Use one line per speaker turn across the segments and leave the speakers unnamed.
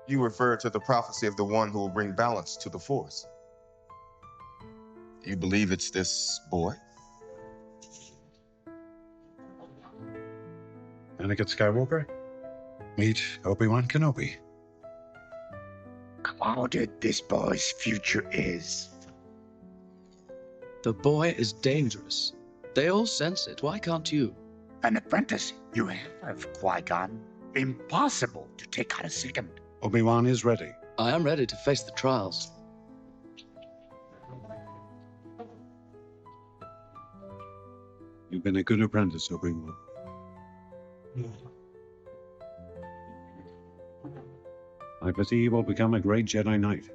You refer to the prophecy of the one who will bring balance to the Force. You believe it's this boy?
Anakin Skywalker? Meet Obi-Wan Kenobi.
Clouded this boy's future is.
The boy is dangerous. They all sense it. Why can't you?
An apprentice you have, Qui-Gon. Impossible to take out a second.
Obi-Wan is ready.
I am ready to face the trials.
You've been a good apprentice, Obi-Wan. I pity you will become a great Jedi Knight.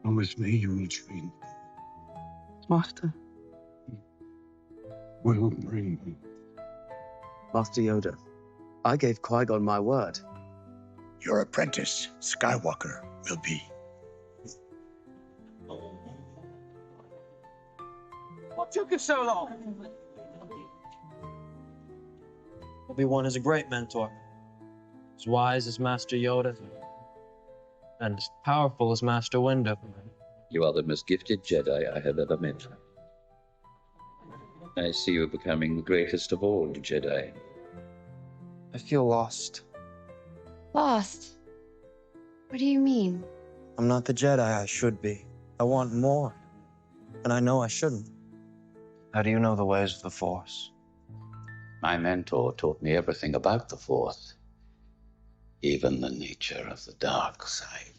And with me you will train.
Master.
Will bring.
Master Yoda, I gave Qui-Gon my word.
Your apprentice, Skywalker, will be.
What took you so long? Obi-Wan is a great mentor. As wise as Master Yoda, and as powerful as Master Windu.
You are the most gifted Jedi I have ever met. I see you becoming the greatest of all Jedi.
I feel lost.
Lost? What do you mean?
I'm not the Jedi I should be. I want more. And I know I shouldn't. How do you know the ways of the Force?
My mentor taught me everything about the Force, even the nature of the dark side.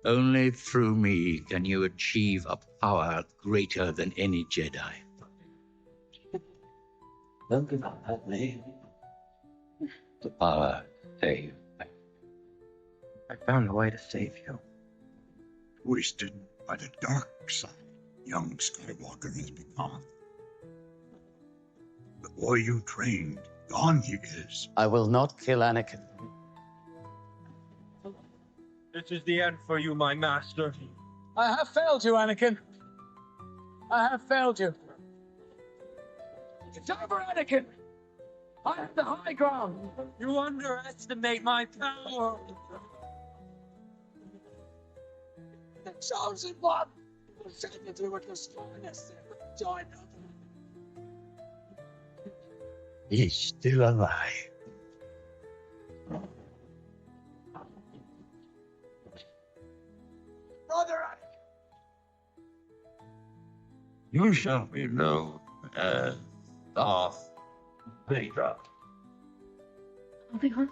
Only through me can you achieve a power greater than any Jedi.
Don't give up at me.
The power to save.
I found a way to save you.
Twisted by the dark side, young Skywalker has become. The boy you trained, gone he is.
I will not kill Anakin.
This is the end for you, my master.
I have failed you, Anakin. I have failed you. It's over, Anakin. I have the high ground.
You underestimate my power.
The chosen one will send you through what your strongest. Join them.
He's still alive.
Brother
You shall be known as Darth Vader.
Obi-Wan?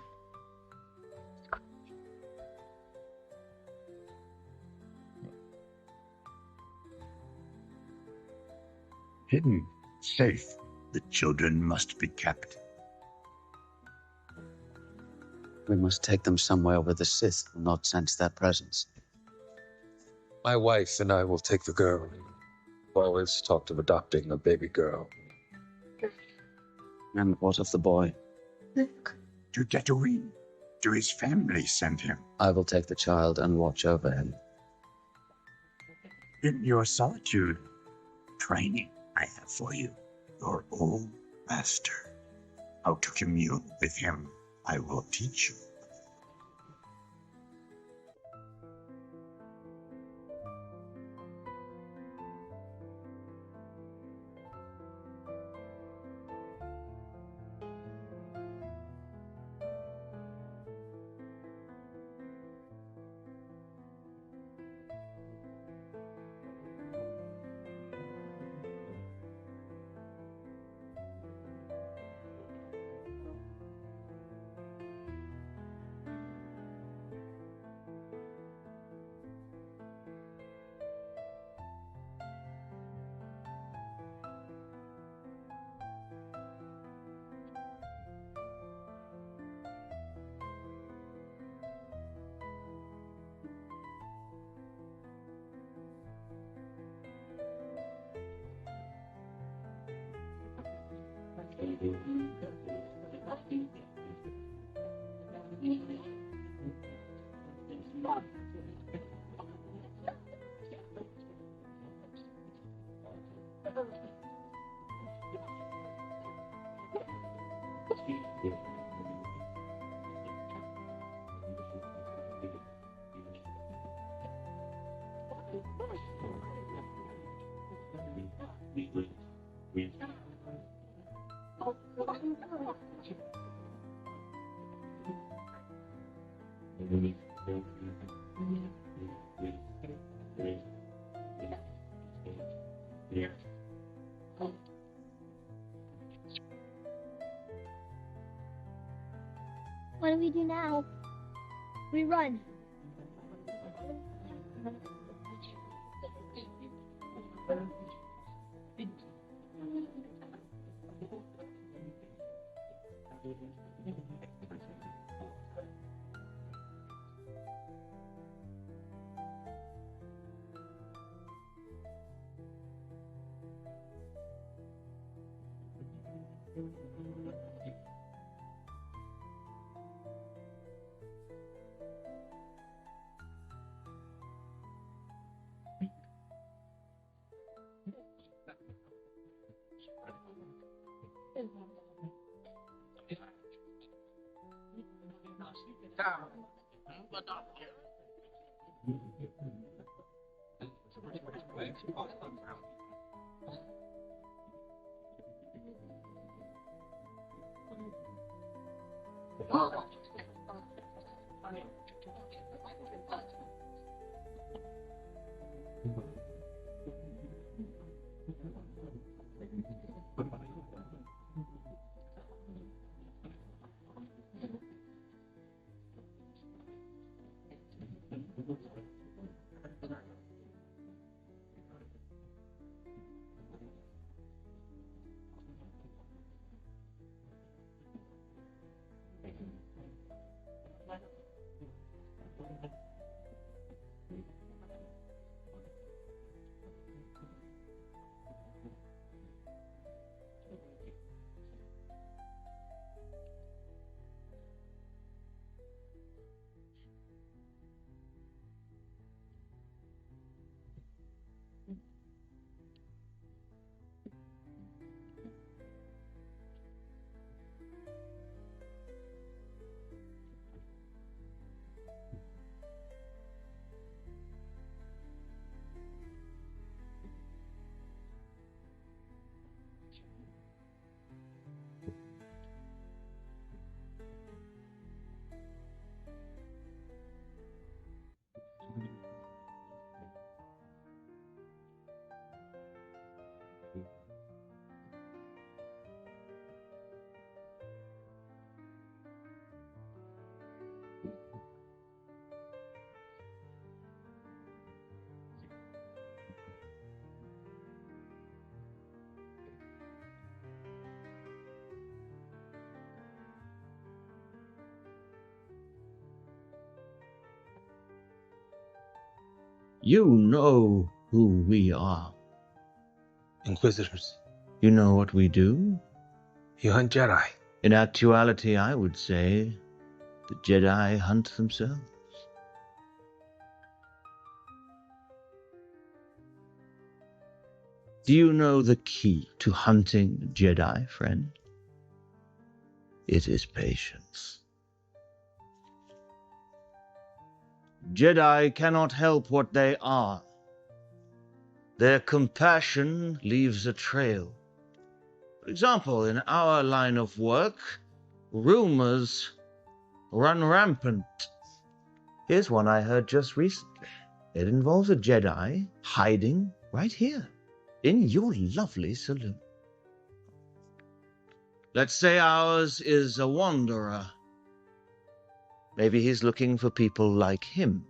Hidden, safe. The children must be kept.
We must take them somewhere where the Sith will not sense their presence.
My wife and I will take the girl. We've always talked of adopting a baby girl.
And what of the boy?
To Tatooine. To his family send him.
I will take the child and watch over him.
In your solitude, training I have for you. Your old master. How to commune with him, I will teach you.
do now? We run.
You know who we are.
Inquisitors.
You know what we do?
You hunt Jedi.
In actuality, I would say the Jedi hunt themselves. Do you know the key to hunting Jedi, friend? It is patience. Jedi cannot help what they are. Their compassion leaves a trail. For example, in our line of work, rumors run rampant. Here's one I heard just recently. It involves a Jedi hiding right here, in your lovely saloon. Let's say ours is a wanderer. Maybe he's looking for people like him.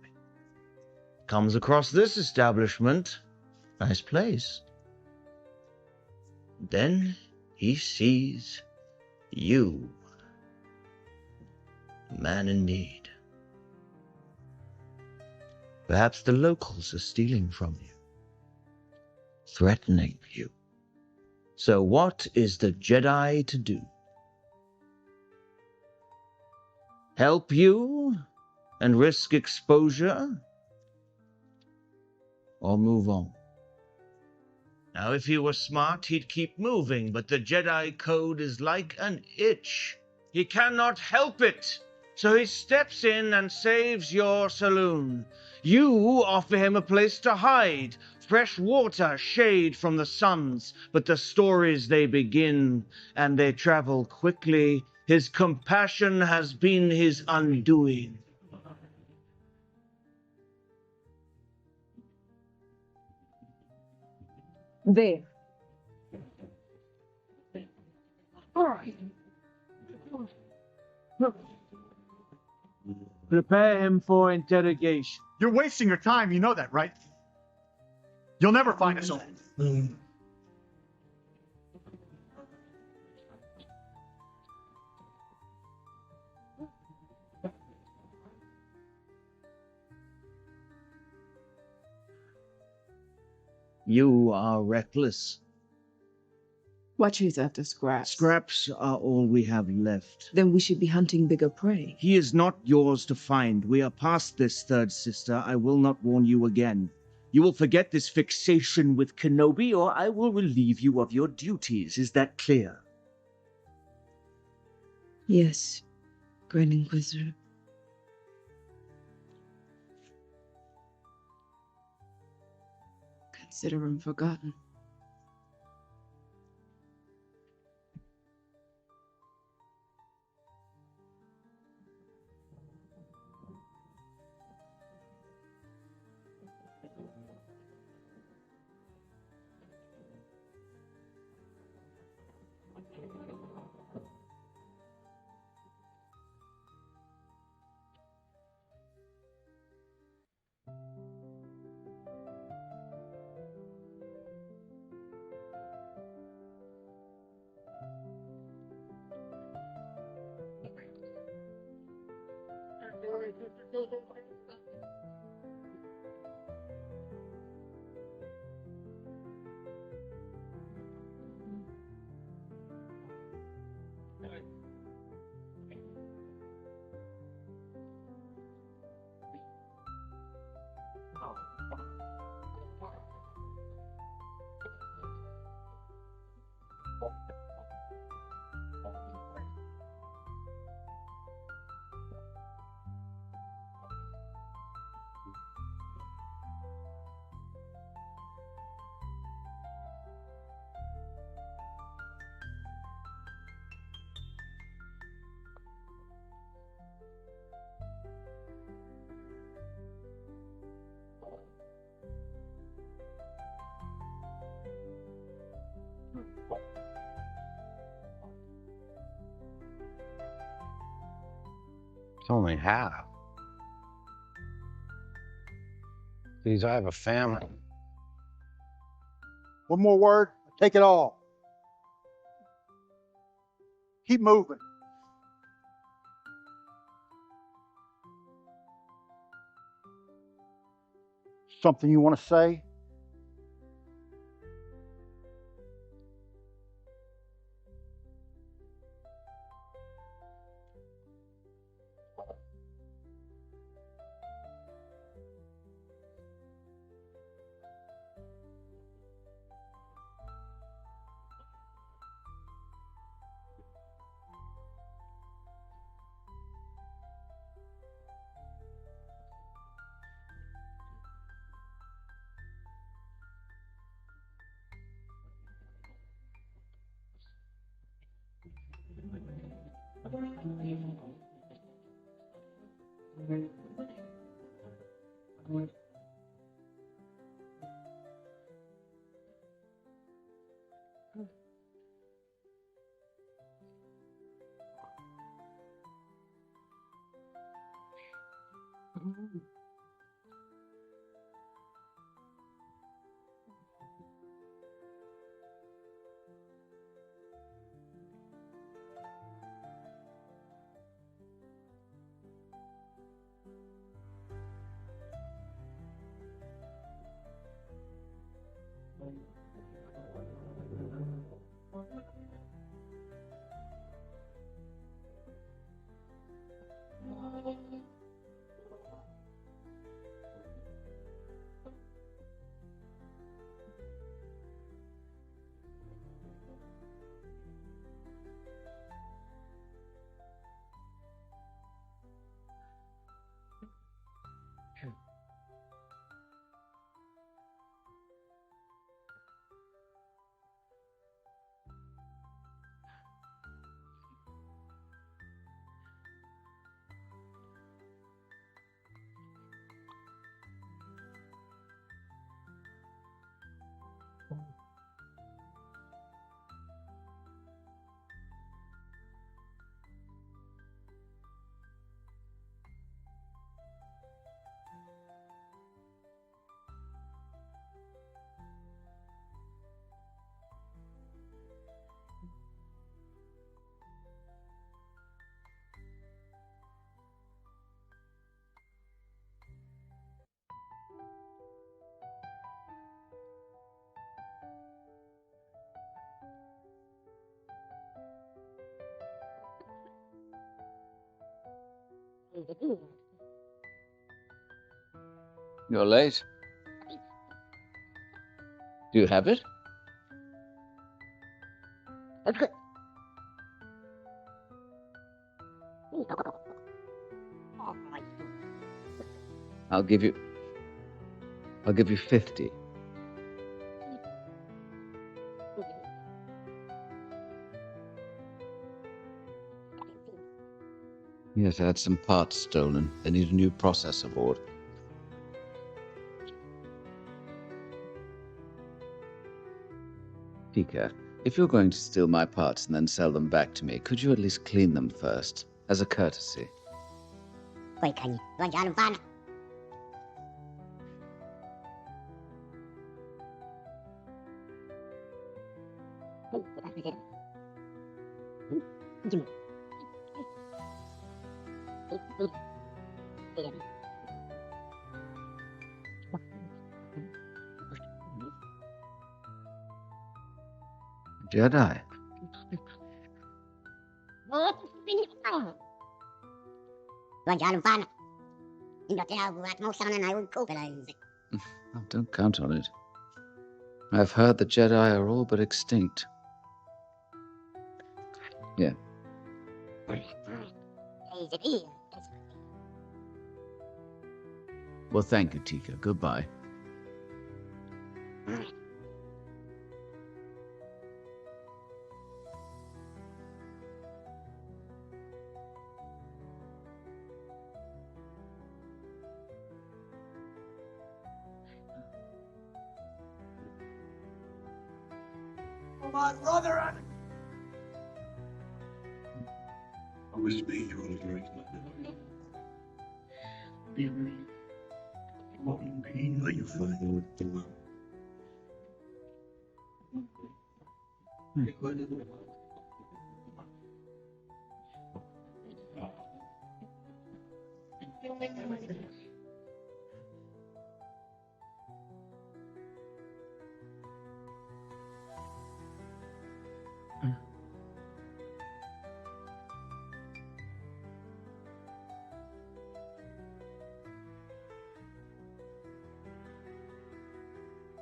Comes across this establishment. Nice place. Then he sees you. A man in need. Perhaps the locals are stealing from you. Threatening you. So what is the Jedi to do? Help you and risk exposure? Or move on? Now, if he were smart, he'd keep moving, but the Jedi code is like an itch. He cannot help it. So he steps in and saves your saloon. You offer him a place to hide, fresh water, shade from the suns. But the stories they begin, and they travel quickly. His compassion has been his undoing.
There. All right.
Prepare him for interrogation.
You're wasting your time, you know that, right? You'll never find us all.
You are reckless.
What is after scraps?
Scraps are all we have left.
Then we should be hunting bigger prey.
He is not yours to find. We are past this, third sister. I will not warn you again. You will forget this fixation with Kenobi, or I will relieve you of your duties. Is that clear?
Yes, Grand Inquisitor. Consider him forgotten.
It's only half. Please, I have a family.
One more word, take it all. Keep moving. Something you want to say?
You're late. Do you have it? I'll give you 50. Yes, I had some parts stolen. I need a new processor board. Pika, if you're going to steal my parts and then sell them back to me, could you at least clean them first, as a courtesy? Jedi. Oh, don't count on it. I've heard the Jedi are all but extinct. Yeah. Well, thank you, Tika. Goodbye.
My brother! Always made you all great. What pain are you finding with the world?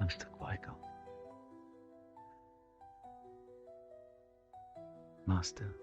Master Qui-Gon. Master.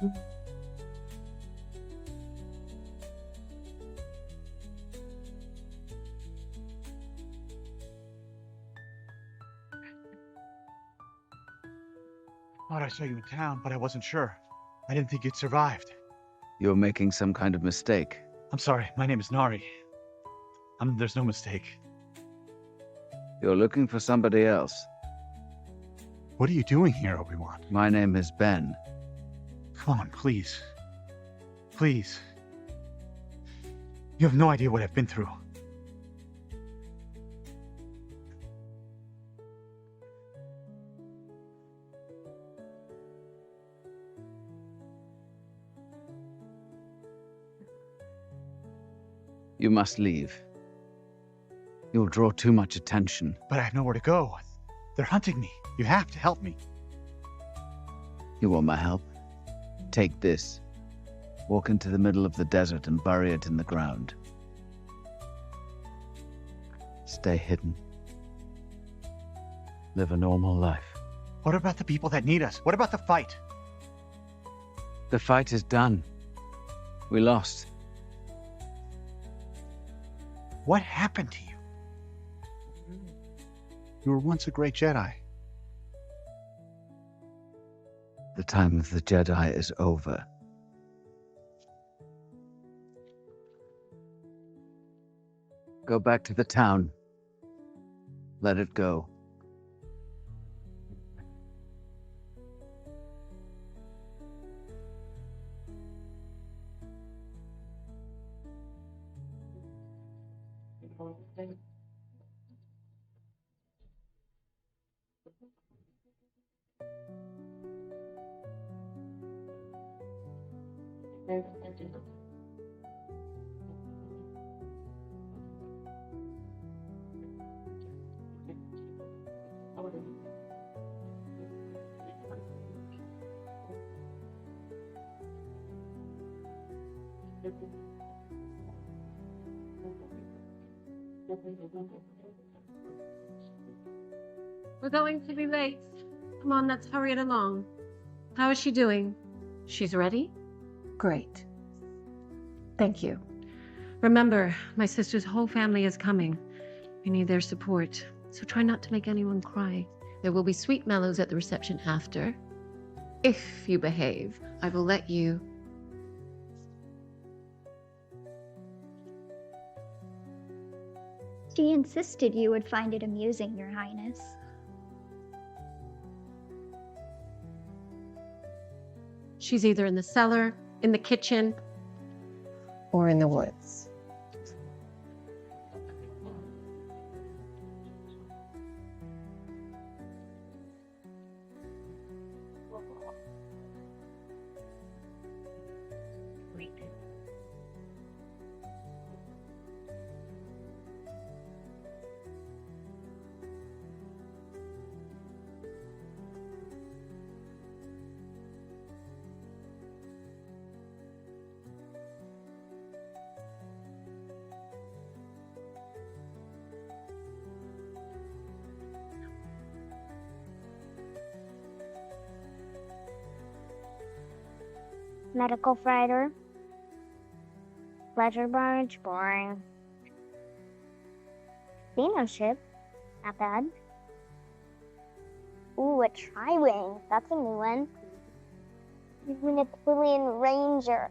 Thought I saw you in town, but I wasn't sure. I didn't think you'd survived.
You're making some kind of mistake.
I'm sorry, my name is Nari. There's no mistake.
You're looking for somebody else.
What are you doing here, Obi-Wan?
My name is Ben.
Come on, please. Please. You have no idea what I've been through.
You must leave. You'll draw too much attention.
But I have nowhere to go. They're hunting me. You have to help me.
You want my help? Take this. Walk into the middle of the desert and bury it in the ground. Stay hidden. Live a normal life.
What about the people that need us? What about the fight?
The fight is done. We lost.
What happened to you? You were once a great Jedi.
The time of the Jedi is over. Go back to the town. Let it go.
We're going to be late. Come on, let's hurry it along. How is she doing? She's ready? Great. Thank you. Remember, my sister's whole family is coming. We need their support, so try not to make anyone cry. There will be sweet mellows at the reception after. If you behave, I will let you.
She insisted you would find it amusing, Your Highness.
She's either in the cellar, in the kitchen, or in the woods.
Medical fighter. Pleasure barge, boring. Xeno ship, not bad. Ooh, a tri-wing, that's a new one. Even a Quillian Ranger,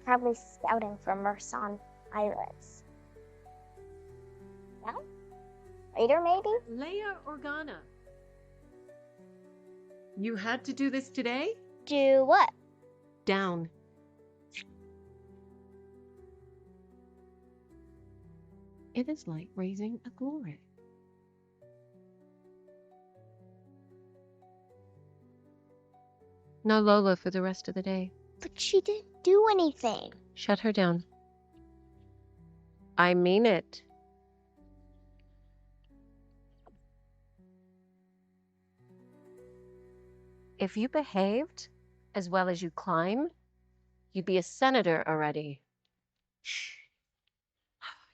probably scouting for Merson pirates. Yeah? Raider, maybe?
Leia Organa. You had to do this today?
Do what?
Down. It is like raising a glory. No Lola for the rest of the day.
But she didn't do anything.
Shut her down. I mean it. If you behaved as well as you climb, you'd be a senator already.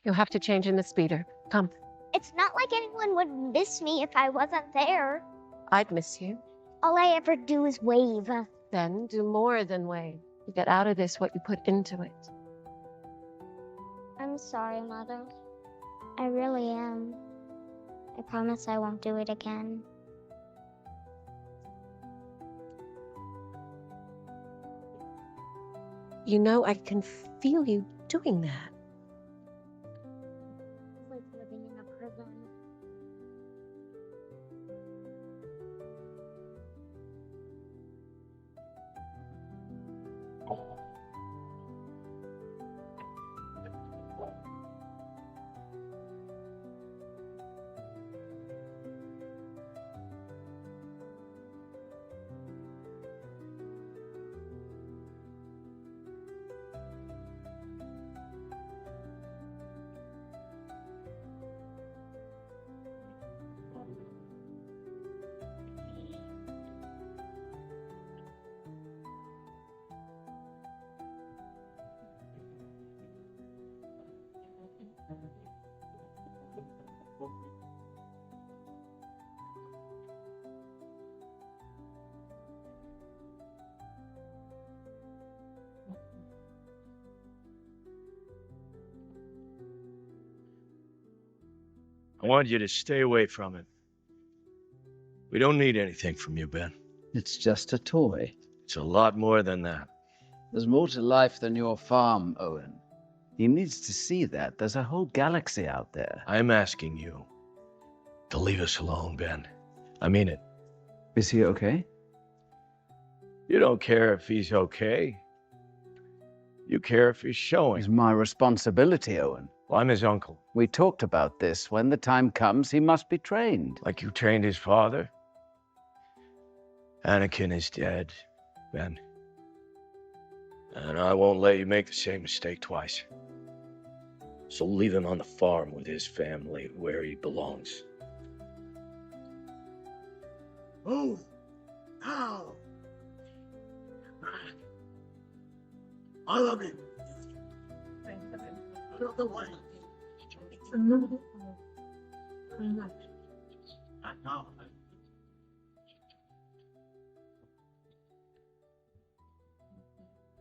You'll have to change in the speeder. Come.
It's not like anyone would miss me if I wasn't there.
I'd miss you.
All I ever do is wave.
Then do more than wait. You get out of this what you put into it.
I'm sorry, Mother. I really am. I promise I won't do it again.
You know, I can feel you doing that.
It's like living in a prison.
I want you to stay away from it. We don't need anything from you, Ben.
It's just a toy.
It's a lot more than that.
There's more to life than your farm, Owen. He needs to see that. There's a whole galaxy out there.
I'm asking you to leave us alone, Ben. I mean it.
Is he okay?
You don't care if he's okay. You care if he's showing.
It's my responsibility, Owen.
Well, I'm his uncle.
We talked about this. When the time comes, he must be trained.
Like you trained his father? Anakin is dead, Ben. And I won't let you make the same mistake twice. So leave him on the farm with his family, where he belongs.
Oh, how? I love him. Out the way.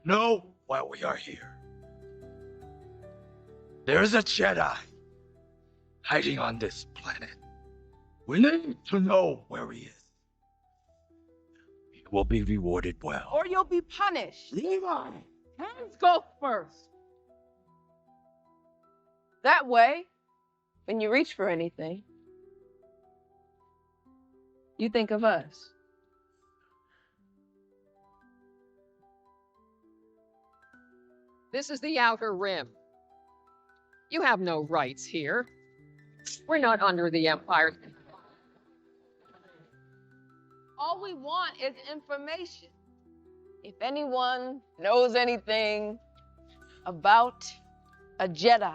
Know why we are here. There's a Jedi hiding on this planet. We need to know where he is. He will be rewarded well.
Or you'll be punished.
Levi!
Hands go first. That way, when you reach for anything, you think of us.
This is the Outer Rim. You have no rights here. We're not under the Empire.
All we want is information. If anyone knows anything about a Jedi,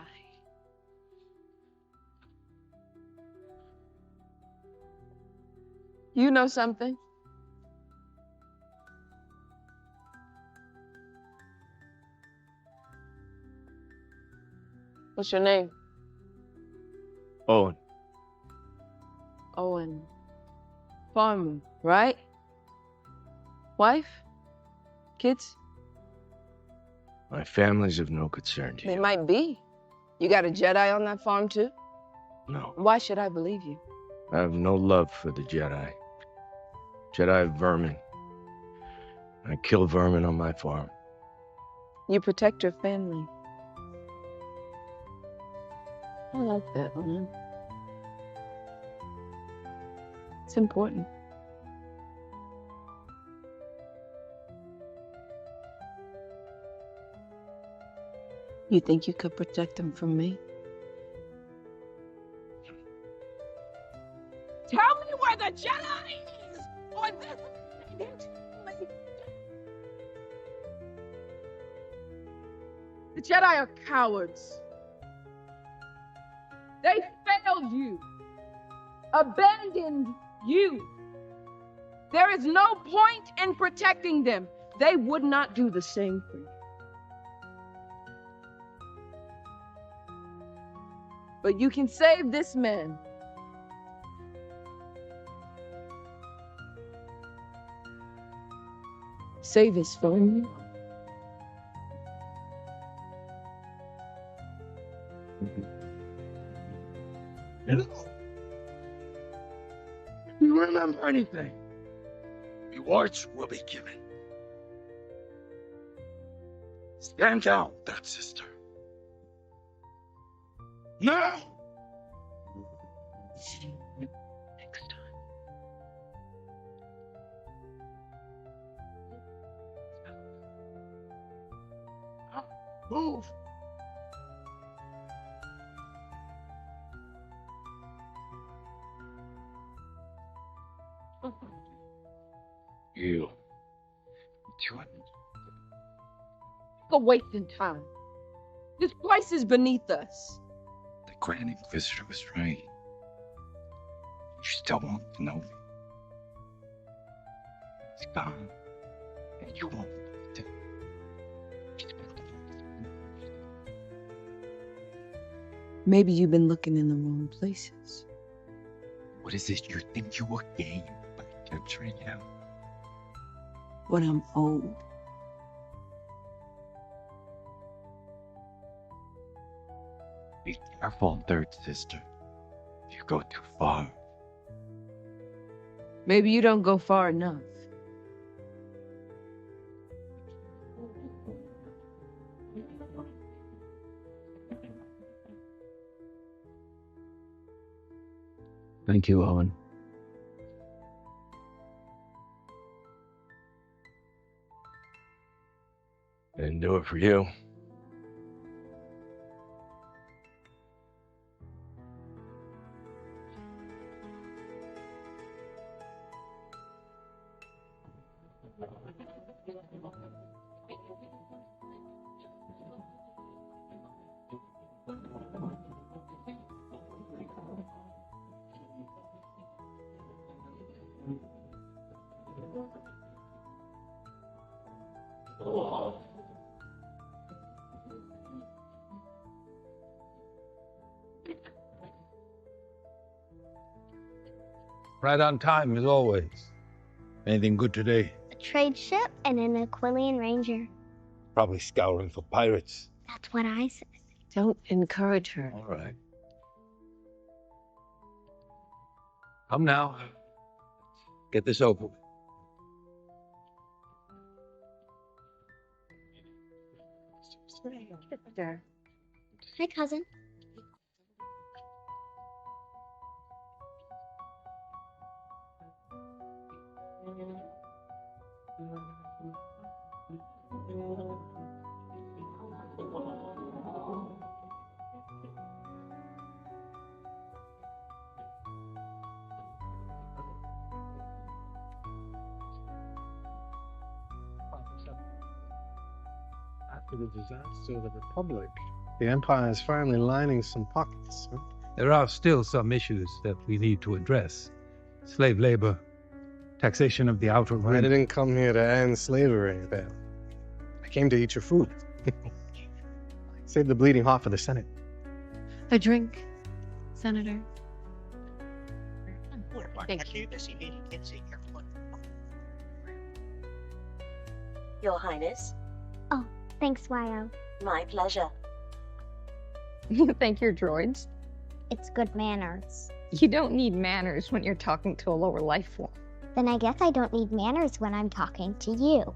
you know something? What's your name?
Owen.
Owen. Farmer, right? Wife? Kids?
My family's of no concern to you.
They might be. You got a Jedi on that farm too?
No.
Why should I believe you?
I have no love for the Jedi. Jedi are vermin. I kill vermin on my farm.
You protect your family. I like that, man. It's important. You think you could protect them from me?
Tell me where the Jedi is, or this planet.
The Jedi are cowards. They failed you, abandoned you. There is no point in protecting them. They would not do the same for you. But you can save this man. save his family.
No. You remember anything? Rewards will be given. Stand down, that sister. Now!
Next time.
Move! You.
Go wasting time. This place is beneath us.
The Grand Inquisitor was right. You still want to know me. He's gone. And you won't believe it.
Maybe you've been looking in the wrong places.
What is it you think you will gain by capturing him?
What I'm owed.
Be careful, third sister. If you go too far.
Maybe you don't go far enough.
Thank you, Owen.
Didn't do it for you.
Right on time, as always. Anything good today?
A trade ship and an Aquilian Ranger.
Probably scouring for pirates.
That's what I said.
Don't encourage her.
All right. Come now. Get this over with.
Hi, cousin.
After the disaster of the Republic, the Empire is finally lining some pockets. Huh?
There are still some issues that we need to address. Slave labor, taxation of the outer
I
rim.
didn't come here to end slavery, Bale. I came to eat your food. Save the bleeding heart for the Senate.
A drink, Senator. Thank you.
Your Highness.
Oh, thanks, Yo.
My pleasure.
You thank your droids?
It's good manners.
You don't need manners when you're talking to a lower life form.
Then I guess I don't need manners when I'm talking to you.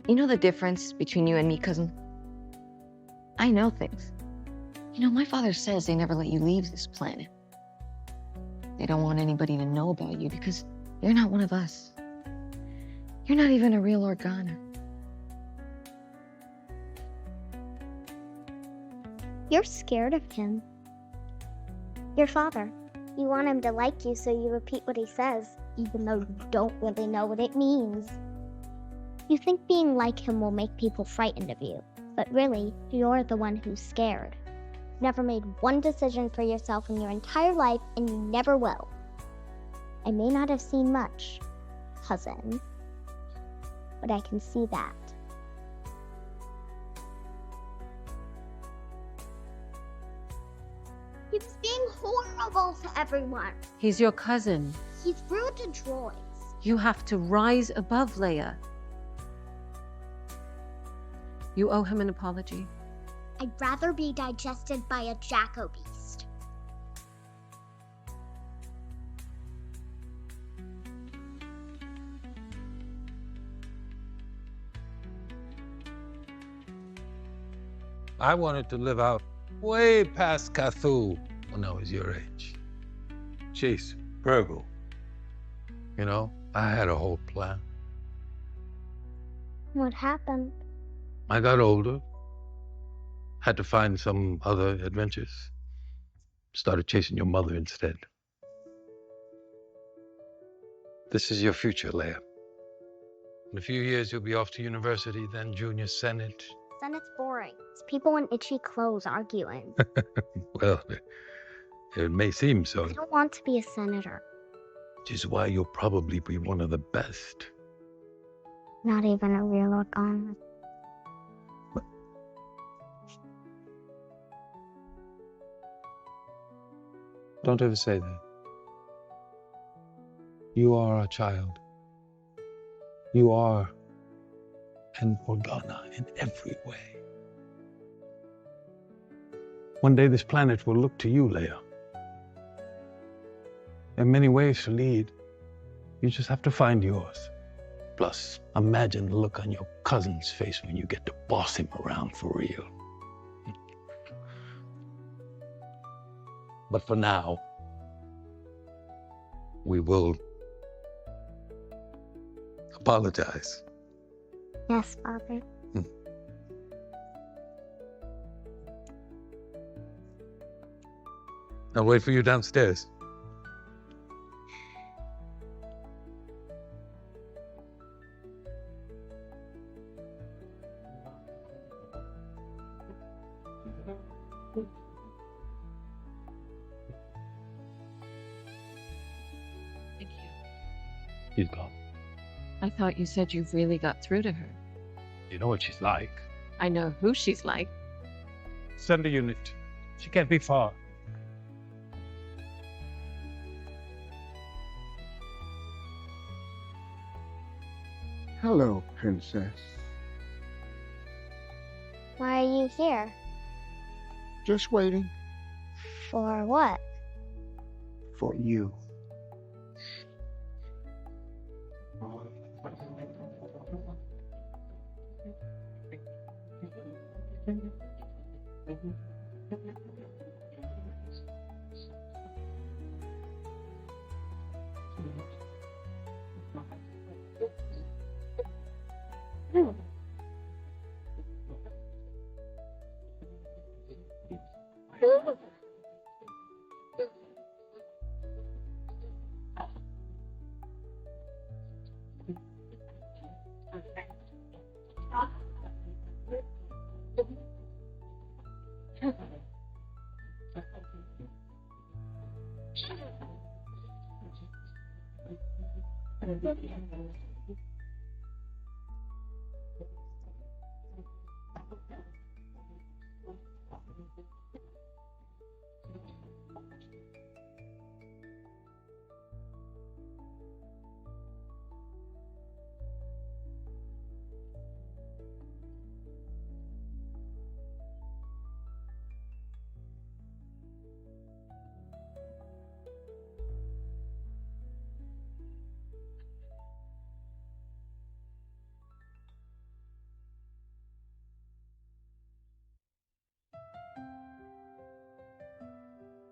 You know the difference between you and me, cousin? I know things. You know, my father says they never let you leave this planet. They don't want anybody to know about you because you're not one of us. You're not even a real Organa.
You're scared of him. Your father. You want him to like you, so you repeat what he says, even though you don't really know what it means. You think being like him will make people frightened of you, but really, you're the one who's scared. Never made one decision for yourself in your entire life, and you never will. I may not have seen much, cousin, but I can see that. He was being horrible to everyone.
He's your cousin.
He's rude to droids.
You have to rise above Leia. You owe him an apology.
I'd rather be digested by a Jacko beast.
I wanted to live out way past Cthulhu when I was your age. Chase Virgo. You know, I had a whole plan.
What happened?
I got older, had to find some other adventures. Started chasing your mother instead. This is your future, Leia. In a few years, you'll be off to university, then junior senate.
Senate's boring. It's people in itchy clothes arguing.
Well, it may seem so.
I don't want to be a senator.
Which is why you'll probably be one of the best.
Not even a real Organa.
Don't ever say that. You are a child. You are an Organa in every way. One day this planet will look to you, Leia. There are many ways to lead. You just have to find yours. Plus, imagine the look on your cousin's face when you get to boss him around for real. But for now, we will apologize.
Yes, Father.
I'll wait for you downstairs.
Thank you.
He's gone.
I thought you said you really got through to her.
You know what she's like.
I know who she's like.
Send a unit. She can't be far.
Hello, Princess.
Why are you here?
Just waiting
For what?
for you.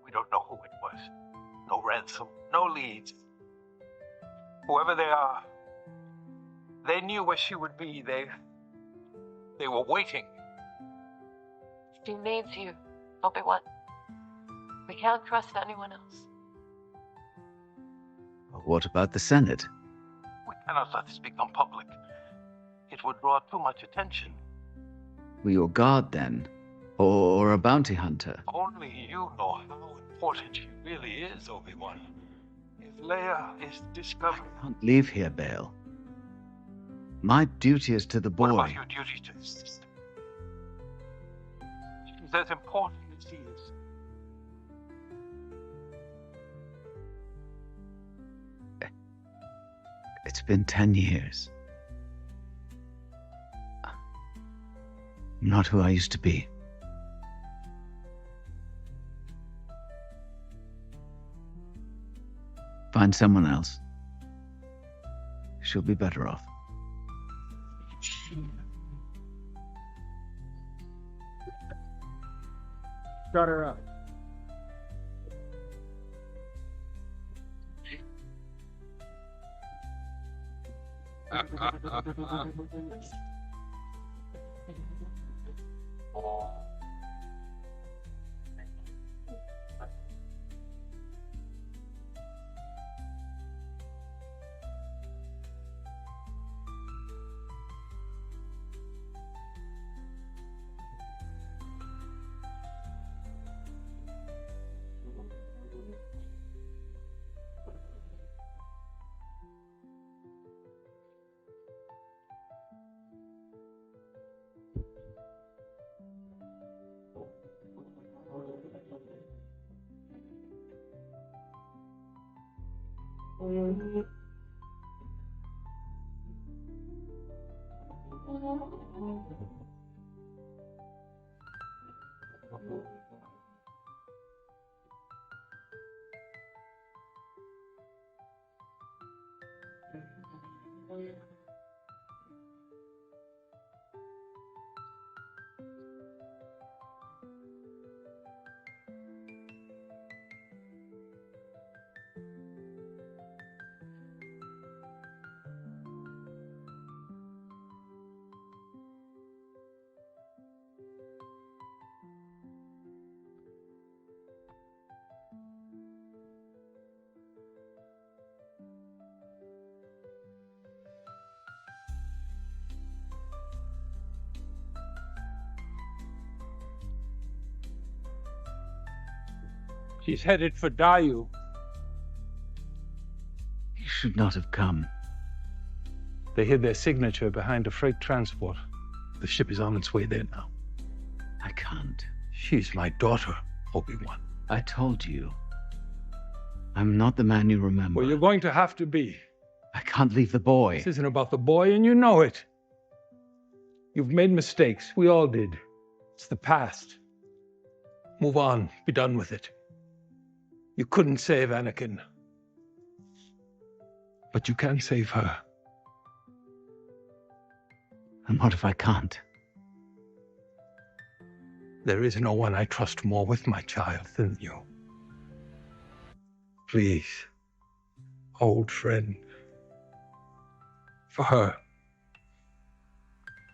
We don't know who it was. No ransom, no leads. Whoever they are, they knew where she would be. They were waiting.
She needs you, Obi-Wan. We can't trust anyone else.
What about the Senate?
We cannot let this become public. It would draw too much attention.
Were you a guard then? Or a bounty hunter?
Only you know how important she really is, Obi-Wan. If Leia is discovered...
I can't leave here, Bail. My duty is to the boy.
What about your duty to his sister? She's as important as he is.
It's been 10 years. I'm not who I used to be. Find someone else. She'll be better off.
Shut her up.
She's headed for Dayu.
You should not have come.
They hid their signature behind a freight transport. The ship is on its way there now.
I can't.
She's my daughter, Obi-Wan.
I told you. I'm not the man you remember.
Well, you're going to have to be.
I can't leave the boy.
This isn't about the boy, and you know it. You've made mistakes. We all did. It's the past. Move on. Be done with it. You couldn't save Anakin. But you can save her.
And what if I can't?
There is no one I trust more with my child than you. Please, old friend. For her.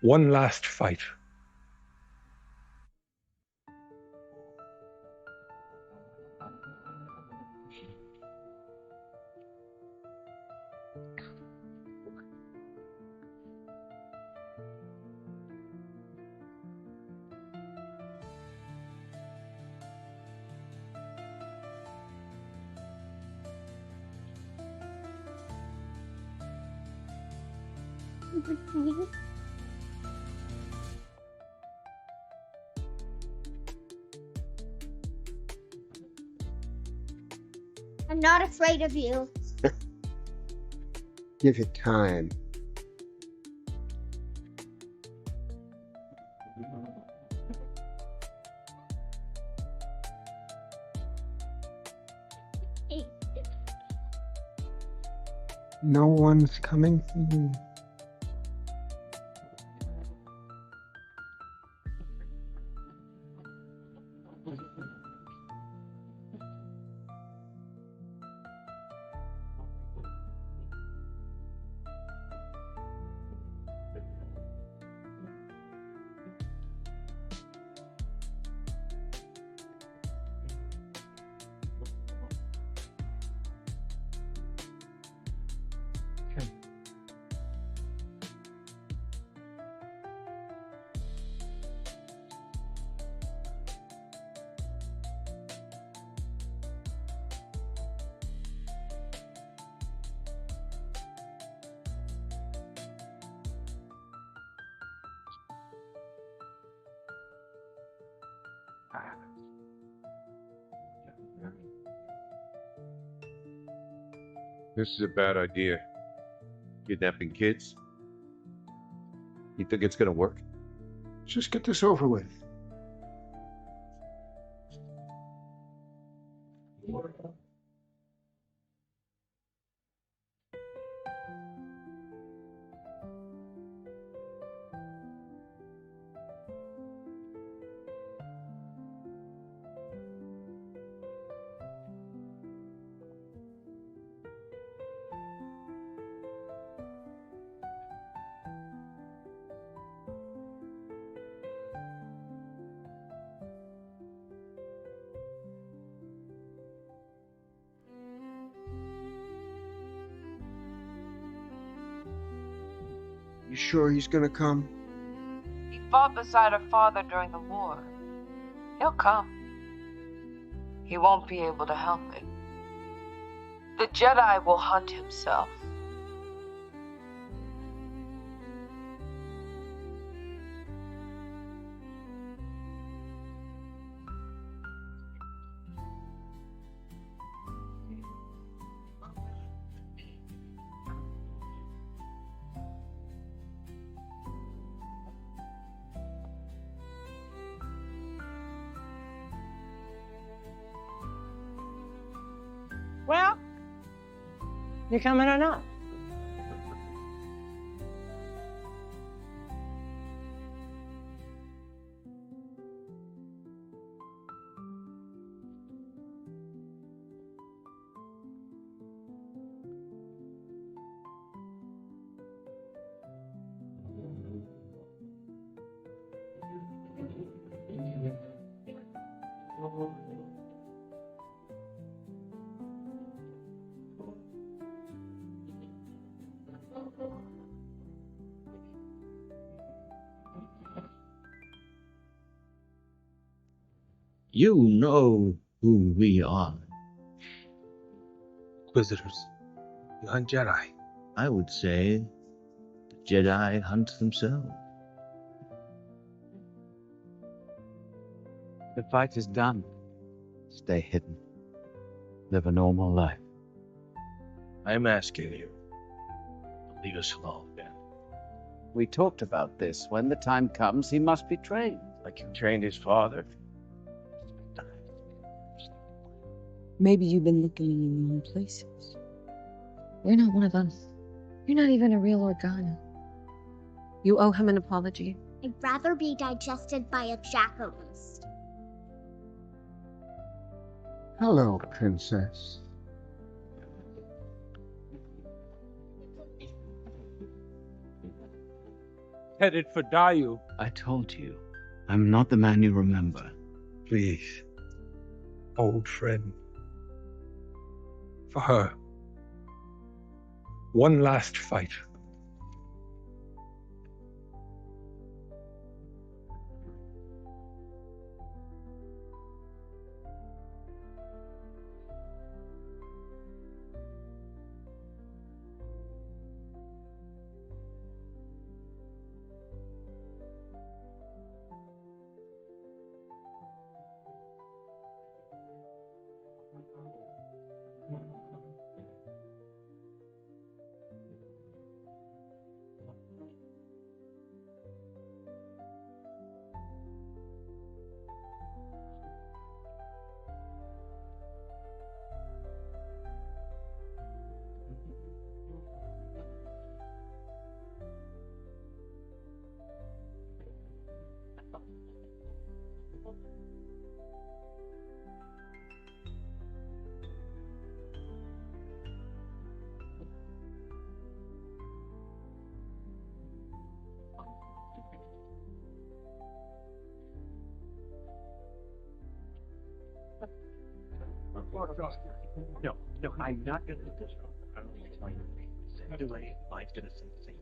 One last fight.
I'm not afraid of you.
Give it time. No one's coming.
This is a bad idea.
Kidnapping kids? You think it's gonna work?
Just get this over with. You sure he's gonna come?
He fought beside her father during the war. He'll come. He won't be able to help it. The Jedi will hunt himself.
Well, you coming or not?
You know who we are.
Inquisitors. You hunt Jedi.
I would say the Jedi hunt themselves.
The fight is done. Stay hidden. Live a normal life.
I'm asking you to leave us alone, Ben.
We talked about this. When the time comes, he must be trained.
Like you trained his father.
Maybe you've been looking in the wrong places.
You're not one of us. You're not even a real Organa. You owe him an apology.
I'd rather be digested by a jackalist.
Hello, Princess.
Headed for Dayu.
I told you, I'm not the man you remember.
Please, old friend. For her. One last fight.
No, I'm not gonna do this. I don't need to tell you. Delay, mine's gonna say the same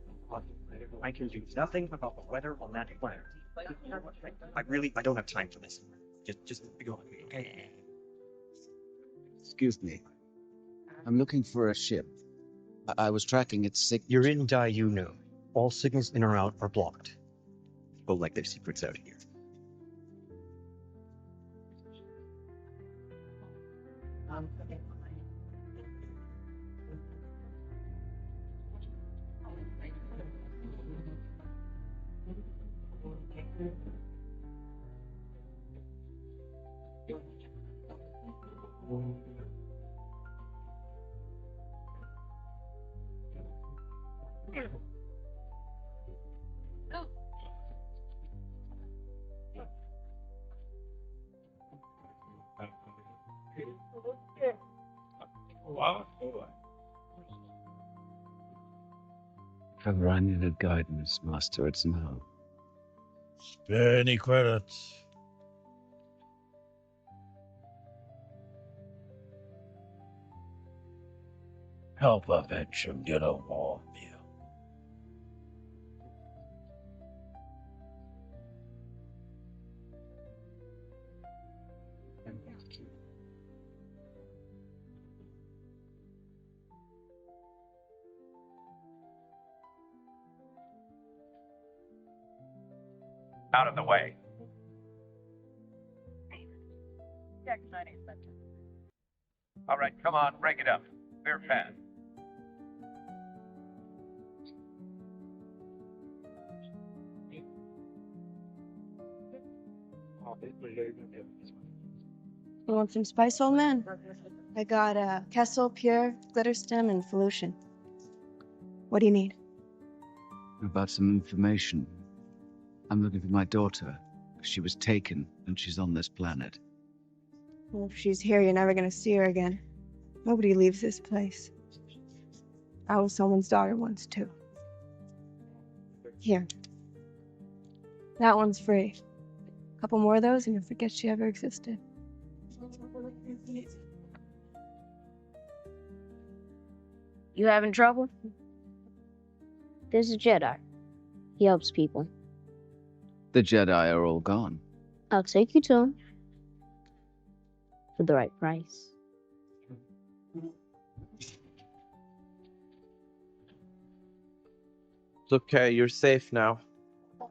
thing. I can do nothing about the weather on that planet. I don't have time for this. Just go. Okay.
Excuse me. I'm looking for a ship. I was tracking its signal.
You're in Dayu. All signals in or out are blocked. People like their secrets out here.
If ever I needed guidance, Master, it's now.
Spare any credits. Help avenge him get a warm meal.
Out of the way. All right, come on, break it up. We're fast.
You want some spice, old man? I got Kessel, Pure, Glitter Stem, and Felution. What do you need?
About some information. I'm looking for my daughter. She was taken, and she's on this planet.
Well, if she's here, you're never gonna see her again. Nobody leaves this place. I was someone's daughter once, too. Here. That one's free. A couple more of those, and you'll forget she ever existed.
You having trouble? There's a Jedi. He helps people.
The Jedi are all gone.
I'll take you to him. For the right price.
It's okay, you're safe now. I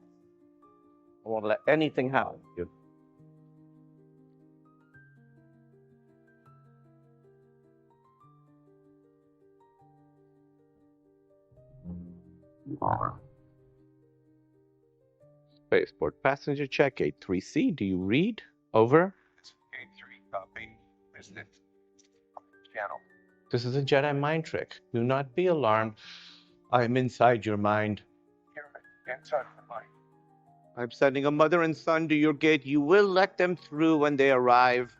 won't let anything happen to you. Spaceport passenger check 83C. Do you read? Over.
A3 copy. Visit channel.
This is a Jedi mind trick. Do not be alarmed. I am inside your mind.
Hear it. Inside the mind.
I'm sending a mother and son to your gate. You will let them through when they arrive.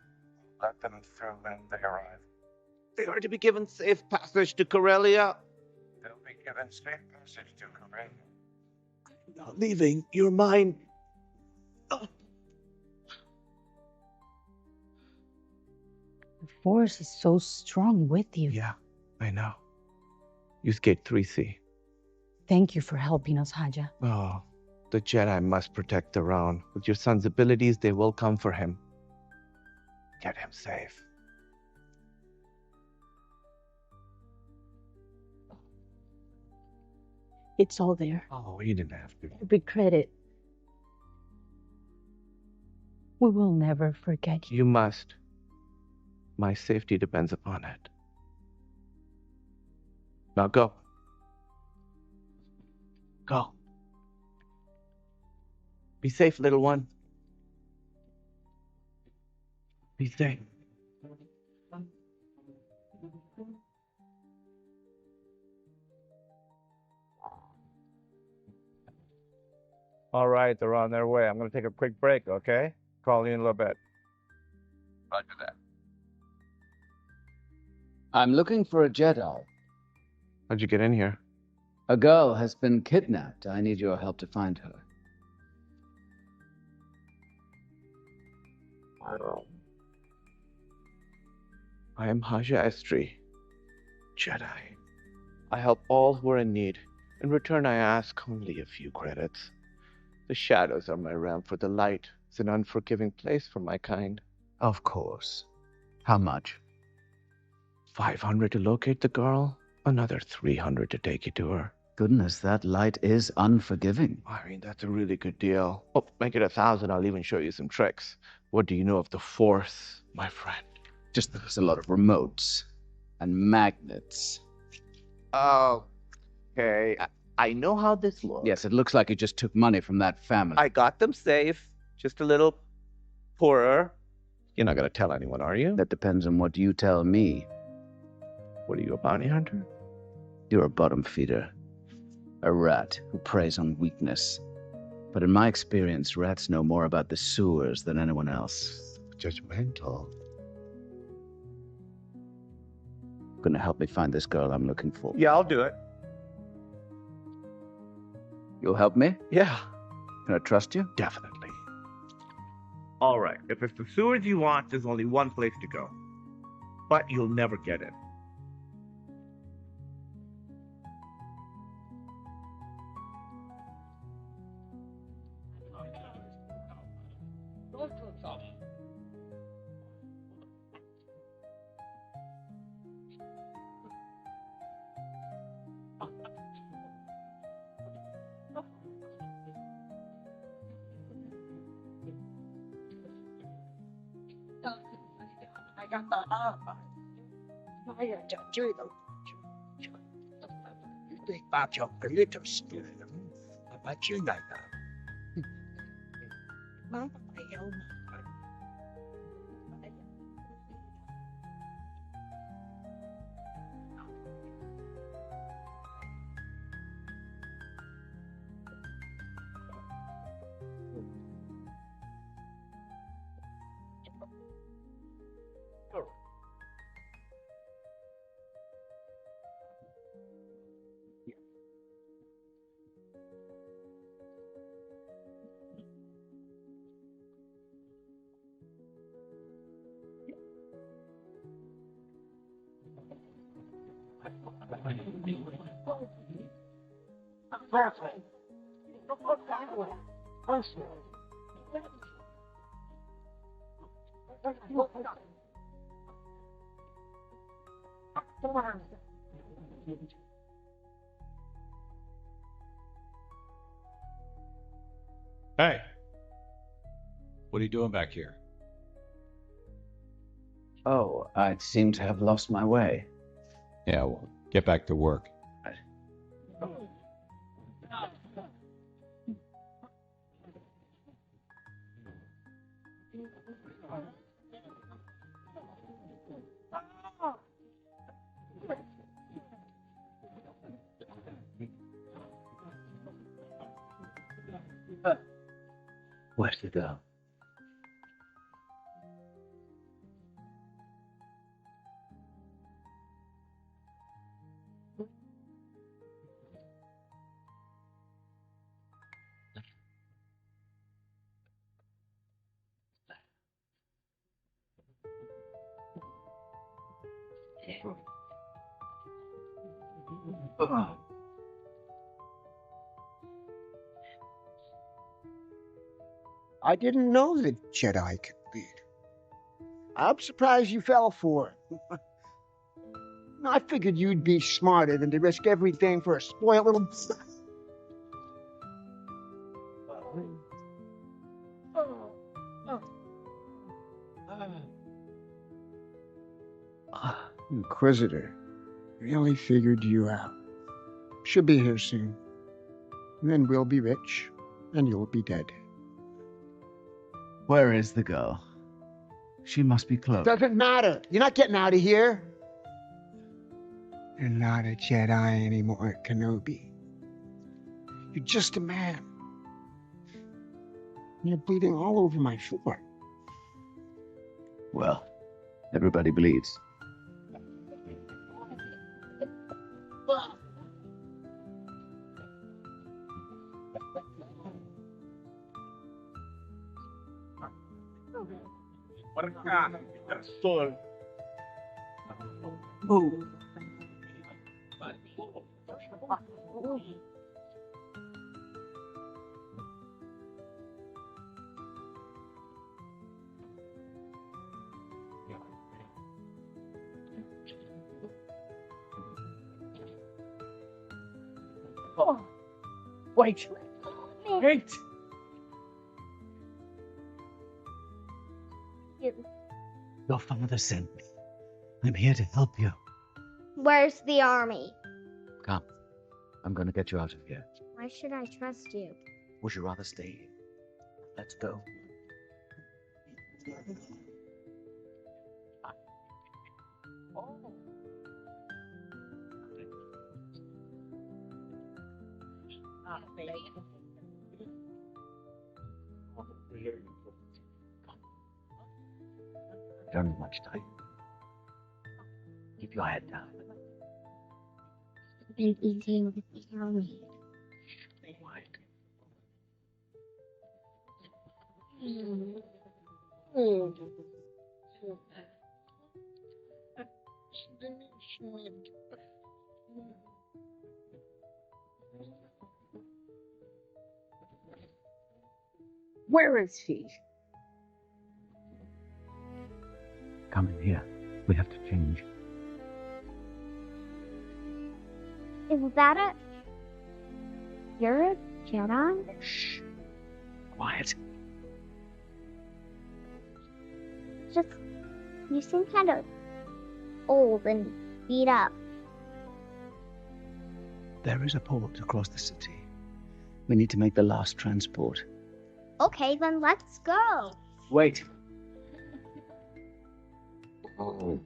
Let them through when they arrive.
They are to be given safe passage to Corellia.
They'll be given safe passage to Corellia.
Not leaving your mind.
The Force is so strong with you.
Yeah, I know. Use gate 3C.
Thank you for helping us, Haja.
Oh, the Jedi must protect their own. With your son's abilities, they will come for him. Get him safe.
It's all there.
Oh, you didn't have to.
Every credit. We will never forget you.
You must. My safety depends upon it. Now go. Go. Be safe, little one. Be safe. All right, they're on their way. I'm going to take a quick break, okay? Call you in a little bit.
Roger that.
I'm looking for a Jedi.
How'd you get in here?
A girl has been kidnapped. I need your help to find her.
I am Haja Estri, Jedi. I help all who are in need. In return, I ask only a few credits. The shadows are my realm, for the light is an unforgiving place for my kind.
Of course. How much?
500 to locate the girl, another 300 to take you to her.
Goodness, that light is unforgiving.
I mean, that's a really good deal. Oh, make it 1,000. I'll even show you some tricks. What do you know of the Force, my friend?
Just that there's a lot of remotes and magnets.
Okay, I know how this looks.
Yes, it looks like you just took money from that family.
I got them safe, just a little poorer. You're not going to tell anyone, are you?
That depends on what you tell me.
What are you, a bounty hunter?
You're a bottom feeder. A rat who preys on weakness. But in my experience, rats know more about the sewers than anyone else.
Judgmental.
Gonna help me find this girl I'm looking for.
Yeah, I'll do it.
You'll help me?
Yeah.
Can I trust you?
Definitely.
All right, if it's the sewers you want, there's only one place to go. But you'll never get in.
Ba chồng cái little spirit ba chưa ngày nào. Má phải không?
Hey, what are you doing back here?
Oh, I seem to have lost my way.
Yeah, well, get back to work.
Where's the girl?
I didn't know that Jedi could lead. I'm surprised you fell for it. I figured you'd be smarter than to risk everything for a spoiled little... Inquisitor really figured you out. Should be here soon. And then we'll be rich, and you'll be dead.
Where is the girl? She must be close.
Doesn't matter. You're not getting out of here. You're not a Jedi anymore, Kenobi. You're just a man. You're bleeding all over my floor.
Well, everybody bleeds.
Oh. Oh. Wait. Wait.
Your father sent me. I'm here to help you.
Where's the army?
Come. I'm gonna get you out of here.
Why should I trust you?
Would you rather stay here? Let's go. Don't have much time. Keep your head down.
I'm eating with the army.
Quiet.
Where is he?
Come in here. We have to change.
Is that a... You're a Jedi?
Shh. Quiet.
Just... You seem kind of old and beat up.
There is a port across the city. We need to make the last transport.
Okay, then let's go.
Wait. You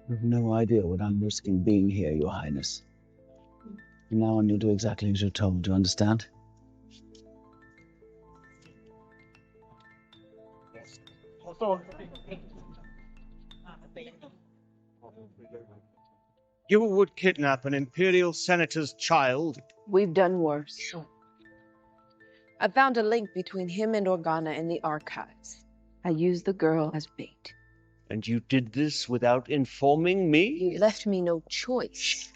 have no idea what I'm risking being here, Your Highness. From now on, you'll do exactly as you're told. Do you understand?
You would kidnap an Imperial Senator's child?
We've done worse. I found a link between him and Organa in the archives. I used the girl as bait.
And you did this without informing me?
You left me no choice.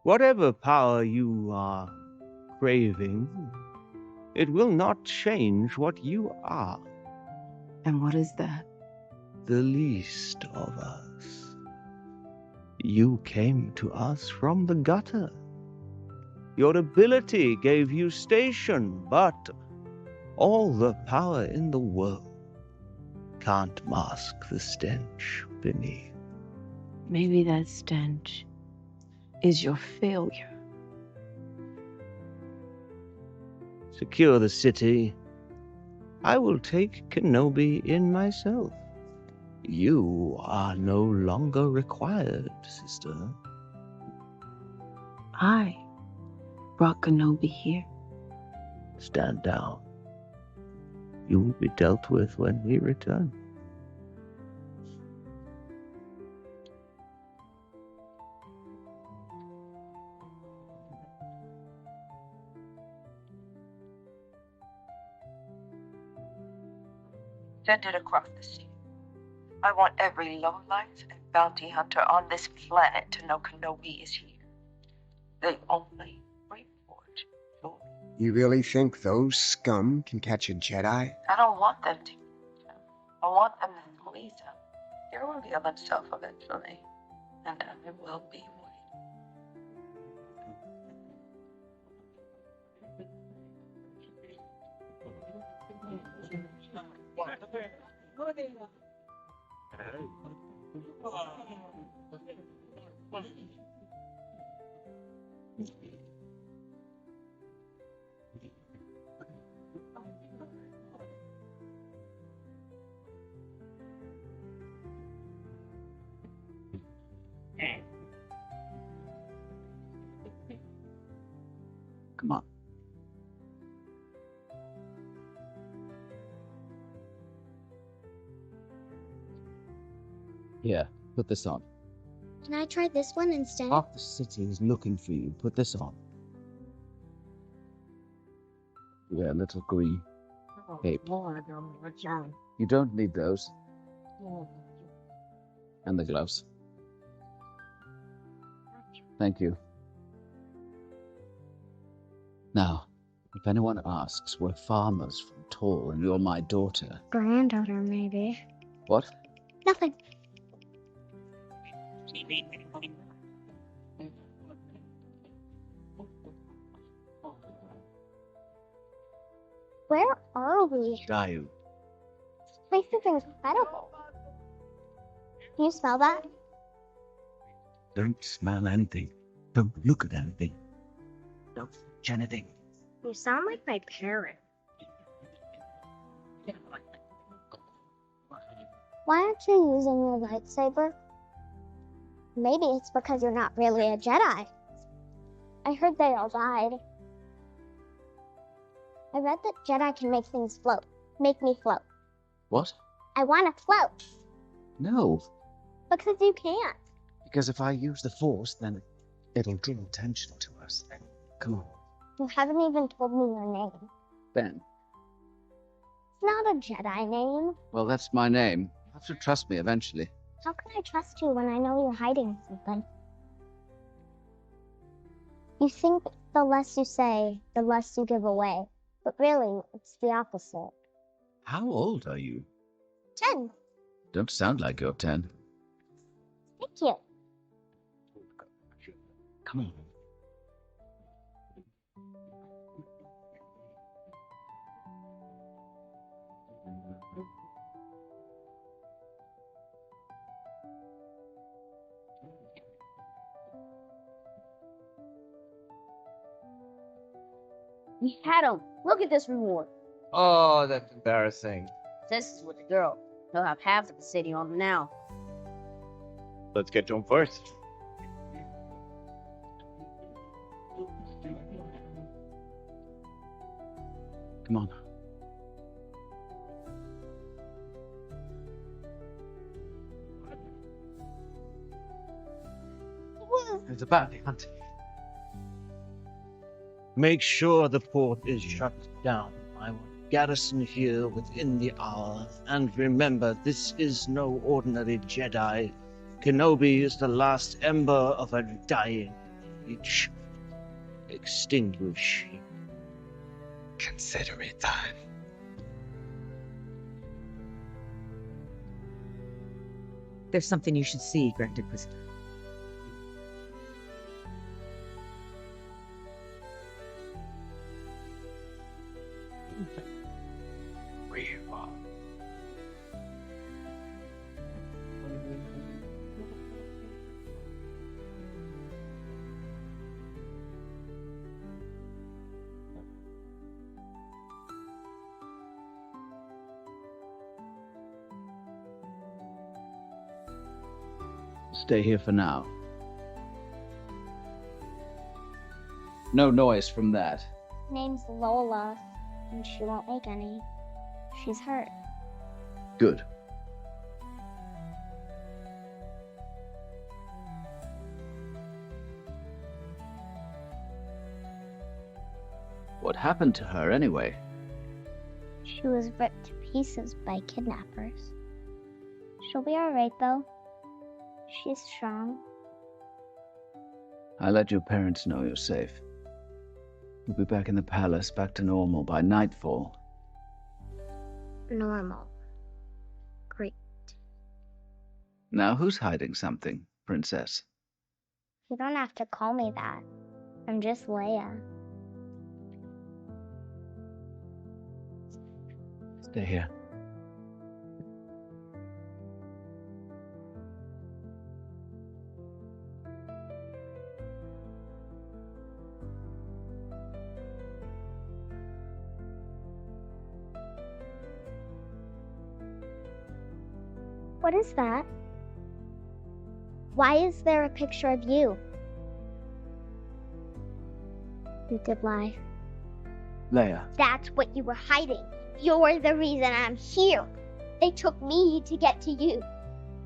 Whatever power you are craving, it will not change what you are.
And what is that?
The least of us. You came to us from the gutter. Your ability gave you station, but all the power in the world can't mask the stench beneath.
Maybe that stench is your failure.
Secure the city. I will take Kenobi in myself. You are no longer required, sister.
I brought Kenobi here.
Stand down. You will be dealt with when we return.
Send it across the sea. I want every lowlife and bounty hunter on this planet to know Kenobi is here. They only report glory.
You really think those scum can catch a Jedi?
I don't want them to. I want them to squeeze him. He'll reveal himself eventually, and I will be
Come on. Here, put this on.
Can I try this one instead?
Half the city is looking for you. Put this on. Yeah, a little green. Cape. You don't need those. And the gloves. Thank you. Now, if anyone asks, we're farmers from Tall, and you're my daughter.
Granddaughter, maybe.
What?
Nothing. Where are we?
Dayu.
This place is incredible. Can you smell that?
Don't smell anything. Don't look at anything. Don't touch anything.
You sound like my parent. Why aren't you using your lightsaber? Maybe it's because you're not really a Jedi. I heard they all died. I read that Jedi can make things float. Make me float.
What?
I want to float.
No.
Because you can't.
Because if I use the Force, then it'll draw attention to us. Come on.
You haven't even told me your name.
Ben.
It's not a Jedi name.
Well, that's my name. You have to trust me eventually.
How can I trust you when I know you're hiding something? You think the less you say, the less you give away. But really, it's the opposite.
How old are you?
10.
Don't sound like you're 10.
Thank you.
Come on.
We had him. Look at this reward.
Oh, that's embarrassing.
This is with the girl. He'll have half of the city on him now.
Let's get to him first.
Come on. It's a bounty hunt.
Make sure the port is shut down. I will garrison here within the hour. And remember, this is no ordinary Jedi. Kenobi is the last ember of a dying age. Extinguish him.
Consider it done.
There's something you should see, Grand Inquisitor.
Stay here for now. No noise from that.
Name's Lola, and she won't make any. She's hurt.
Good. What happened to her anyway?
She was ripped to pieces by kidnappers. She'll be alright though. She's strong.
I let your parents know you're safe. You'll be back in the palace, back to normal by nightfall.
Normal. Great.
Now who's hiding something, Princess?
You don't have to call me that. I'm just Leia.
Stay here.
What is that? Why is there a picture of you? You did lie.
Leia.
That's what you were hiding. You're the reason I'm here. They took me to get to you.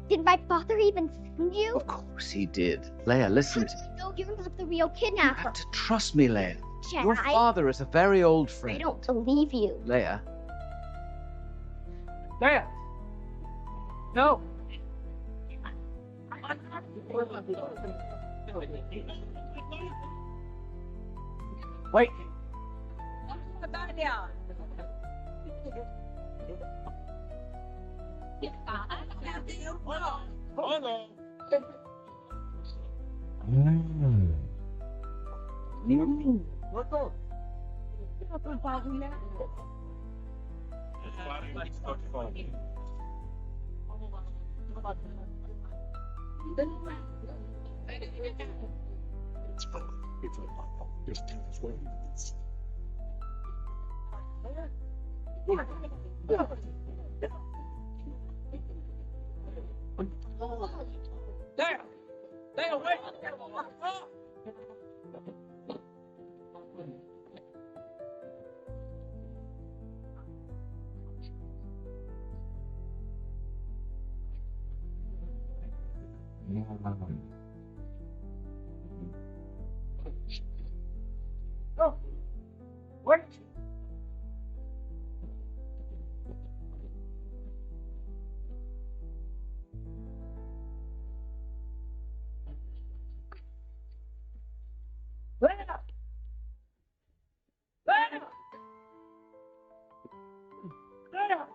Did my father even send you?
Of course he did. Leia, listen to me.
No, you're not the real kidnapper.
Trust me, Leia.
Jedi.
Your father is a very old
I
friend.
don't believe you.
Leia.
Leia! No! Wait! There! There, wait! Oh, wait. Lena! Lena! Lena!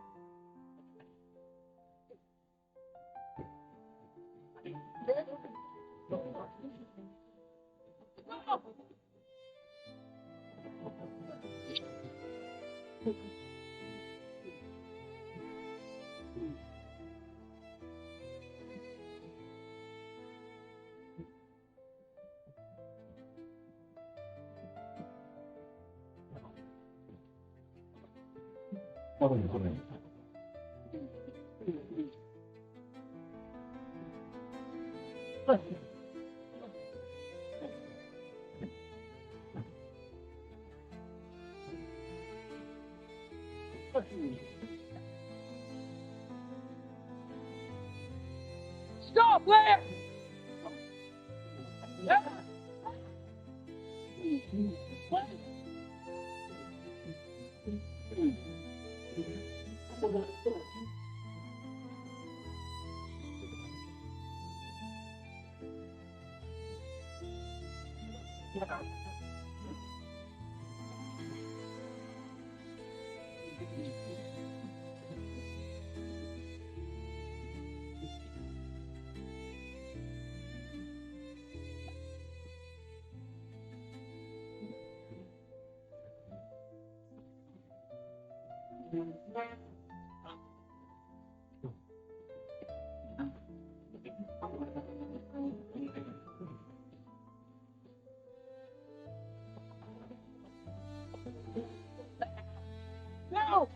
Stop, Blair! No!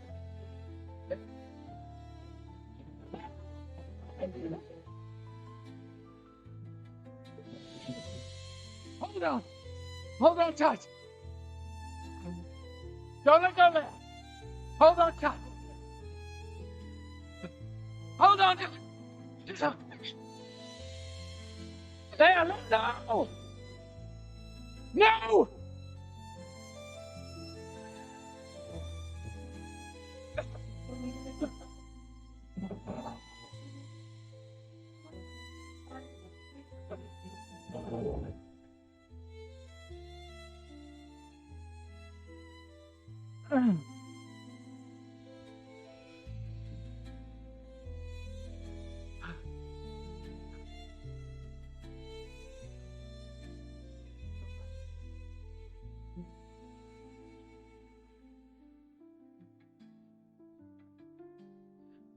Hold on. Hold on tight. Don't let go, Blair. Hold on tight. Hold on. There, no! No!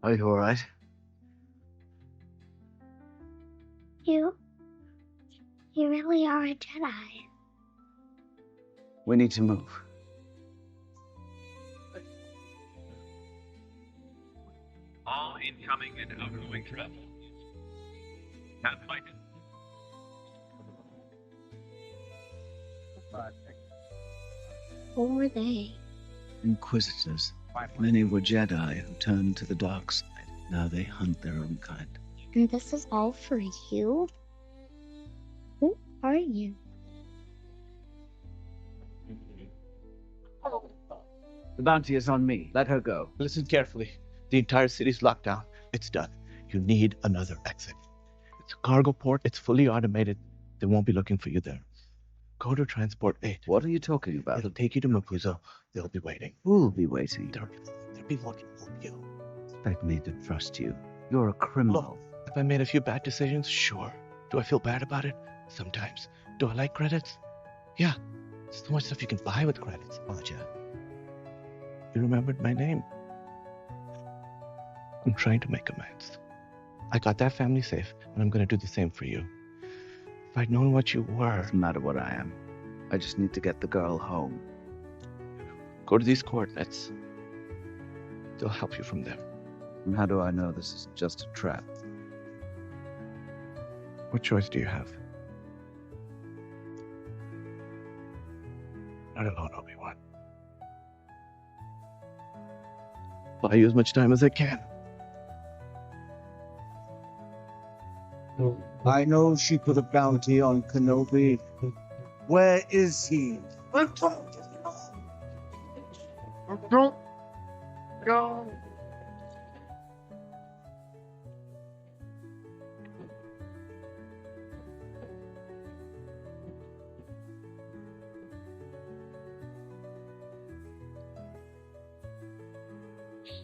Are you alright?
You really are a Jedi.
We need to move.
All incoming and outgoing travel. Can't fight it.
Who were they?
Inquisitors. Many were Jedi who turned to the dark side. Now they hunt their own kind.
And this is all for you? Who are you?
The bounty is on me. Let her go.
Listen carefully. The entire city's locked down. It's done. You need another exit. It's a cargo port. It's fully automated. They won't be looking for you there. Go to Transport 8.
What are you talking about?
It'll take you to Mapuzo. They'll be waiting.
Who'll be waiting?
They'll be looking for you.
Expect me to trust you. You're a criminal.
Look, have I made a few bad decisions? Sure. Do I feel bad about it? Sometimes. Do I like credits? Yeah. There's so much stuff you can buy with credits. Aja. You remembered my name. I'm trying to make amends. I got that family safe, and I'm going to do the same for you. If I'd known what you were...
Doesn't matter what I am. I just need to get the girl home.
Go to these coordinates. They'll help you from there.
And how do I know this isn't just a trap?
What choice do you have? Not alone, Obi-Wan. Buy you as much time as I can.
I know she put a bounty on Kenobi. Where is he?
Don't go.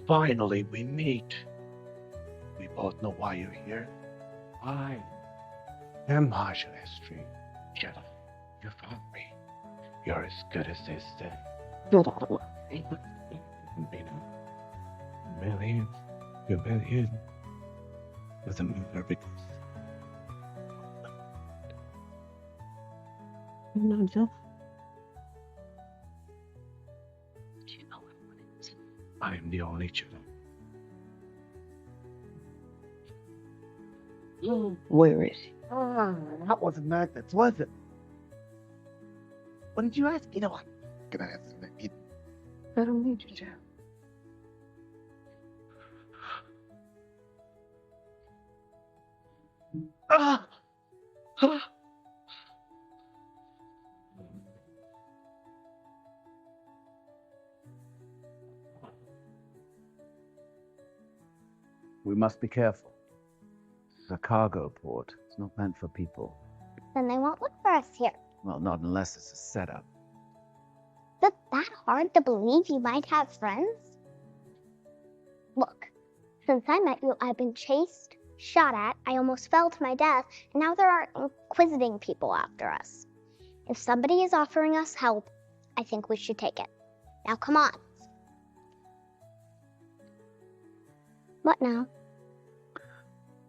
Finally, we meet. We both know why you're here. I am Haja Estri. Jedi. You found me. You're as good as they say.
Get out of the way.
Humiliated with a murder because
No, Jill.
Do you know what it is?
I am the only Jedi.
Where is he?
That wasn't Magnus, was it? What did you ask? You know what? Can I answer that?
I don't need you to.
Ah! Ah!
We must be careful. This is a cargo port. It's not meant for people.
Then they won't look for us here.
Well, not unless it's a setup.
Is it that hard to believe you might have friends? Look, since I met you, I've been chased, shot at, I almost fell to my death, and now there are inquisiting people after us. If somebody is offering us help, I think we should take it. Now come on. What now?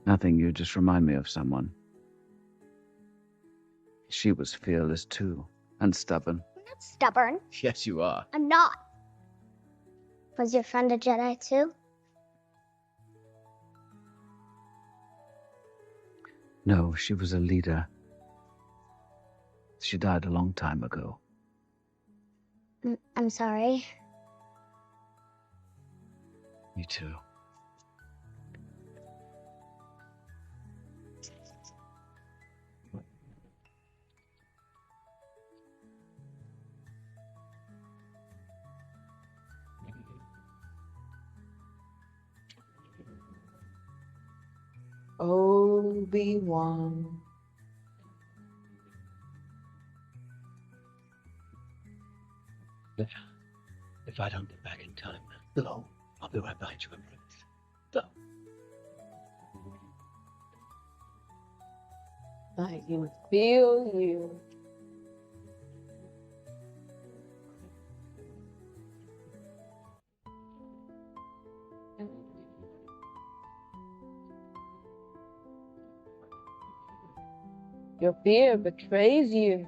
Nothing, you just remind me of someone. She was fearless too, and stubborn.
I'm not stubborn.
Yes, you are.
I'm not. Was your friend a Jedi too?
No, she was a leader. She died a long time ago.
I'm sorry.
Me too.
Obi-Wan.
If I don't get back in time, go. I'll be right behind you, Empress. Go.
I can feel you. Your fear betrays you.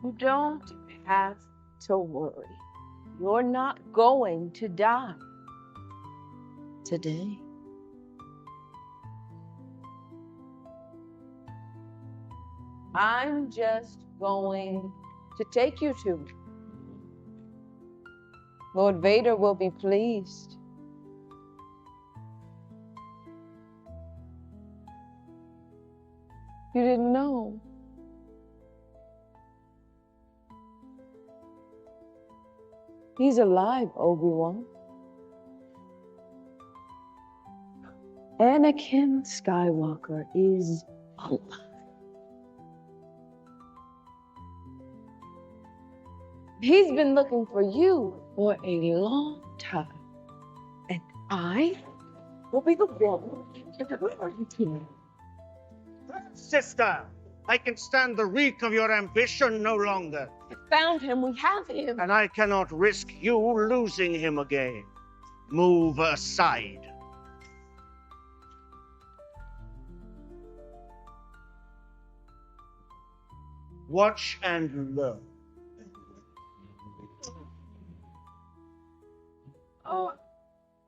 You don't have to worry. You're not going to die today. I'm just going to take you to. Lord Vader will be pleased. You didn't know. He's alive, Obi-Wan. Anakin Skywalker is alive. He's been looking for you for a long time. And I will be the one to deliver you to him.
Sister, I can stand the reek of your ambition no longer.
We found him, we have him.
And I cannot risk you losing him again. Move aside. Watch and learn.
Oh,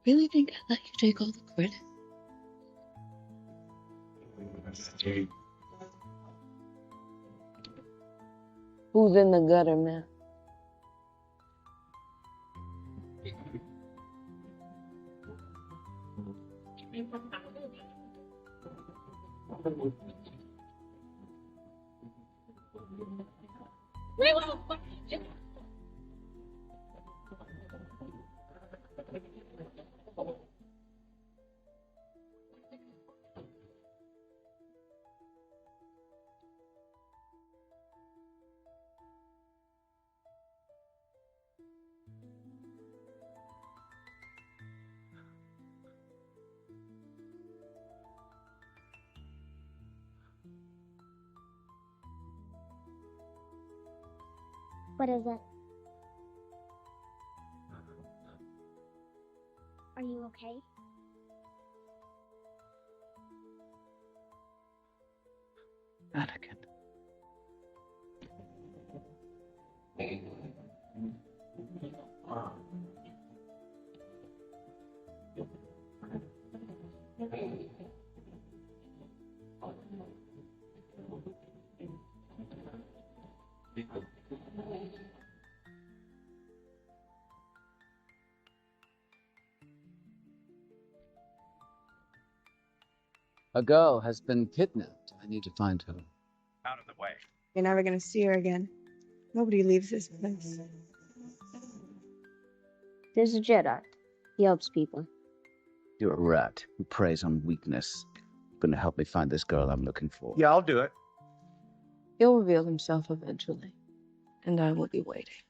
really think I let you take all the credit?
Who's in the gutter now?
What is it? Are you okay?
Anakin. A girl has been kidnapped. I need to find her.
Out of the way.
You're never gonna see her again. Nobody leaves this place.
There's a Jedi. He helps people.
You're a rat who preys on weakness. Gonna help me find this girl I'm looking for.
Yeah, I'll do it.
He'll reveal himself eventually, and I will be waiting.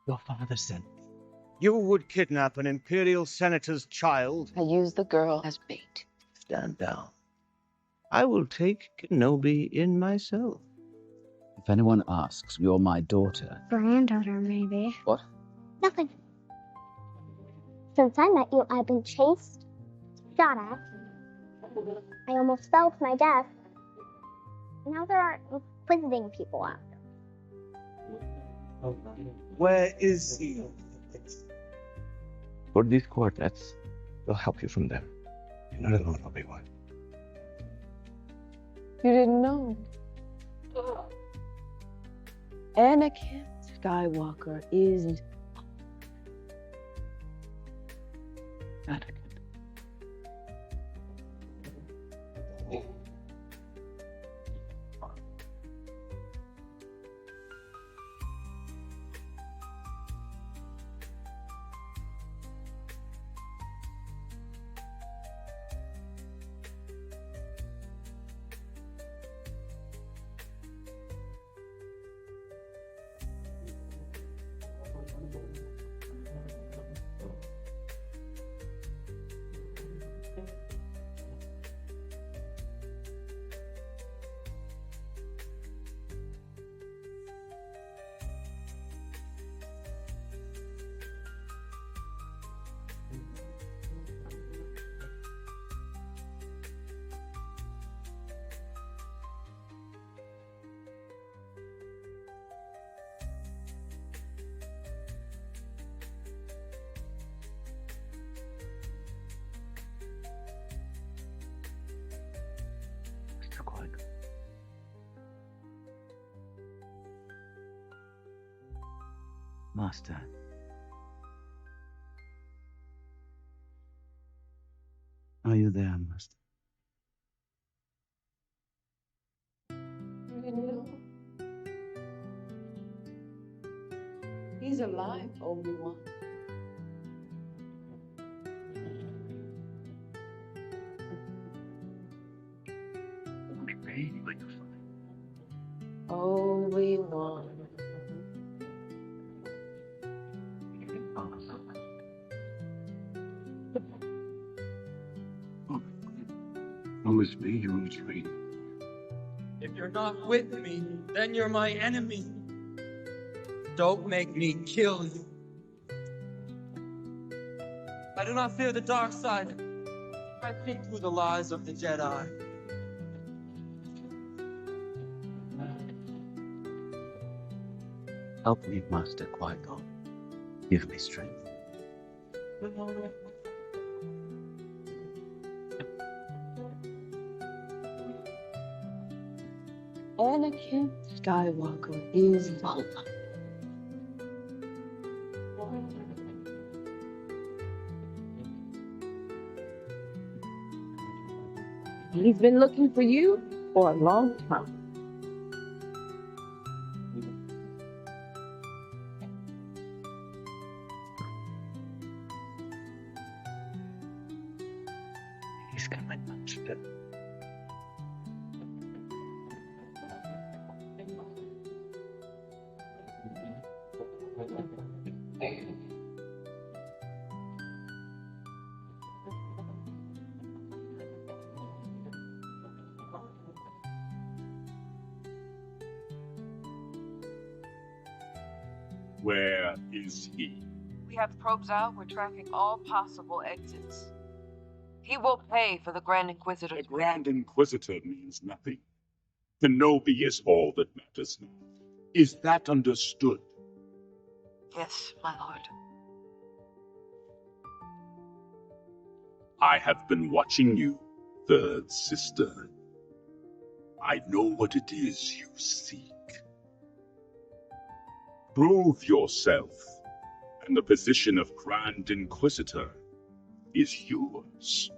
Your father sent me. You would kidnap an Imperial Senator's child?
I use the girl as bait.
Stand down. I will take Kenobi in myself.
If anyone asks, you're my daughter.
Granddaughter, maybe.
What?
Nothing. Since I met you, I've been chased, shot at. I almost fell to my death. Now there are inquisiting people out there.
Where is he?
For these coordinates, we'll help you from them.
You're not alone, Obi-Wan.
You didn't know. Anakin Skywalker is
Anakin. Master. Are you there, Master?
You didn't know. He's alive, Obi-Wan. Obi-Wan.
Promise me you will train.
If you're not with me, then you're my enemy. Don't make me kill you. I do not fear the dark side. I think through the lies of the Jedi.
Help me, Master Qui-Gon. Give me strength.
Anakin Skywalker is mine. He's been looking for you for a long time.
He's coming much better.
Where is he?
We have probes out. We're tracking all possible exits. He will pay for the Grand Inquisitor.
The Grand Inquisitor means nothing. Kenobi is all that matters now. Is that understood?
Yes, my lord.
I have been watching you, third sister. I know what it is you seek. Prove yourself, and the position of Grand Inquisitor is yours.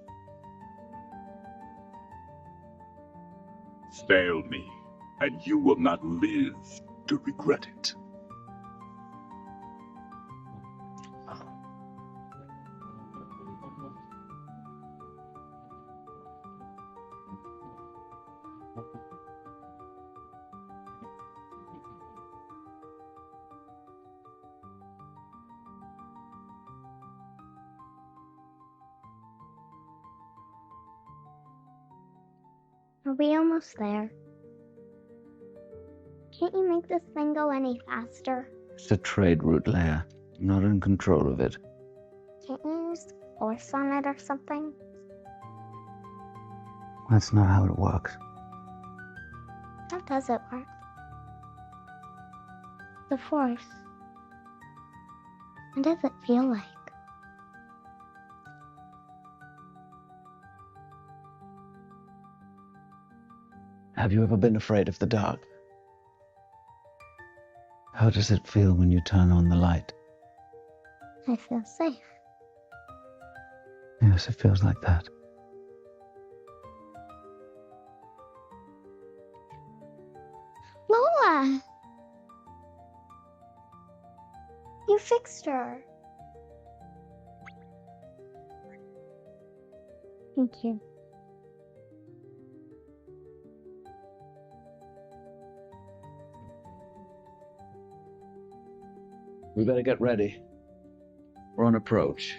Fail me, and you will not live to regret it.
Are we almost there? Can't you make this thing go any faster?
It's a trade route, Leia. I'm not in control of it.
Can't you use the Force on it or something?
That's not how it works.
How does it work? The Force. What does it feel like?
Have you ever been afraid of the dark? How does it feel when you turn on the light?
I feel safe.
Yes, it feels like that.
Lola! You fixed her. Thank you.
We better get ready. We're on approach.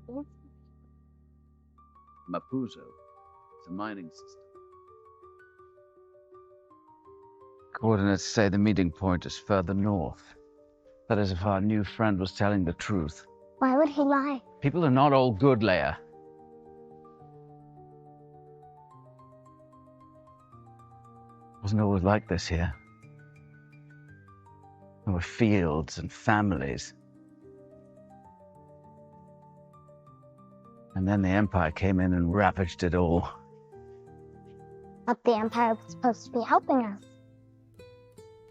What is
Mapuzo. It's a mining system. Coordinates say the meeting point is further north. That is if our new friend was telling the truth.
Why would he lie?
People are not all good, Leia. It wasn't always like this here. There were fields and families. And then the Empire came in and ravaged it all.
But the Empire was supposed to be helping us.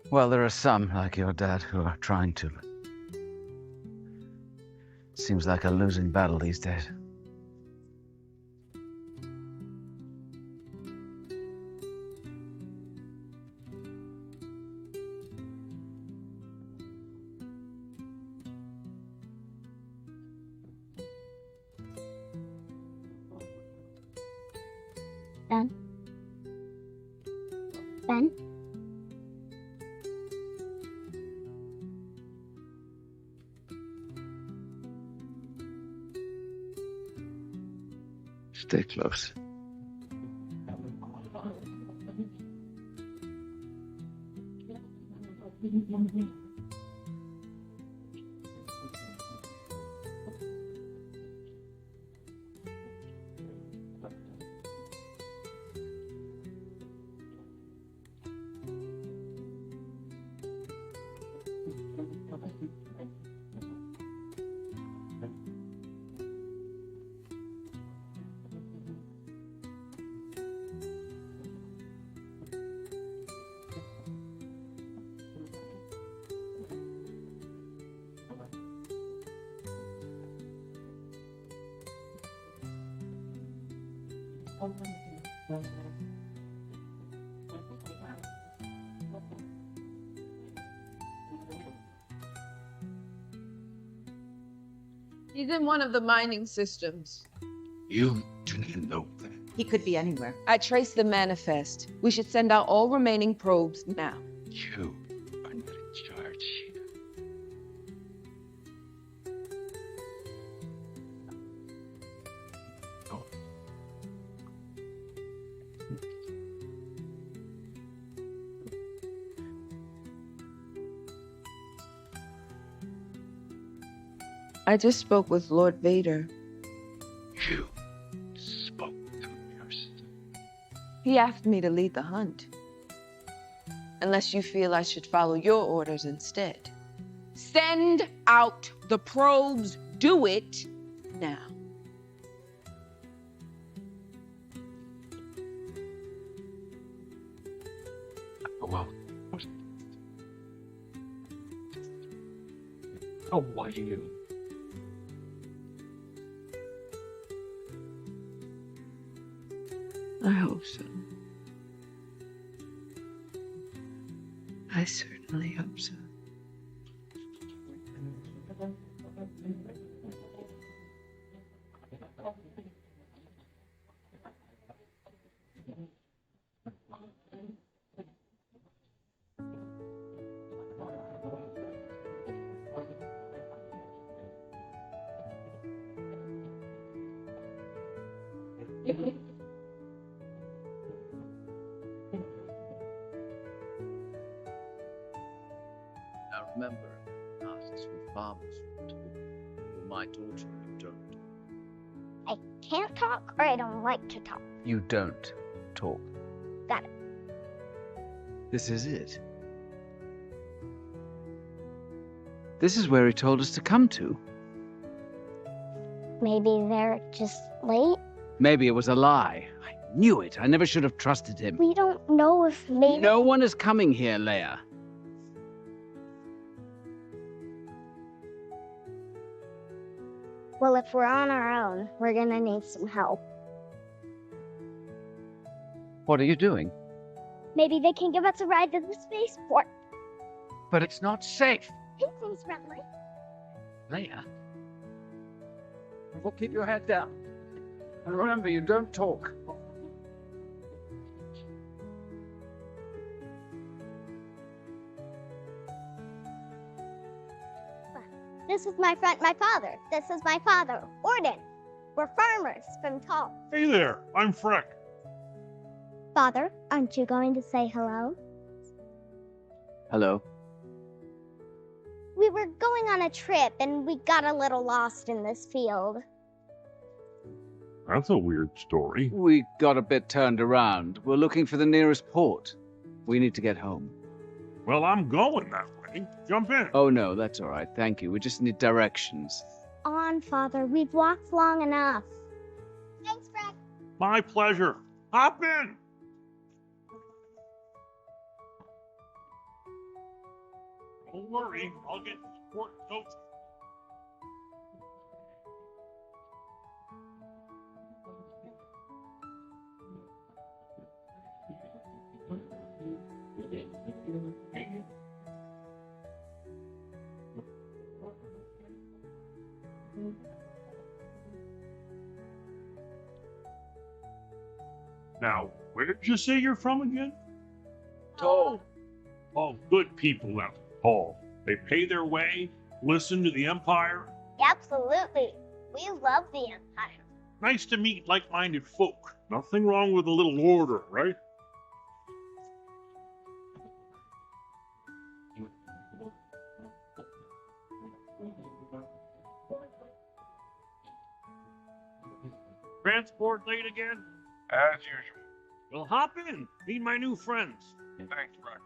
Well, there are some, like your dad, who are trying to. Seems like a losing battle these days.
Ben? Ben?
Stay close.
He's in one of the mining systems.
You didn't know that.
He could be anywhere.
I traced the manifest. We should send out all remaining probes now.
You are not in charge here. No.
I just spoke with Lord Vader.
You spoke to yourself.
He asked me to lead the hunt. Unless you feel I should follow your orders instead. Send out the probes. Do it now.
Well, how are you?
I hope so. I certainly hope so.
Now remember, asks for farmers to or my daughter you don't.
I can't talk or I don't like to talk.
You don't talk.
Got it.
This is it. This is where he told us to come to.
Maybe they're just late?
Maybe it was a lie. I knew it. I never should have trusted him.
We don't know if maybe...
No one is coming here, Leia.
Well, if we're on our own, we're gonna need some help.
What are you doing?
Maybe they can give us a ride to the spaceport.
But it's not safe.
It seems friendly.
Leia. Well, keep your head down. And remember, you don't talk.
This is my friend, my father. This is my father, Orden. We're farmers from Tall.
Hey there, I'm Freck.
Father, aren't you going to say hello?
Hello.
We were going on a trip and we got a little lost in this field.
That's a weird story.
We got a bit turned around. We're looking for the nearest port. We need to get home.
Well, I'm going that way. Jump in.
Oh, no, that's all right. Thank you. We just need directions.
On, Father. We've walked long enough. Thanks, Fred.
My pleasure. Hop in. Don't worry, I'll get support notes. Now, where did you say you're from again?
Toll.
Oh, good people out there, Paul. They pay their way, listen to the Empire.
Absolutely. We love the Empire.
Nice to meet like-minded folk. Nothing wrong with a little order, right? Transport late again?
As usual.
Well, hop in. Meet my new friends.
Thanks, Rex.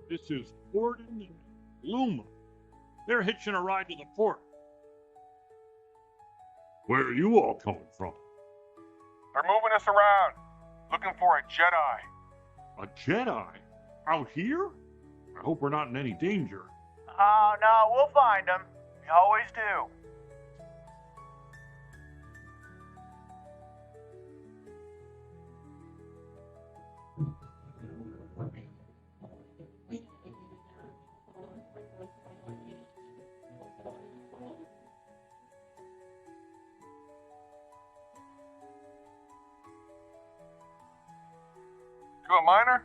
This is Gordon and Luma. They're hitching a ride to the port. Where are you all coming from?
They're moving us around, looking for a Jedi.
A Jedi? Out here? I hope we're not in any danger.
Oh, no, we'll find them. We always do.
You a miner?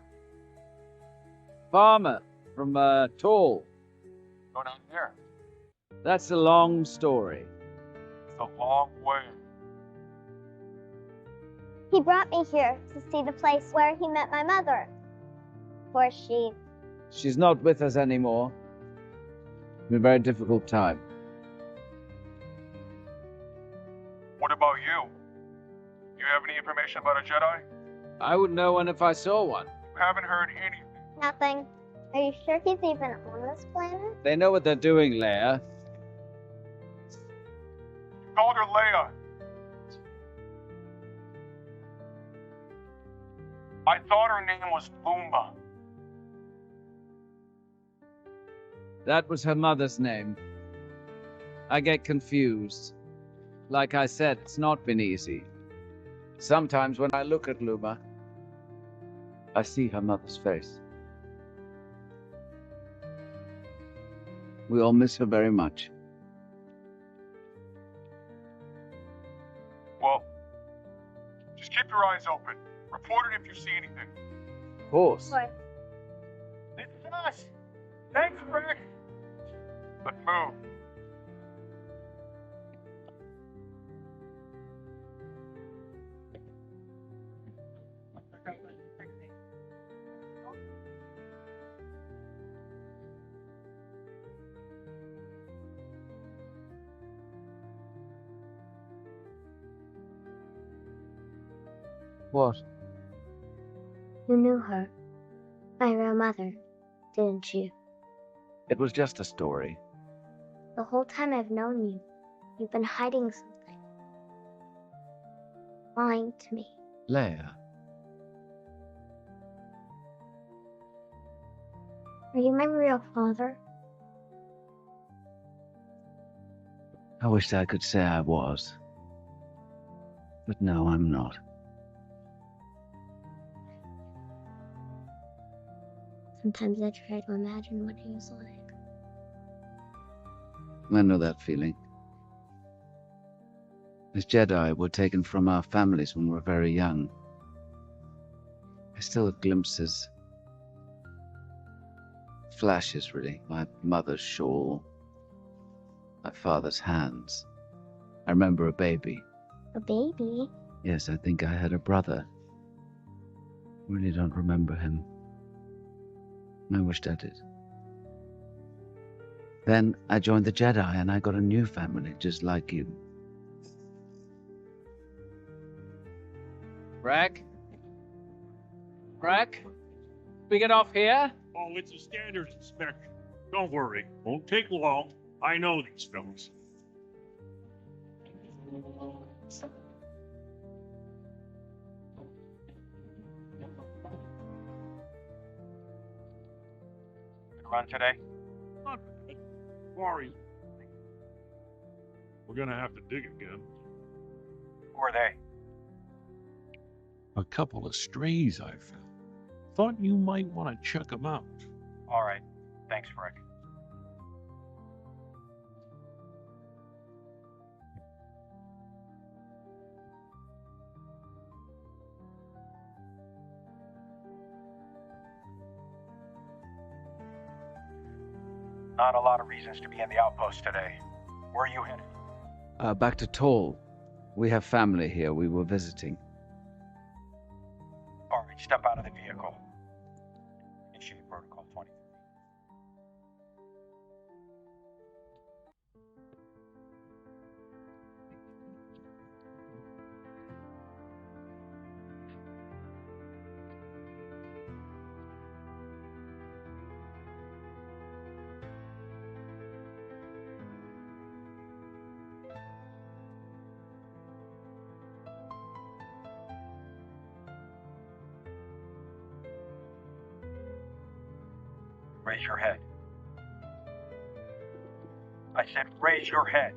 Farmer from Toll.
Go down here.
That's a long story.
It's a long way.
He brought me here to see the place where he met my mother. Poor she.
She's not with us anymore. It's been a very difficult time.
What about you? You have any information about a Jedi?
I would know one if I saw one.
You haven't heard anything.
Nothing. Are you sure he's even on this planet?
They know what they're doing, Leia.
You called her Leia. I thought her name was Boomba.
That was her mother's name. I get confused. Like I said, it's not been easy. Sometimes when I look at Luma, I see her mother's face. We all miss her very much.
Well, just keep your eyes open. Report it if you see anything.
Of course.
This is us. Thanks, Rick. Let's move.
What?
You knew her. My real mother, didn't you?
It was just a story.
The whole time I've known you, you've been hiding something. Lying to me.
Leia.
Are you my real father?
I wish I could say I was. But no, I'm not.
Sometimes I try to imagine what he was like.
I know that feeling. As Jedi were taken from our families when we were very young. I still have glimpses. Flashes, really. My mother's shawl. My father's hands. I remember a baby.
A baby?
Yes, I think I had a brother. Really don't remember him. I wished I did. Then I joined the Jedi and I got a new family, just like you. Brack? Brack? We get off here?
Oh, it's a standards inspection. Don't worry. Won't take long. I know these fellas.
Good run today?
Not bad. Quarry. We're gonna have to dig again.
Who are they?
A couple of strays I found. Thought you might want to check them out.
All right. Thanks, Rick. Not a lot of reasons to be in the outpost today. Where are you headed?
Back to Toll. We have family here. We were visiting.
All right, step out of the vehicle. Initiate Protocol 23. Raise your head. I said raise your head.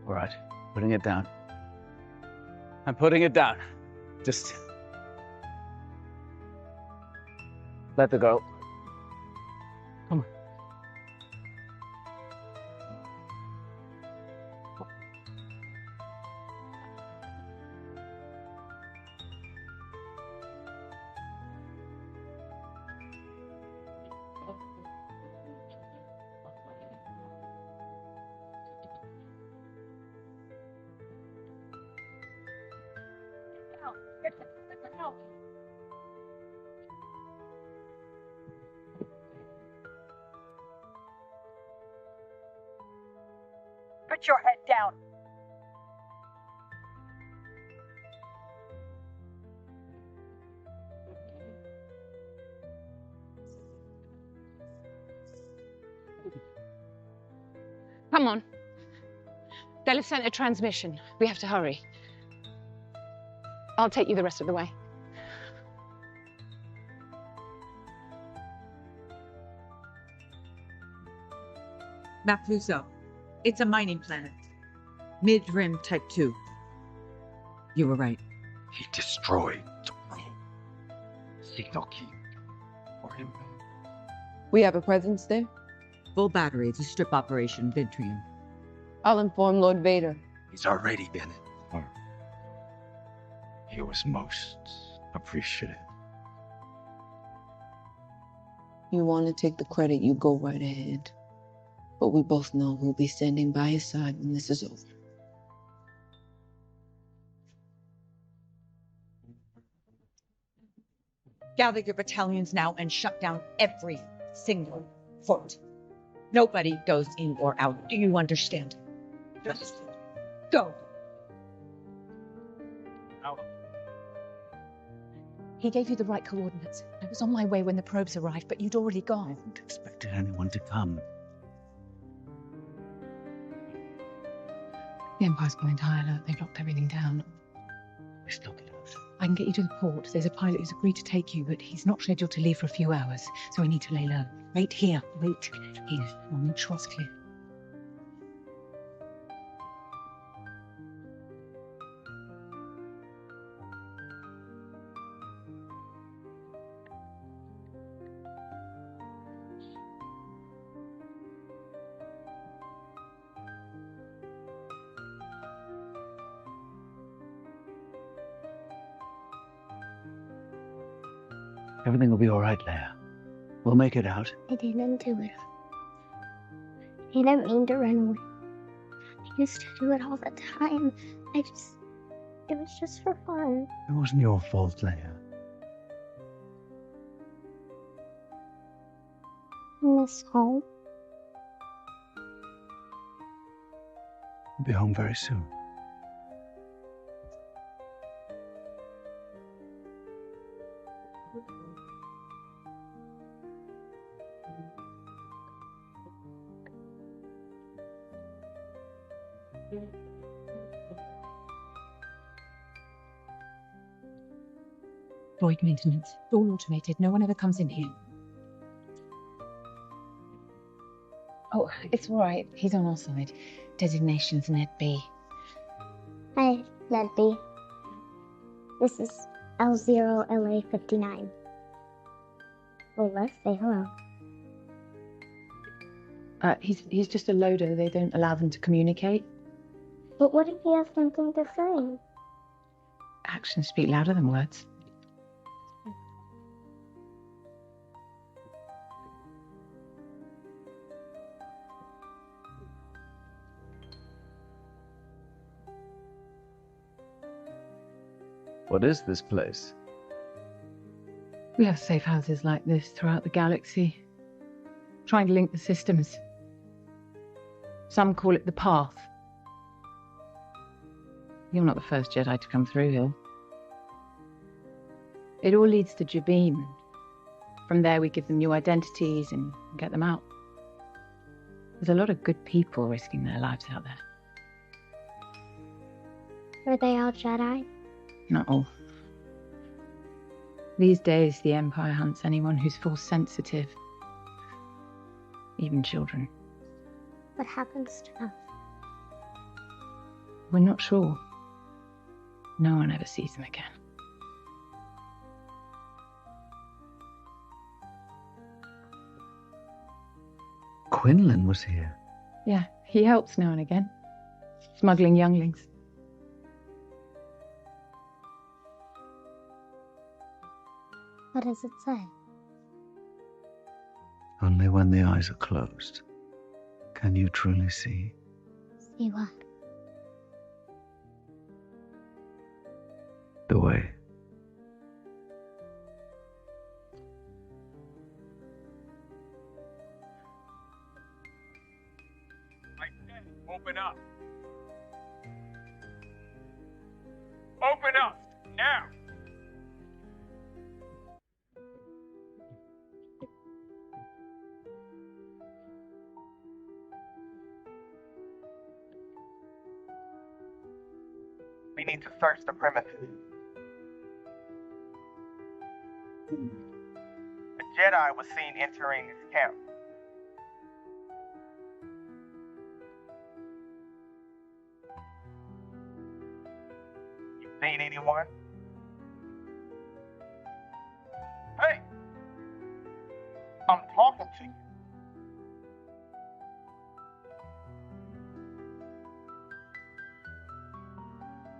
All right, putting it down. I'm putting it down. Just let the go. Come on.
Put your head down.
Come on. They'll have sent a transmission. We have to hurry. I'll take you the rest of the way.
Mapluso. It's a mining planet. Mid-rim type 2. You were right.
He destroyed the world. Signal key for him.
We have a presence there?
Full battery. It's a strip operation, Vintrium.
I'll inform Lord Vader.
He's already been informed. He was most appreciative.
You want to take the credit, you go right ahead. But we both know who'll be standing by his side when this is over.
Gather your battalions now and shut down every single fort. Nobody goes in or out. Do you understand? Just go.
He gave you the right coordinates. I was on my way when the probes arrived, but you'd already gone.
I hadn't expected anyone to come.
The Empire's going to high alert. They've locked everything down.
We still get out.
I can get you to the port. There's a pilot who's agreed to take you, but he's not scheduled to leave for a few hours, so we need to lay low. Wait here. Wait here. I'll make sure it's clear.
Everything will be all right, Leia. We'll make it out.
I didn't do it. I didn't mean to run away. I used to do it all the time. It was just for fun.
It wasn't your fault, Leia.
I miss home.
I'll be home very soon.
Void maintenance. It's all automated. No one ever comes in here. Oh, it's all right. He's on our side. Designation's Ned B.
Hi, Ned B. This is L0LA59. Lola, say hello.
He's just a loader. They don't allow them to communicate.
But what if he has something to say?
Actions speak louder than words.
What is this place?
We have safe houses like this throughout the galaxy, trying to link the systems. Some call it the path. You're not the first Jedi to come through here. It all leads to Jabim. From there we give them new identities and get them out. There's a lot of good people risking their lives out there.
Were they all Jedi?
Not all. These days, the Empire hunts anyone who's Force sensitive. Even children.
What happens to them?
We're not sure. No one ever sees them again.
Quinlan was here.
Yeah, he helps now and again. Smuggling younglings.
What does it say?
Only when the eyes are closed can you truly see.
See what?
The way.
I said, open up. Open up now. We need to search the premises. A Jedi was seen entering this camp. You seen anyone? Hey! I'm talking to you.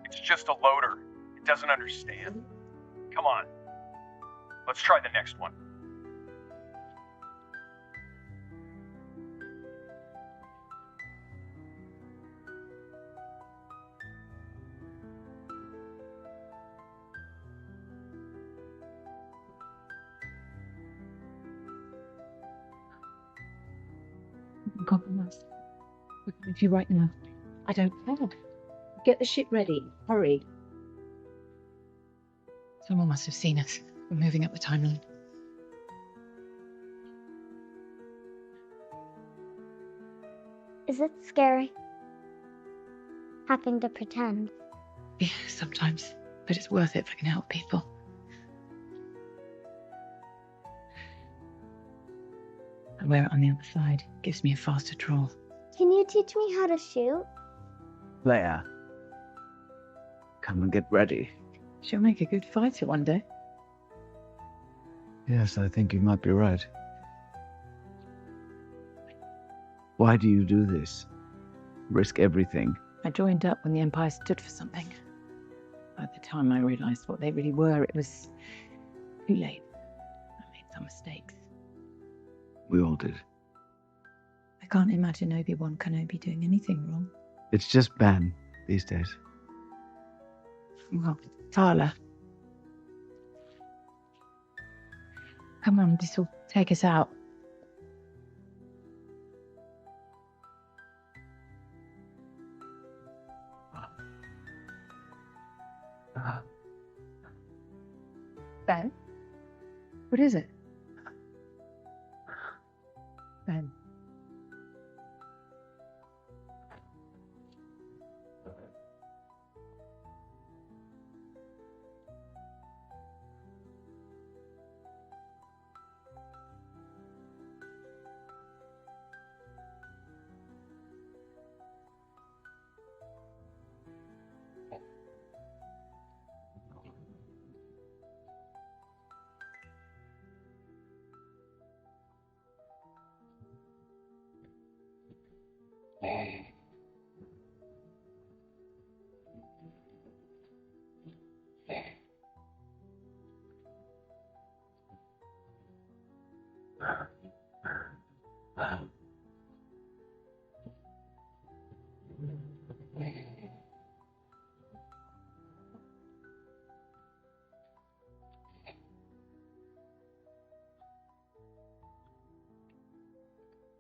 It's just a loader. It doesn't understand. Come on. Let's try the next one.
Compromise. We're coming to you right now. I don't care. Get the ship ready. Hurry. Someone must have seen us. We're moving up the timeline.
Is it scary? Having to pretend.
Yeah, sometimes. But it's worth it if I can help people. I wear it on the other side. Gives me a faster draw.
Can you teach me how to shoot?
Leia, come and get ready.
She'll make a good fighter one day.
Yes, I think you might be right. Why do you do this? Risk everything.
I joined up when the Empire stood for something. By the time I realised what they really were, it was too late. I made some mistakes.
We all did.
I
can't imagine Obi-Wan Kenobi doing anything wrong.
It's just Ben these days.
Well, Tyler. Come on, this will take us out. Ben? What is it? Ben.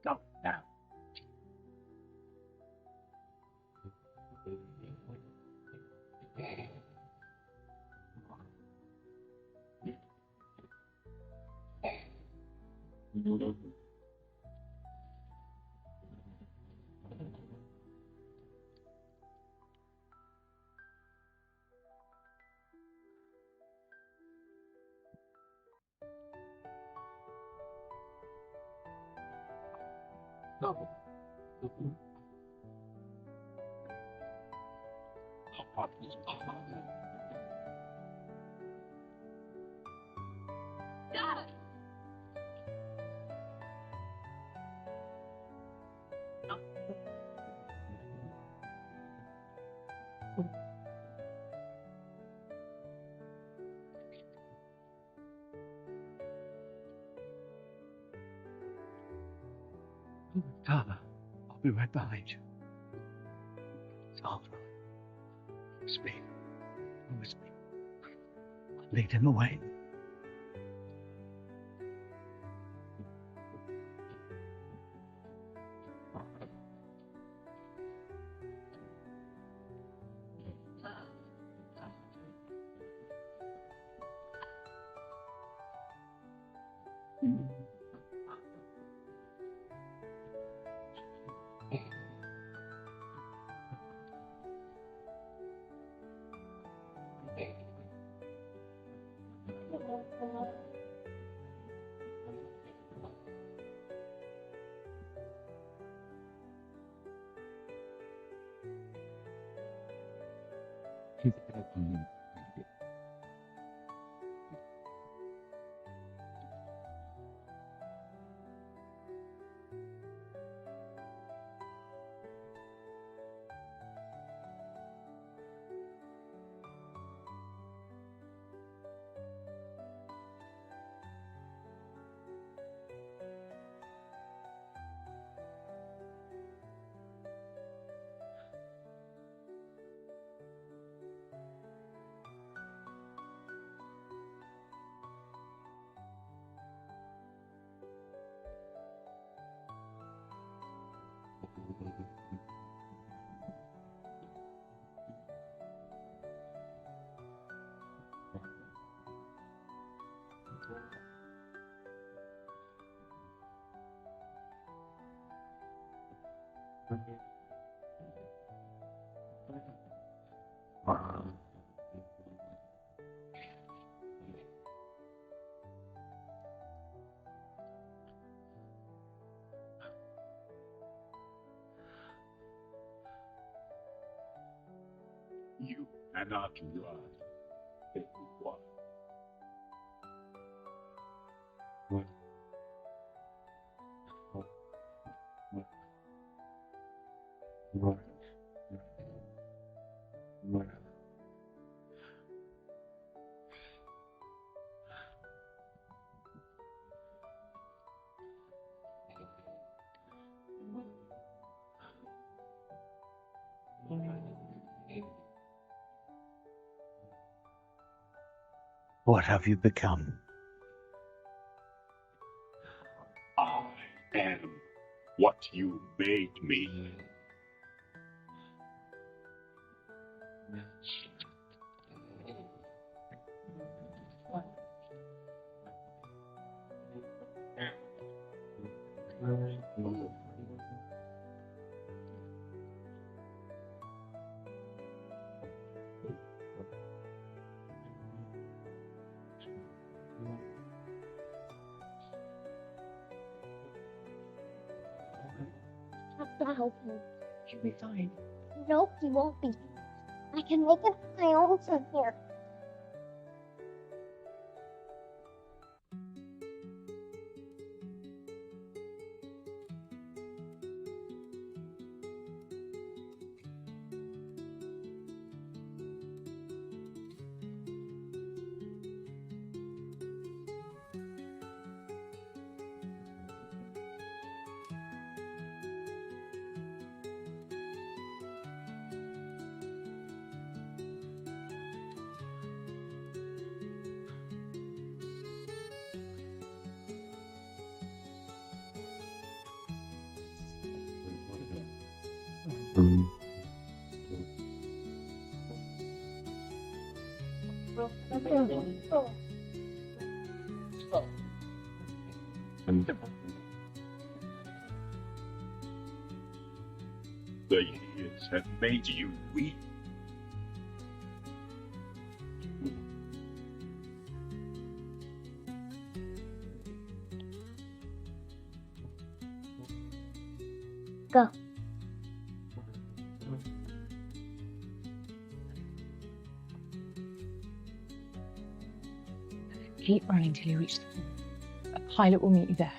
Go now. No.
Dad!
Tyler, I'll be right behind you. It's all right. Speak. Always speak. Lead him away.
You cannot run. It was. What? What? What?
What have you become?
I am what you made me.
Have to help him.
You'll be fine.
Nope, he won't be. I can make it on my own from here.
The years have made you weak.
Go.
Keep running till you reach the pool. A pilot will meet you there.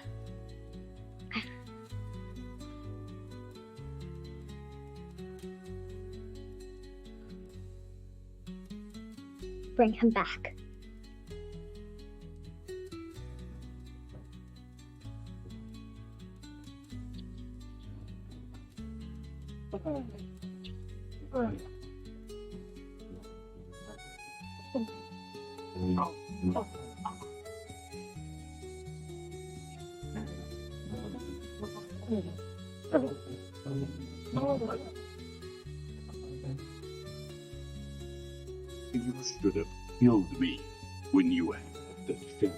Bring him back.
You should have killed me when you had the chance.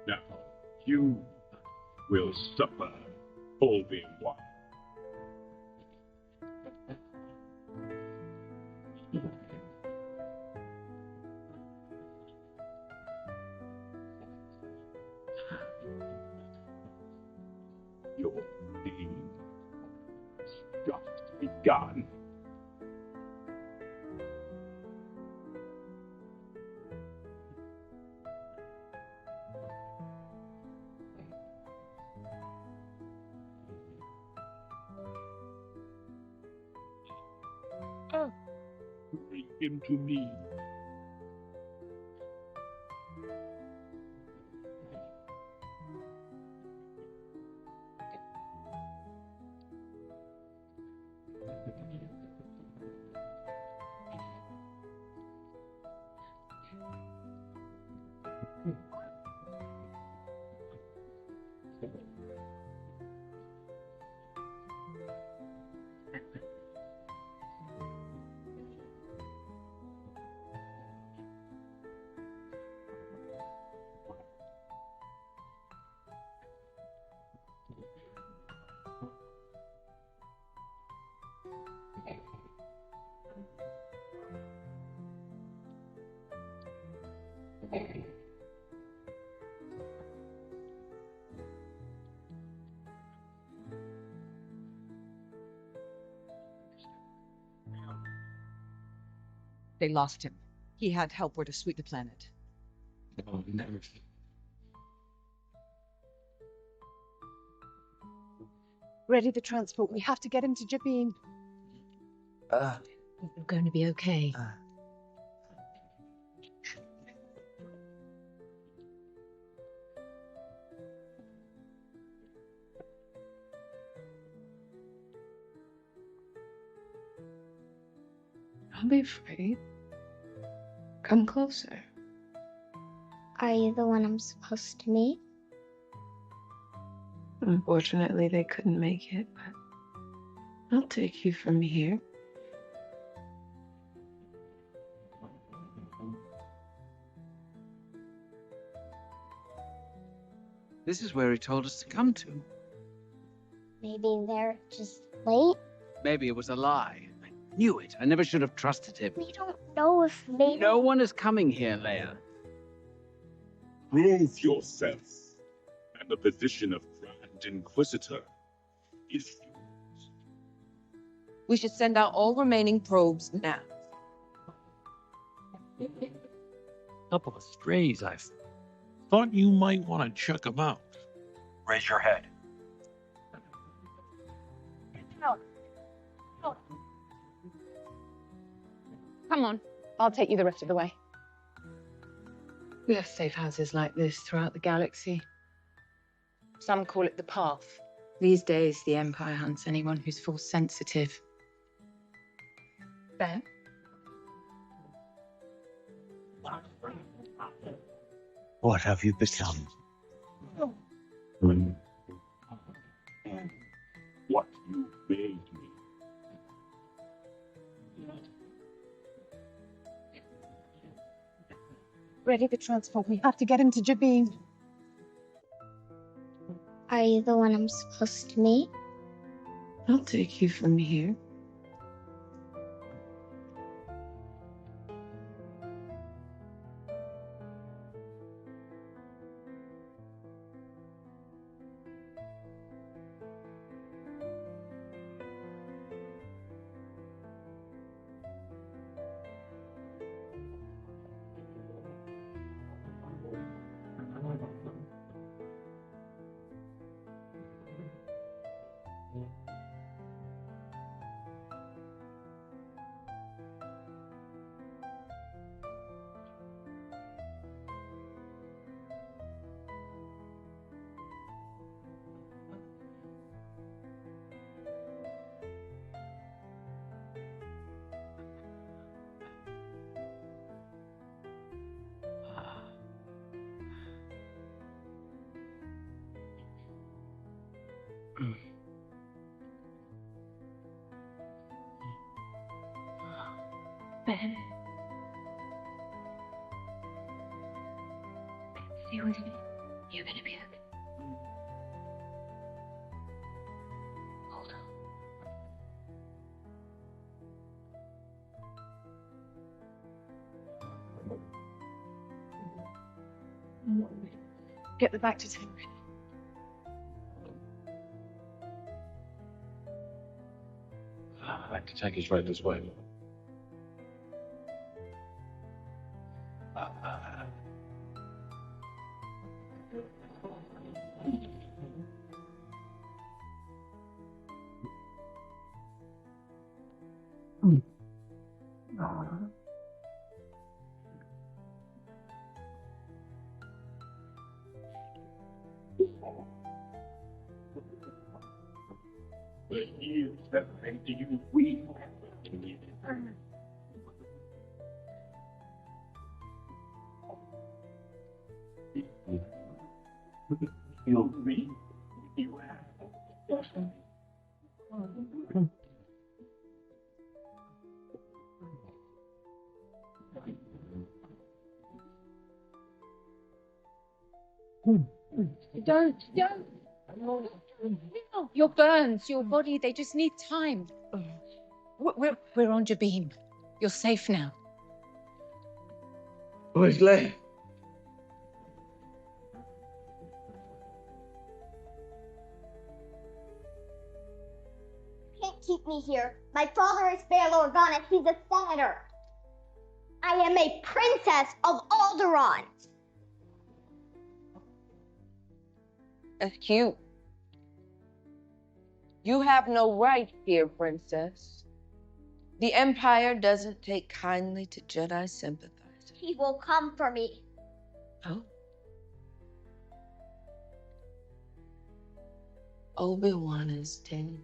Now, you will suffer, Obi-Wan. Your pain has just begun. him to me.
They lost him. He had help where to sweep the planet.
Oh, never.
Ready the transport. We have to get him to Jabin.
You're going to be okay.
Don't be afraid. Come closer.
Are you the one I'm supposed to meet?
Unfortunately, they couldn't make it, but I'll take you from here.
This is where he told us to come to.
Maybe they're just late?
Maybe it was a lie. I knew it. I never should have trusted him.
We don't know if maybe...
No one is coming here, Leia.
Prove yourself, and the position of Grand Inquisitor is yours.
We should send out all remaining probes now.
Couple of strays, I thought you might want to check them out.
Raise your head.
Come on, I'll take you the rest of the way.
We have safe houses like this throughout the galaxy. Some call it the Path. These days, the Empire hunts anyone who's force sensitive. Ben?
What have you become?
What you made me.
Ready the transport. We have to get him to Jabin.
Are you the one I'm supposed to meet?
I'll take you from here.
Ben. Stay with me. You're gonna be okay. Hold on.
Get the back to town ready.
Back to tank is right this way.
The years that made you weak. You'll be you have.
Don't. No, your burns, your body, they just need time. We're on Jabim. You're safe now.
Where's Leigh?
You can't keep me here. My father is Bail Organa. He's a senator. I am a princess of Alderaan.
Acute. You have no right here, princess. The Empire doesn't take kindly to Jedi sympathizers.
He will come for me.
Oh. Obi-Wan is dead.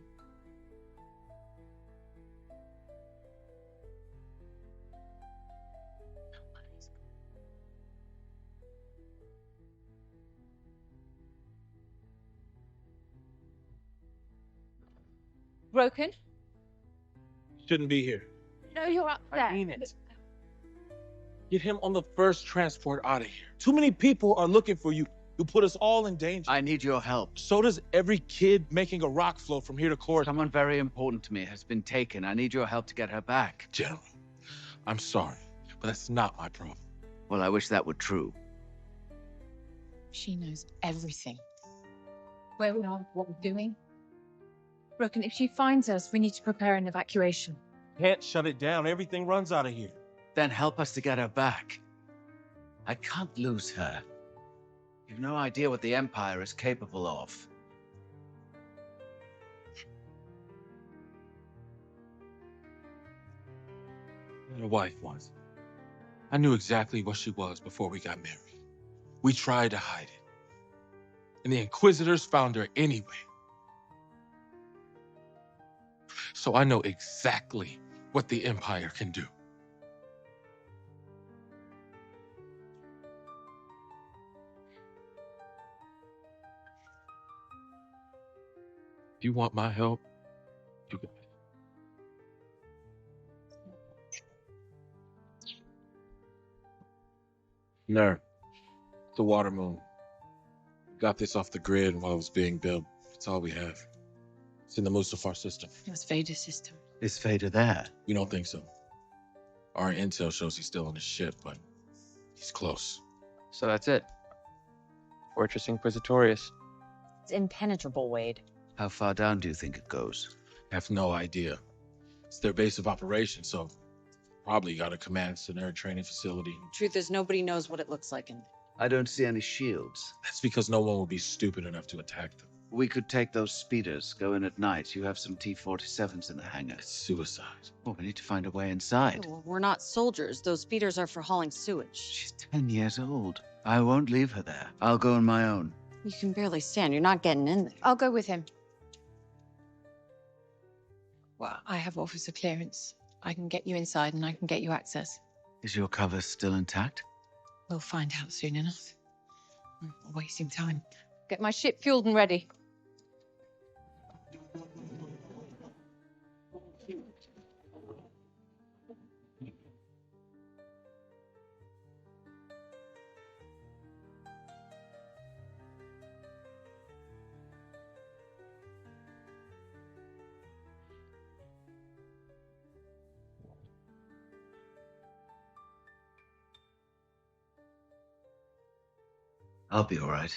Broken?
Shouldn't be here.
No, you're up there.
I mean it. Get him on the first transport out of here. Too many people are looking for you. You put us all in danger.
I need your help.
So does every kid making a rock float from here to Coruscant.
Someone very important to me has been taken. I need your help to get her back.
General, I'm sorry, but that's not my problem.
Well, I wish that were true.
She knows everything. Where we are, what we're doing. Broken, if she finds us, we need to prepare an evacuation.
Can't shut it down. Everything runs out of here.
Then help us to get her back. I can't lose her. You've no idea what the Empire is capable of.
Your wife was. I knew exactly what she was before we got married. We tried to hide it. And the Inquisitors found her anyway. So I know exactly what the Empire can do. If you want my help, you got it. Nerve. The water moon. Got this off the grid while it was being built. It's all we have. It's in the Mustafar system.
It was Vader's system.
Is Vader there?
We don't think so. Our intel shows he's still on the ship, but he's close.
So that's it. Fortress Inquisitorius.
It's impenetrable, Wade.
How far down do you think it goes?
I have no idea. It's their base of operations, so probably got a command center, training facility.
Truth is, nobody knows what it looks like in there.
I don't see any shields.
That's because no one will be stupid enough to attack them.
We could take those speeders, go in at night. You have some T-47s in the hangar.
It's suicide.
Well, we need to find a way inside.
Well, we're not soldiers. Those speeders are for hauling sewage.
She's 10 years old. I won't leave her there. I'll go on my own.
You can barely stand. You're not getting in there.
I'll go with him. Well, I have officer clearance. I can get you inside and I can get you access.
Is your cover still intact?
We'll find out soon enough. We're wasting time. Get my ship fueled and ready.
I'll be all right.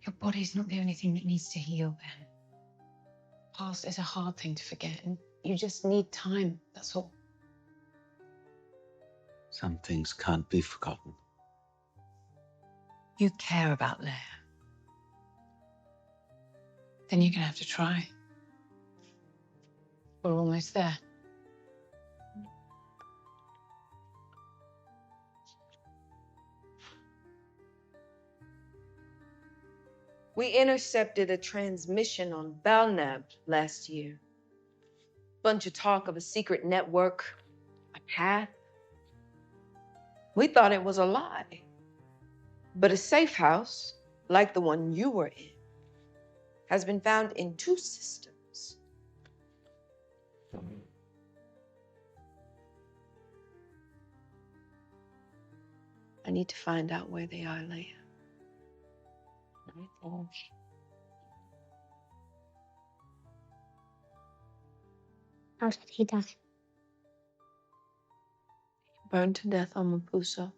Your body's not the only thing that needs to heal, Ben. Past is a hard thing to forget, and you just need time, that's all.
Some things can't be forgotten.
You care about Leia. Then you're gonna have to try. We're almost there.
We intercepted a transmission on Balnab last year. Bunch of talk of a secret network, a path. We thought it was a lie. But a safe house, like the one you were in, has been found in 2 systems. I need to find out where they are, Leia.
How did he die?
Burned to death on Mapuso.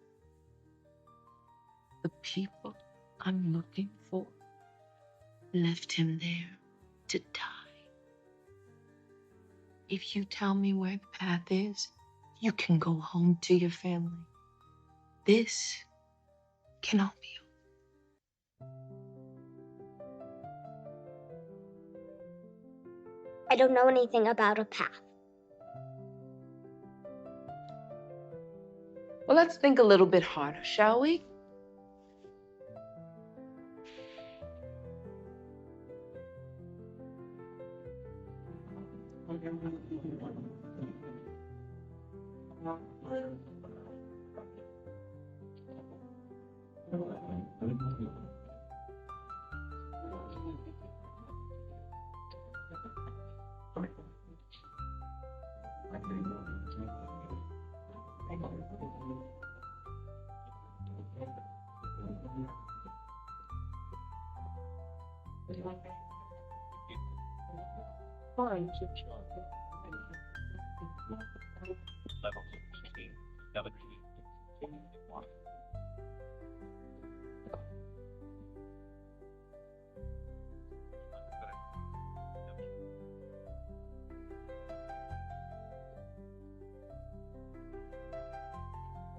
The people I'm looking for left him there to die. If you tell me where the path is, you can go home to your family. This cannot be.
I don't know anything about a path.
Well, let's think a little bit harder, shall we?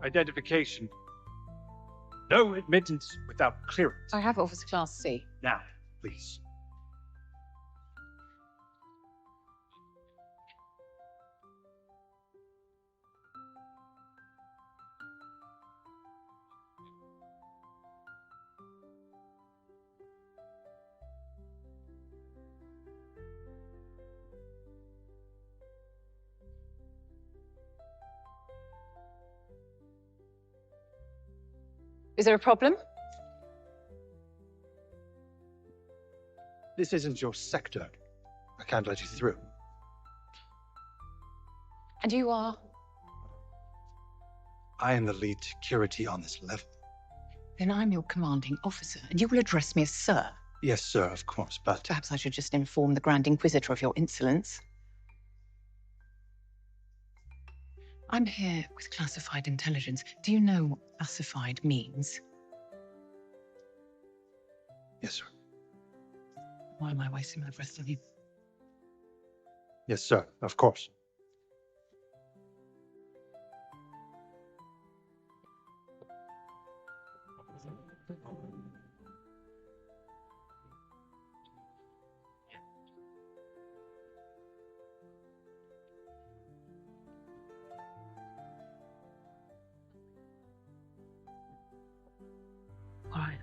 Identification. No admittance without clearance.
I have Officer Class C.
Now, please.
Is there a problem?
This isn't your sector. I can't let you through.
And you are?
I am the lead security on this level.
Then I'm your commanding officer, and you will address me as Sir.
Yes, sir, of course, but...
Perhaps I should just inform the Grand Inquisitor of your insolence. I'm here with classified intelligence. Do you know what classified means?
Yes, sir.
Why am I wasting my breath on you?
Yes, sir, of course.
All right.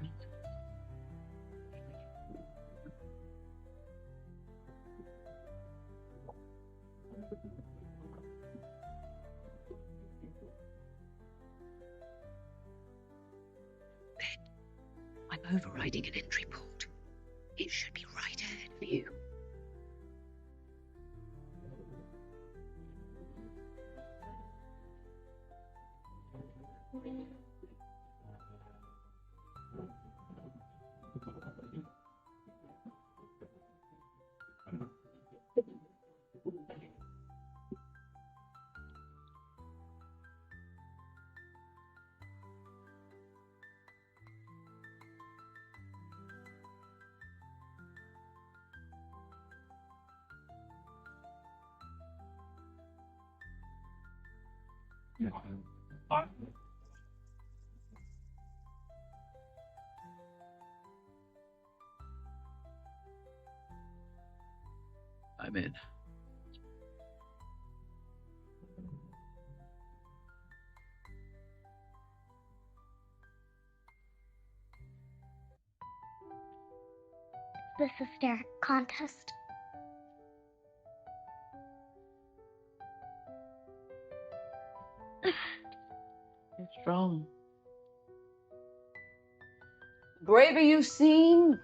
I'm overriding an entry port. It should be right ahead of you.
I'm in.
the sister contest.
You're strong. The braver you seem,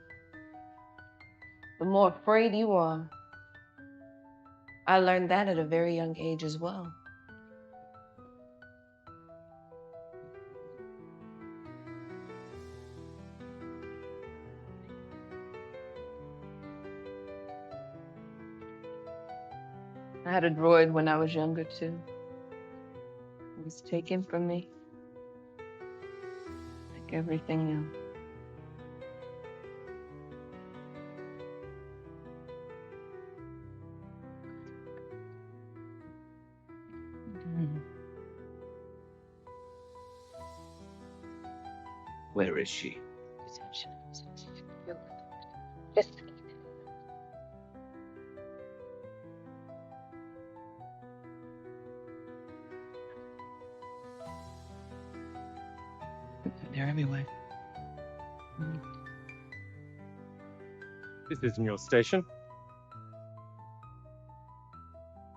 the more afraid you are. I learned that at a very young age as well. I had a droid when I was younger, too. It was taken from me. Like everything else.
Where is she?
Detention.
They're everywhere.
This isn't your station.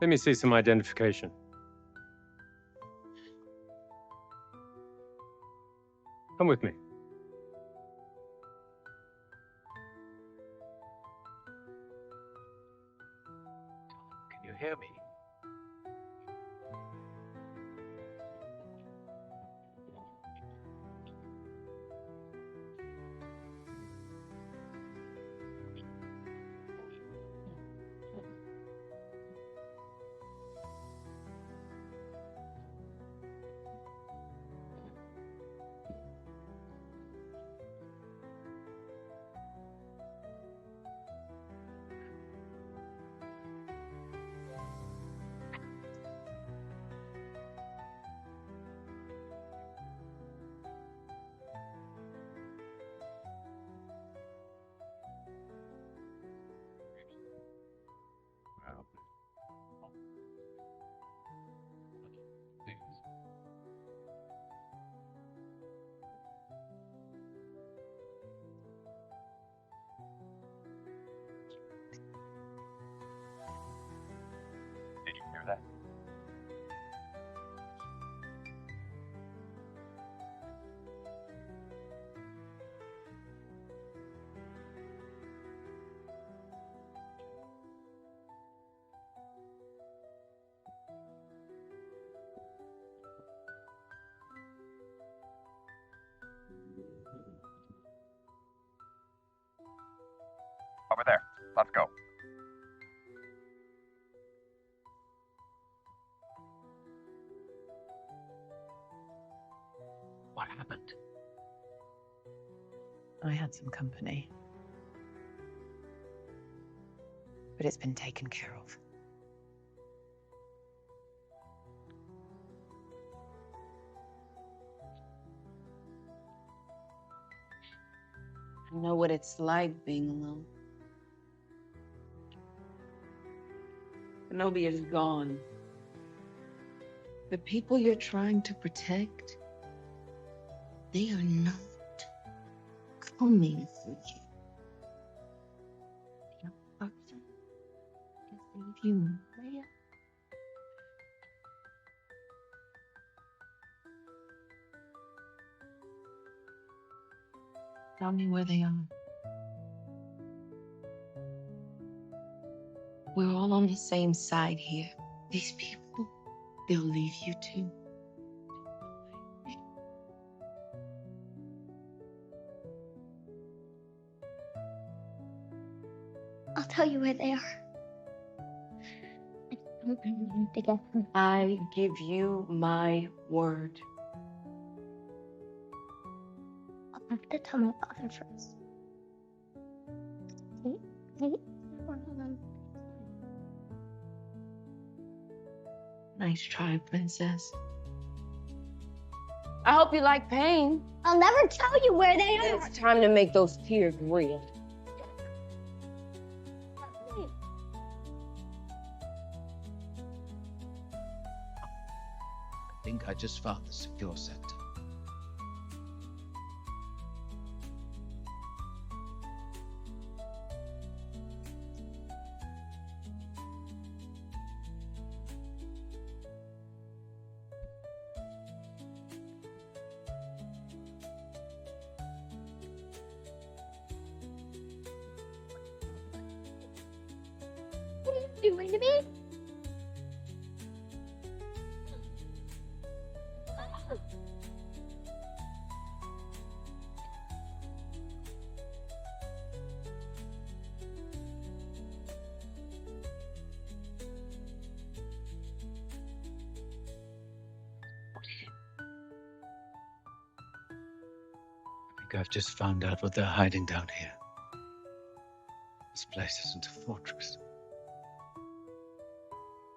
Let me see some identification. Come with me.
Can you hear me? Did you hear that? Over there. Let's go.
What happened?
I had some company. But it's been taken care of.
I know what it's like being alone. Zenobia is gone. The people you're trying to protect, they are not coming for you. Your person can leave you there. Tell me where they are. We're all on the same side here. These people, they'll leave you too.
I'll tell you where they are. I'm going to get them.
I give you my word.
I'll have to tell my father first. Wait. One of them.
Nice try, princess. I hope you like pain.
I'll never tell you where they are.
It's time to make those tears real.
I think I just found the secure center.
doing to me?
I think I've just found out what they're hiding down here. This place isn't a fortress.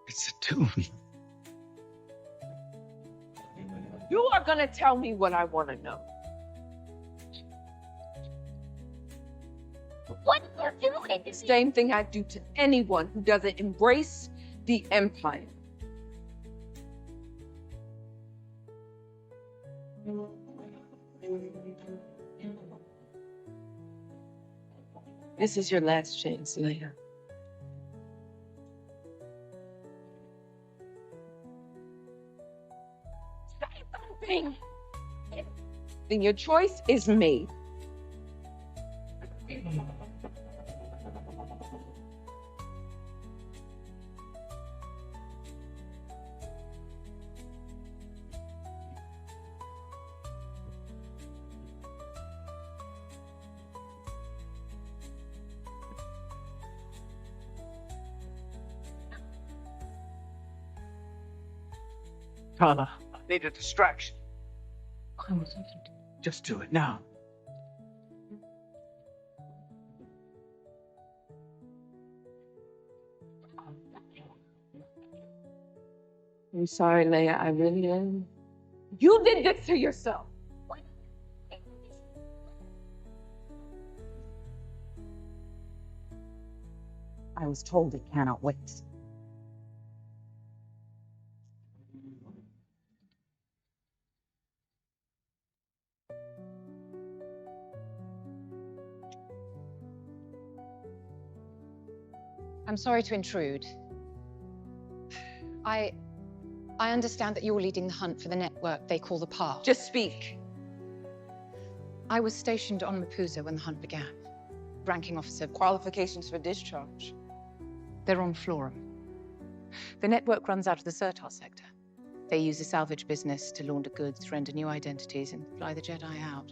It's a tomb.
You are gonna tell me what I want to know.
What are you doing?
The same thing I do to anyone who doesn't embrace the Empire. This is your last chance, Leia.
Thing.
Then your choice is made.
Tala, I need a distraction. Just do it now.
I'm sorry, Leia. I really am. You did this to yourself.
I was told it cannot wait.
I'm sorry to intrude. I understand that you're leading the hunt for the network they call the Path.
Just speak.
I was stationed on Mapusa when the hunt began. Ranking officer.
Qualifications for discharge.
They're on Florum. The network runs out of the Sertar sector. They use the salvage business to launder goods, render new identities, and fly the Jedi out.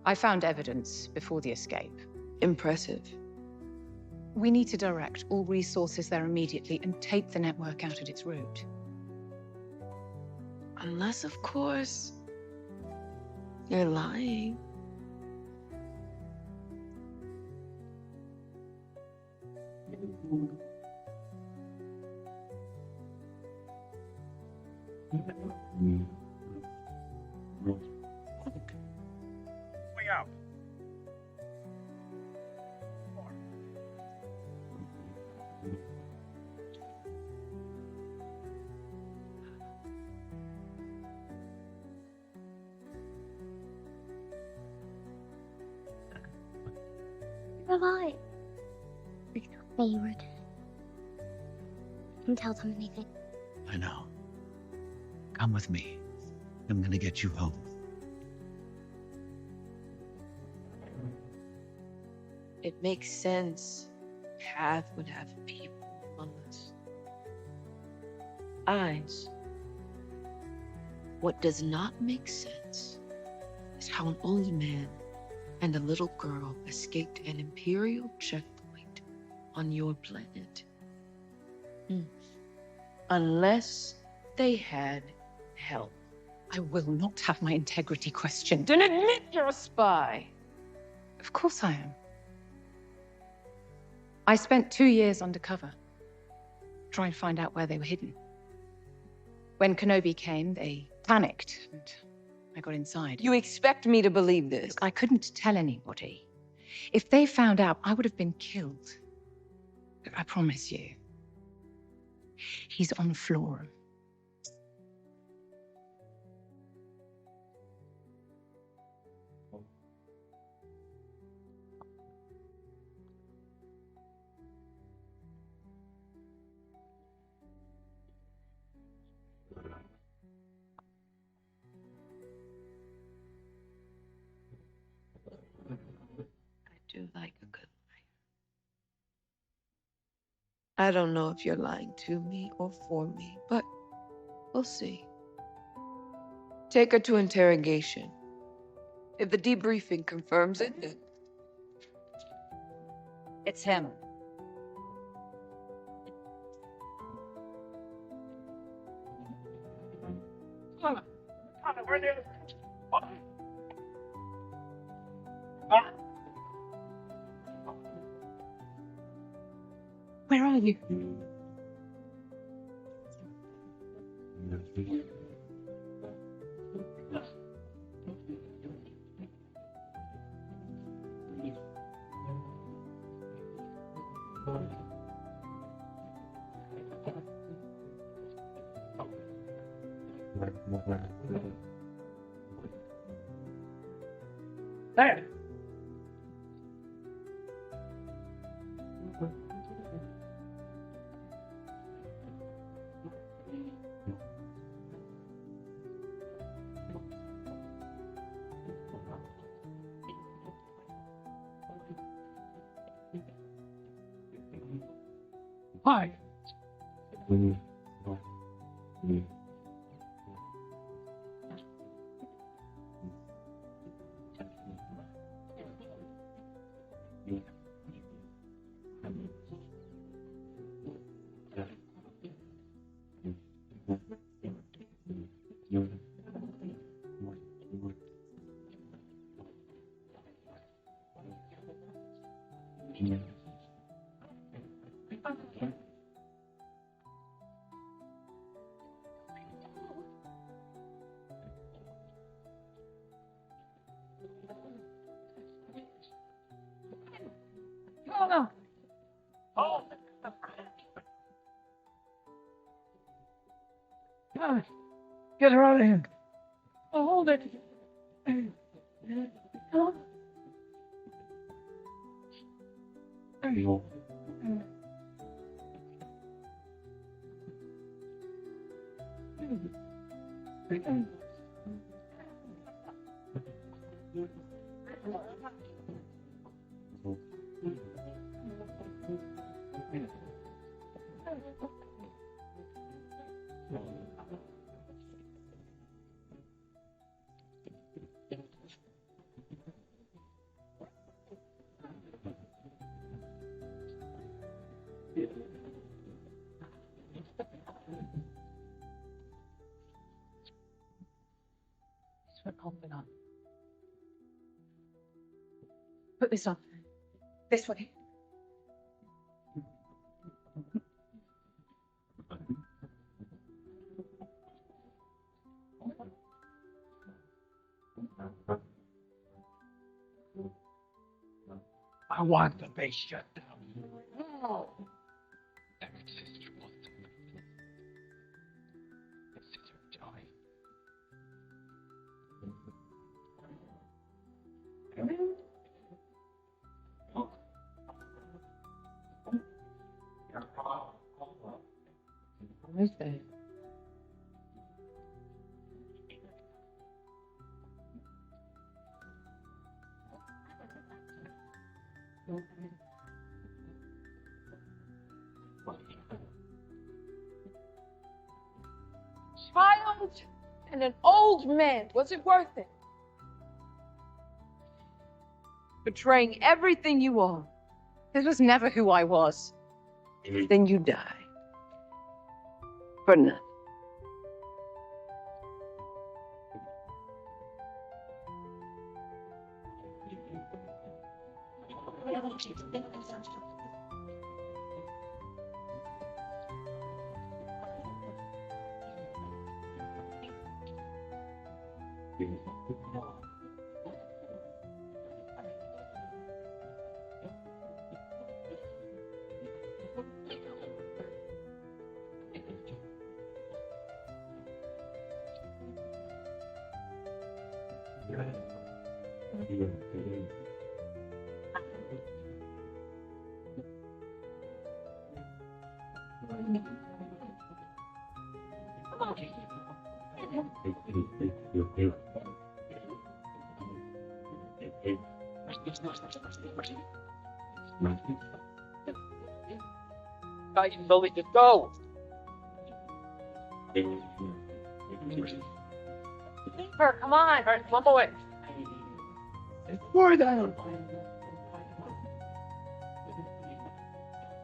I found evidence before the escape.
Impressive.
We need to direct all resources there immediately and take the network out at its root.
Unless, of course, you're lying.
Way out.
You're alive. You're favorite. Don't tell them anything.
I know. Come with me. I'm gonna get you home.
It makes sense. Path would have people among us. Eyes. What does not make sense is how an old man and a little girl escaped an Imperial checkpoint on your planet. Unless they had help.
I will not have my integrity questioned.
Then admit you're a spy.
Of course I am. I spent 2 years undercover, trying to find out where they were hidden. When Kenobi came, they panicked, and I got inside.
You expect me to believe this?
Look, I couldn't tell anybody. If they found out, I would have been killed. Look, I promise you. He's on Florum.
I do like a good I don't know if you're lying to me or for me, but we'll see. Take her to interrogation. If the debriefing confirms it, then
It's him.
Where are you?
There. Hi. Oh, no. Oh. God. Get her out of here. Oh, hold it. Oh. Put something on. Put this on. This way. I want the base shut down. No. Every sister wants to know. This is her joy. What is that?
child and an old man. Was it worth it? Betraying everything you are.
This was never who I was.
Then you die. For nothing.
Got you, Billy. Just go.
Her, come on.
All right, one more way.
More down.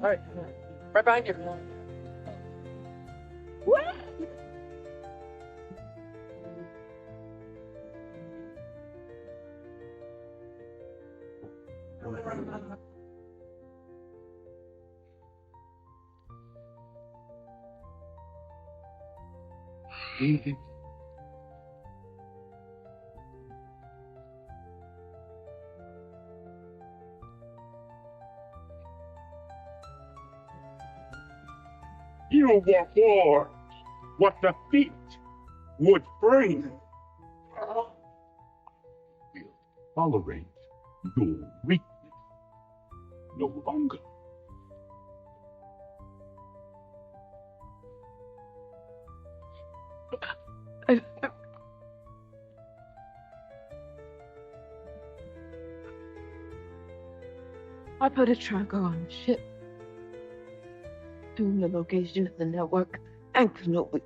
All right, right behind you.
What?
You were for what the feet would bring. Tolerate your weakness no longer.
I put a tracker on the ship, doing the location of the network, and Kenobi.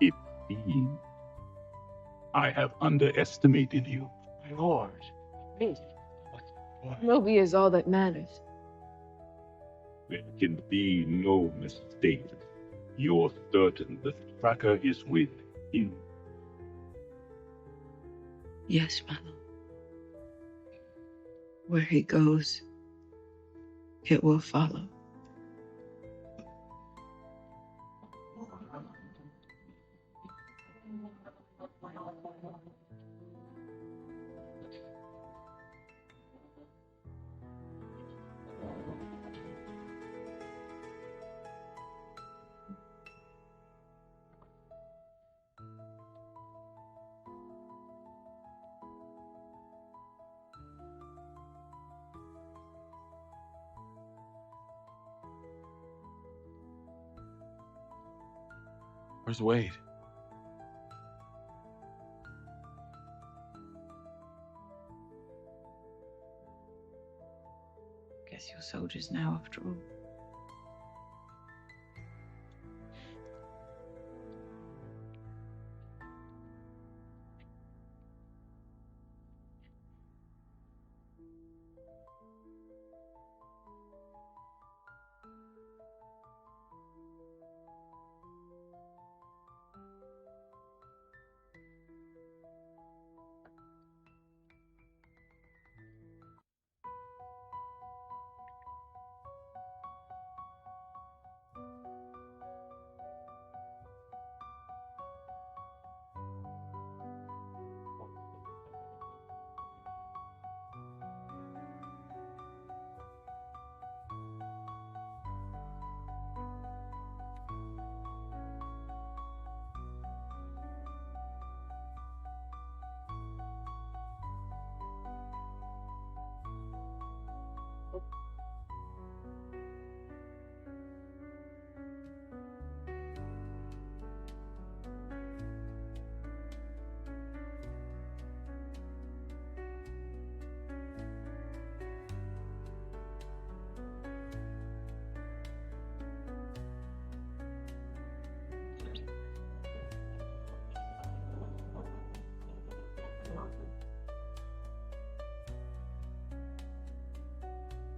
It being, I have underestimated you.
My lord, please. Kenobi is all that matters.
There can be no mistake. You're certain the tracker is with him.
Yes, my lord. Where he goes, it will follow.
Where's Wade?
Guess you're soldiers now, after all.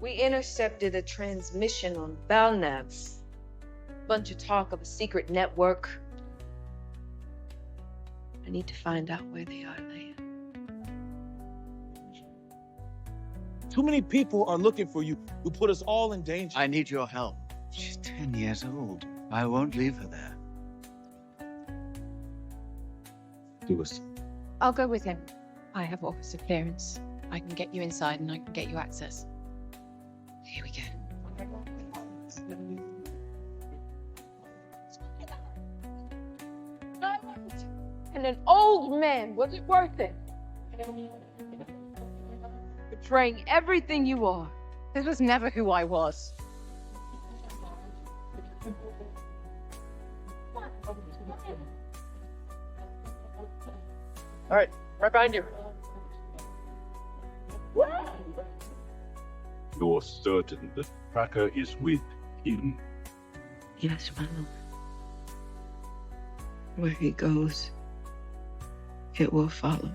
We intercepted a transmission on Balnav. Bunch of talk of a secret network. I need to find out where they are, Leia.
Too many people are looking for you who put us all in danger.
I need your help. She's 10 years old. I won't leave her there.
Do us.
I'll go with him. I have officer clearance. I can get you inside and I can get you access. Here we go.
And an old man, was it worth it? Betraying everything you are.
This was never who I was.
All right, right behind you.
What?
You're certain the tracker is with him?
Yes, my lord. Where he goes, it will follow.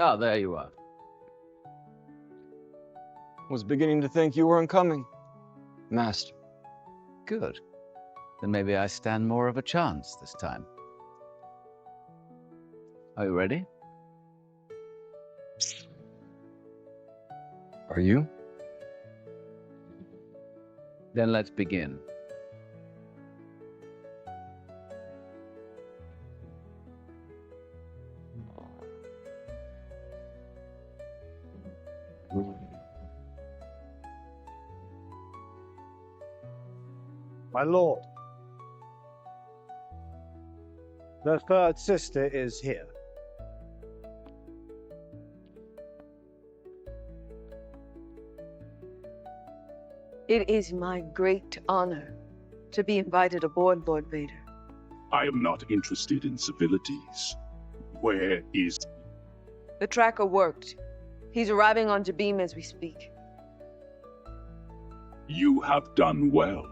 Ah, there you are.
Was beginning to think you weren't coming, Master.
Good. Then maybe I stand more of a chance this time. Are you ready?
Are you?
Then let's begin.
My lord, the third sister is here.
It is my great honor to be invited aboard, Lord Vader.
I am not interested in civilities. Where is...
The tracker worked. He's arriving on Jabeam as we speak.
You have done well.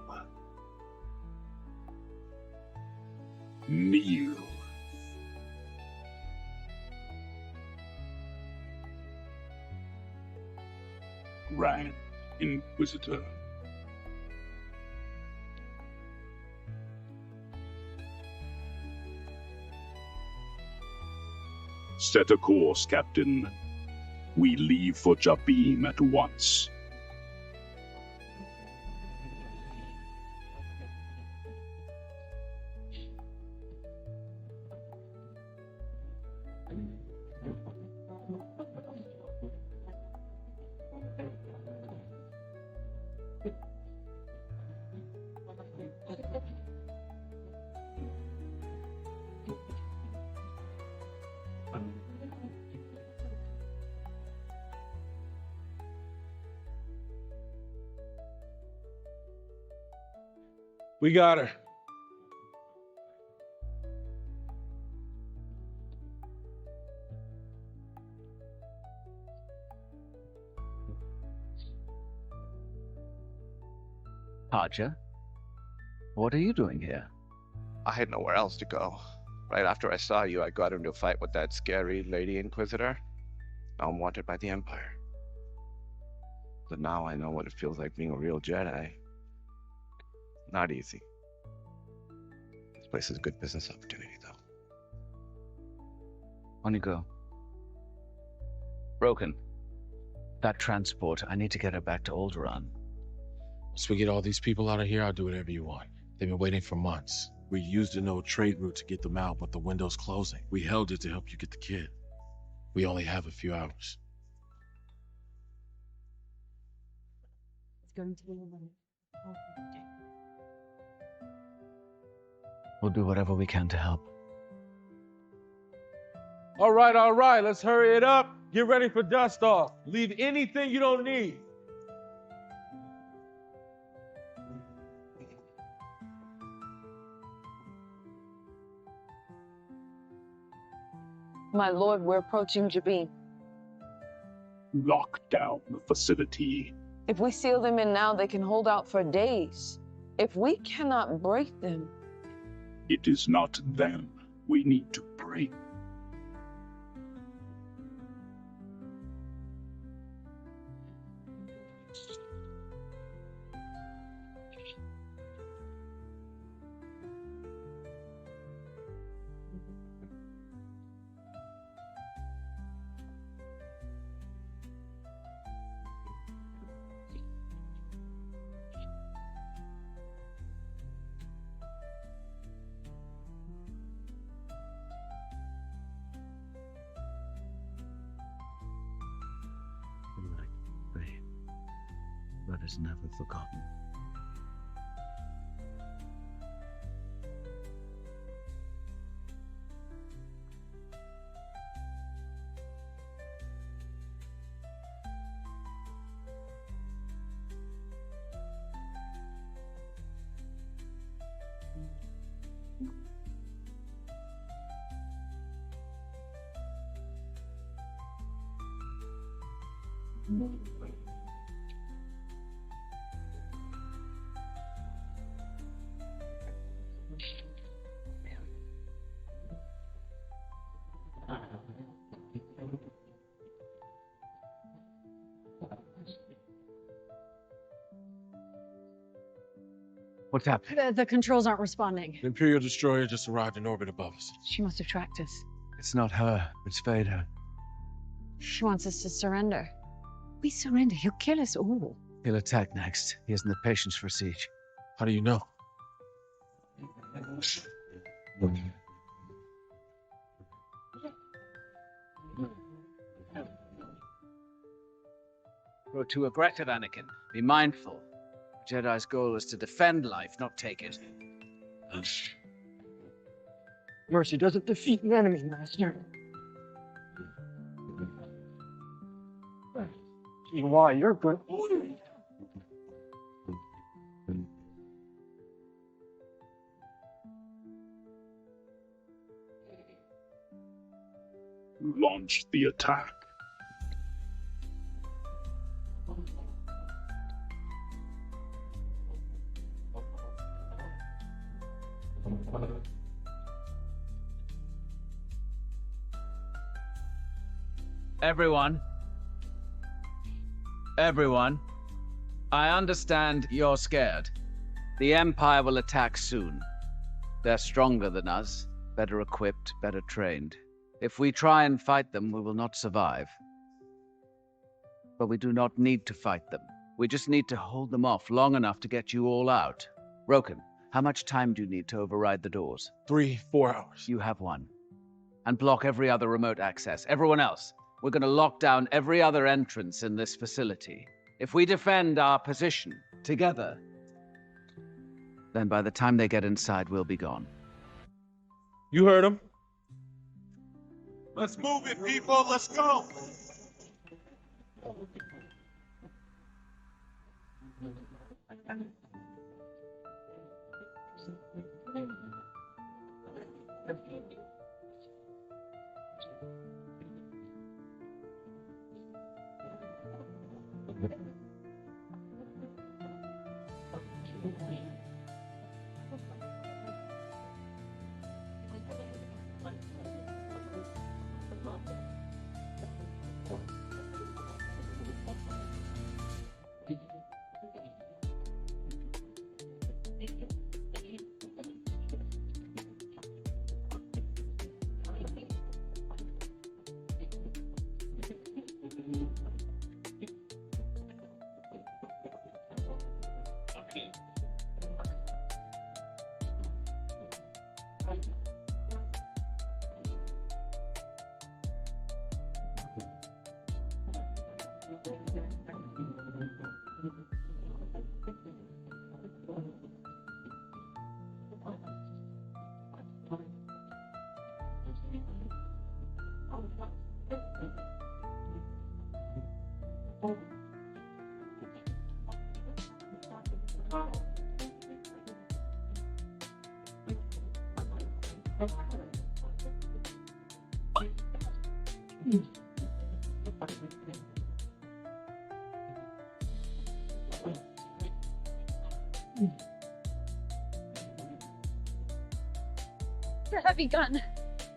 Kneel. Grand Inquisitor. Set a course, Captain. We leave for Jabeam at once.
We got her.
Haja, what are you doing here?
I had nowhere else to go. Right after I saw you, I got into a fight with that scary Lady Inquisitor. Now I'm wanted by the Empire. But now I know what it feels like being a real Jedi. Not easy. This place is a good business opportunity, though.
On you go. Broken. That transport, I need to get her back to Alderaan.
Once we get all these people out of here, I'll do whatever you want. They've been waiting for months. We used an old trade route to get them out, but the window's closing. We held it to help you get the kid. We only have a few hours.
It's going to be a perfect day.
We'll do whatever we can to help.
All right, let's hurry it up. Get ready for dust off. Leave anything you don't need.
My lord, we're approaching Jabeam.
Lock down the facility.
If we seal them in now, they can hold out for days. If we cannot break them...
It is not them we need to break.
but is never forgotten. What's happening?
The controls aren't responding.
The Imperial destroyer just arrived in orbit above us.
She must have tracked us.
It's not her, it's Vader.
She wants us to surrender. We surrender, he'll kill us all.
He'll attack next. He hasn't the patience for a siege.
How do you know?
Grow too aggressive, Anakin. Be mindful. A Jedi's goal is to defend life, not take it.
Mercy doesn't defeat an enemy, Master. See why you're good.
Launch the attack.
Everyone, I understand you're scared. The Empire will attack soon. They're stronger than us, better equipped, better trained. If we try and fight them, we will not survive. But we do not need to fight them. We just need to hold them off long enough to get you all out. Roken, how much time do you need to override the doors?
3-4 hours.
You have one. And block every other remote access. Everyone else, we're going to lock down every other entrance in this facility. If we defend our position together, then by the time they get inside, we'll be gone.
You heard him.
Let's move it, people. Let's go.
Your heavy gun.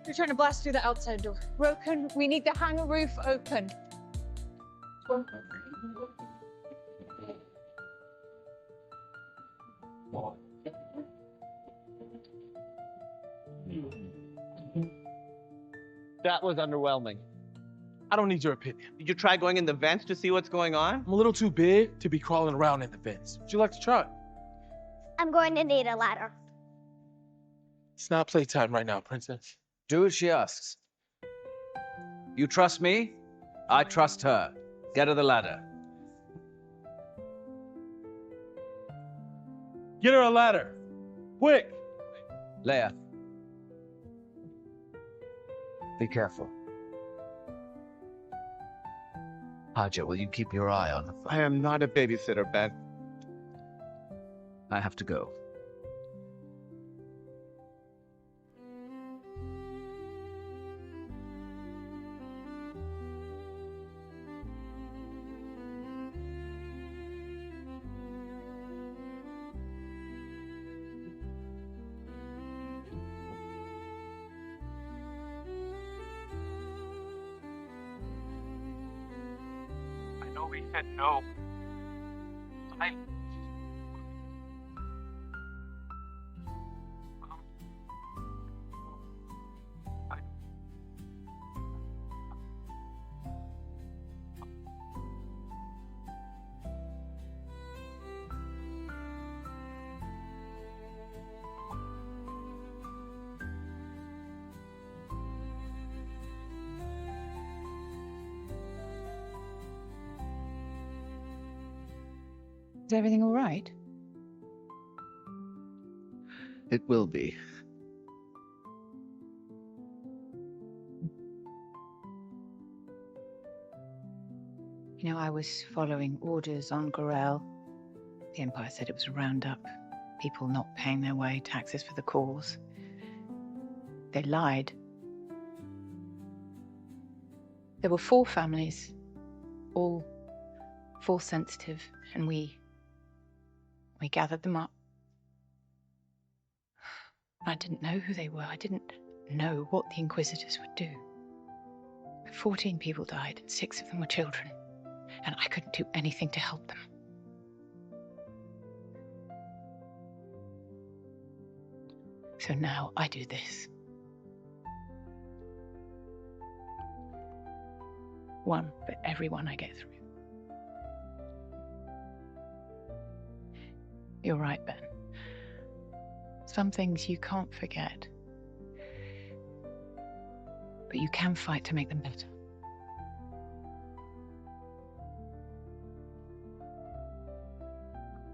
You're trying to blast through the outside door. Roken, we need the hangar roof open.
That was underwhelming.
I don't need your opinion.
Did you try going in the vents to see what's going on?
I'm a little too big to be crawling around in the vents. Would you like to try?
I'm going to need a ladder.
It's not playtime right now, princess.
Do as she asks. You trust me? I trust her. Get her the ladder.
Get her a ladder. Quick!
Leia. Be careful. Haja, will you keep your eye on the phone?
I am not a babysitter, Ben.
I have to go.
I know we said no. I
Is everything all right?
It will be.
You know, I was following orders on Gorel. The Empire said it was a roundup. People not paying their way, taxes for the cause. They lied. There were 4 families, all force sensitive, and we gathered them up. I didn't know who they were. I didn't know what the Inquisitors would do. 14 people died, and 6 of them were children, and I couldn't do anything to help them. So now I do this. One for everyone I get through. You're right, Ben. Some things you can't forget. But you can fight to make them better.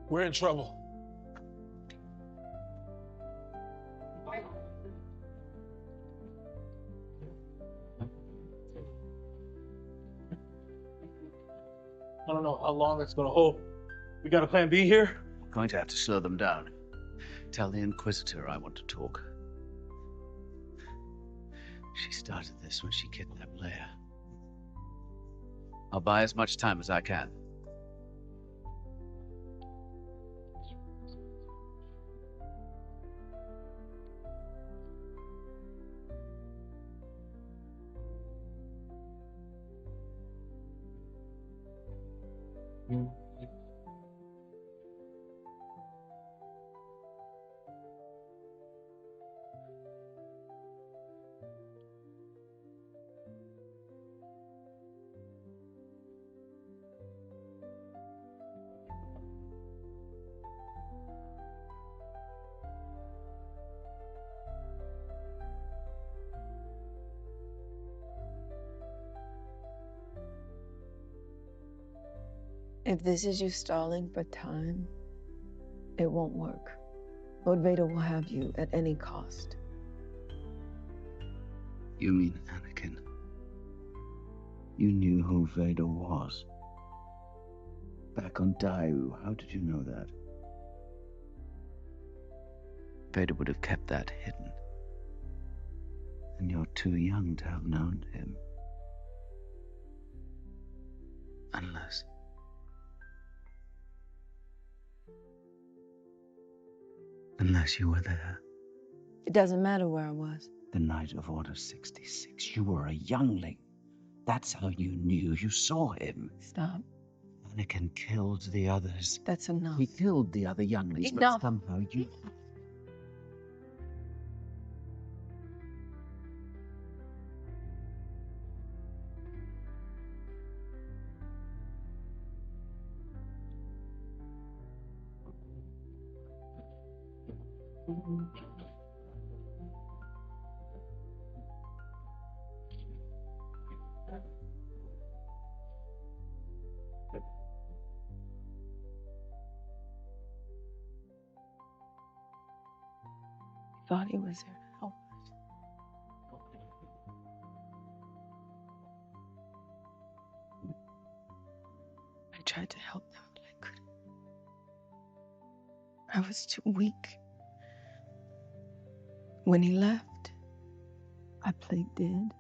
We're in trouble. I don't know how long it's gonna hold. We got a plan B here?
We're going to have to slow them down. Tell the Inquisitor I want to talk. She started this when she kidnapped Leia. I'll buy as much time as I can.
If this is you stalling for time, it won't work. Lord Vader will have you at any cost.
You mean Anakin? You knew who Vader was. Back on Daiu, how did you know that? Vader would have kept that hidden. And you're too young to have known him. Unless you were there.
It doesn't matter where I was.
The night of Order 66, you were a youngling. That's how you knew. You saw him.
Stop.
Anakin killed the others.
That's enough.
He killed the other younglings,
Enough.
but somehow you...
thought he was there to help us. I tried to help them, but I couldn't. I was too weak. When he left, I played dead,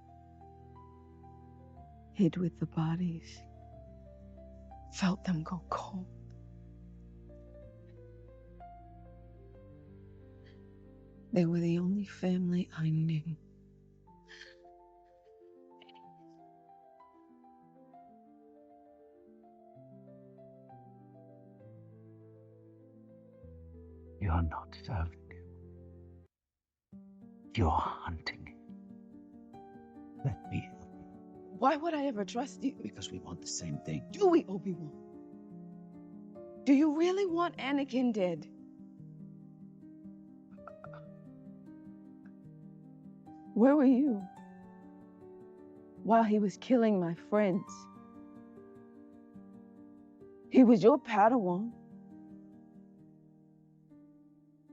hid with the bodies, felt them go cold. They were the only family I knew.
You're not serving him. You're hunting him. Let me help you.
Why would I ever trust you?
Because we want the same thing.
Do we, Obi-Wan? Do you really want Anakin dead? Where were you while he was killing my friends? He was your Padawan.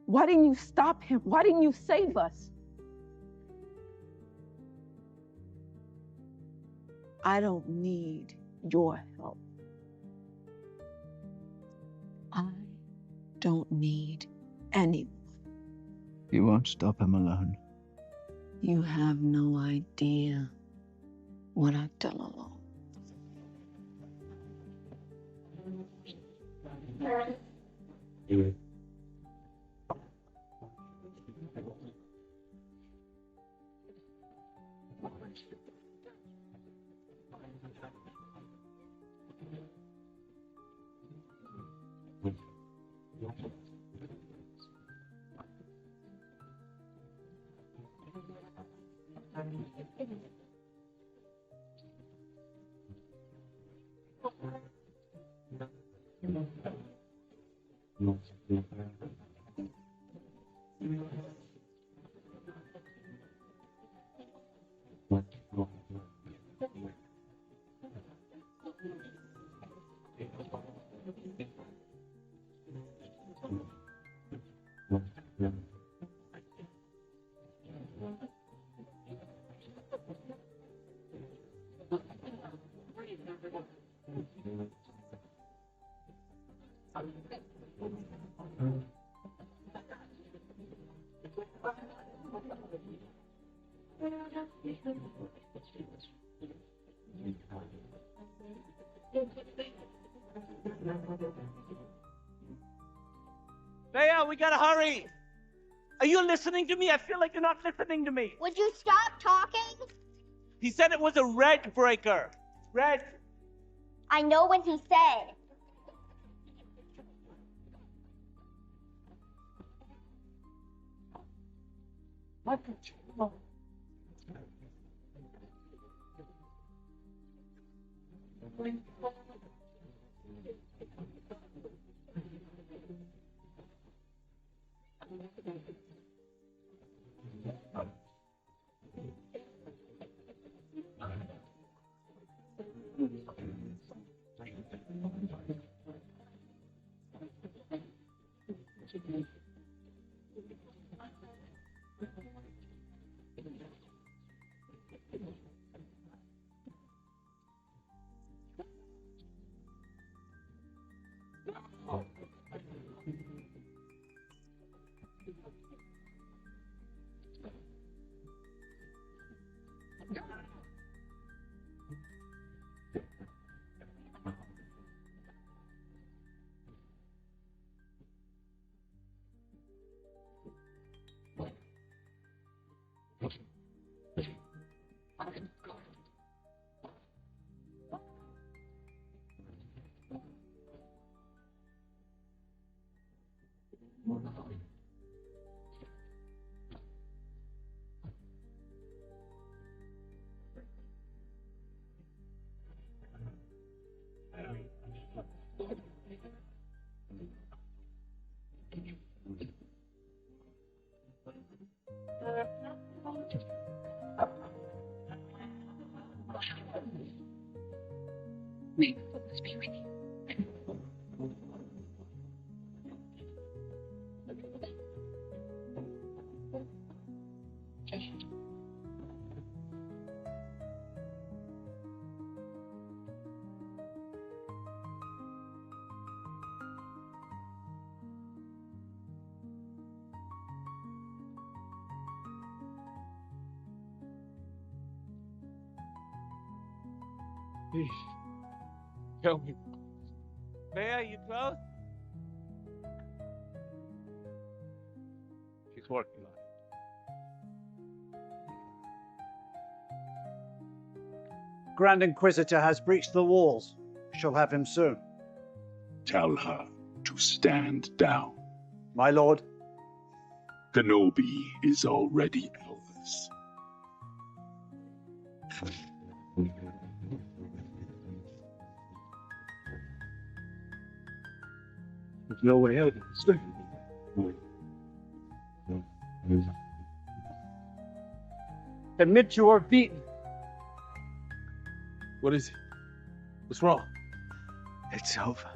Why didn't you stop him? Why didn't you save us? I don't need your help. I don't need anyone.
You won't stop him alone.
You have no idea what I've done alone.
Leia, we gotta hurry! Are you listening to me? I feel like you're not listening to me.
Would you stop talking?
He said it was a red breaker. Red.
I know what he said.
May the Force be with you.
Please. Tell me.
Leia, you close?
She's working on it.
Grand Inquisitor has breached the walls. She'll have him soon.
Tell her to stand down.
My lord.
Kenobi is already ours.
There's no way out. Admit you are beaten.
What is it? What's wrong?
It's over.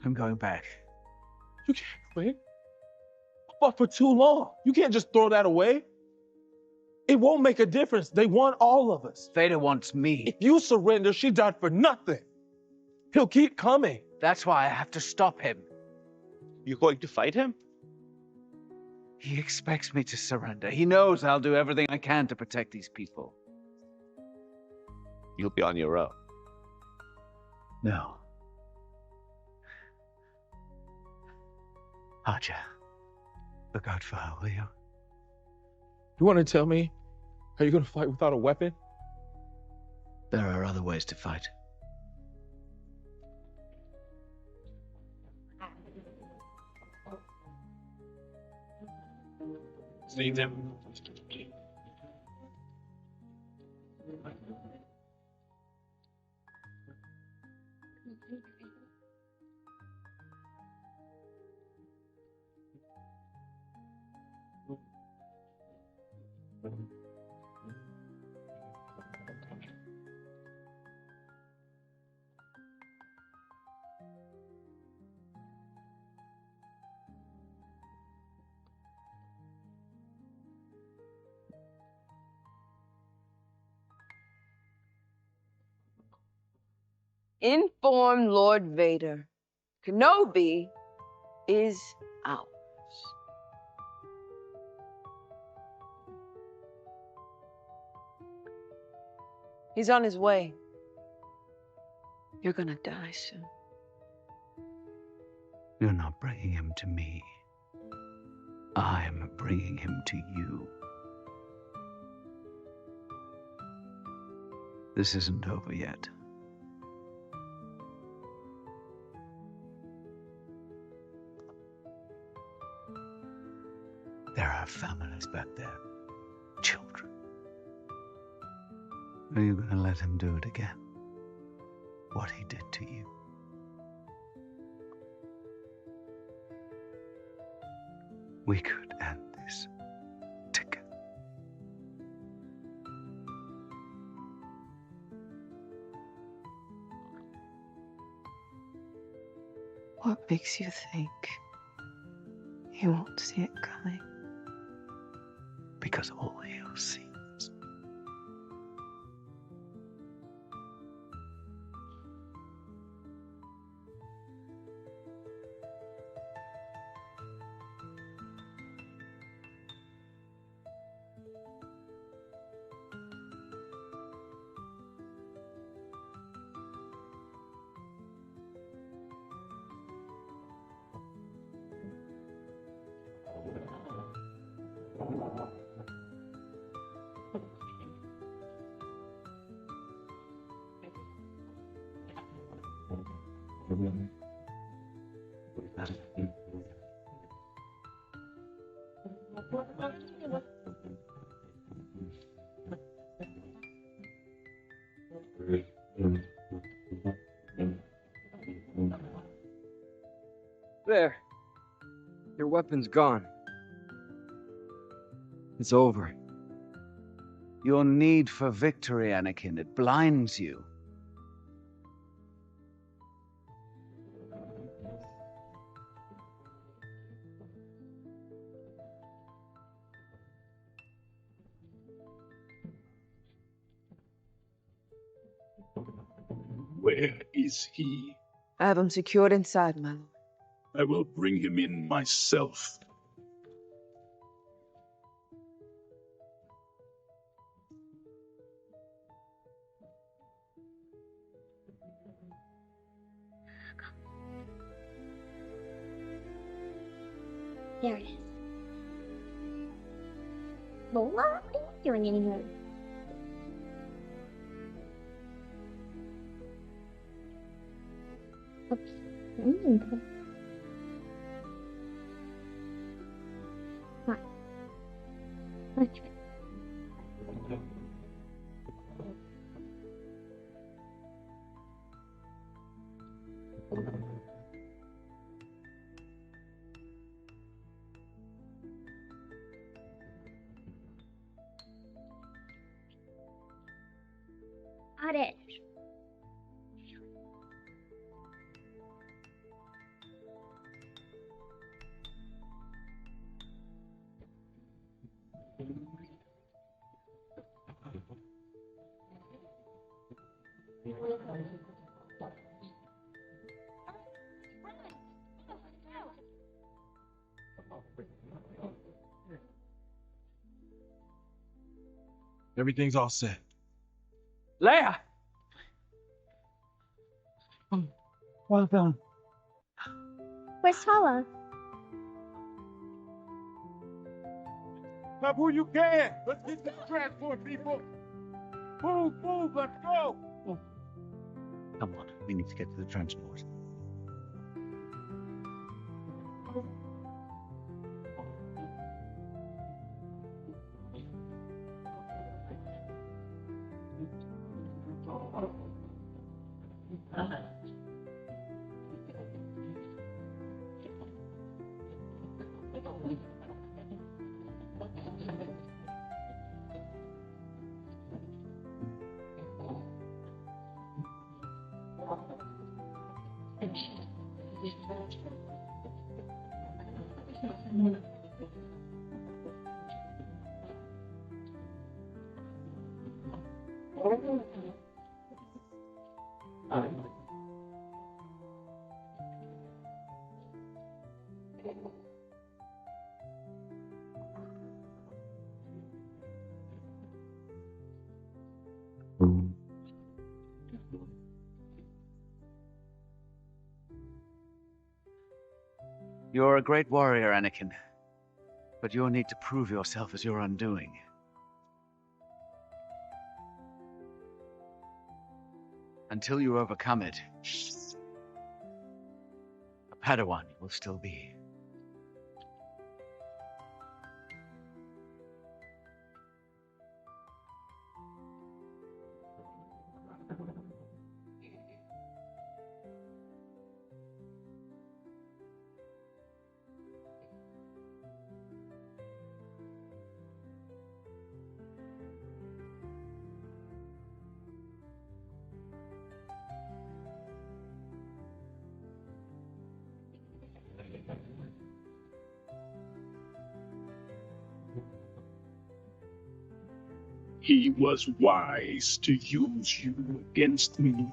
I'm going back.
You can't quit. I fought for too long. You can't just throw that away. It won't make a difference. They want all of us.
Vader wants me.
If you surrender, she died for nothing. He'll keep coming.
That's why I have to stop him.
You're going to fight him?
He expects me to surrender. He knows I'll do everything I can to protect these people.
You'll be on your own.
No. Archer, look out for her, will you?
You want to tell me how you're going to fight without a weapon?
There are other ways to fight.
See them.
Inform Lord Vader. Kenobi is ours. He's on his way. You're gonna die soon.
You're not bringing him to me. I'm bringing him to you. This isn't over yet. There are families back there. Children. Are you going to let him do it again? What he did to you? We could end this together.
What makes you think he won't see it coming?
Because all he'll see is
There. Your weapon's gone. It's over.
your need for victory, Anakin. It blinds you.
Where is he?
I have him secured inside, my lord.
I will bring him in myself.
There it is. Lola, what are you doing in here? Oops. Come on. Let's try. Got it.
Everything's all set.
Leia!
Well done.
Where's Tala?
Grab who you can. Let's get this transport, people. Move, let's go.
Come on, we need to get to the transport.
You're a great warrior, Anakin, but you'll need to prove yourself as your undoing. Until you overcome it, a Padawan you will still be.
He was wise to use you against me.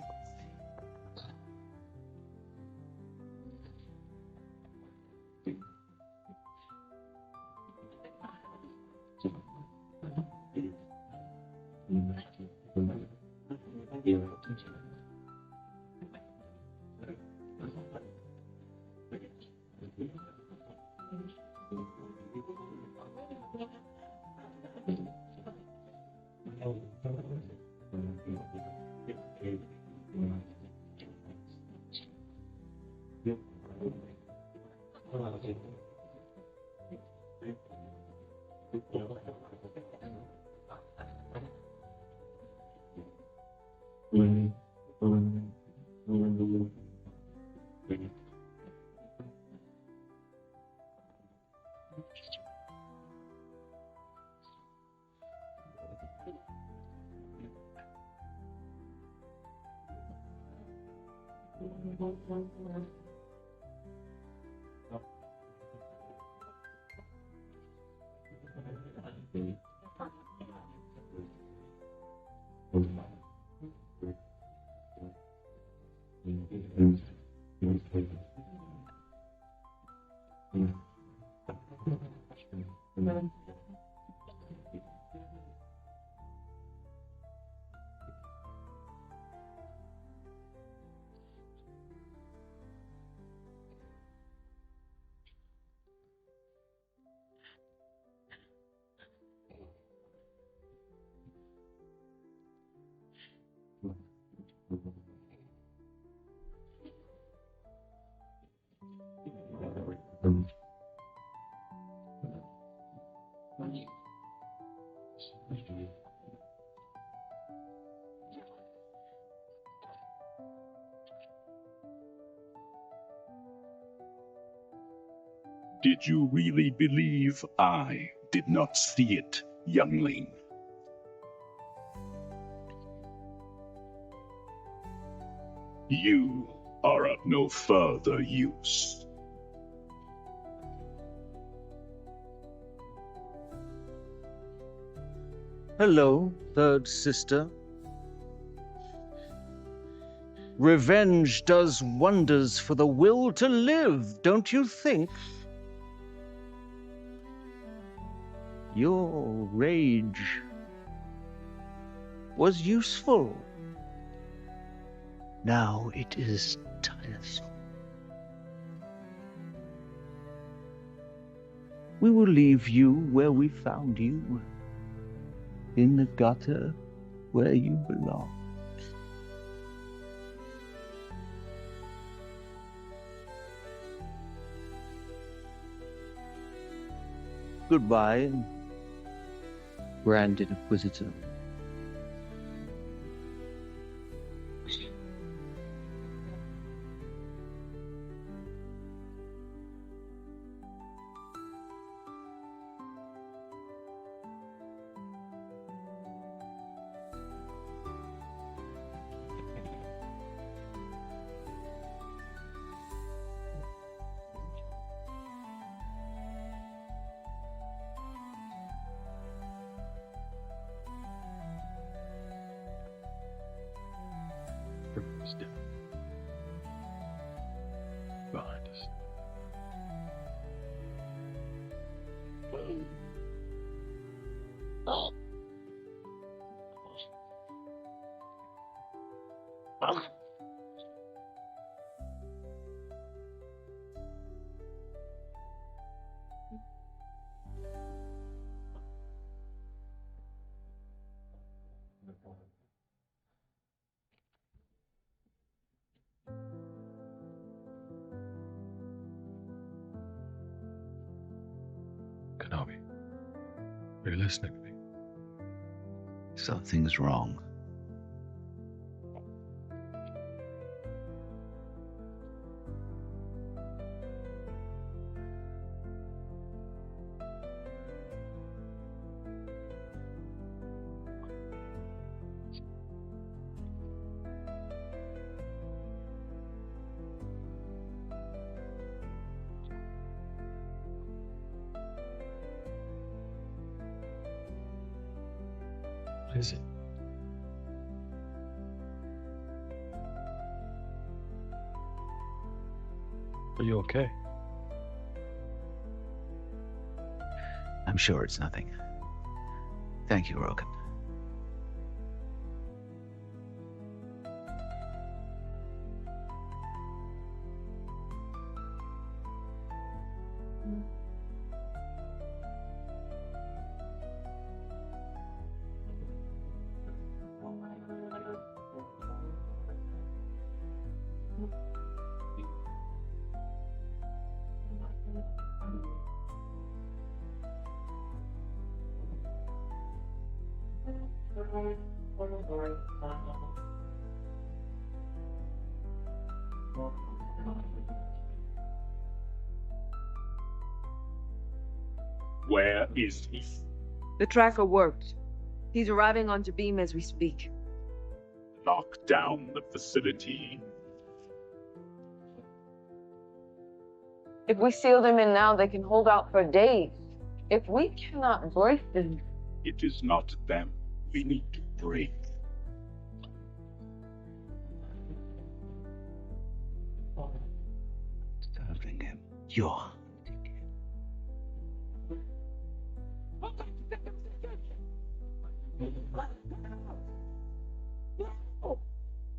Did you really believe I did not see it, youngling? You are of no further use.
Hello, third sister. Revenge does wonders for the will to live, don't you think? Your rage was useful. Now it is tiresome. We will leave you where we found you, in the gutter where you belong. Goodbye, Grand Inquisitor.
Everyone's dead. Behind us. Kenobi, are you listening to me?
Something's wrong.
What is it? Are you okay?
I'm sure it's nothing. Thank you, Rogan.
Where is he?
The tracker worked. He's arriving onto beam as we speak.
Lock down the facility.
If we seal them in now, they can hold out for days. If we cannot break them...
It is not them we need to break.
Serving him. You're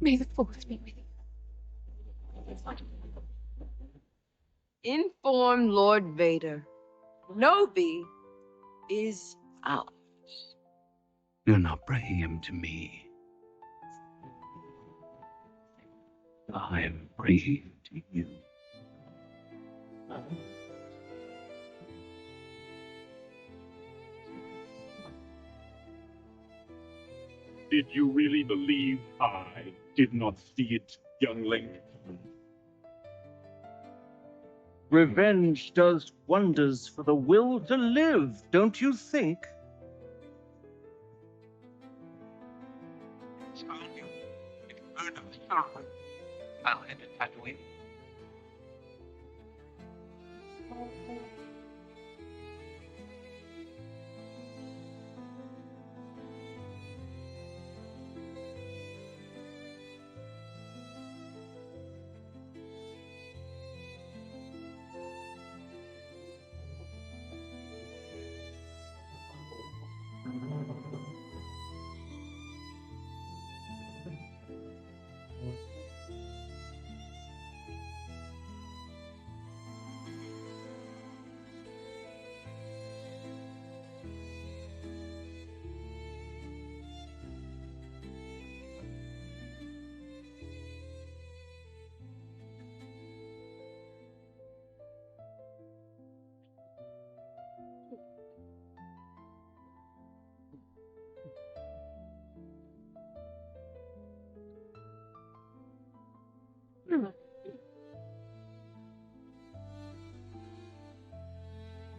May the Fourth be with you.
Inform Lord Vader. Nobi is out.
You're not bringing him to me. I am bringing him to you.
Did you really believe I did not see it, youngling?
Revenge does wonders for the will to live, don't you think?
I'll head to Tatooine.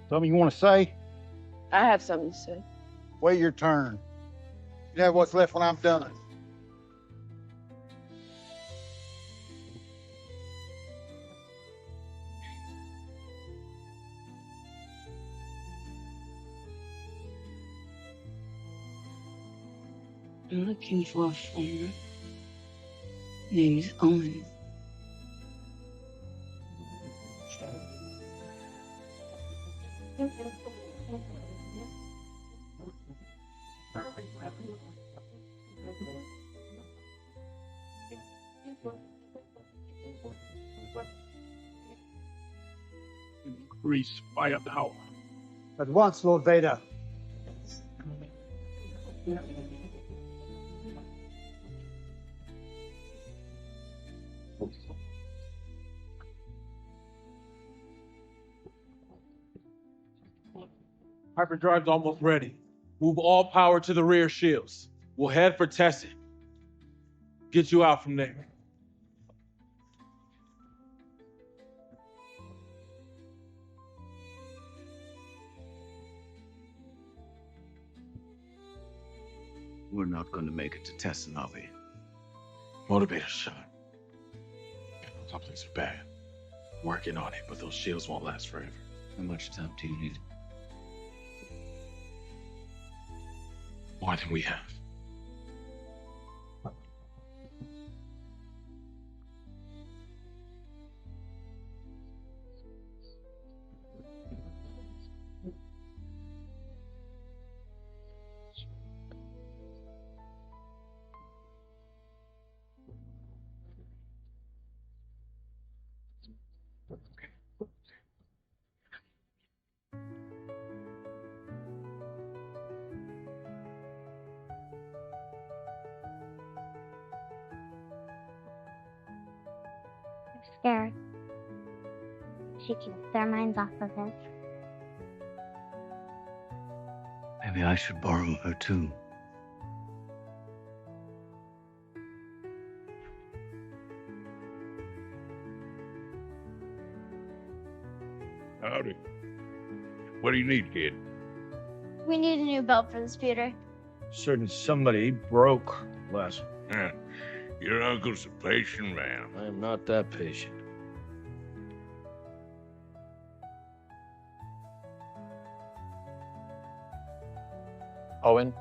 Something you want to say?
I have something to say.
Wait your turn. You have what's left when I'm done.
I'm looking for a farmer named Owen.
Increase firepower.
At once, Lord Vader.
Hyperdrive's almost ready. Move all power to the rear shields. We'll head for Tessin. Get you out from there.
We're not going to make it to Tessin, are we?
Motivator shot. Something's bad. Working on it, but those shields won't last forever.
How much time do you need?
More than we have.
Scared. She keeps their minds off of it.
Maybe I should borrow her too.
Howdy. What do you need, kid?
We need a new belt for the speeder.
Certain somebody broke last.
Your uncle's a patient man.
I am not that patient.
Owen?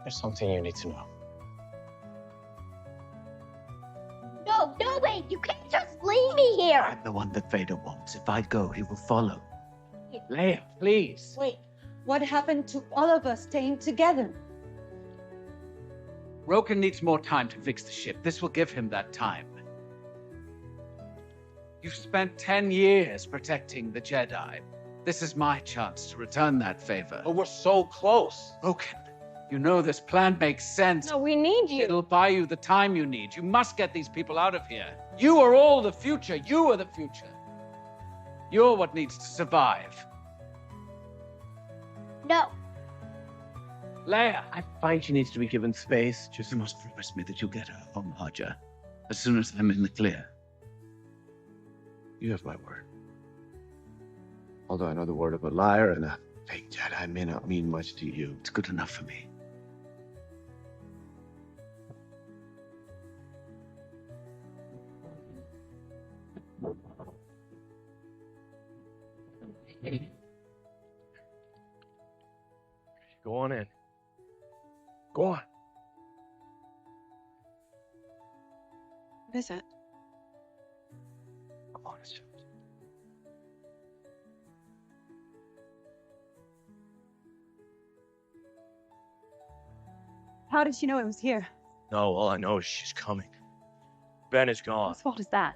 There's something you need to know.
No, wait! You can't just leave me here!
I'm the one that Vader wants. If I go, he will follow.
Leia, please.
Wait, what happened to all of us staying together?
Roken needs more time to fix the ship. This will give him that time. You've spent 10 years protecting the Jedi. This is my chance to return that favor.
But we're so close.
Roken, you know this plan makes sense.
No, we need you.
It'll buy you the time you need. You must get these people out of here. You are all the future. You are the future. You're what needs to survive.
No,
Leia!
I find she needs to be given space. Just must promise me that you'll get her home, Haja, as soon as I'm in the clear. You have my word. Although I know the word of a liar and a fake Jedi may not mean much to you, it's good enough for me.
Go on in. Go on.
What is it?
Come on, it's
How did she know it was here?
No, all I know is she's coming. Ben is gone.
Whose fault is that?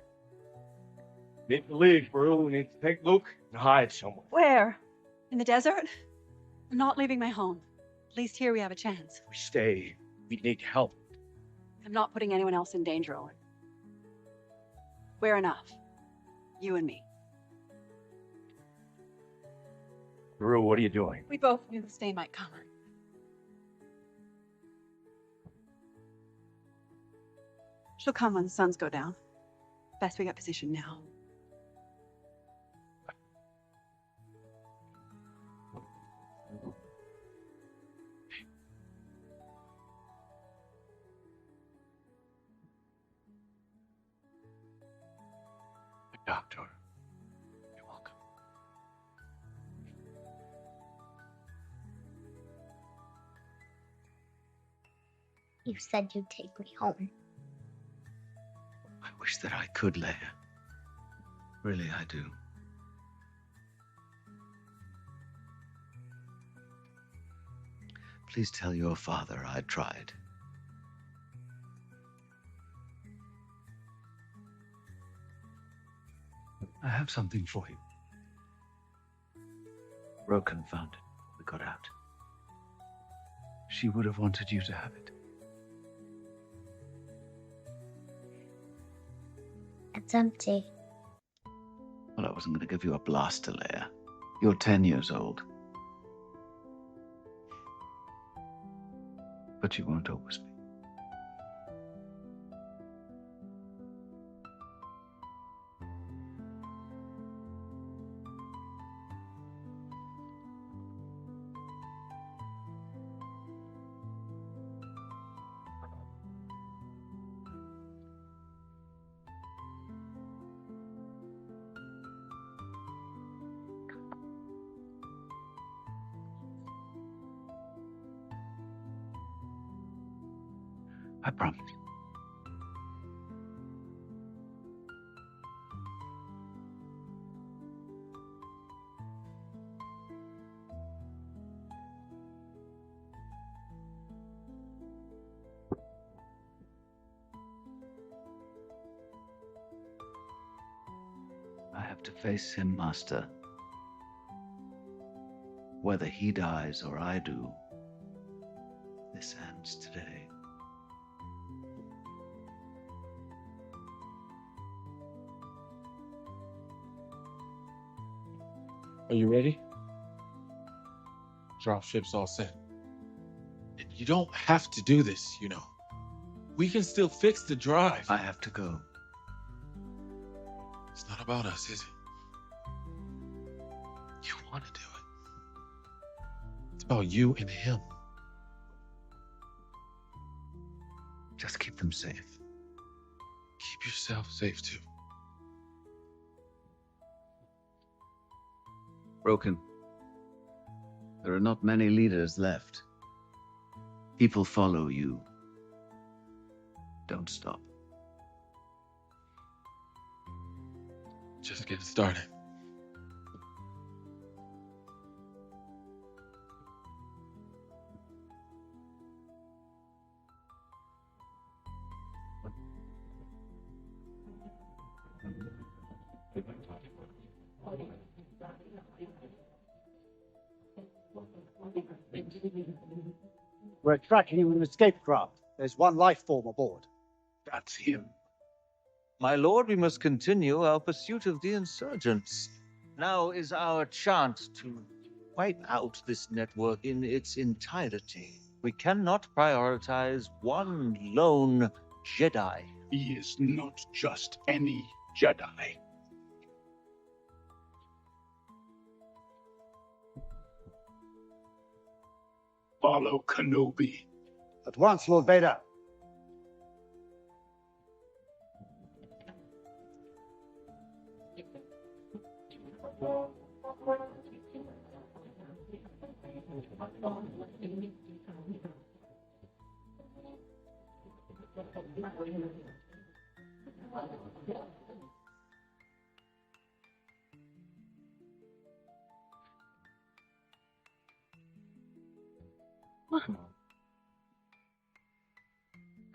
Need to leave, bro. We need to take Luke and hide somewhere.
Where? In the desert? I'm not leaving my home. At least here we have a chance.
We stay. We need help.
I'm not putting anyone else in danger, Owen. We're enough. You and me.
Rue, what are you doing?
We both knew this day might come. She'll come when the suns go down. Best we get positioned now.
Doctor, you're welcome.
You said you'd take me home.
I wish that I could, Leia. Really, I do. Please tell your father I tried. I have something for you. Roken found it before we got out. She would have wanted you to have it.
It's empty.
Well, I wasn't going to give you a blaster, Leia. You're 10 years old. But you won't always be. I promise. I have to face him, Master. Whether he dies or I do, this ends today.
Are you ready? Dropship's all set. You don't have to do this, you know. We can still fix the drive.
I have to go.
It's not about us, is it? You want to do it. It's about you and him.
Just keep them safe.
Keep yourself safe, too.
Broken. There are not many leaders left. People follow you. Don't stop.
Just getting started.
We're tracking an escape craft. There's one life form aboard.
That's him.
My lord, we must continue our pursuit of the insurgents. Now is our chance to
wipe out this network in its entirety. We cannot prioritize one lone Jedi.
He is not just any Jedi. Follow Kenobi.
At once, Lord Vader.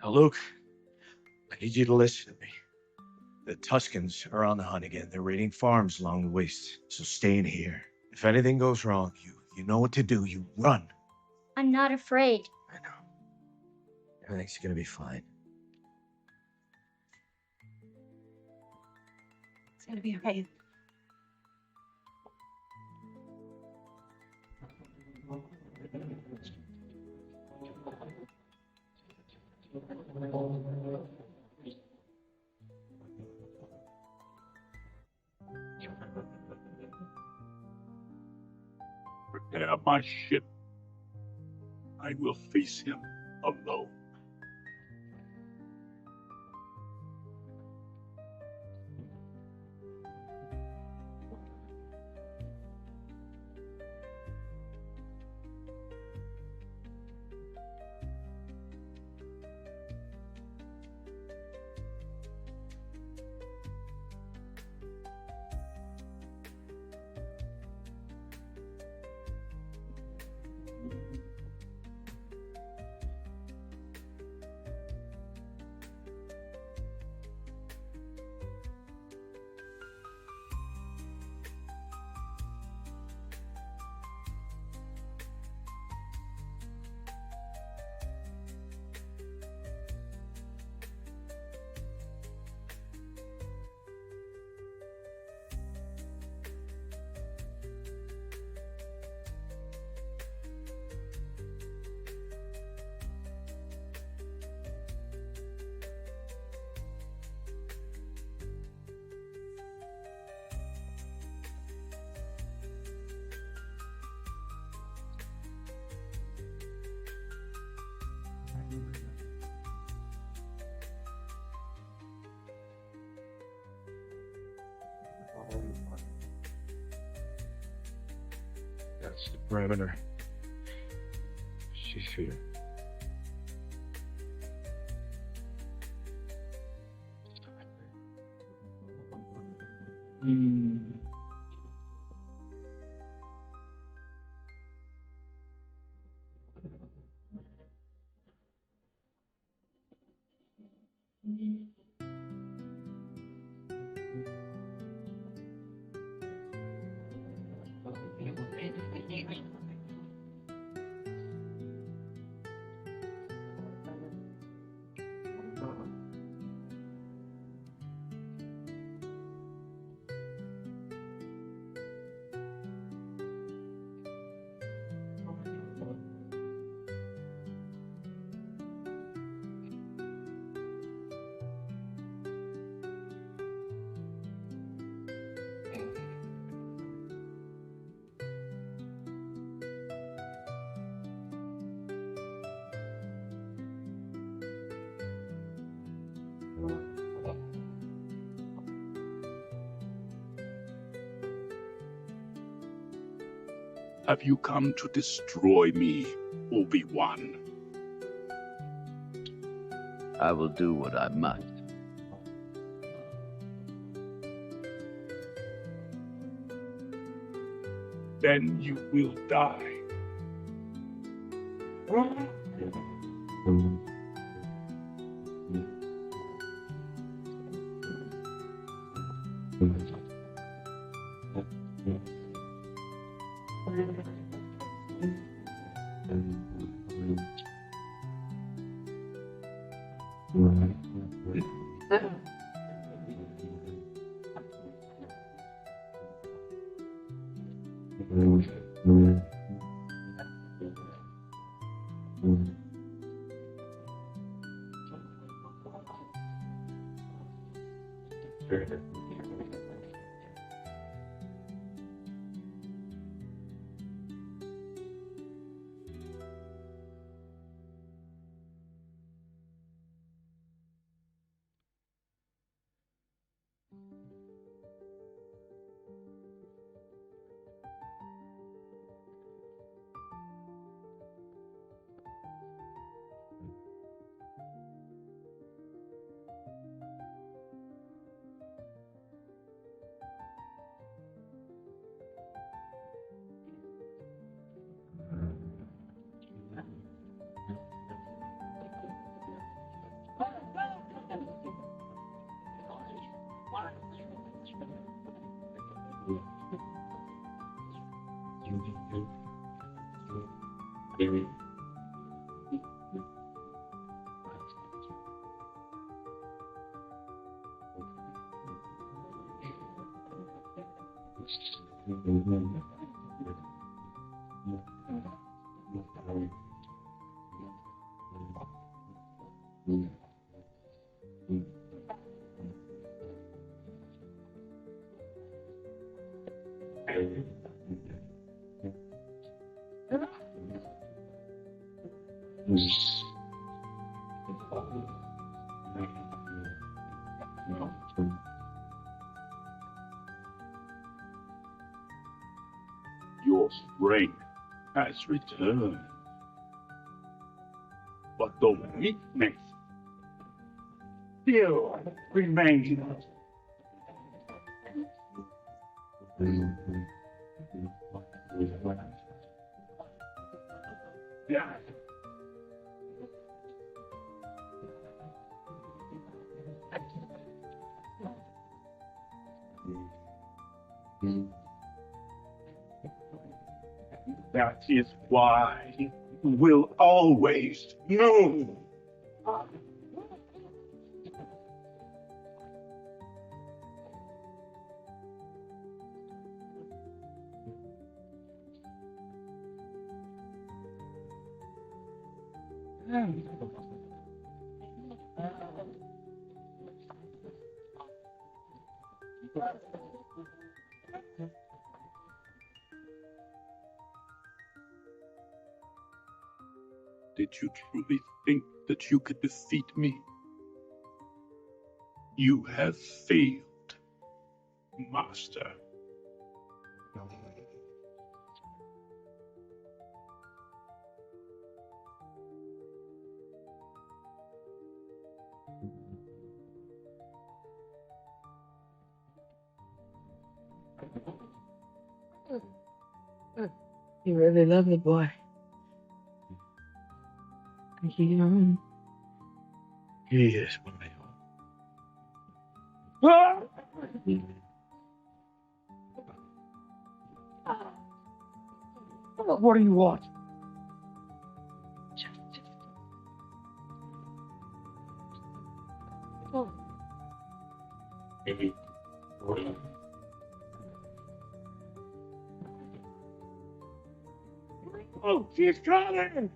Now, Luke, I need you to listen to me. The Tuscans are on the hunt again. They're raiding farms along the waste. So stay in here. If anything goes wrong, you know what to do. You run.
I'm not afraid.
Everything's gonna be fine.
It's gonna be okay.
Prepare my ship. I will face him alone.
That's the perimeter. She's here.
Have you come to destroy me, Obi-Wan?
I will do what I must.
Then you will die. Your strength has returned, but the weakness still remains. Yeah. That is why you will always know. Did you truly think that you could defeat me? You have failed, Master.
You really love the boy. He
is my
What do you want? Oh, she's coming!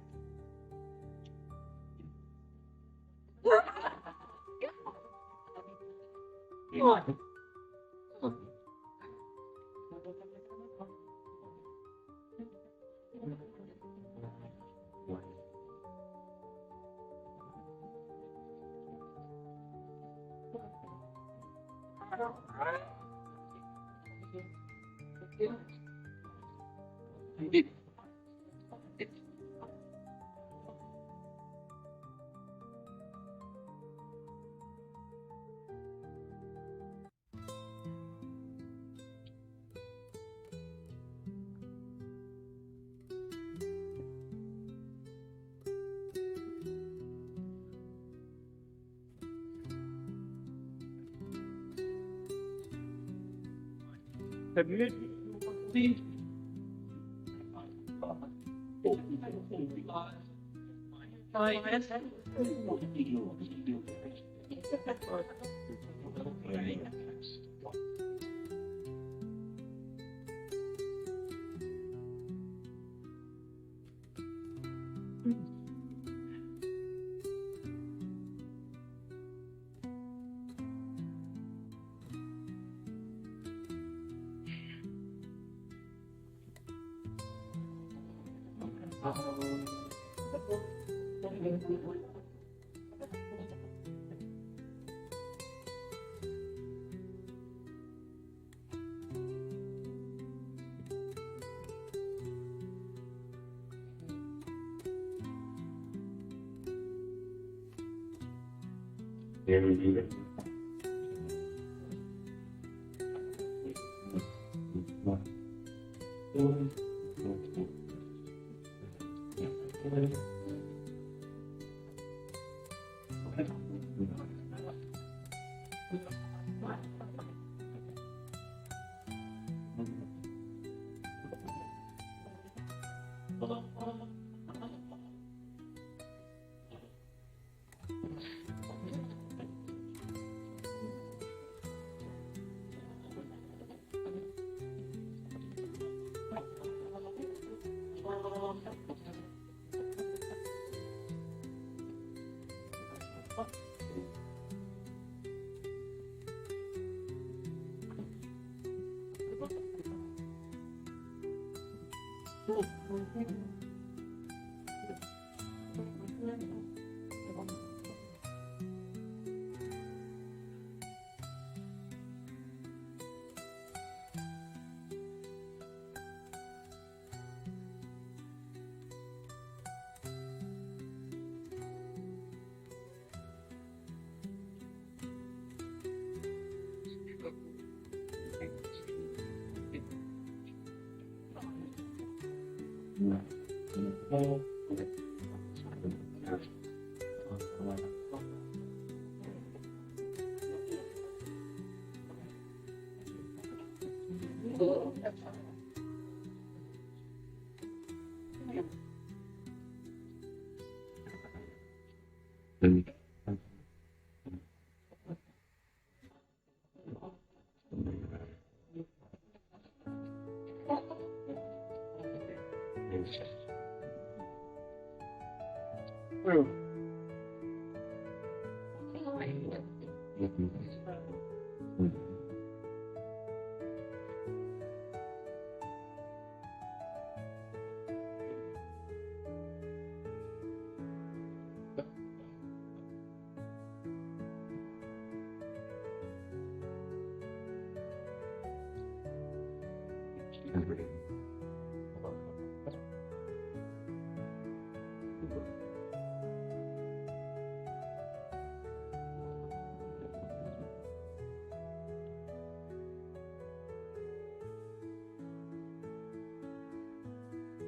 Admit me.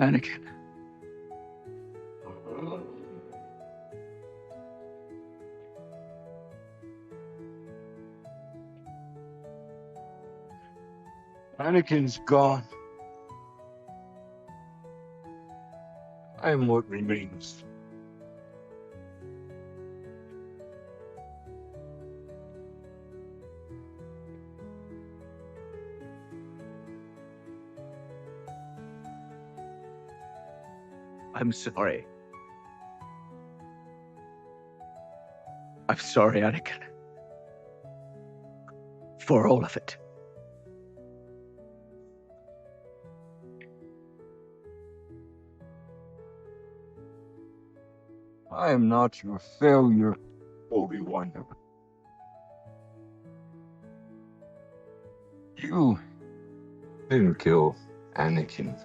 Anakin.
Anakin's gone. I am what remains.
I'm sorry. I'm sorry, Anakin. For all of it.
I am not your failure, Obi-Wan. You didn't kill Anakin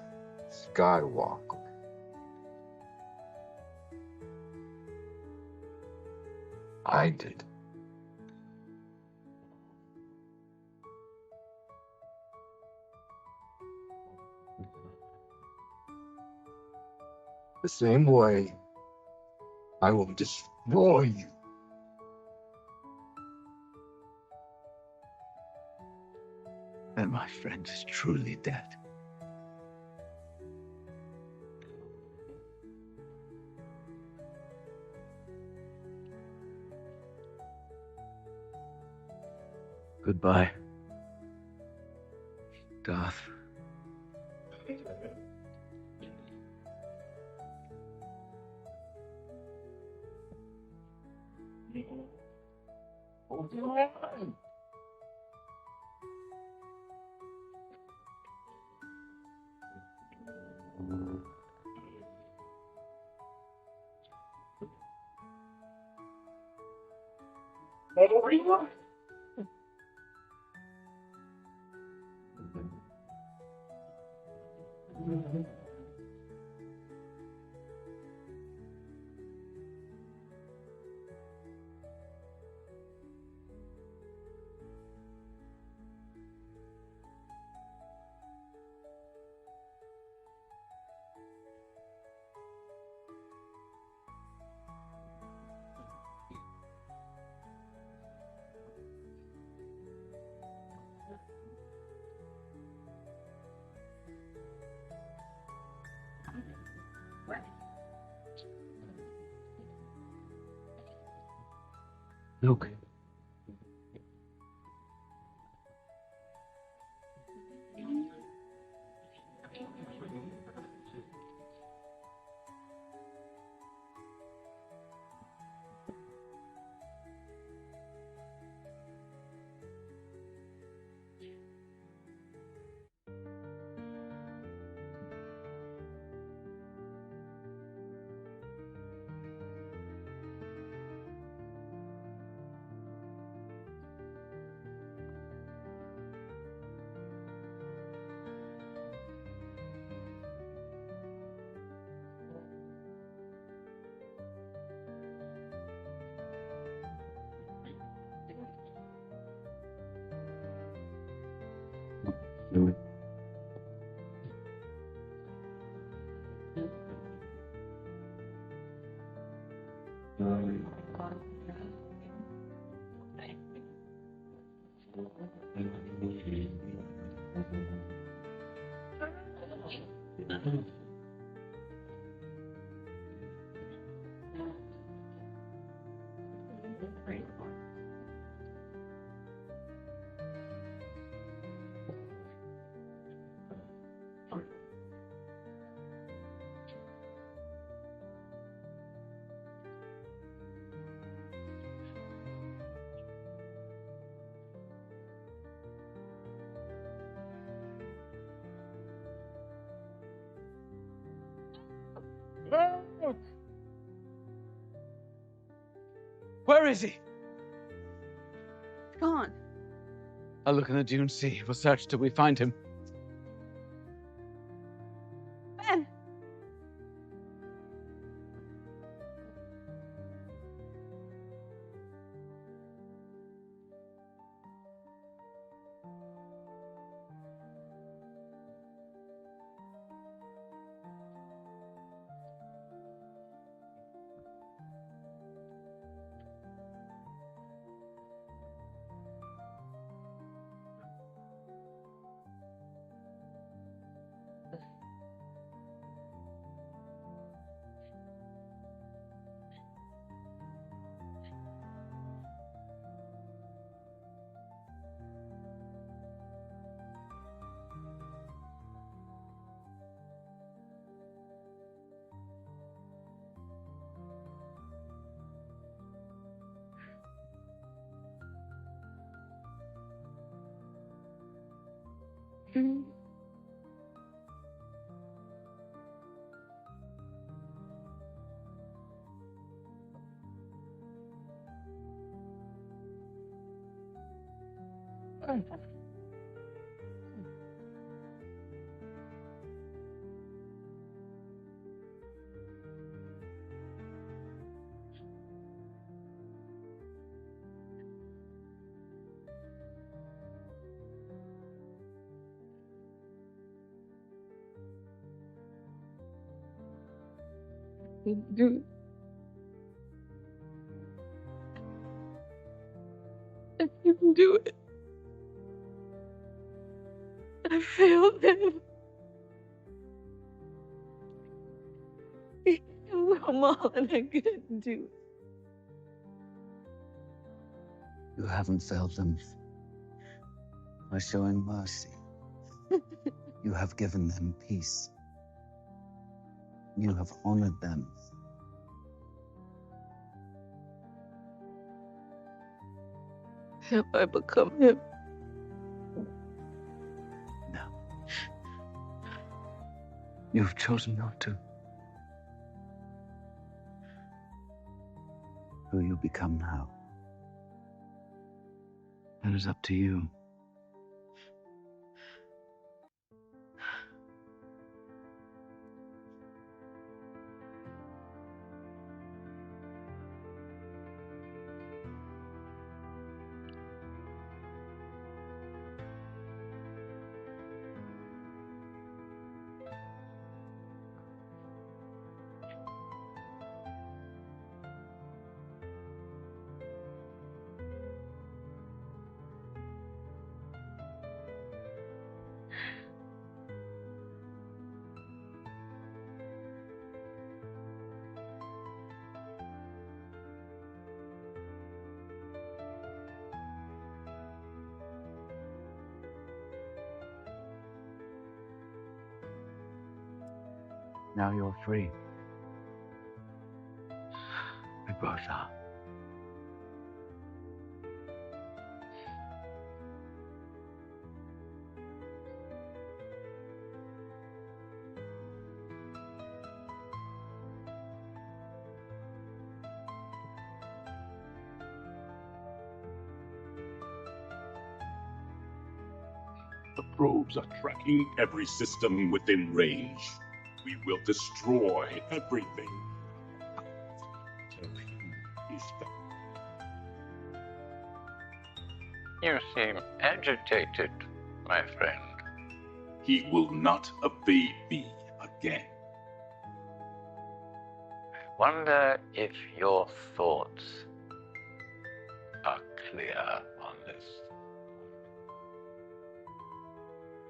Skywalker. I did. The same way I will destroy you.
And my friend is truly dead. Goodbye, Darth.
Luke.
Where is he?
Gone.
I'll look in the dune sea. We'll search till we find him.
Ben! Do you can do it. I failed him. He killed them all and I couldn't do it.
You haven't failed them by showing mercy. You have given them peace. You have honored them.
Have I become him?
No. You've chosen not to. Who you become now, that is up to you.
Now you're free. We both are.
The probes are tracking every system within range. We will destroy everything.
You seem agitated, my friend.
He will not evade me again.
Wonder if your thoughts are clear on this.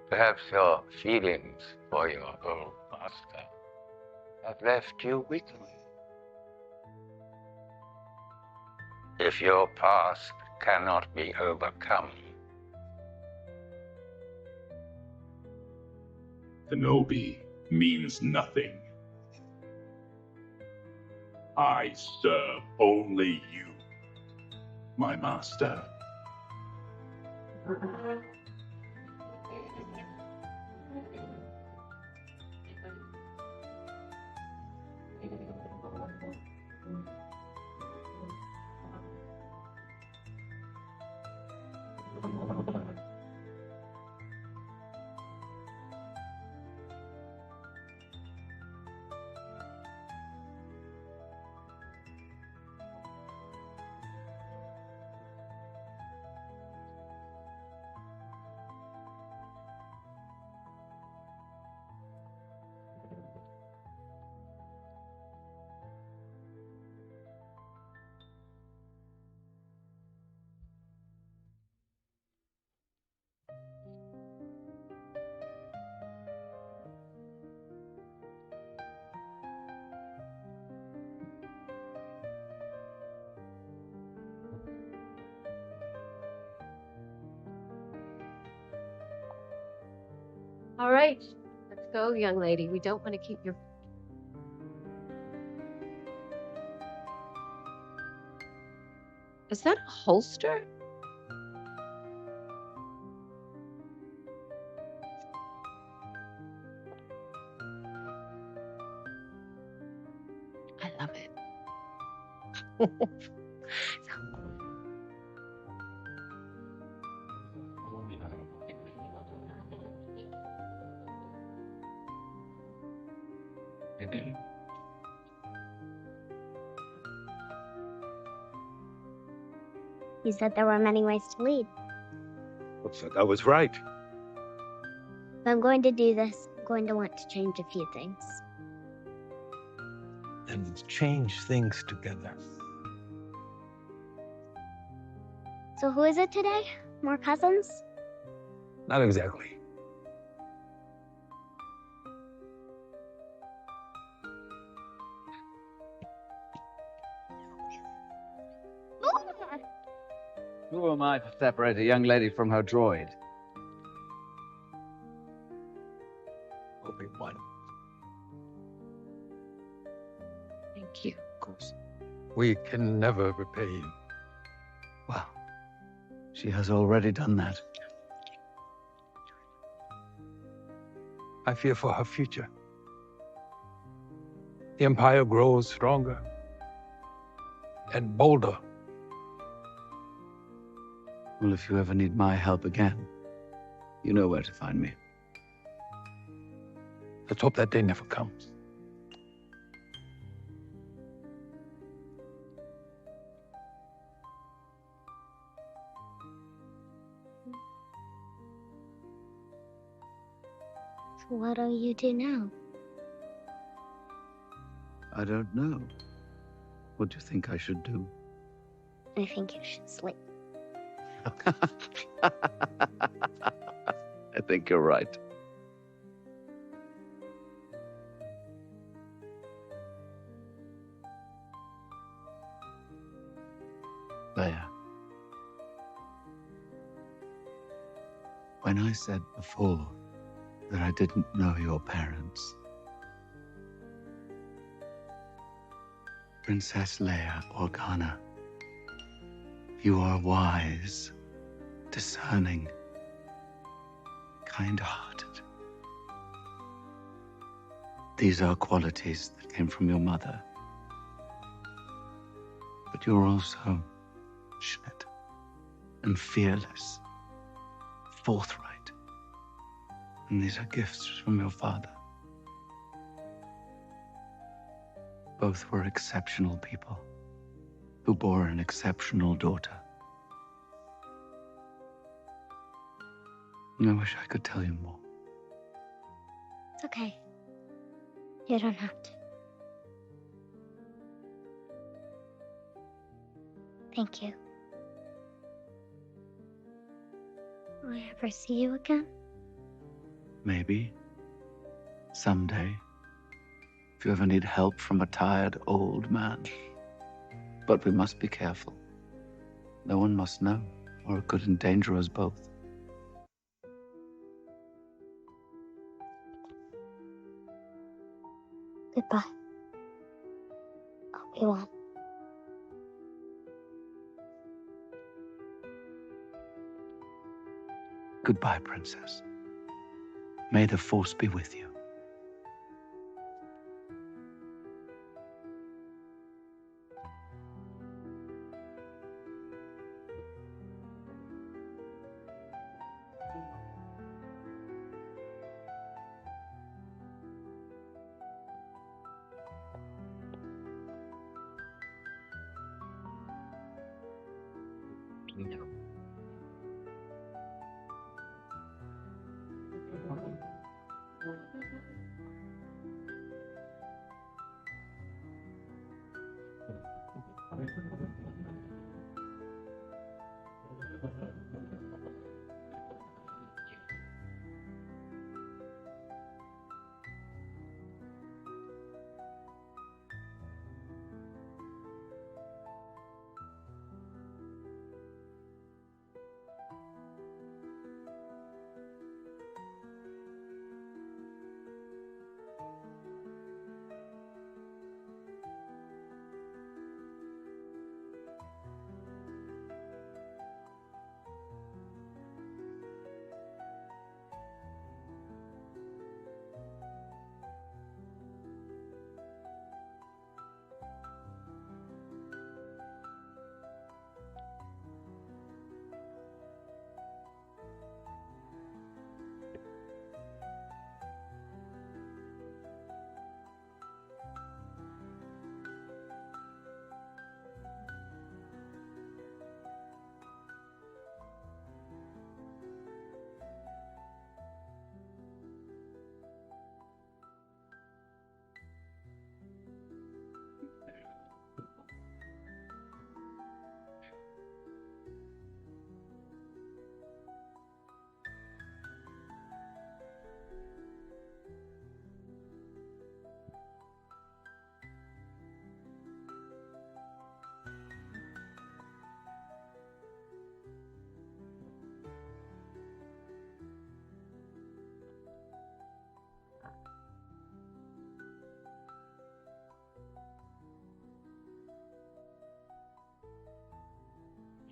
Perhaps your feelings for your old master have left you weakened. If your past cannot be overcome,
Kenobi means nothing. I serve only you, my master.
All right, let's go, young lady. We don't want to keep your... Is that a holster? I love it.
You said there were many ways to lead.
Looks like I was right.
If I'm going to do this, I'm going to want to change a few things.
And change things together.
So who is it today? More cousins?
Not exactly.
Who am I to separate a young lady from her droid?
Obi-Wan.
Thank you.
Of course. We can never repay you.
Well, she has already done that.
I fear for her future. The Empire grows stronger and bolder.
Well, if you ever need my help again, you know where to find me.
Let's hope that day never comes.
So what do you do now?
I don't know. What do you think I should do?
I think you should sleep.
I think you're right. Leia, when I said before that I didn't know your parents, Princess Leia Organa, you are wise, discerning, kind-hearted. These are qualities that came from your mother. But you're also passionate and fearless, forthright. And these are gifts from your father. Both were exceptional people who bore an exceptional daughter. I wish I could tell you more.
It's okay. You don't have to. Thank you. Will I ever see you again?
Maybe. Someday. If you ever need help from a tired old man. But we must be careful. No one must know, or it could endanger us both.
Goodbye. Obi-Wan.
Goodbye, Princess. May the Force be with you.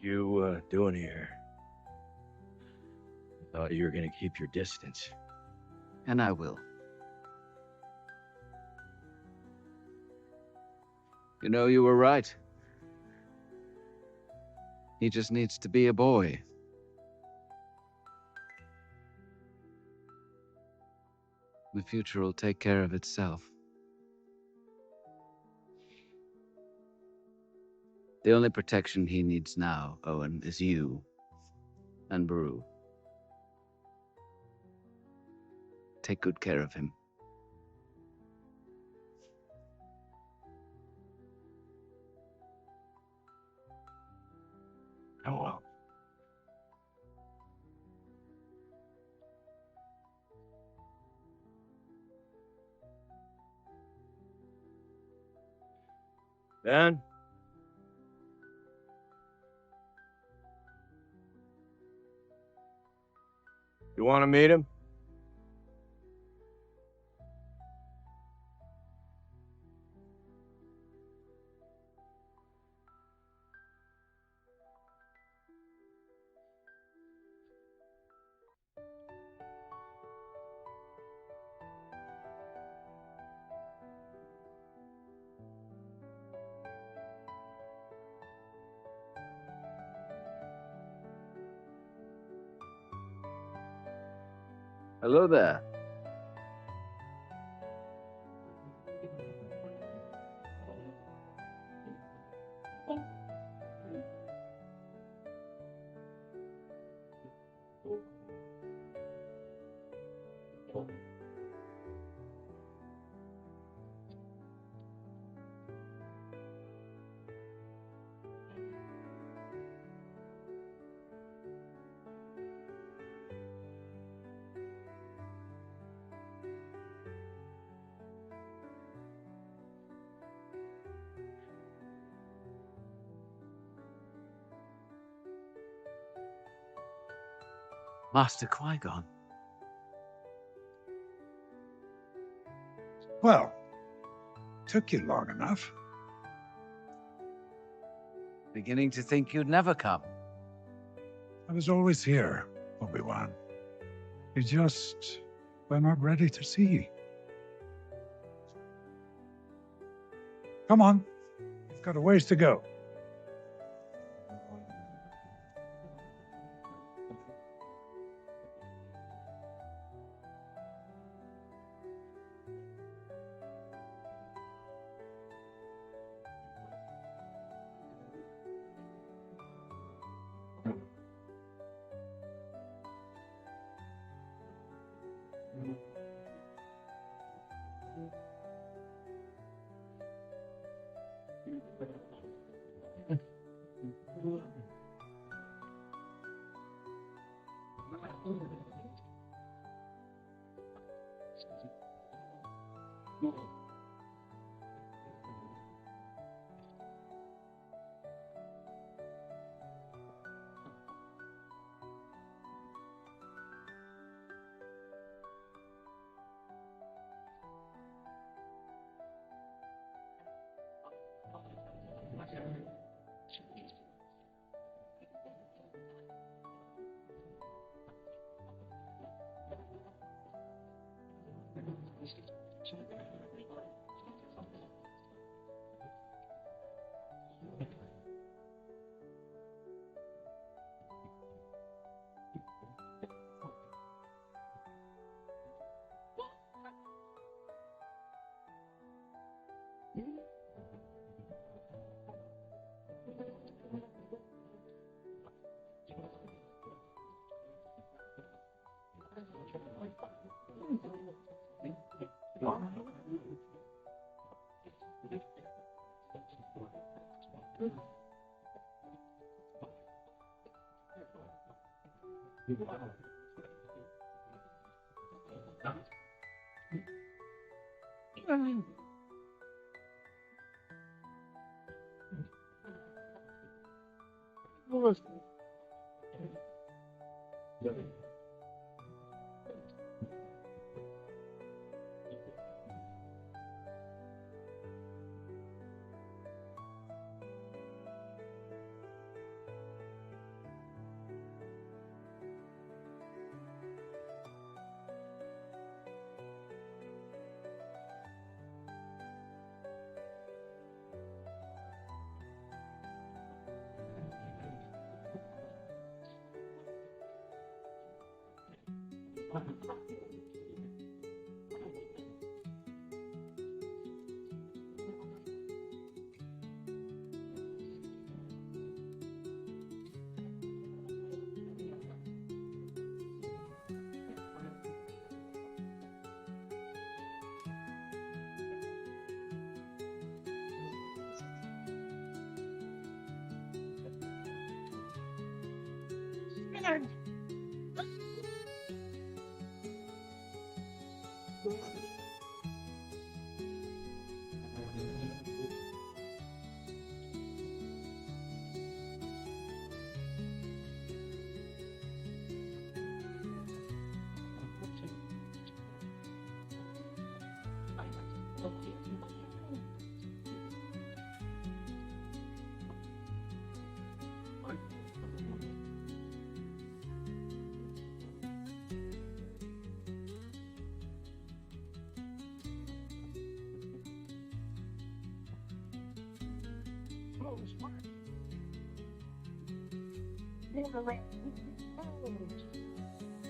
You, doing here? Thought you were gonna keep your distance.
And I will.
You know, you were right. He just needs to be a boy. The future will take care of itself. The only protection he needs now, Owen, is you and Beru. Take good care of him.
Oh well. Ben? You want to meet him?
Hello there.
Master Qui-Gon.
Well, took you long enough.
Beginning to think you'd never come.
I was always here, Obi-Wan. You just were not ready to see. Come on. You've got a ways to go.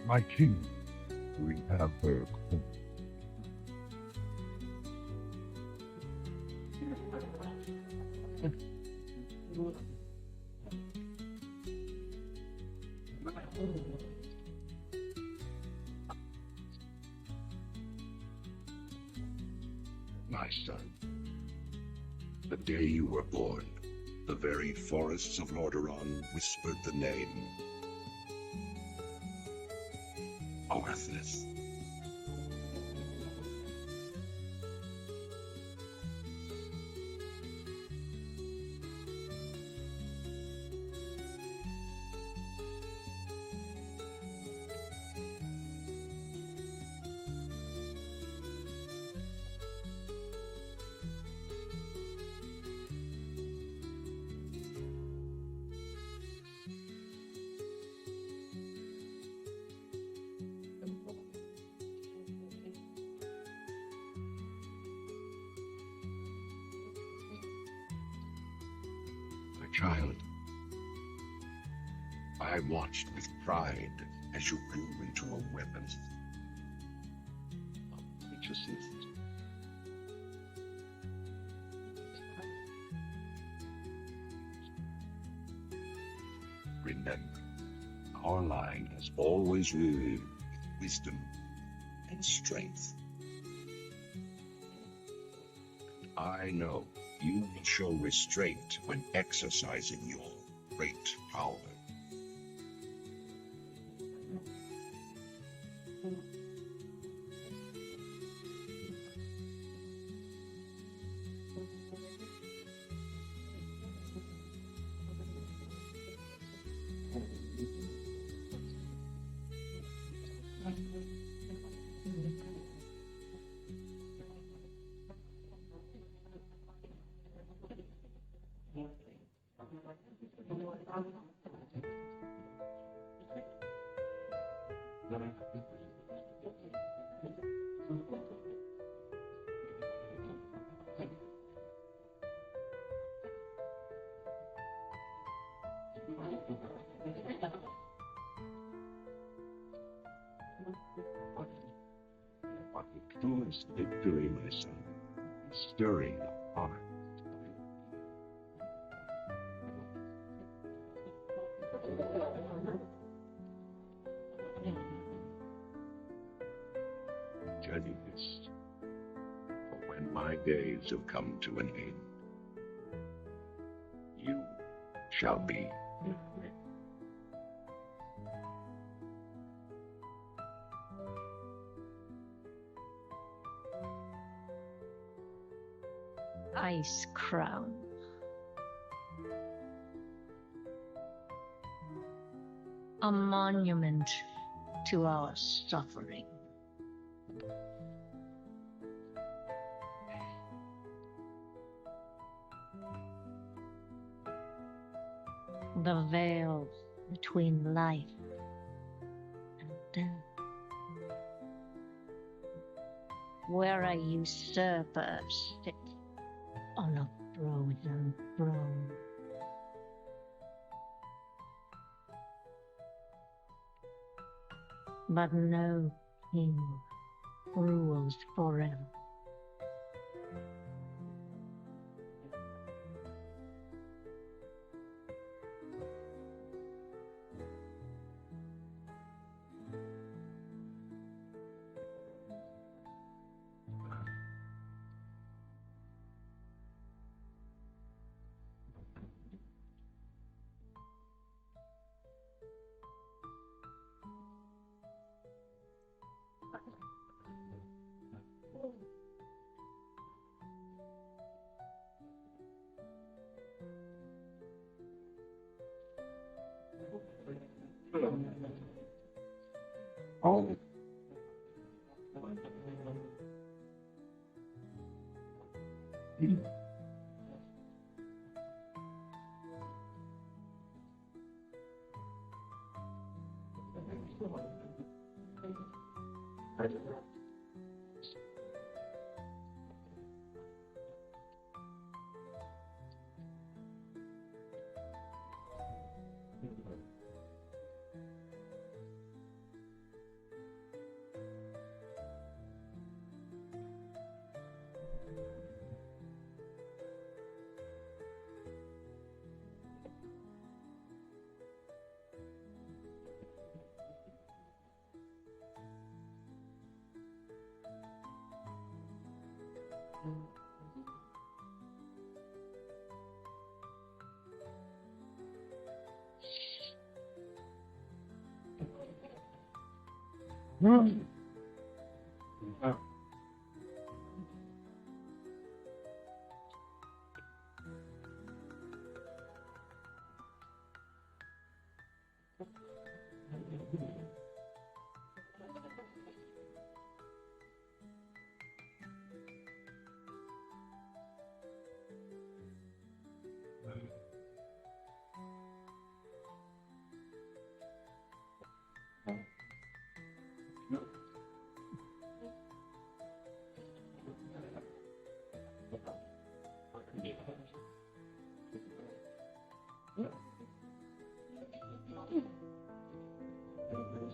My king,
We have her.
My son, the day you were born, the very forests of Lordaeron whispered the name Arthas. My child, I watched with pride as you grew into a weapon of righteousness. Remember, our line has always lived with wisdom and strength. I know you will show restraint when exercising your great power. What the truest victory, my son, is stirring the heart. Journey this, for when my days have come to an end, you shall be.
Ice Crown. A monument to our suffering. The veil between life and death, where a usurper sits on a frozen throne. But no king rules forever.
Oh.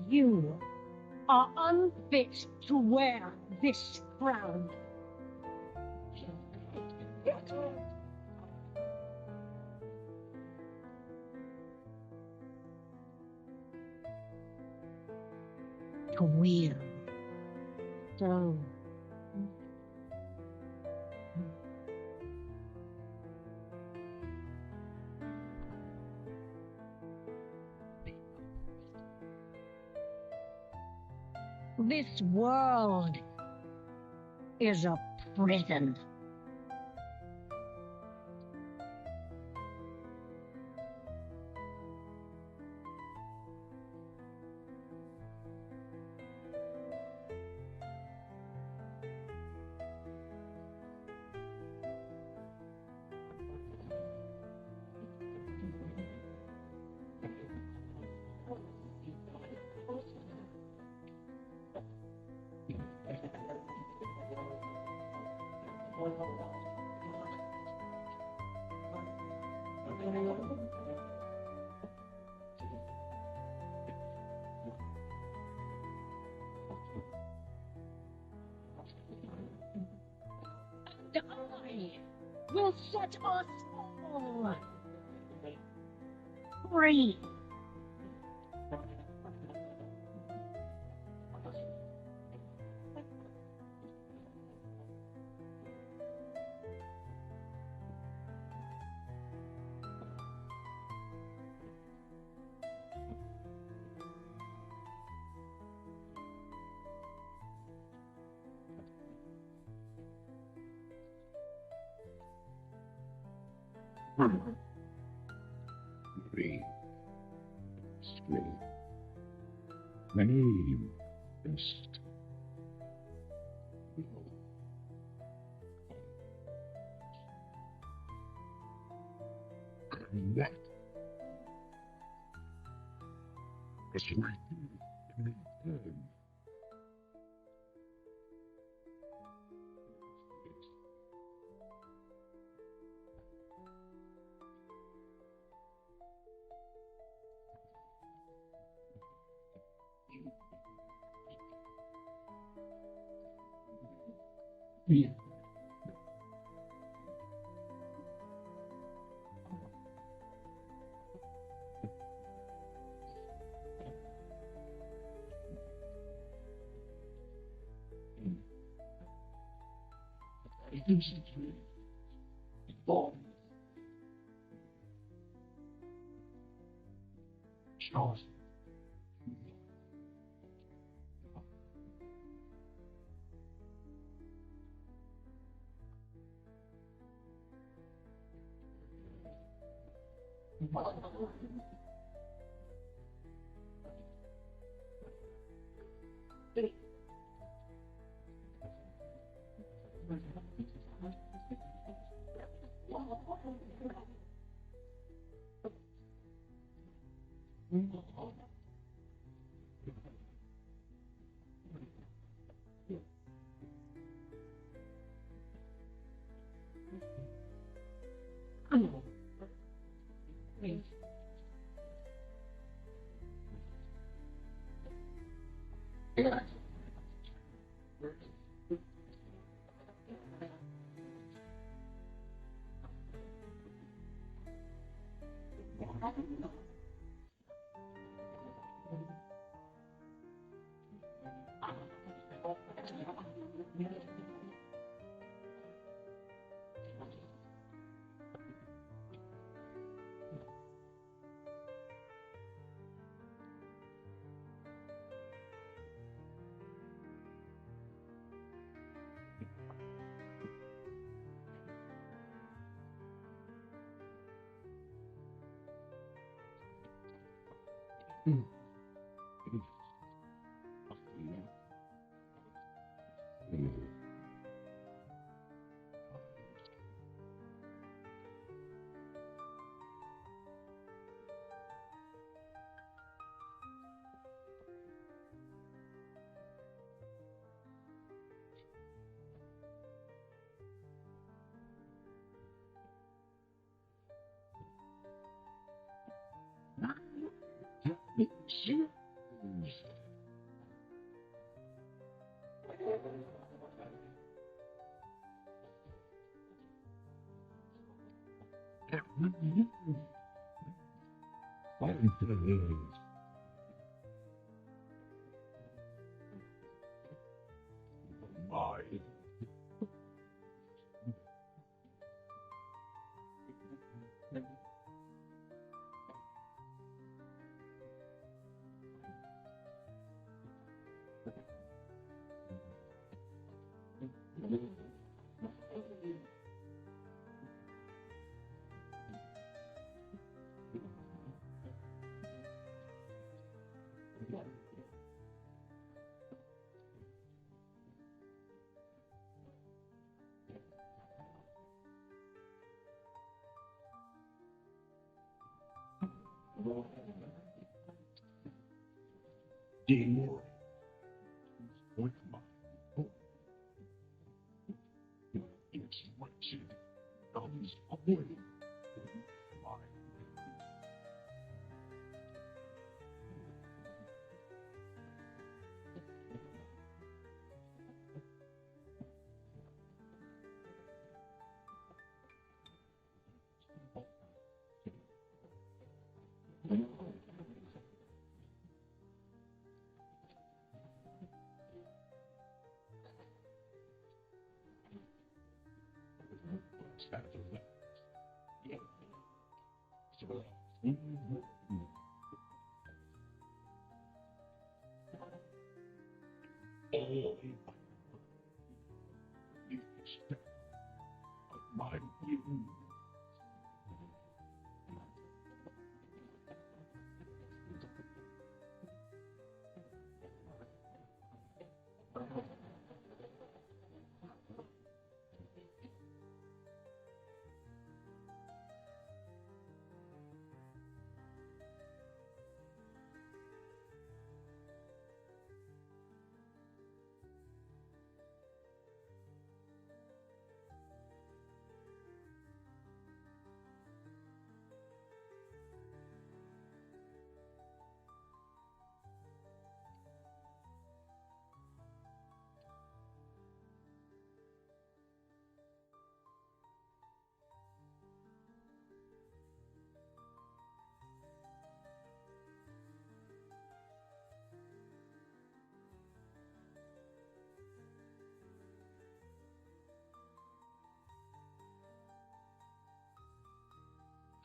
You are unfit to wear this crown. To wield throne. This world is a prison. And I will set us all free.
Free. Free. Name. Best. That is my turn. Yeah. Charles.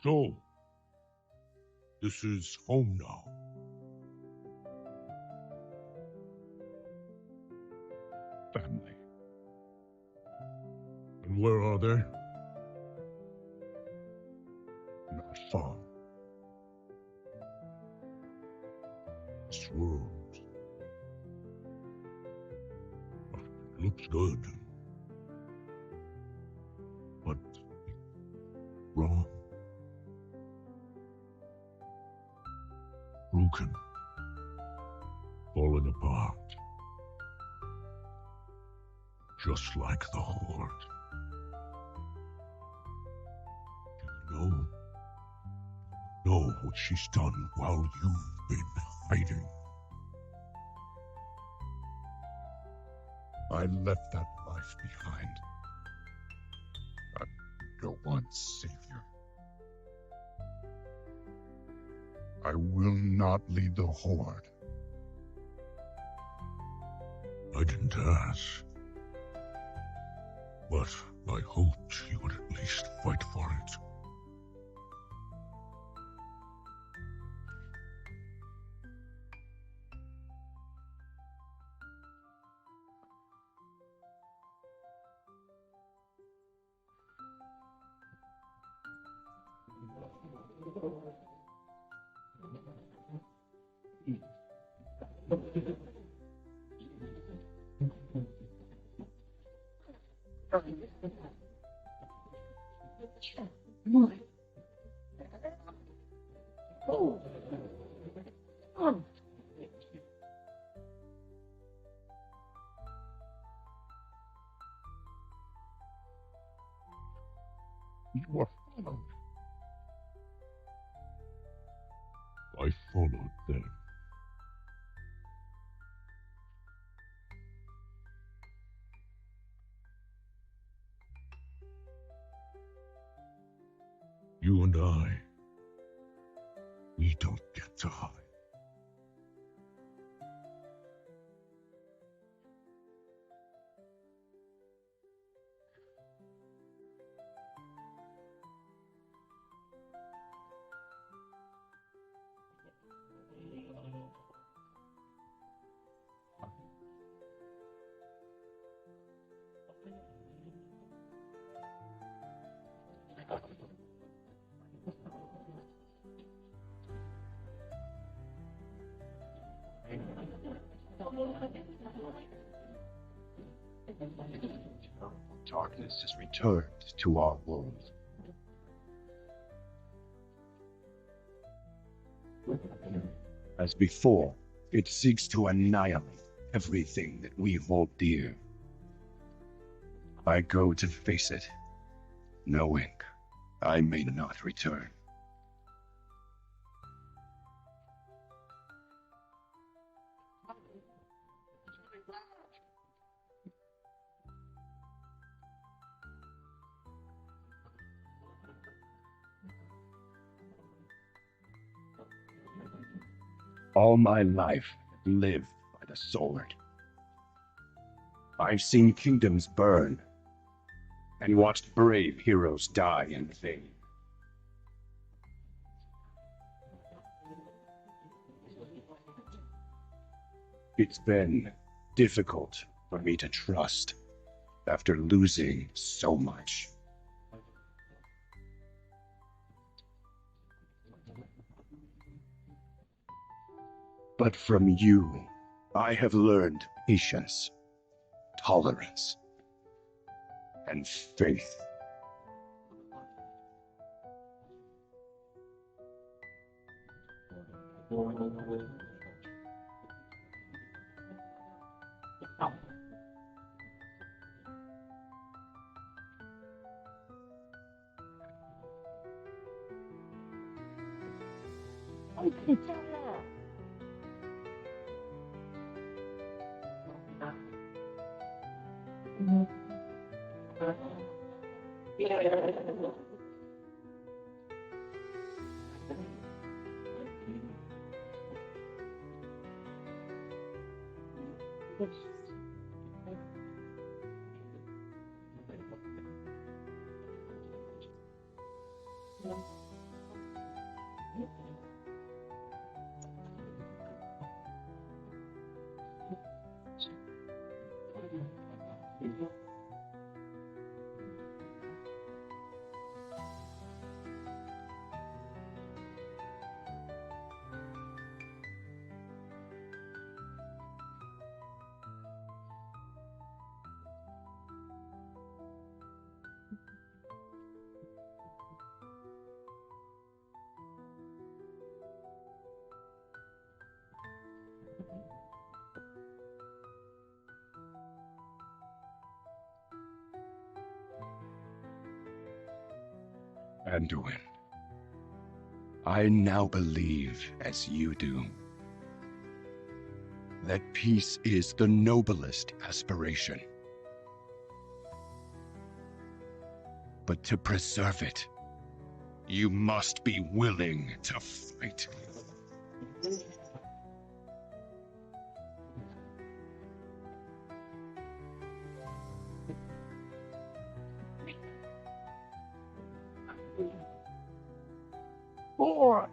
So, this is home now. Family. And where are they? Not far. This world. It looks good. But wrong. Broken. Falling apart. Just like the Horde. Do you know what she's done while you've been hiding? I left that life behind. Your one savior. I will not lead the Horde. I didn't ask. But I hoped you would at least fight for it.
You are followed. I followed them. You and I, we don't get to hide.
Darkness has returned to our world. As before, it seeks to annihilate everything that we hold dear. I go to face it, knowing I may not return. All my life, I've lived by the sword. I've seen kingdoms burn and watched brave heroes die in vain. It's been difficult for me to trust after losing so much. But from you, I have learned patience, tolerance, and faith. Anduin, I now believe, as you do, that peace is the noblest aspiration. But to preserve it, you must be willing to fight.
Four.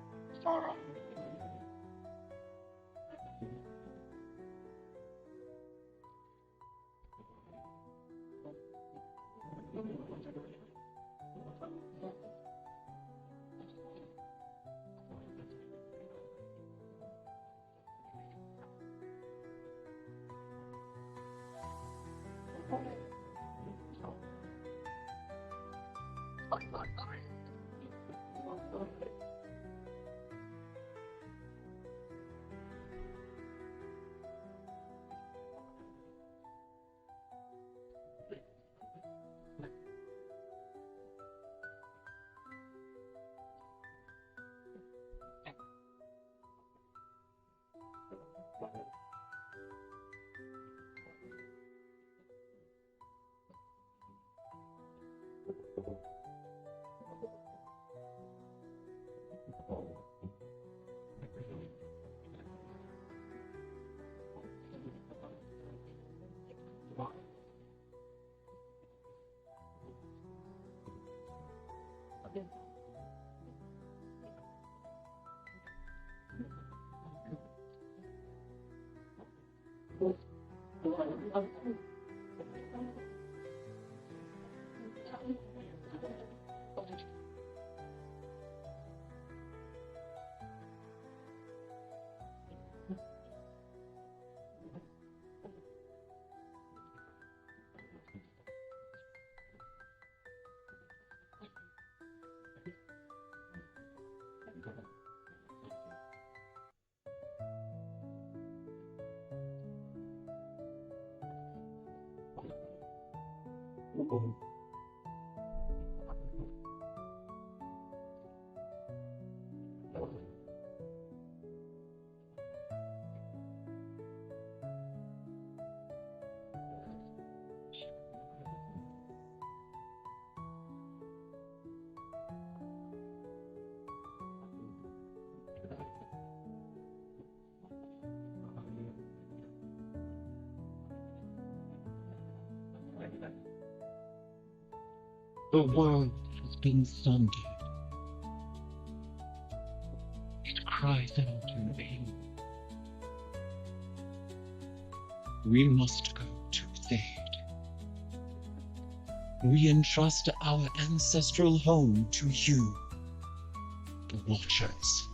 The world has been sundered. It cries out in pain. We must go to Thade. We entrust our ancestral home to you, the Watchers.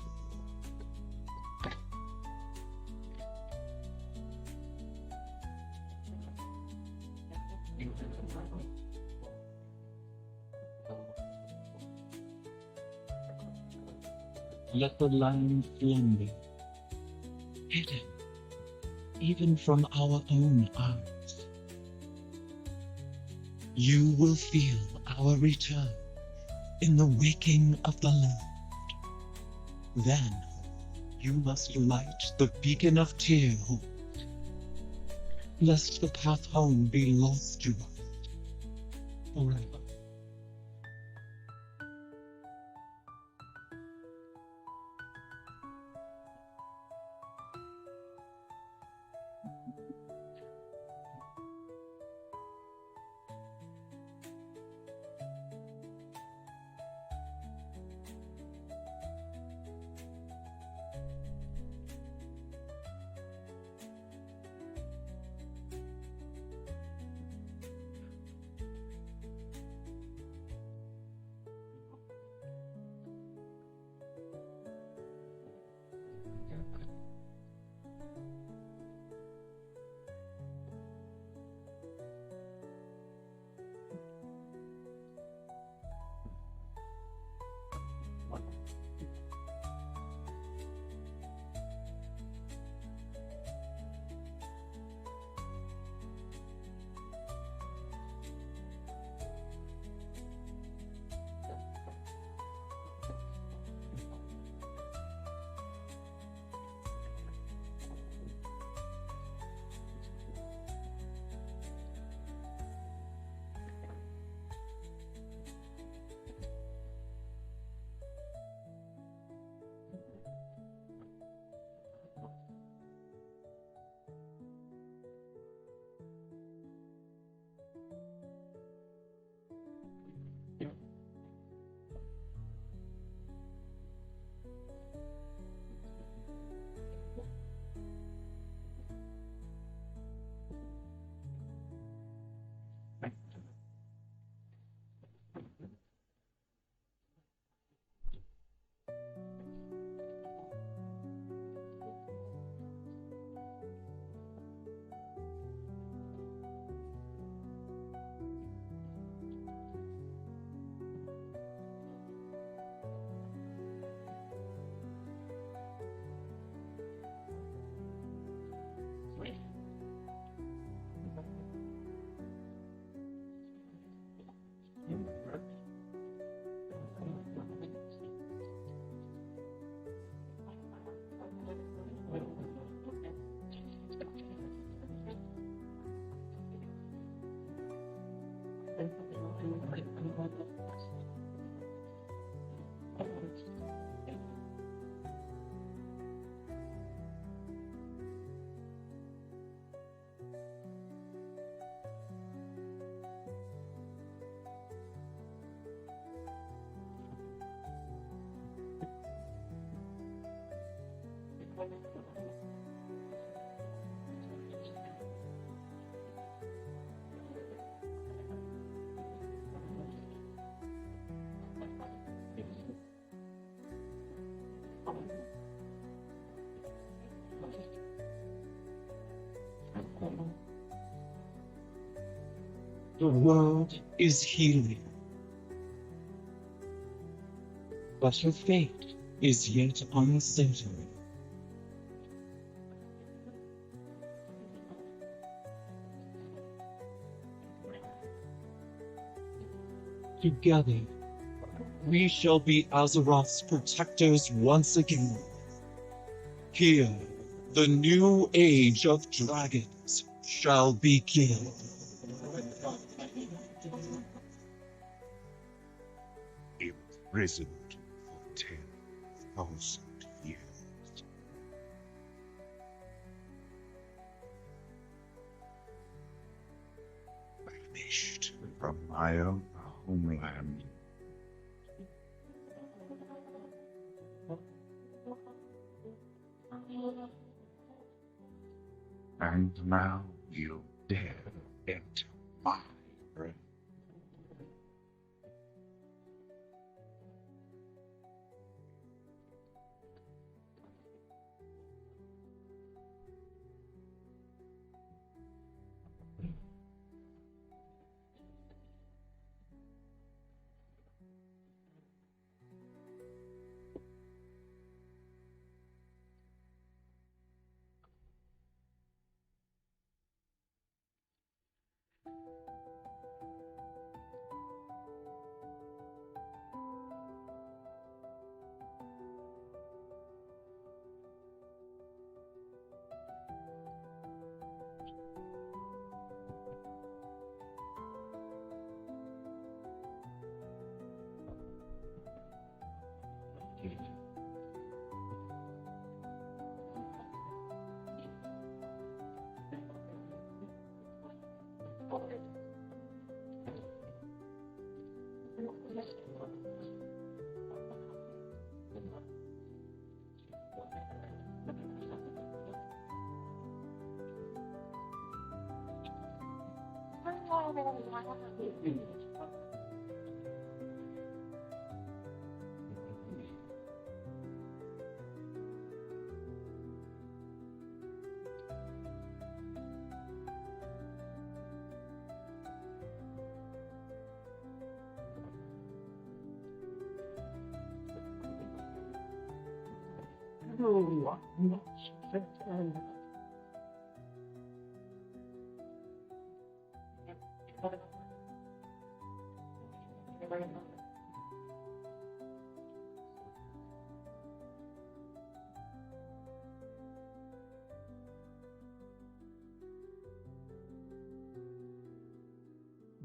Let the land slumber, hidden even from our own eyes. You will feel our return in the waking of the land. Then you must light the beacon of Tearhold, lest the path home be lost to us forever. The world is healing. But her fate is yet uncertain. Together, we shall be Azeroth's protectors once again. Here, the new age of dragons shall begin.
Imprisoned for 10,000 years. Banished from my own homeland. And now you dare enter my realm.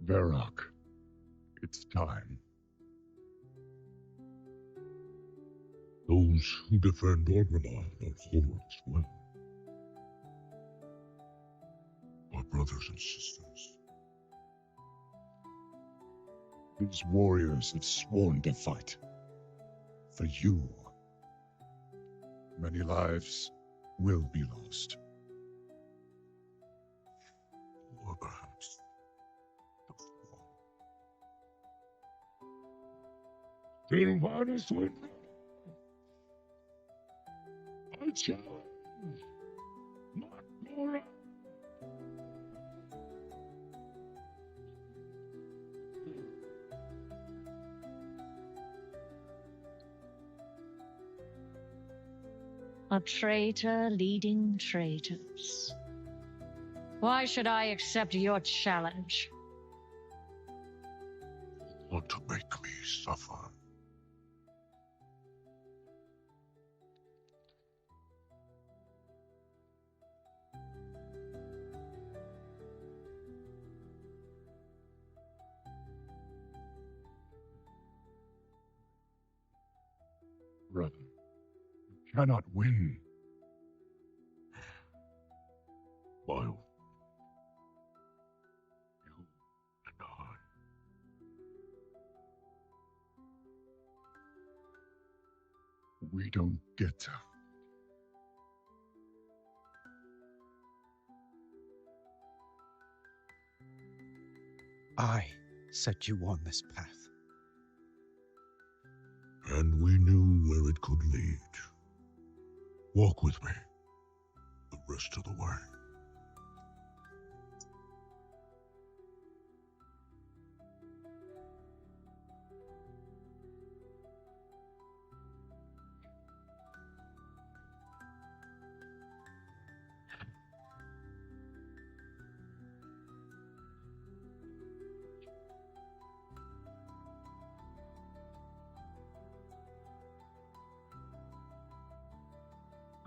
Varrock, it's time. Those who defend Orgrimmar are hordes well. Our brothers and sisters. These warriors have sworn to fight. For you. Many lives will be lost. Or perhaps Sylvanas will. I challenge. Not Laura.
A traitor leading traitors. Why should I accept your challenge?
Want to make me suffer. Brother, you cannot win. Miles, you and I. We don't get to.
I set you on this path.
And we knew where it could lead. Walk with me the rest of the way.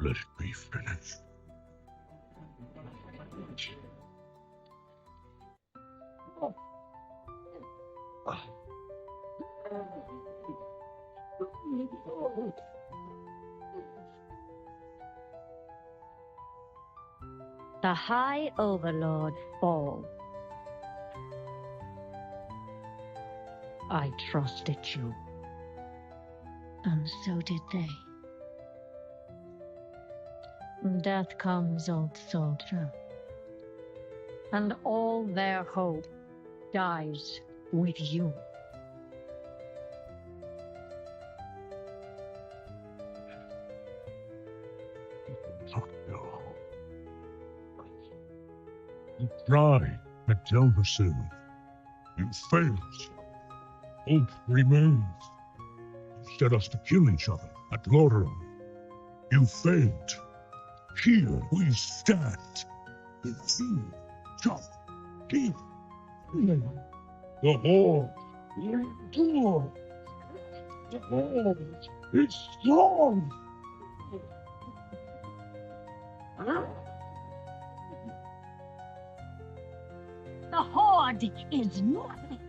Let me finish.
The High Overlord falls. I trusted you. And so did they. Death comes, old soldier. And all their hope dies with you.
You tried to tell the soon. You failed. Hope remains. You set us to kill each other at Lordaeron. You failed. Here we stand. The two jump. Keep. The Horde will endure. The Horde is strong.
The Horde is nothing.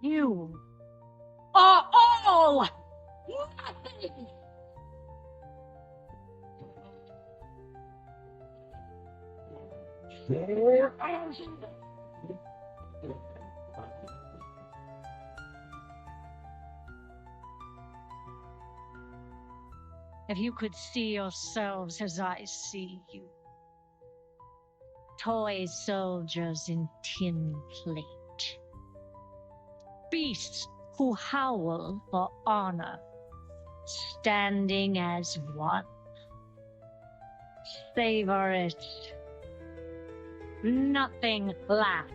You are all nothing. If you could see yourselves as I see you, toy soldiers in tin plate, beasts who howl for honor, standing as one. Savor it. Nothing left.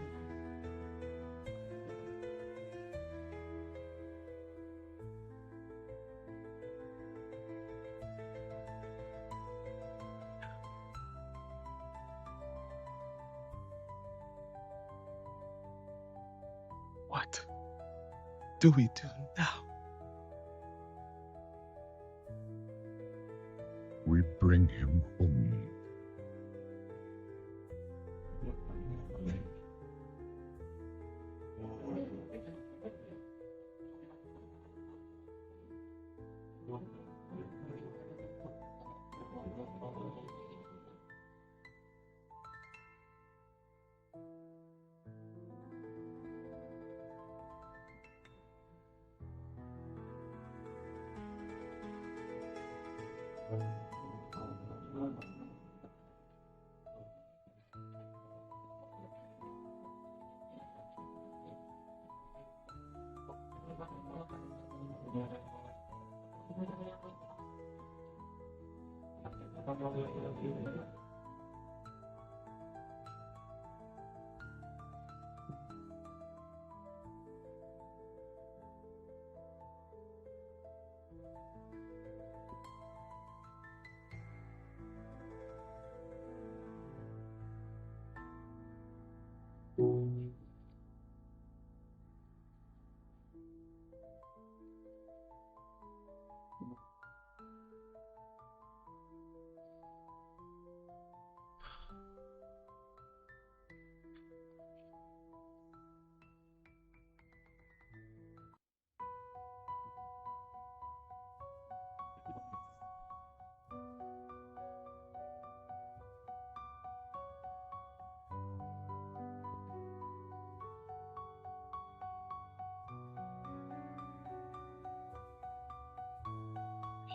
What do we do now?
We bring him home.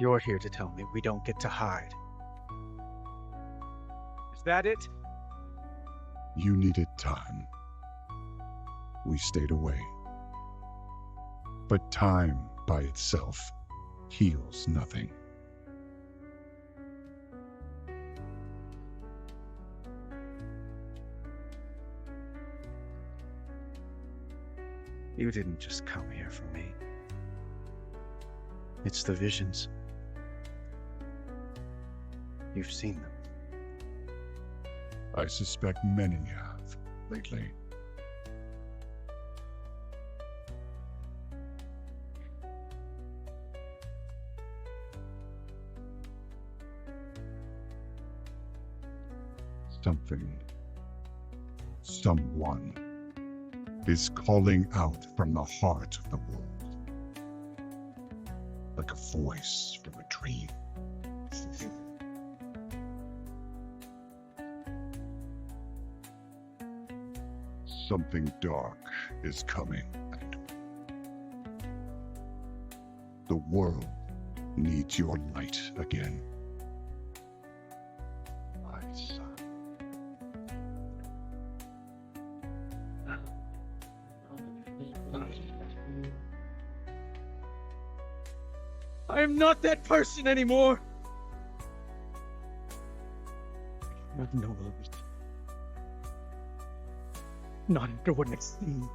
You're here to tell me we don't get to hide. Is that it?
You needed time. We stayed away. But time by itself heals nothing.
You didn't just come here for me. It's the visions. You've seen them.
I suspect many have lately. Something, someone is calling out from the heart of the world, like a voice from a dream. Something dark is coming. The world needs your light again. My son.
I am not that person anymore. I cannot know of it. Not after what I've seen.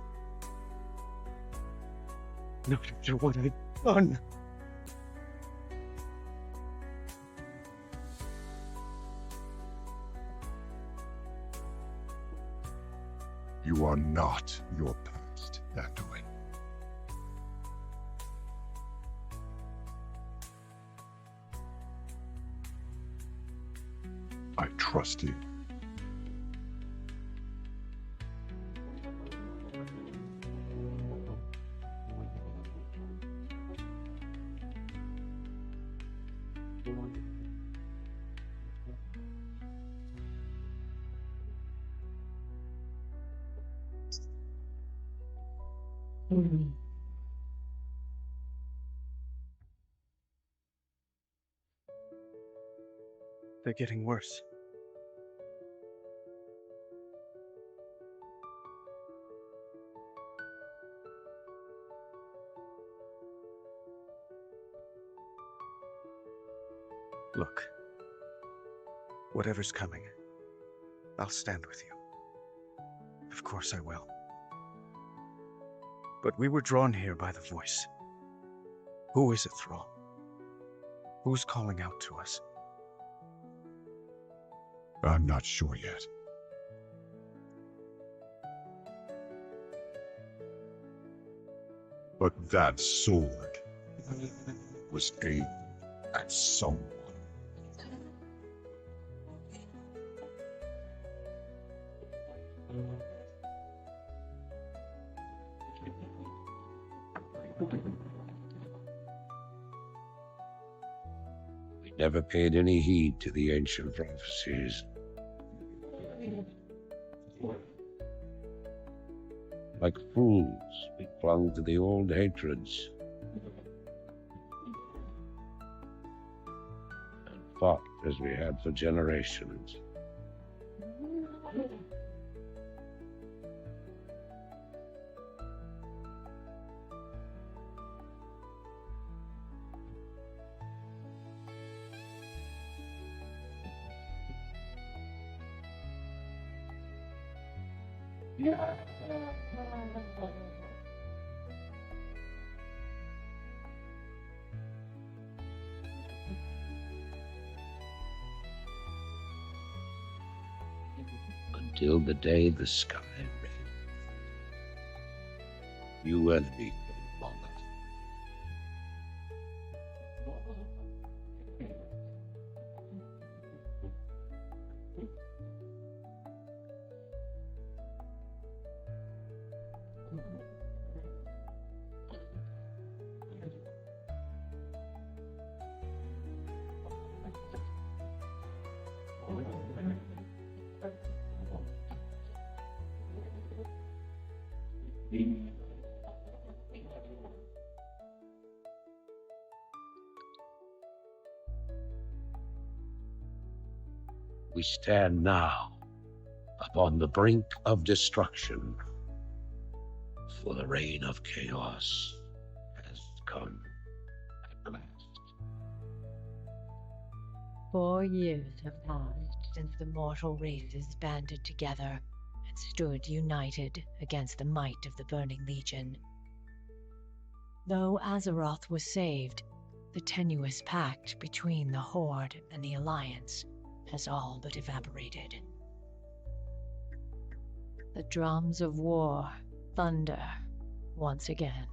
Not after what I've done.
You are not your past, Anduin. I trust you.
They're getting worse. Look, whatever's coming, I'll stand with you. Of course I will. But we were drawn here by the voice. Who is it, Thrall? Who's calling out to us?
I'm not sure yet. But that sword was aimed at someone.
We never paid any heed to the ancient prophecies. Like fools, we clung to the old hatreds and fought as we had for generations. Until the day the sky rained. You enemy among us. We stand now upon the brink of destruction, for the reign of chaos has come at last.
4 years have passed since the mortal races banded together and stood united against the might of the Burning Legion. Though Azeroth was saved, the tenuous pact between the Horde and the Alliance has all but evaporated. The drums of war thunder once again.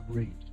Great.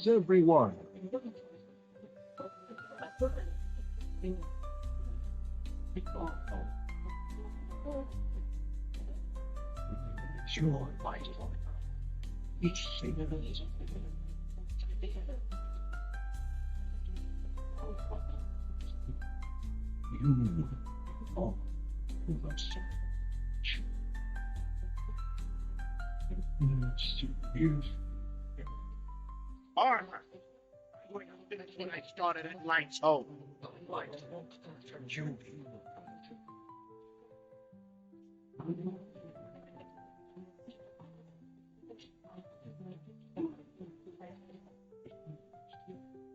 Who's everyone? Sure, mighty. Each single is you are the search.
Armor. When I started at Light's home, the light from you.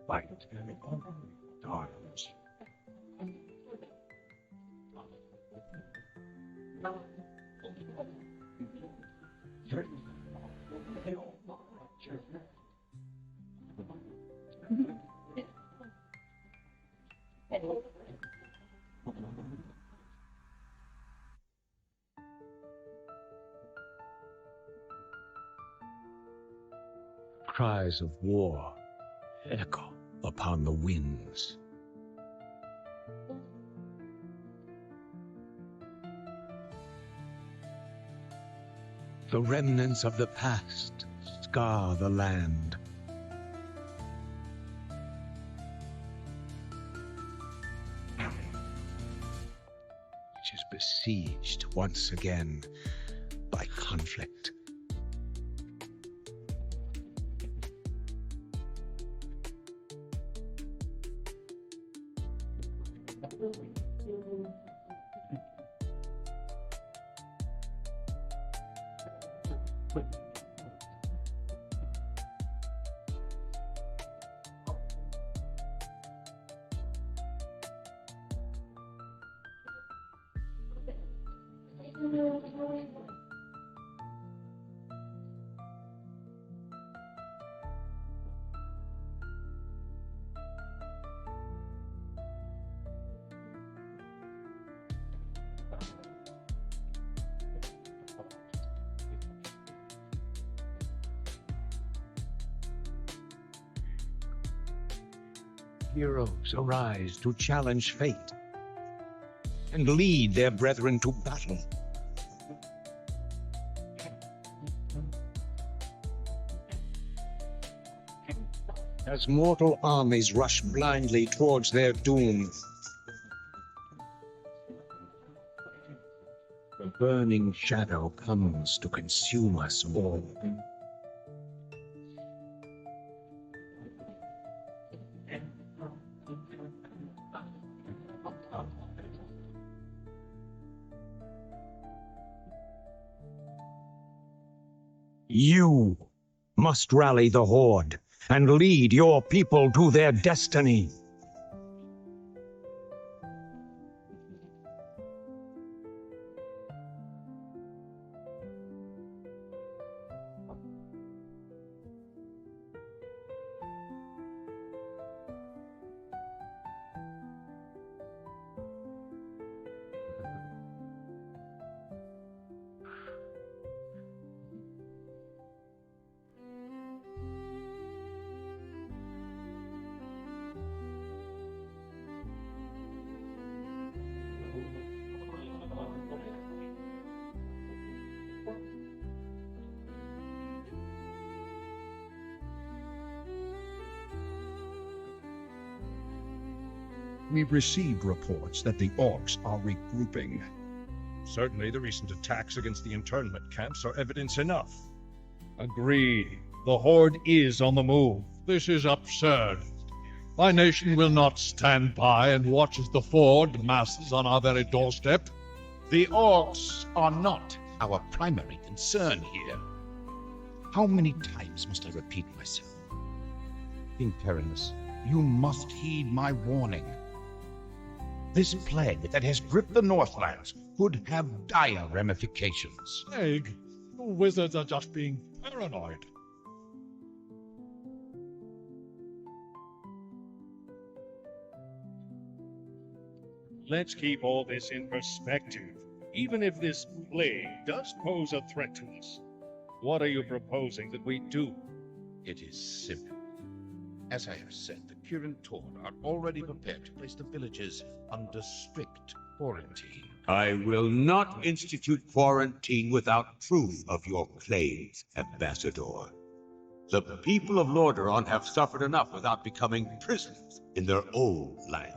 Light and darkness. Cries of war echo upon the winds. The remnants of the past scar the land. Which is besieged once again by conflict. Heroes arise to challenge fate and lead their brethren to battle. As mortal armies rush blindly towards their doom, the burning shadow comes to consume us all. You must rally the Horde and lead your people to their destiny.
We've received reports that the orcs are regrouping. Certainly the recent attacks against the internment camps are evidence enough.
Agreed. The Horde is on the move. This is absurd. My nation will not stand by and watch as the Ford masses on our very doorstep.
The orcs are not our primary concern here. How many times must I repeat myself? King Perilous, you must heed my warning. This plague that has gripped the Northlands could have dire ramifications.
Egg, you wizards are just being paranoid. Let's keep all this in perspective. Even if this plague does pose a threat to us, what are you proposing that we do?
It is simple. As I have said, the Kirin Tor are already prepared to place the villages under strict quarantine.
I will not institute quarantine without proof of your claims, Ambassador. The people of Lordaeron have suffered enough without becoming prisoners in their own lands.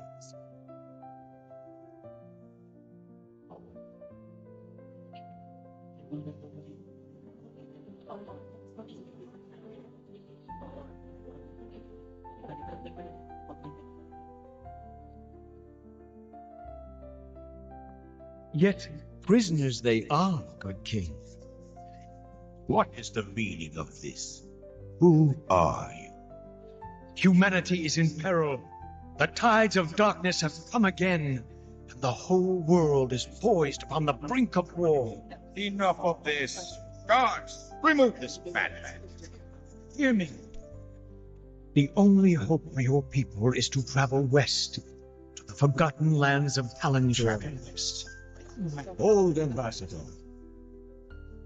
Yet prisoners they are, good king.
What is the meaning of this? Who are you?
Humanity is in peril. The tides of darkness have come again, and the whole world is poised upon the brink of war.
Enough of this. Guards, remove this madman.
Hear me. The only hope for your people is to travel west, to the forgotten lands of Hallandra.
Old Ambassador,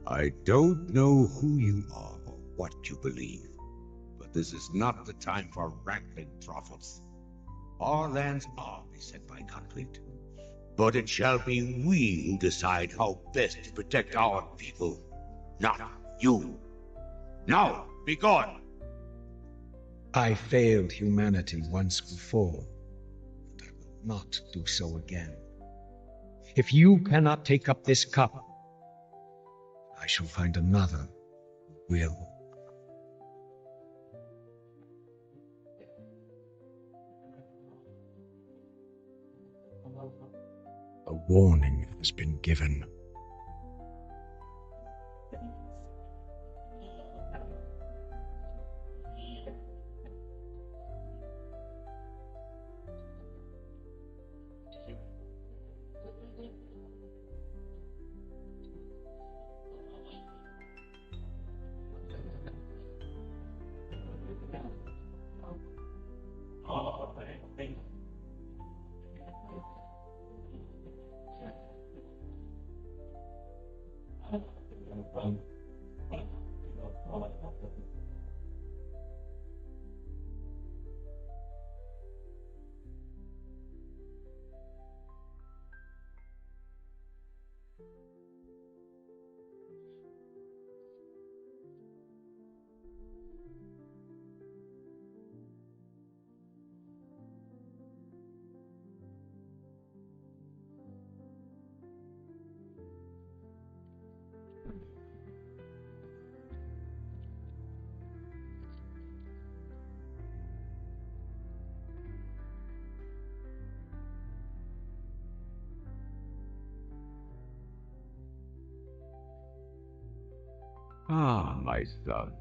I don't know who you are or what you believe, but this is not the time for rankling truffles. Our lands are beset by conflict, but it shall be we who decide how best to protect our people, not you. Now, be gone!
I failed humanity once before, and I will not do so again. If you cannot take up this cup, I shall find another who will. warning has been given.
Ah, my son,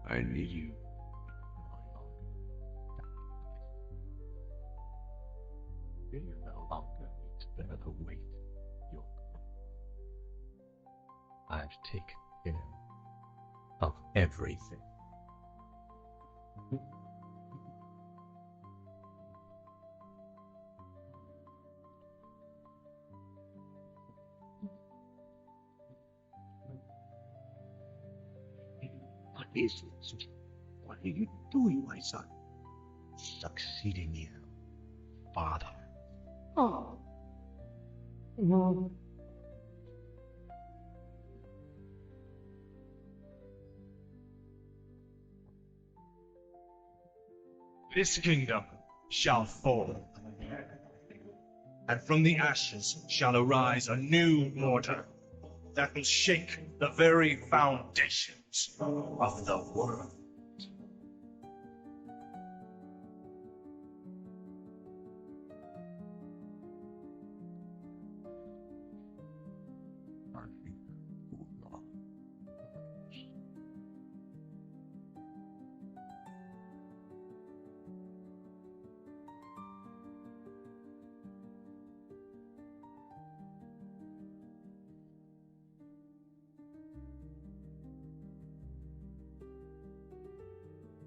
I need you. You no longer need to bear the weight of your crime.
I've taken care of everything.
What is it? What are you doing, my son?
Succeeding you, father.
Oh.
This kingdom shall fall, and from the ashes shall arise a new order that will shake the very foundations of the world.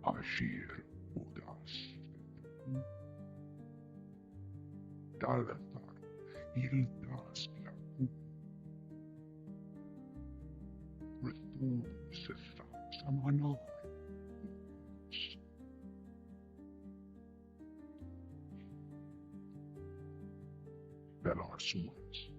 Ashir Udas. Dalatar Ildas Restore Sisa Samano. Belar Sumas.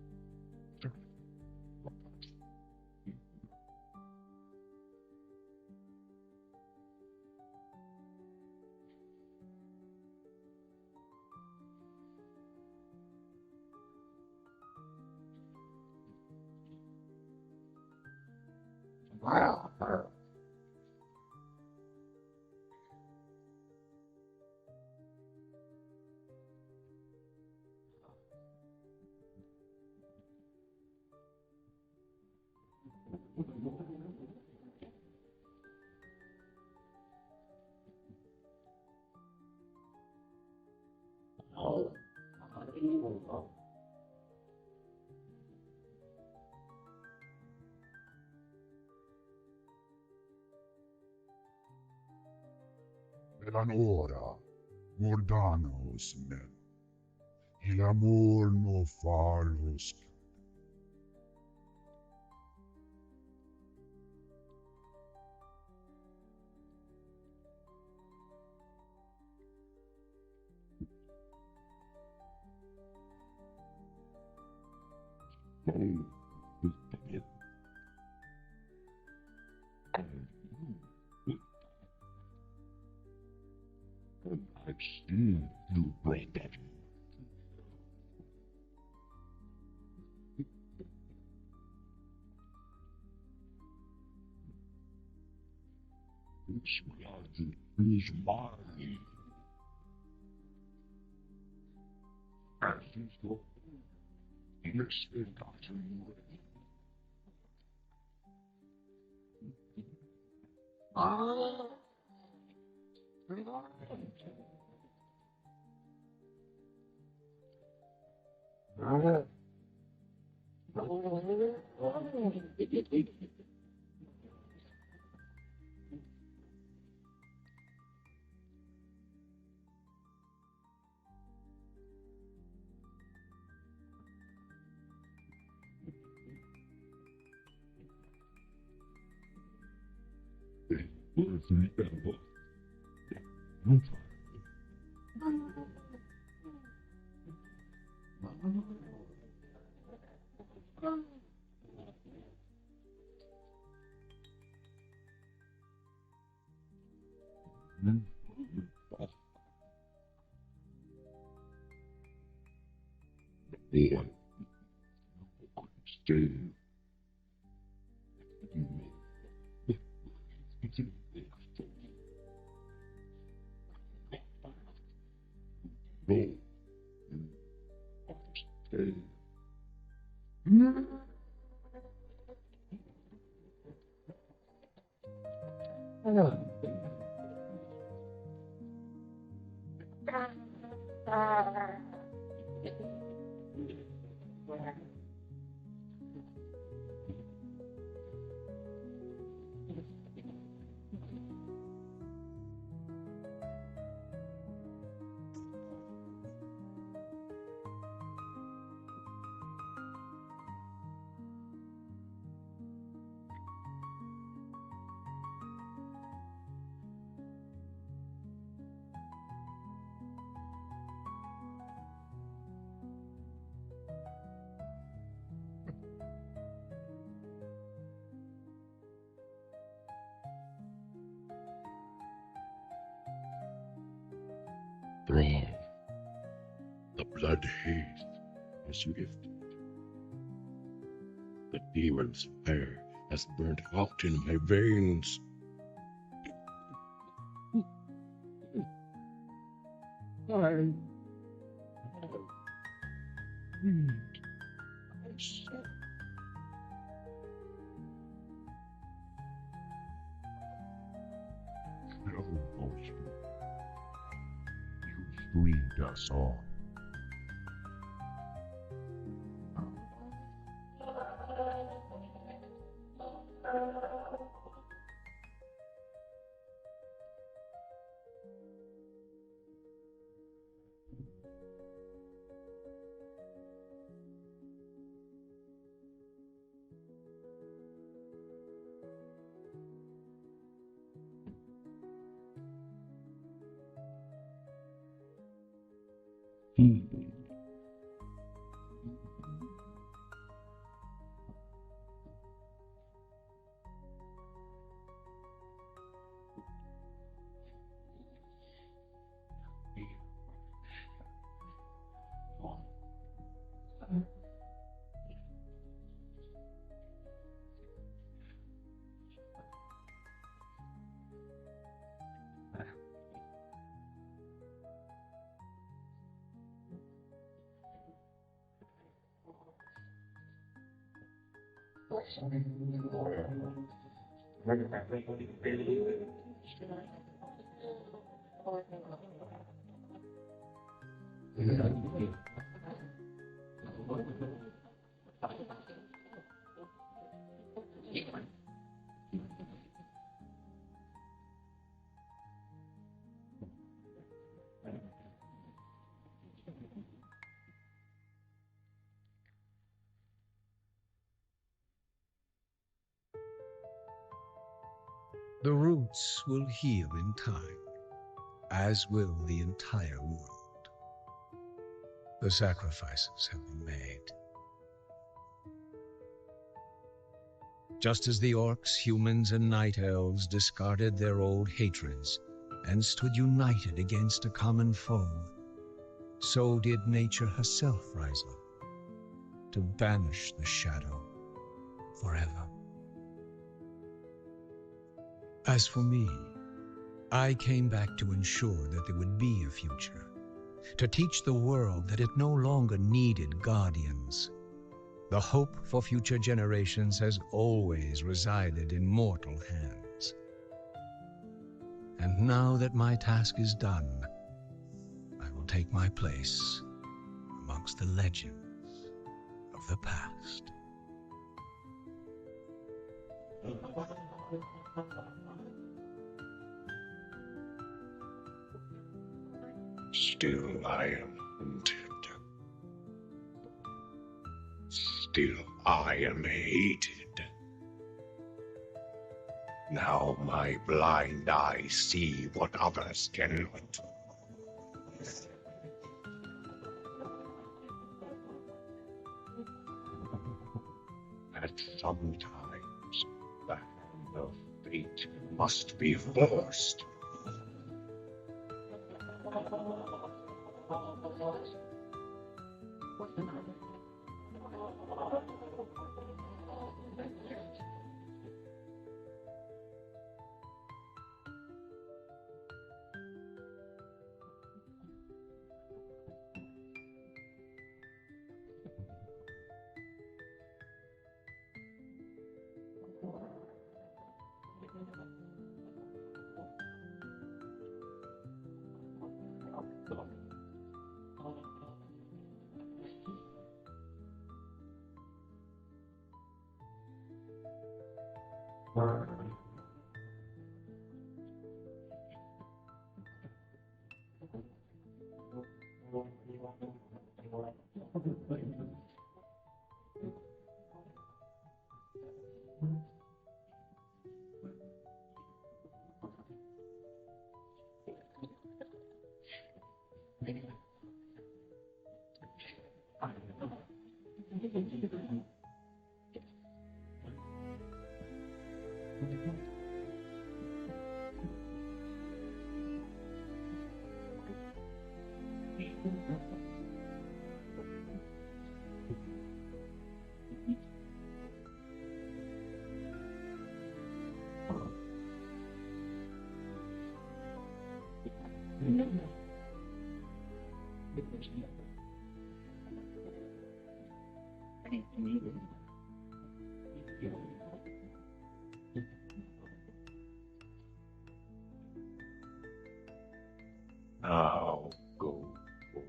Ora, mordanos men. Il amor no falos.
I've seen you bring that. This magic is mine. As is your
Thrall, the blood haze is lifted. The demon's fire has burnt out in my veins. I have freed myself. No motion. You freed us all.
The roots will heal in time, as will the entire world. The sacrifices have been made. Just as the orcs, humans, and night elves discarded their old hatreds and stood united against a common foe, so did nature herself rise up to banish the shadow forever. As for me, I came back to ensure that there would be a future, to teach the world that it no longer needed guardians, The hope for future generations has always resided in mortal hands. And now that my task is done, I will take my place amongst the legends of the past.
Still I am hunted. Still I am hated. Now my blind eyes see what others cannot. At some times, the hand of fate must be forced. Now go forth.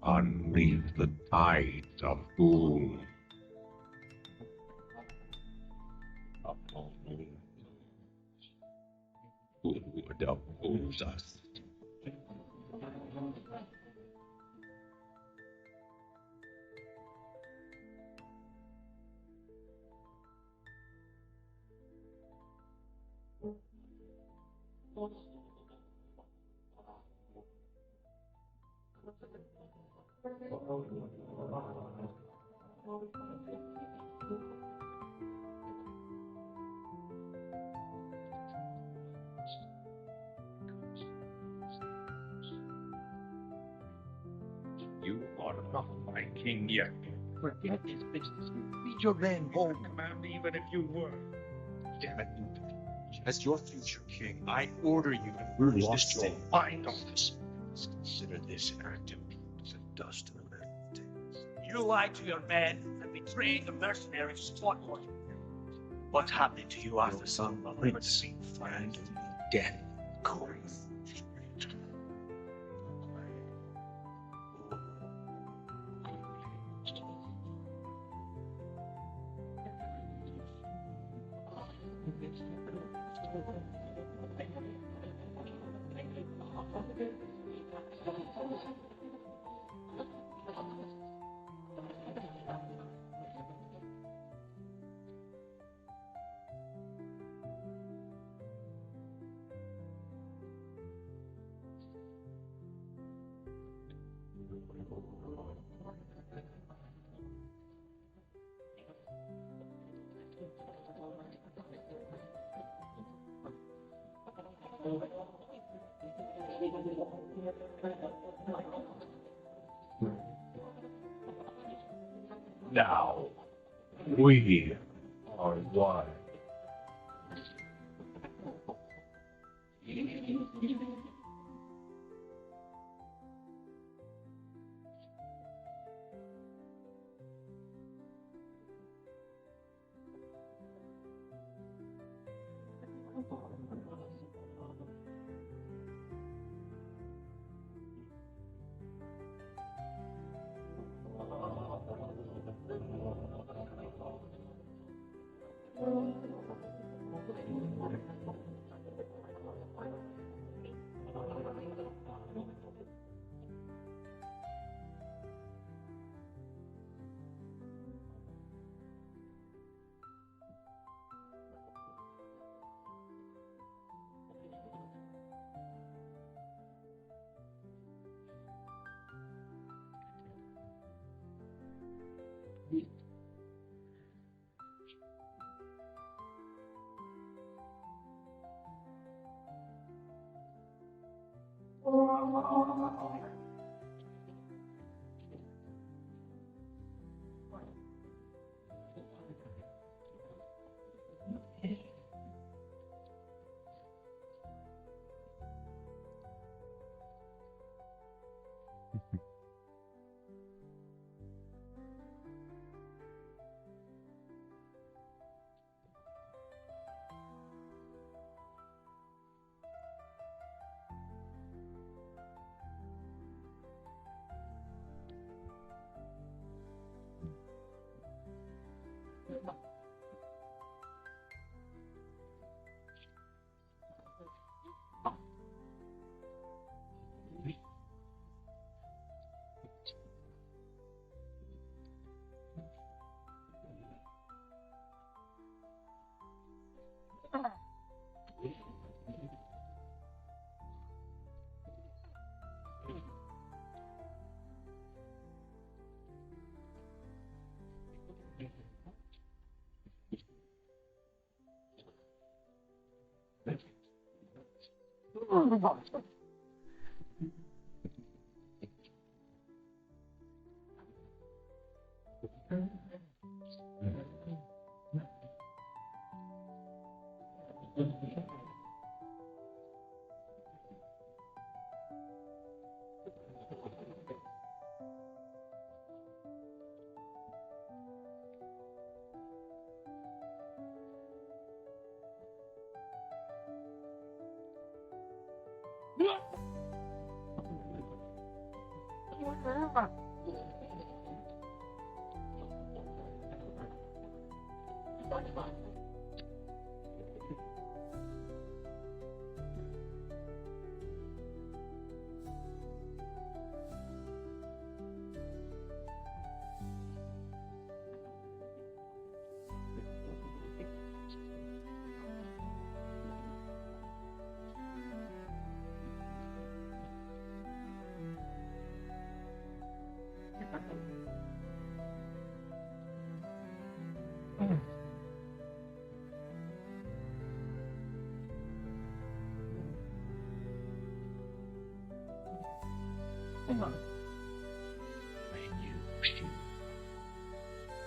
Unleash the tides of doom upon those who would oppose us. You are not my king yet. Forget his business. Lead your men home. Command me even if you were. Damn it. As your future king, I order you to burn this your mind on this. Consider this an act of as it does to the men of tales.
You lied to your men and betrayed the mercenaries who fought for you. What's happening to you after son of Prince and death cold?
Now, we are one.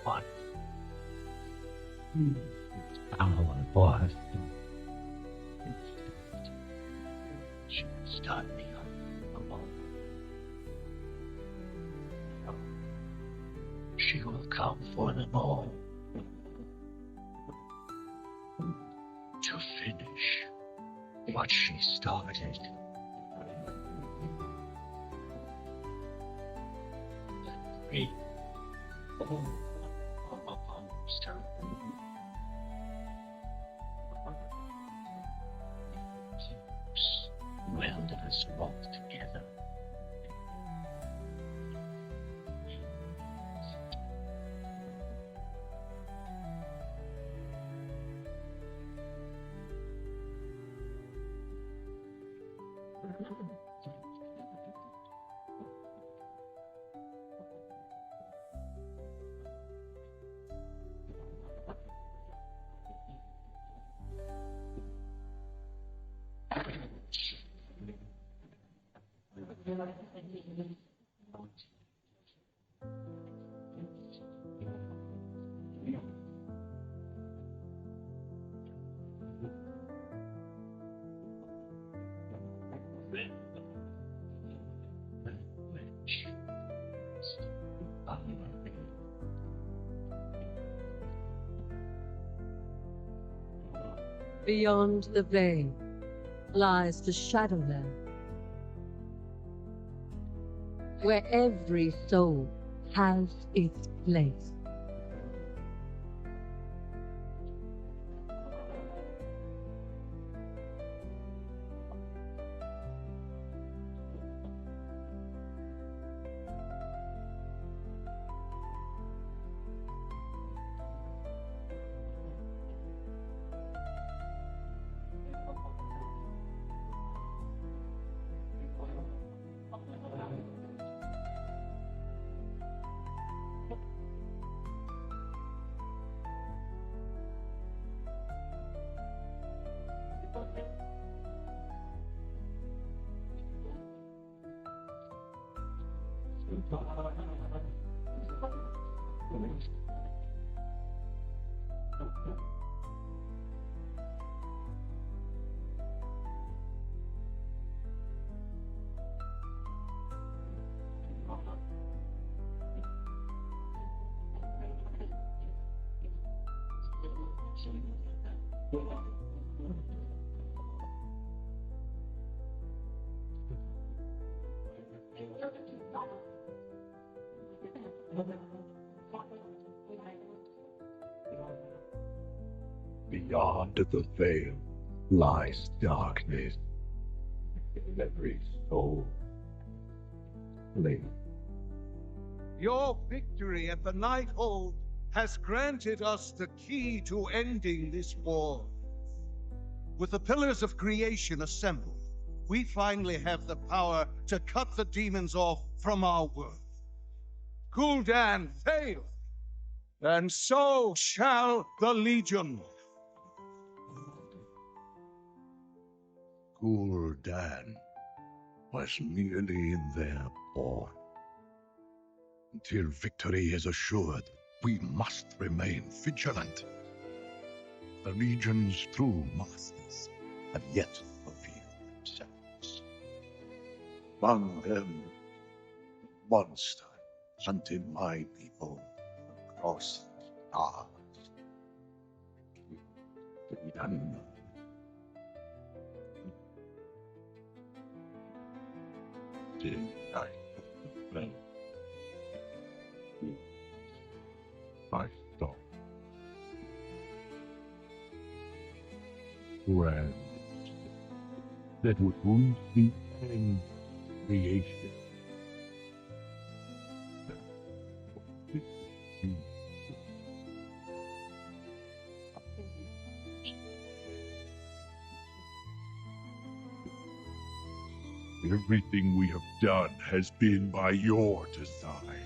What? Power was. She start me alone. She will come for them all. To finish what she started. Three. Almost. Weld us both together.
Beyond the veil lies the Shadowland, where every soul has its place.
Beyond the veil lies darkness. Every soul slain.
Your victory at the Nighthold has granted us the key to ending this war. With the pillars of creation assembled, we finally have the power to cut the demons off from our world. Gul'dan failed, and so shall the Legion.
Gul'dan was merely in their pawn. Until victory is assured, we must remain vigilant. The Legion's true masters have yet to reveal themselves. Among them, a monster hunted my people across the stars. Freedom. Did I play? I thought. Grand. That would only be end creation. Everything we have done has been by your design,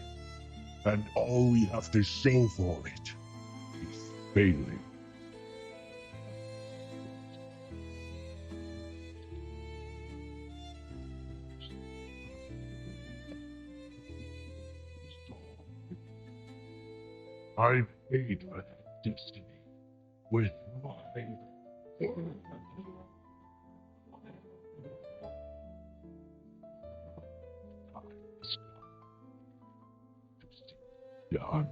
and all we have to show for it is failing. I paid for that destiny with my done.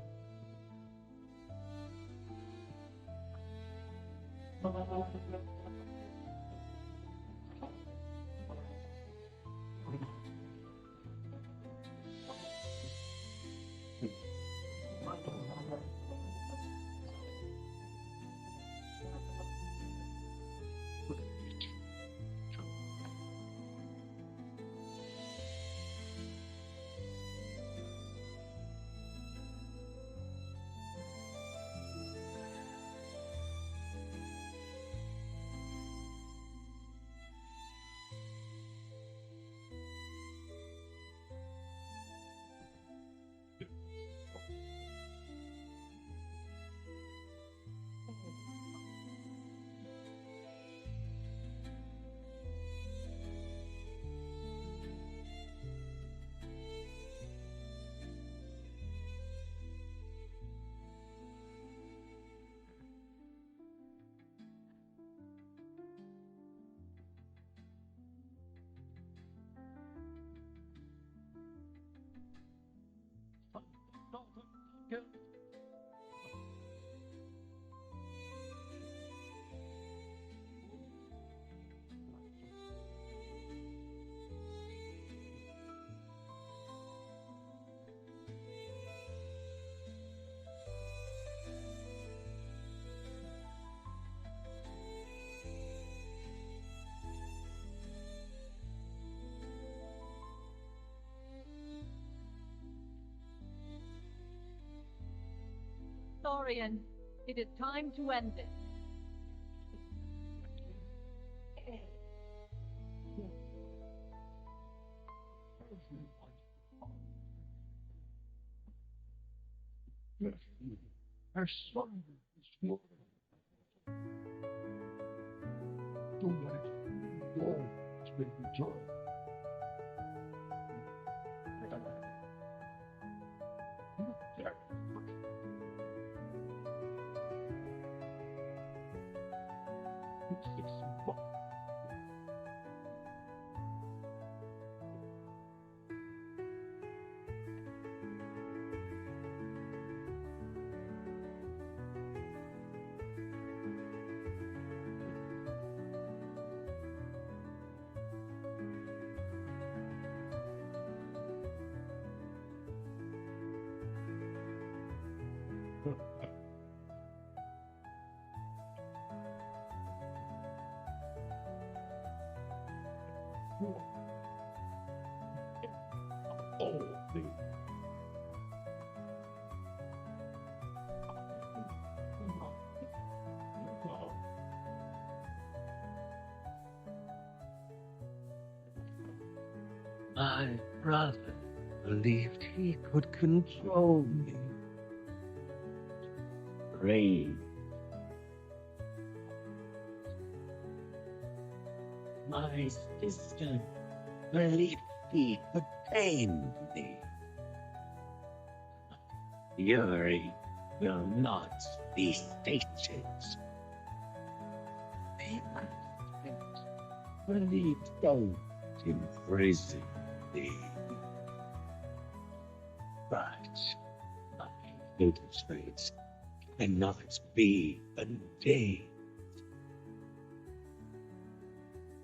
Dorian, it is time to end this.
Her son is more. Don't let it go to make me joy.
My brother believed he could control me. Brave. My sister believed he could tame me. Fury will not be sated. My believed don't imprison me. But my little traits cannot be untamed.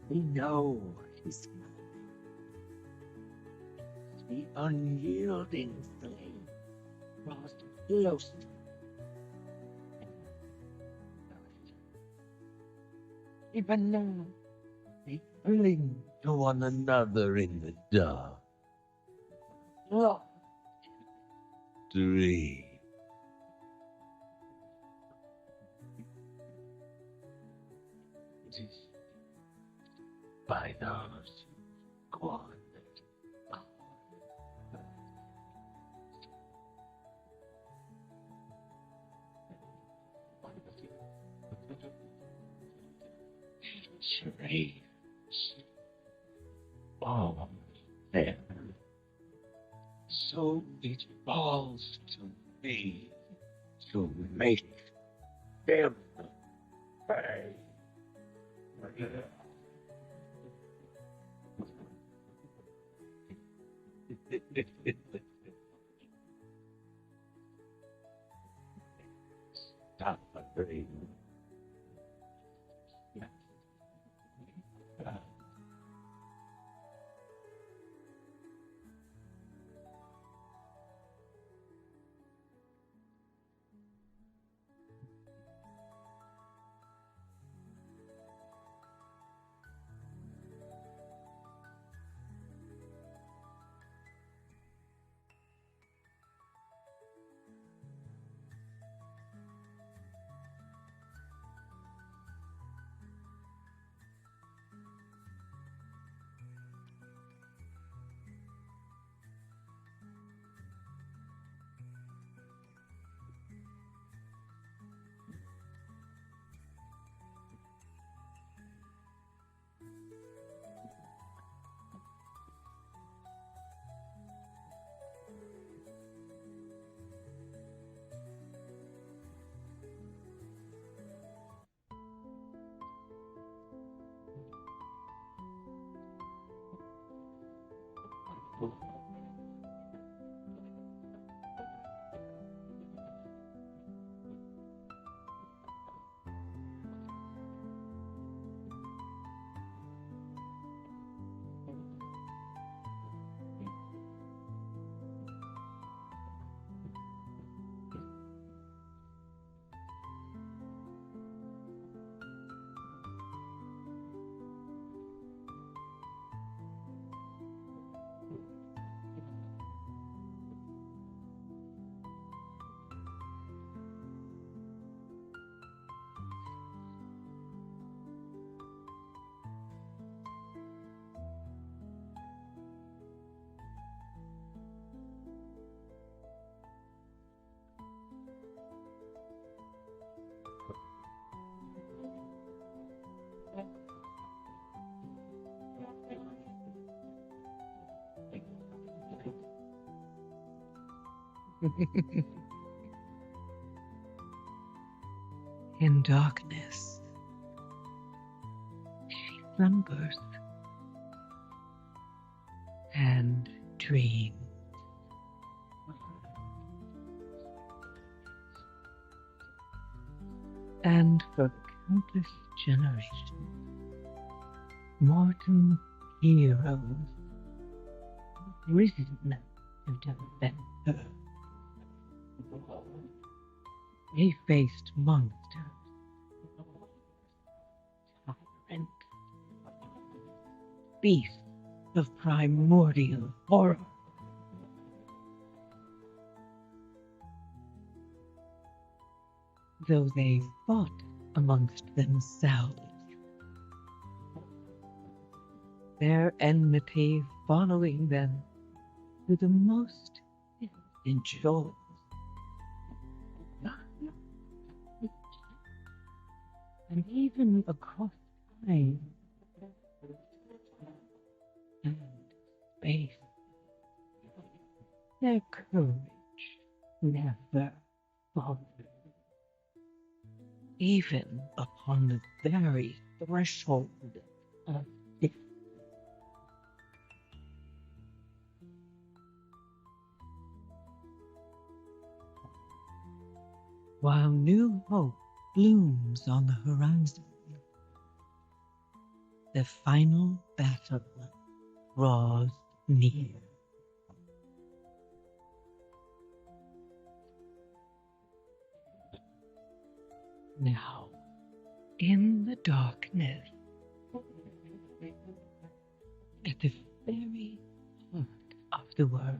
We know he's coming. The unyielding flame draws close. Even now, they cling to one another in the dark. Lost dream. It is by those gone. Charades. Oh, there. So it falls to me to make them pay. Stop the dream.
In darkness, she slumbers and dreams. And for countless generations, mortal heroes have risen to defend her. They faced monsters, tyrants, beasts of primordial horror. Though they fought amongst themselves, their enmity following them to the most distant shores. And even across time and space, their courage never faltered. Even upon the very threshold of death. While new hope blooms on the horizon, the final battle draws near. Now, in the darkness, at the very heart of the world,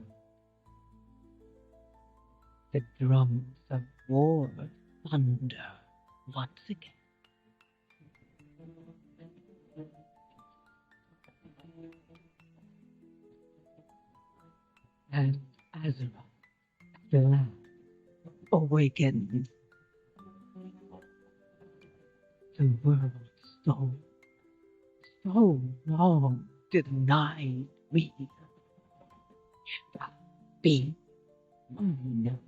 the drums of war thunder once again. And Azra, at last, awakens. The world so long denied me shall be mine.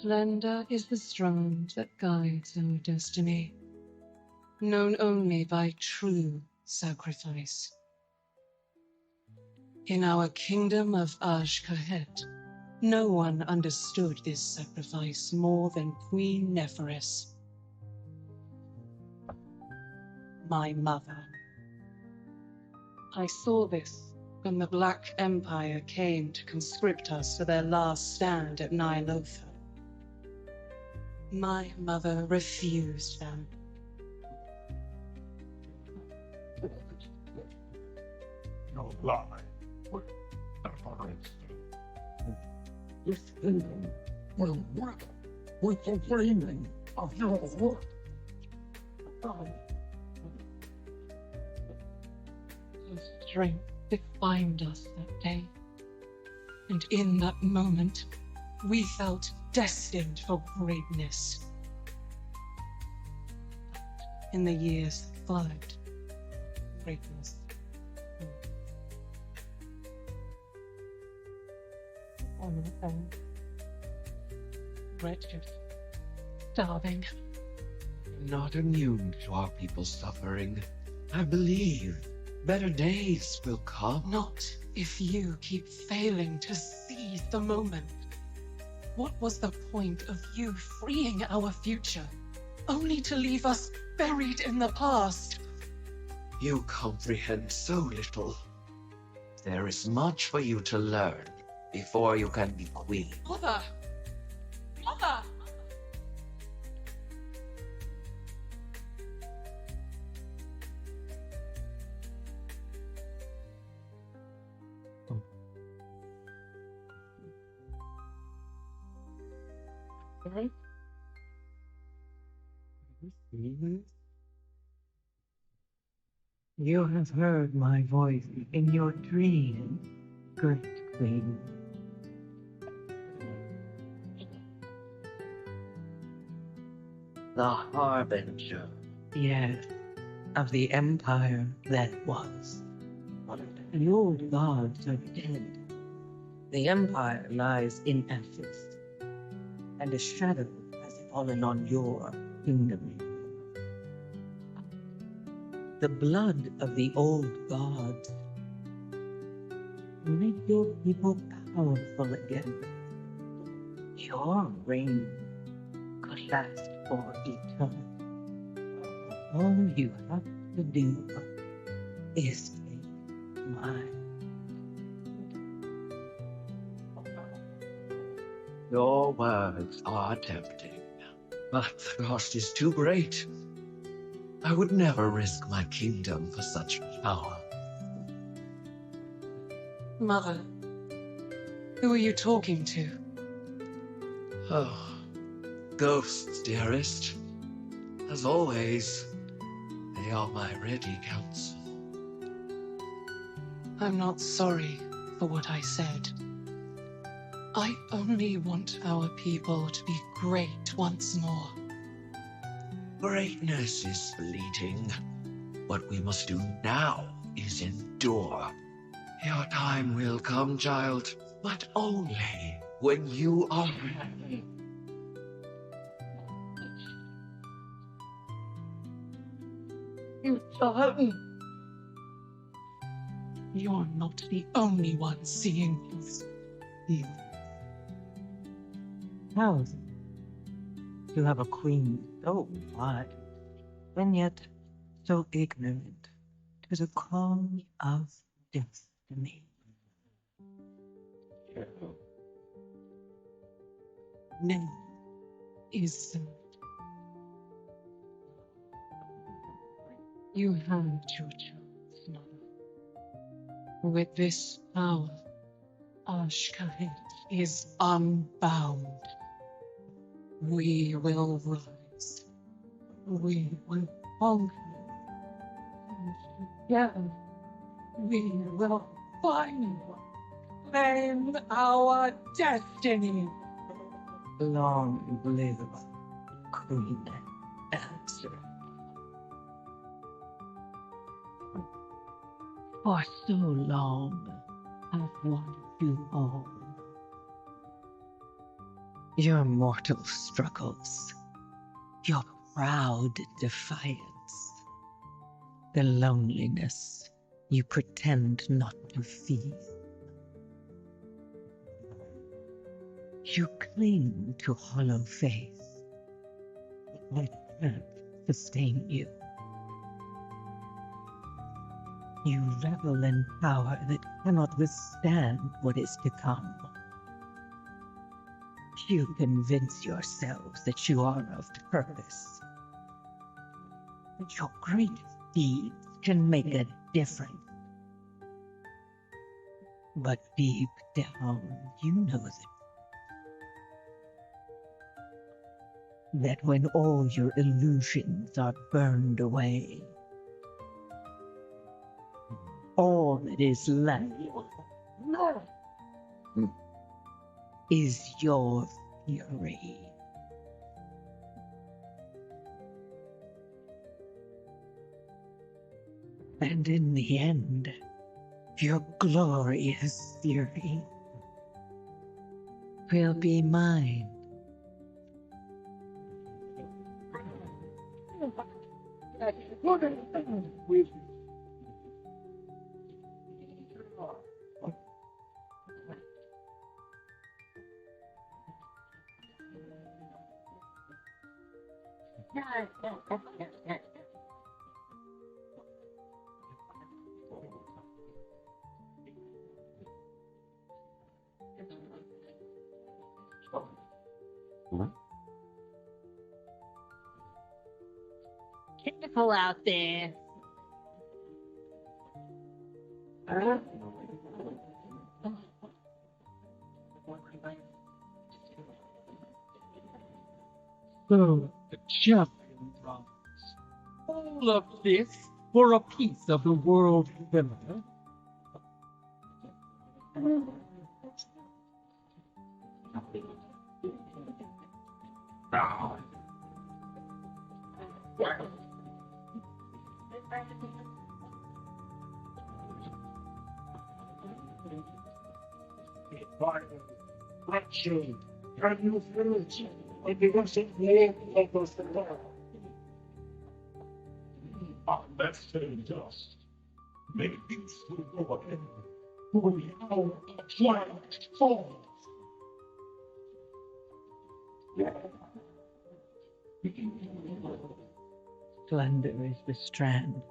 Slender is the strand that guides our destiny, known only by true sacrifice. In our kingdom of Aj-Kahet, no one understood this sacrifice more than Queen Neferis, my mother. I saw this when the Black Empire came to conscript us for their last stand at Ny'alotha. My mother refused them.
No lie. This kingdom will work with the dreaming of your work.
The strength defined us that day, and in that moment, we felt destined for greatness. In the years that followed, greatness. On our own, wretched, starving.
Not immune to our people's suffering. I believe better days will come.
Not if you keep failing to seize the moment. What was the point of you freeing our future, only to leave us buried in the past?
You comprehend so little. There is much for you to learn before you can be queen.
Mother! Mother!
You have heard my voice in your dream, great queen.
The Harbinger.
Yes, of the empire that was. The old gods are dead. The empire lies in ashes, and a shadow has fallen on your kingdom. The blood of the old gods will make your people powerful again. Your reign could last for eternity. All you have to do is take mine.
Your words are tempting, but the cost is too great. I would never risk my kingdom for such power.
Mother, who are you talking to?
Oh, ghosts, dearest. As always, they are my ready counsel.
I'm not sorry for what I said. I only want our people to be great once more.
Greatness is fleeting. What we must do now is endure. Your time will come, child, but only when you are ready.
You son! You're not the only one seeing this.
You. How is it to have a queen so wise, and yet so ignorant to the call of destiny?
Name is you had your chance, Mother. With this power, Ashkahet is unbound. We will rise. We will conquer. Together, we will find, claim our destiny.
Long live Queen Answer. For so long, I've wanted you all. Your mortal struggles, your proud defiance, the loneliness you pretend not to feel. You cling to hollow faith that can't sustain you. You revel in power that cannot withstand what is to come. You convince yourselves that you are of purpose, that your great deeds can make a difference. But deep down, you know that when all your illusions are burned away, all that is left is your fury. And in the end, your glorious fury will be mine.
Careful out there.
So the champion runs. All of this for a piece of the world pillar.
Let's turn dust. Make peace with God. For the hour of twilight falls.
Splendor is the strand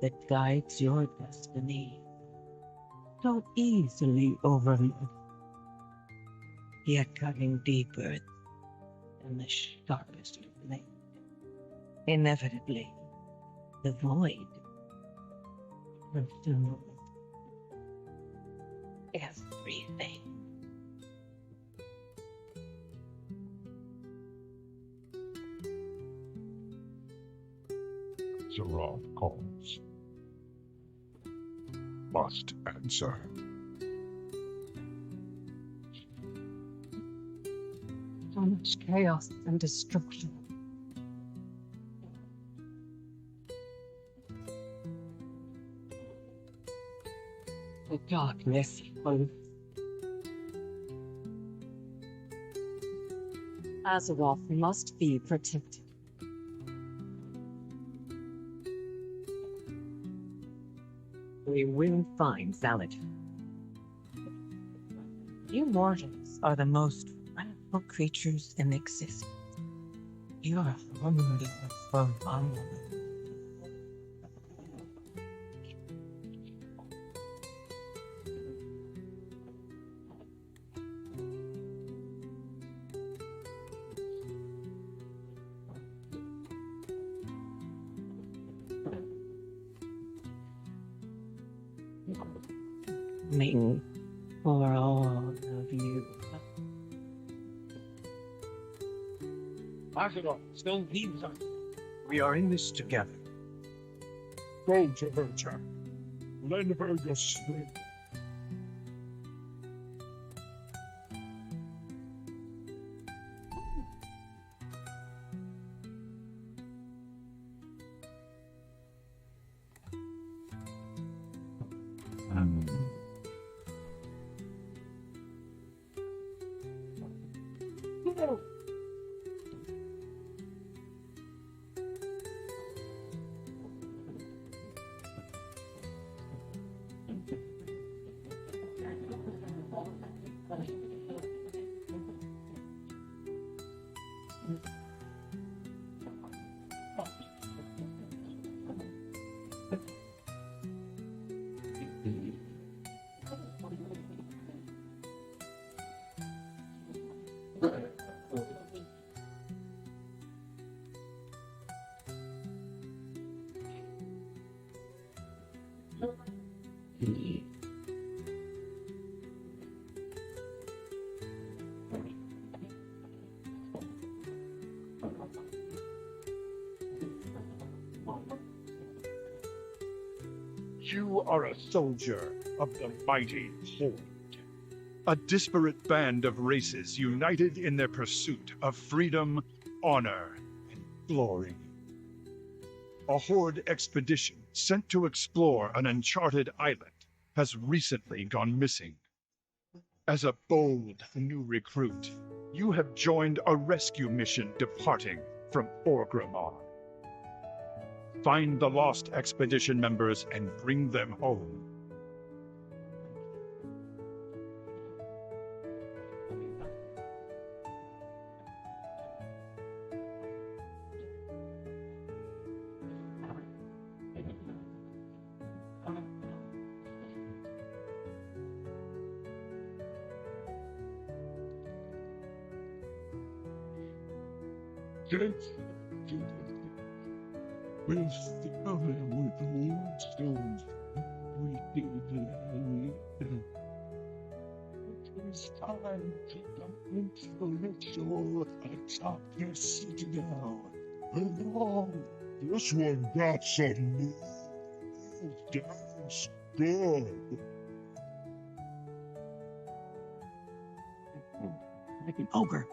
that guides your destiny. So easily overlooked, yet cutting deeper than the sharpest blade. Inevitably, the void reveals everything.
Zerov calls. Must answer.
So much chaos and destruction. The darkness holds. Azeroth must be protected. We will find Valid. You mortals are the most fragile creatures in existence. You are hungry for violence. Mean for all of you.
Azeroth still needs us. We are in this together. Go to her. Lend her your strength.
You are a soldier of the mighty Horde. A disparate band of races united in their pursuit of freedom, honor, and glory. A Horde expedition sent to explore an uncharted island has recently gone missing. As a bold new recruit, you have joined a rescue mission departing from Orgrimmar. Find the lost expedition members and bring them home.
We'll still with the stones we did land. It is time to come into the ritual atop your citadel. Along, this one got some move. That's good.
Like an ogre.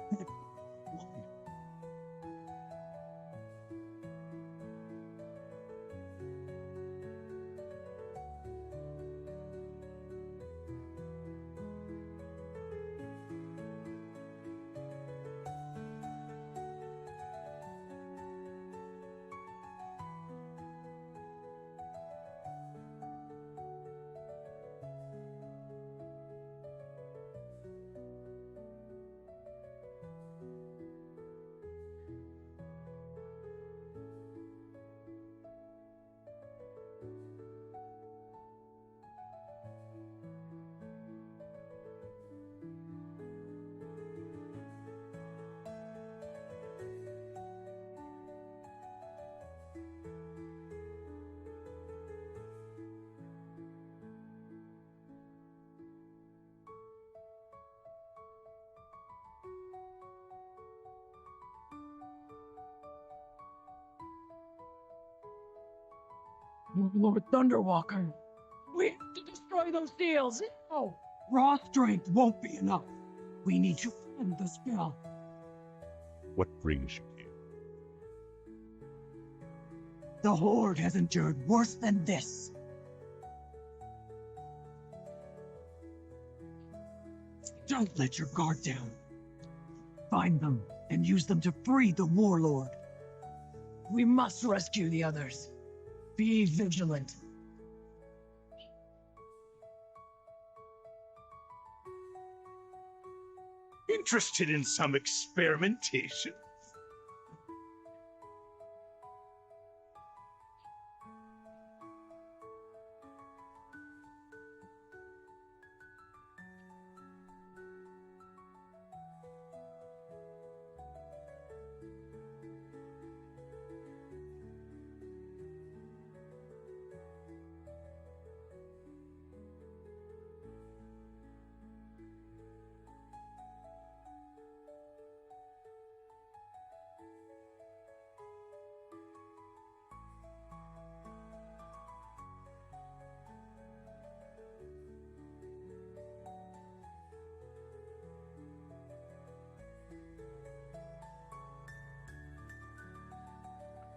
Lord Thunderwalker, we have to destroy those seals now! Raw strength won't be enough. We need to end the spell.
What brings you here?
The Horde has endured worse than this. Don't let your guard down. Find them and use them to free the Warlord. We must rescue the others. Be vigilant.
Interested in some experimentation?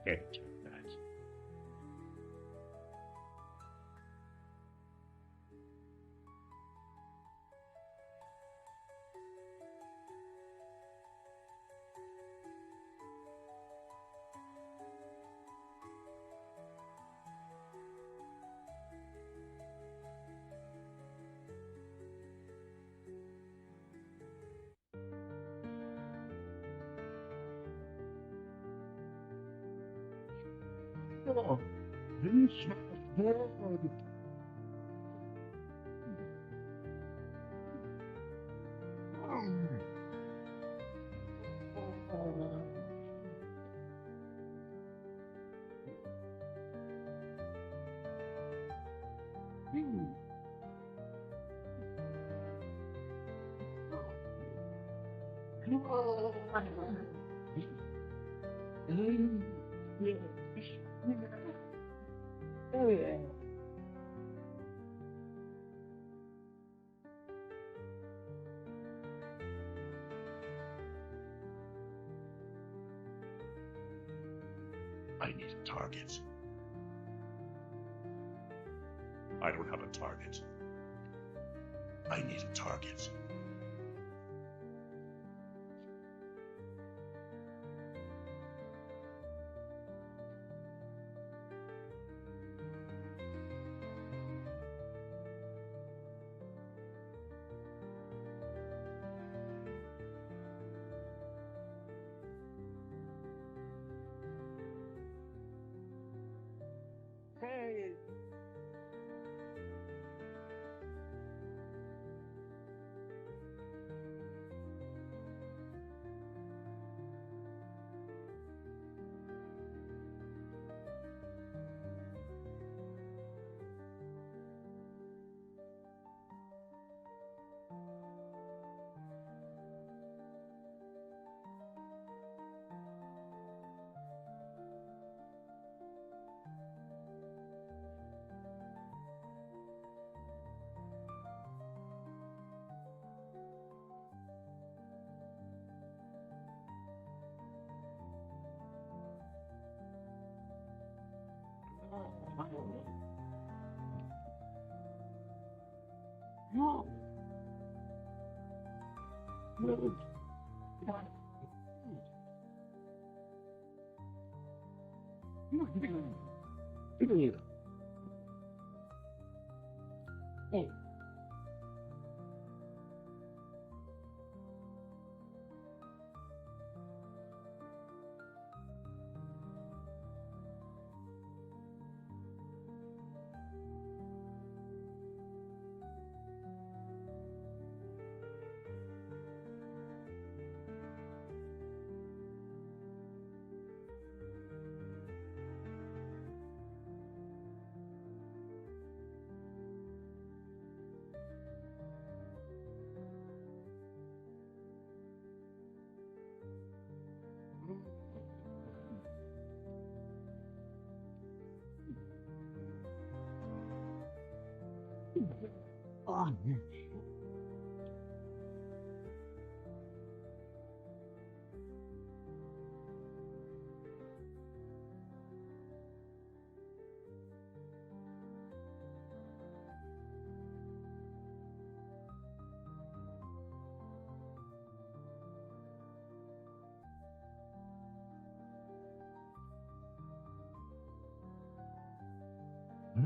Can't do that.
Oh, this has blood.
I need a target. I don't have a target. I need a target.
Hey!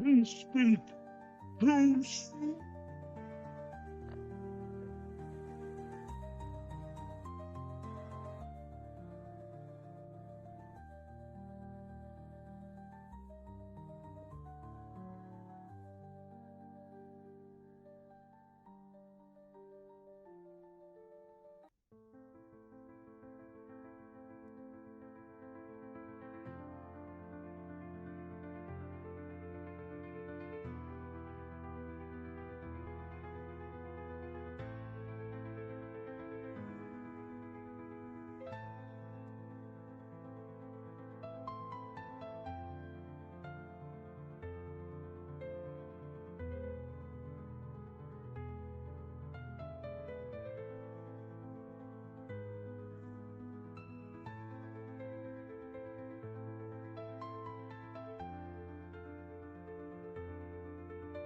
They speak too soon.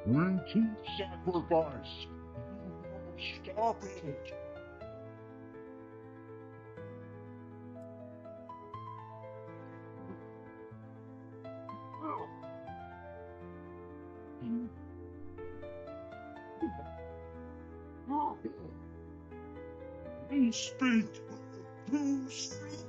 When to sacrifice, you stop it. You speak too soon.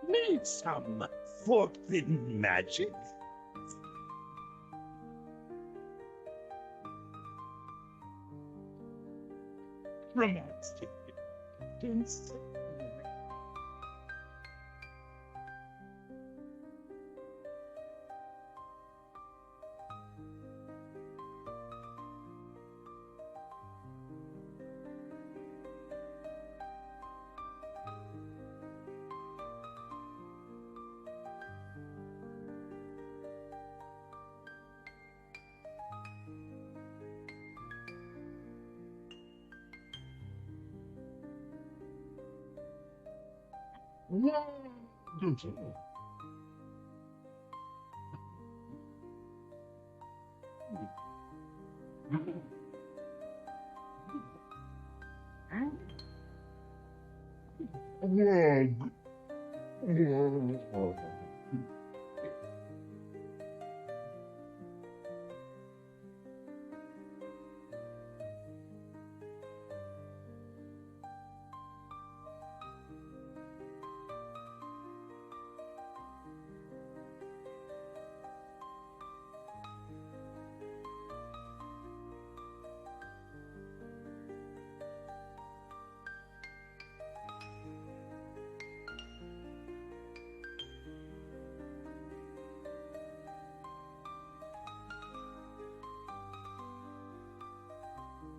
Need some forbidden magic? Romantic. Insane.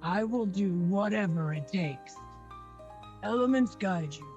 I will do whatever it takes. Elements guide you.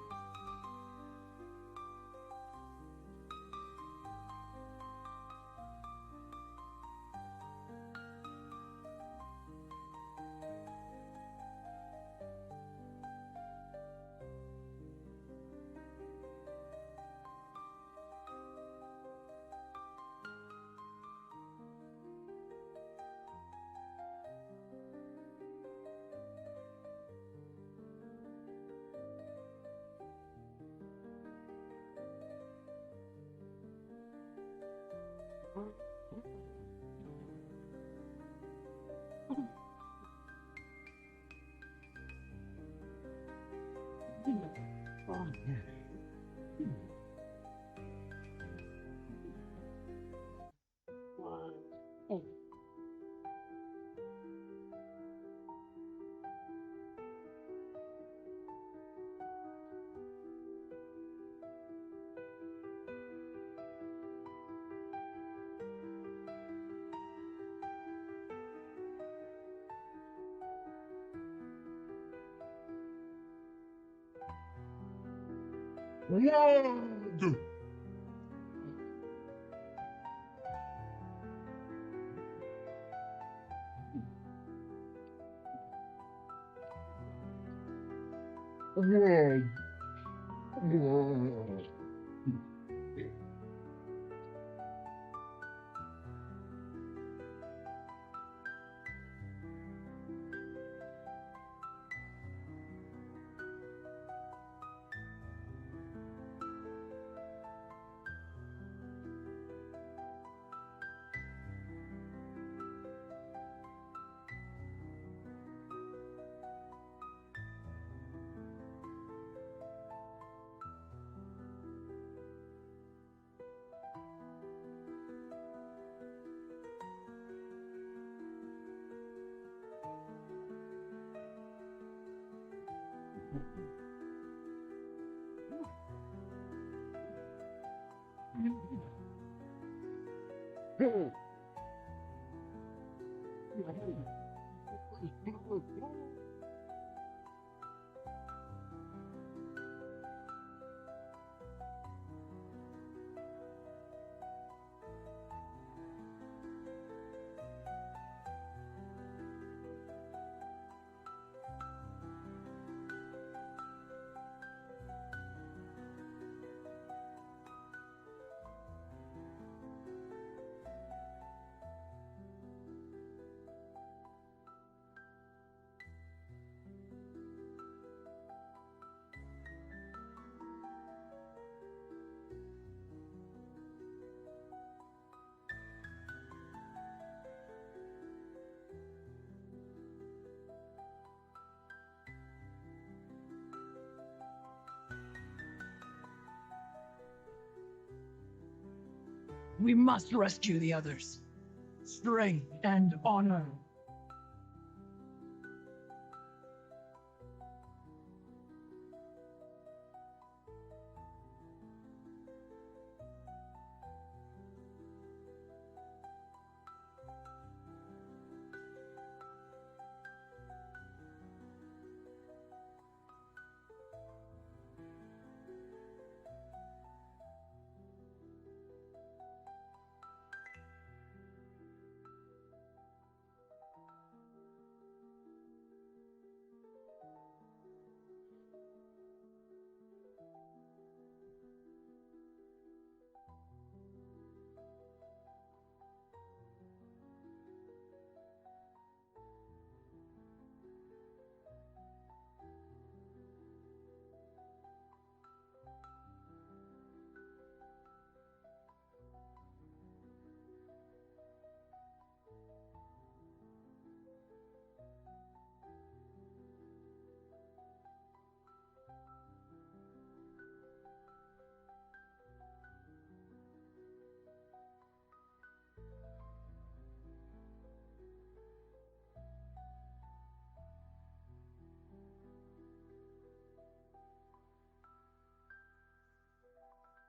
We must rescue the others. Strength and honor.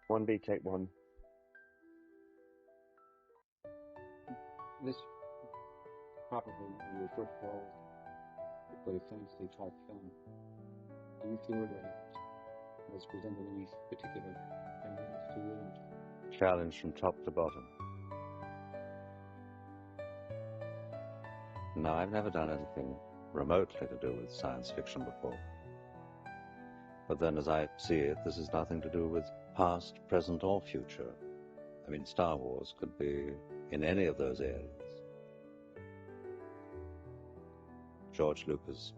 One B, take one.
This probably your first role to play a fantasy type film. Do you feel that has presented any particular challenges to you?
Challenge from top to bottom. No, I've never done anything remotely to do with science fiction before. But then, as I see it, this has nothing to do with past, present, or future. I mean, Star Wars could be in any of those areas. George Lucas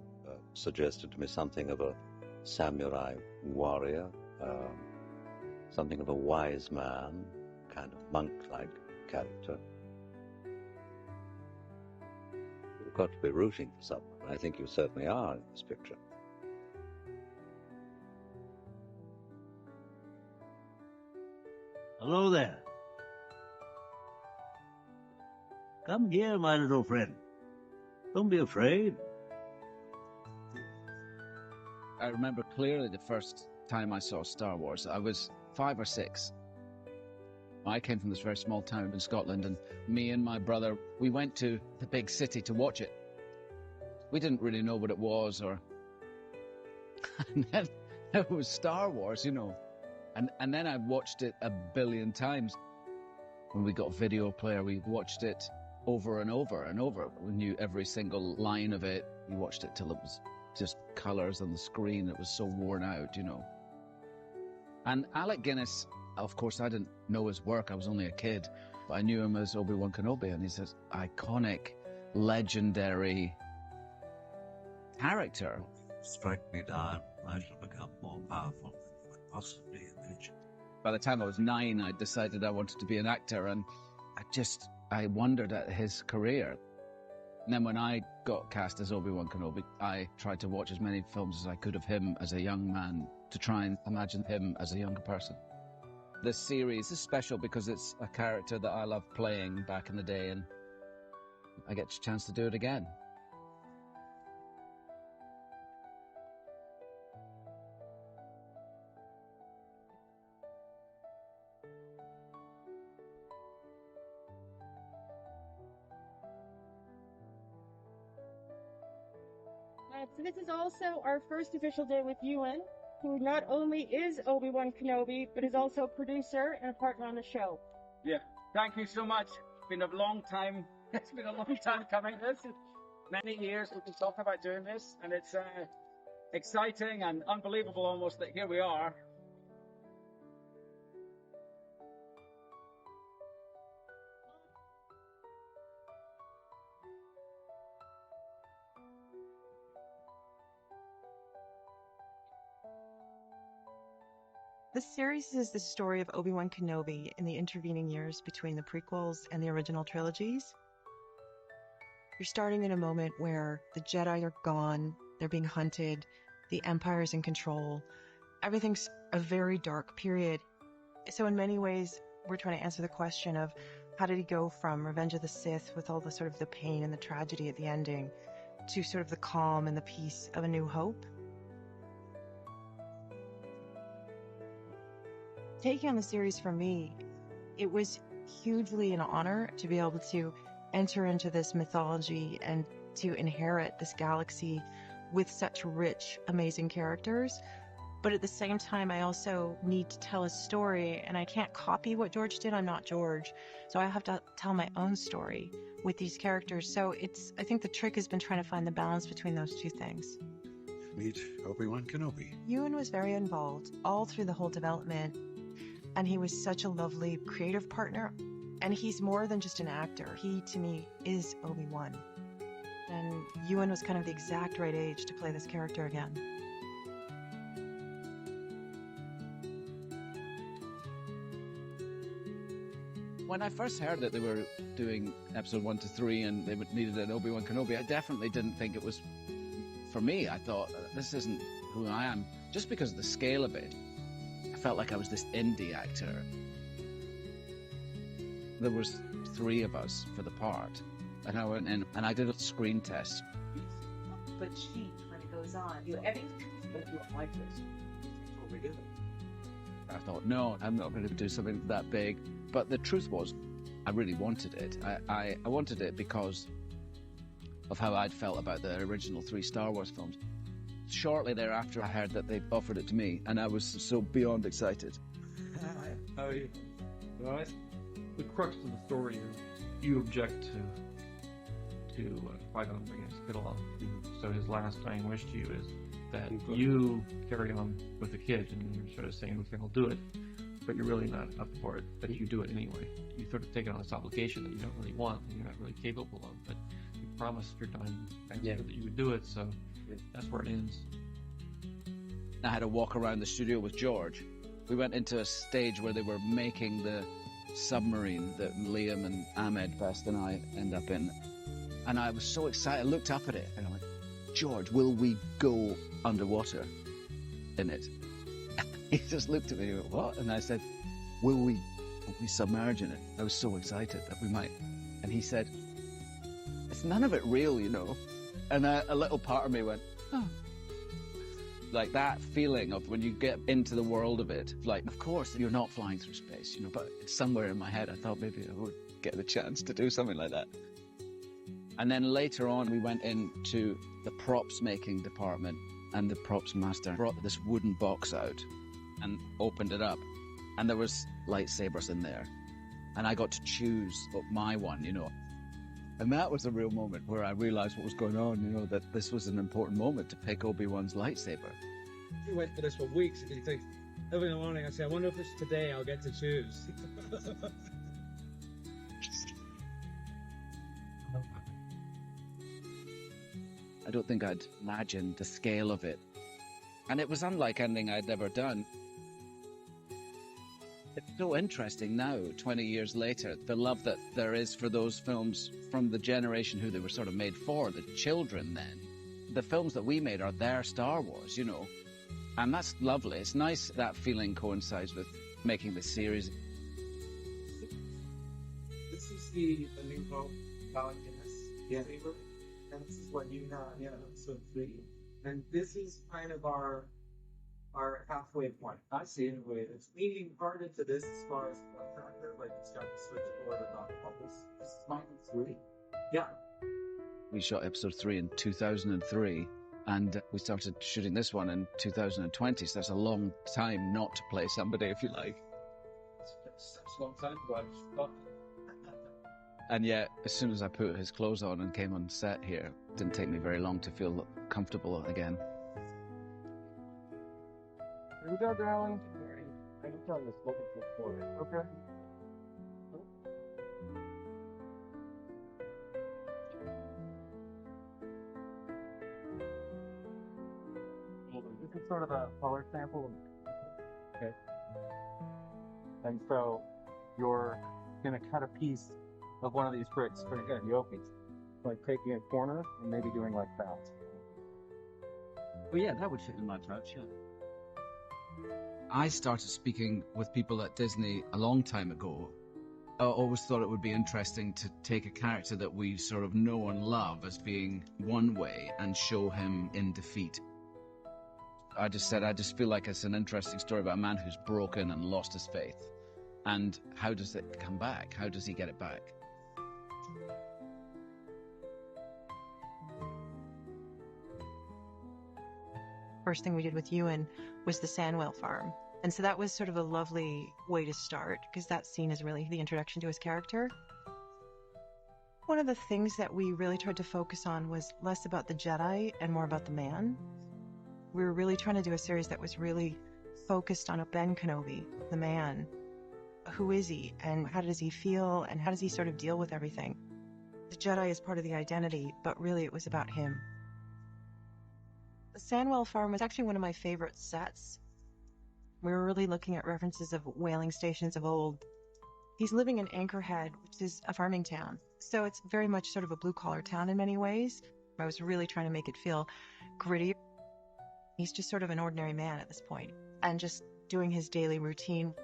suggested to me something of a samurai warrior, something of a wise man, kind of monk-like character. You've got to be rooting for someone. I think you certainly are in this picture.
Hello there. Come here, my little friend. Don't be afraid.
I remember clearly the first time I saw Star Wars. I was 5 or 6. I came from this very small town in Scotland, and me and my brother, we went to the big city to watch it. We didn't really know what it was, or... and then it was Star Wars, you know. And then I watched it a billion times. When we got a video player, we watched it over and over and over. We knew every single line of it. We watched it till it was just colours on the screen. It was so worn out, you know. And Alec Guinness, of course, I didn't know his work. I was only a kid. But I knew him as Obi-Wan Kenobi, and he's this iconic, legendary character.
Strike me down, I shall become more powerful than you would possibly imagine.
By the time I was 9, I decided I wanted to be an actor, and I wondered at his career. And then when I got cast as Obi-Wan Kenobi, I tried to watch as many films as I could of him as a young man, to try and imagine him as a younger person. This series is special because it's a character that I loved playing back in the day, and I get a chance to do it again.
So this is also our first official day with Ewan, who not only is Obi-Wan Kenobi, but is also a producer and a partner on the show.
Yeah, thank you so much. It's been a long time. It's been a long time coming. This is many years we've been talking about doing this, and it's exciting and unbelievable almost that here we are.
This series is the story of Obi-Wan Kenobi in the intervening years between the prequels and the original trilogies. You're starting in a moment where the Jedi are gone, they're being hunted, the Empire's in control. Everything's a very dark period. So in many ways, we're trying to answer the question of how did he go from Revenge of the Sith with all the sort of the pain and the tragedy at the ending to sort of the calm and the peace of A New Hope. Taking on the series for me, it was hugely an honor to be able to enter into this mythology and to inherit this galaxy with such rich, amazing characters. But at the same time, I also need to tell a story, and I can't copy what George did. I'm not George. So I have to tell my own story with these characters. So I think the trick has been trying to find the balance between those two things.
Meet Obi-Wan Kenobi.
Ewan was very involved all through the whole development, and he was such a lovely creative partner. And he's more than just an actor. He, to me, is Obi-Wan. And Ewan was kind of the exact right age to play this character again.
When I first heard that they were doing episode 1 to 3 and they needed an Obi-Wan Kenobi, I definitely didn't think it was for me. I thought, this isn't who I am. Just because of the scale of it, I felt like I was this indie actor. There was 3 of us for the part, and I went in and I did a screen test.
But cheat when it goes on. Everything's going to do it like this. That's what we do.
I thought, no, I'm not going to do something that big. But the truth was, I really wanted it. I wanted it because of how I'd felt about the original 3 Star Wars films. Shortly thereafter, I heard that they offered it to me, and I was so beyond excited.
Hi, how are you? All right? The crux of the story is you object to Qui-Gon bringing his kid along. So his last dying wish to you is that you carry on with the kid, and you're sort of saying, okay, I'll do it, but you're really not up for it, but you do it anyway. You sort of take on this obligation that you don't really want, and you're not really capable of, but you promised your dying answer that you would do it, so that's where it ends.
I had to walk around the studio with George. We went into a stage where they were making the submarine that Liam and Ahmed Best and I end up in. And I was so excited. I looked up at it and I went, George, will we go underwater in it? He just looked at me and went, what? And I said, will we submerge in it? I was so excited that we might. And he said, it's none of it real, you know. And a little part of me went, oh. Like that feeling of when you get into the world of it, like, of course, you're not flying through space, you know, but somewhere in my head, I thought maybe I would get the chance to do something like that. And then later on, we went into the props making department, and the props master brought this wooden box out and opened it up, and there was lightsabers in there. And I got to choose my one, you know. And that was a real moment where I realized what was going on, you know, that this was an important moment to pick Obi-Wan's lightsaber.
We went for this for weeks, and you think, every morning I say, I wonder if it's today I'll get to choose.
I don't think I'd imagined the scale of it. And it was unlike anything I'd ever done. It's so interesting now, 20 years later, the love that there is for those films from the generation who they were sort of made for, the children then. The films that we made are their Star Wars, you know. And that's lovely. It's nice that feeling coincides with making this series.
This is the New Hope Guinness flavor, and this is what you have, so 3. And this is kind of our halfway point. I see it anyway. It's leaning hard into this as far as the character, like it's got the switchboard and not bubbles. This is -3. Yeah.
We shot episode 3 in 2003, and we started shooting this one in 2020, so that's a long time not to play somebody, if you like.
It's a long time to watch.
And yet, as soon as I put his clothes on and came on set here, it didn't take me very long to feel comfortable again.
Here we go, darling. I can tell this looking for it. Okay. This is sort of a color sample. Okay. And so you're gonna cut a piece of one of these bricks. Pretty good. You open, like taking a corner and maybe doing like that.
Well, yeah, that would fit in my pouch. Yeah.
I started speaking with people at Disney a long time ago. I always thought it would be interesting to take a character that we sort of know and love as being one way and show him in defeat. I just feel like it's an interesting story about a man who's broken and lost his faith. And how does it come back? How does he get it back?
First thing we did with Ewan was the Sandwell farm. And so that was sort of a lovely way to start, because that scene is really the introduction to his character. One of the things that we really tried to focus on was less about the Jedi and more about the man. We were really trying to do a series that was really focused on Ben Kenobi, the man. Who is he, and how does he feel, and how does he sort of deal with everything? The Jedi is part of the identity, but really it was about him. The Sandwell farm was actually one of my favorite sets. We were really looking at references of whaling stations of old. He's living in Anchorhead, which is a farming town. So it's very much sort of a blue-collar town in many ways. I was really trying to make it feel gritty. He's just sort of an ordinary man at this point, and just doing his daily routine.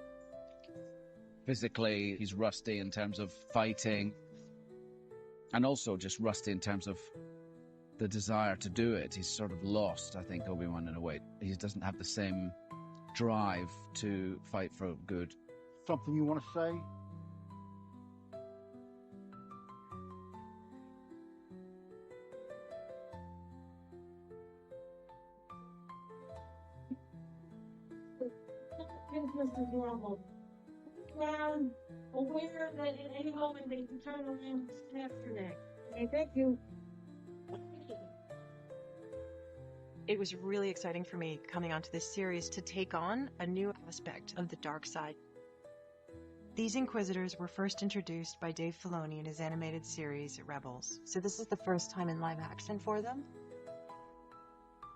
Physically, he's rusty in terms of fighting, and also just rusty in terms of the desire to do it. He's sort of lost, I think, Obi-Wan in a way. He doesn't have the same drive to fight for good.
Something you want to say?
Business is normal. Ground aware that at any moment they can turn around and snap your neck. Okay, thank you.
It was really exciting for me coming onto this series to take on a new aspect of the dark side. These Inquisitors were first introduced by Dave Filoni in his animated series Rebels, so this is the first time in live action for them.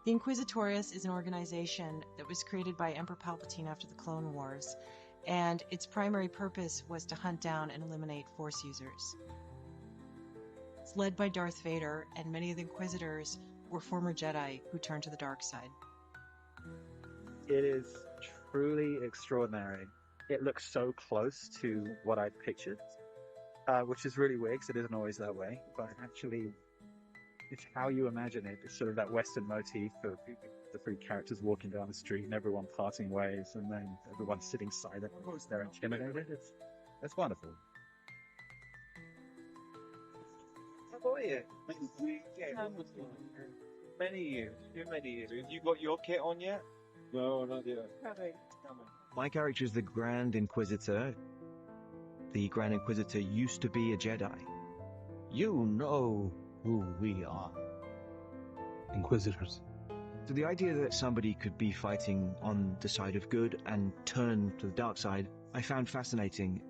The Inquisitorius is an organization that was created by Emperor Palpatine after the Clone Wars, and its primary purpose was to hunt down and eliminate Force users. It's led by Darth Vader, and many of the Inquisitors were former Jedi who turned to the dark side.
It is truly extraordinary. It looks so close to what I pictured, which is really weird because it isn't always that way, but actually it's how you imagine it. It's sort of that Western motif of the three characters walking down the street and everyone parting ways, and then everyone sitting silent because they're intimidated. It's wonderful.
How about you? Many years. Many years. Have you got your kit on yet? No, not yet.
My character is the Grand Inquisitor. The Grand Inquisitor used to be a Jedi.
You know who we are. Inquisitors.
So the idea that somebody could be fighting on the side of good and turn to the dark side, I found fascinating.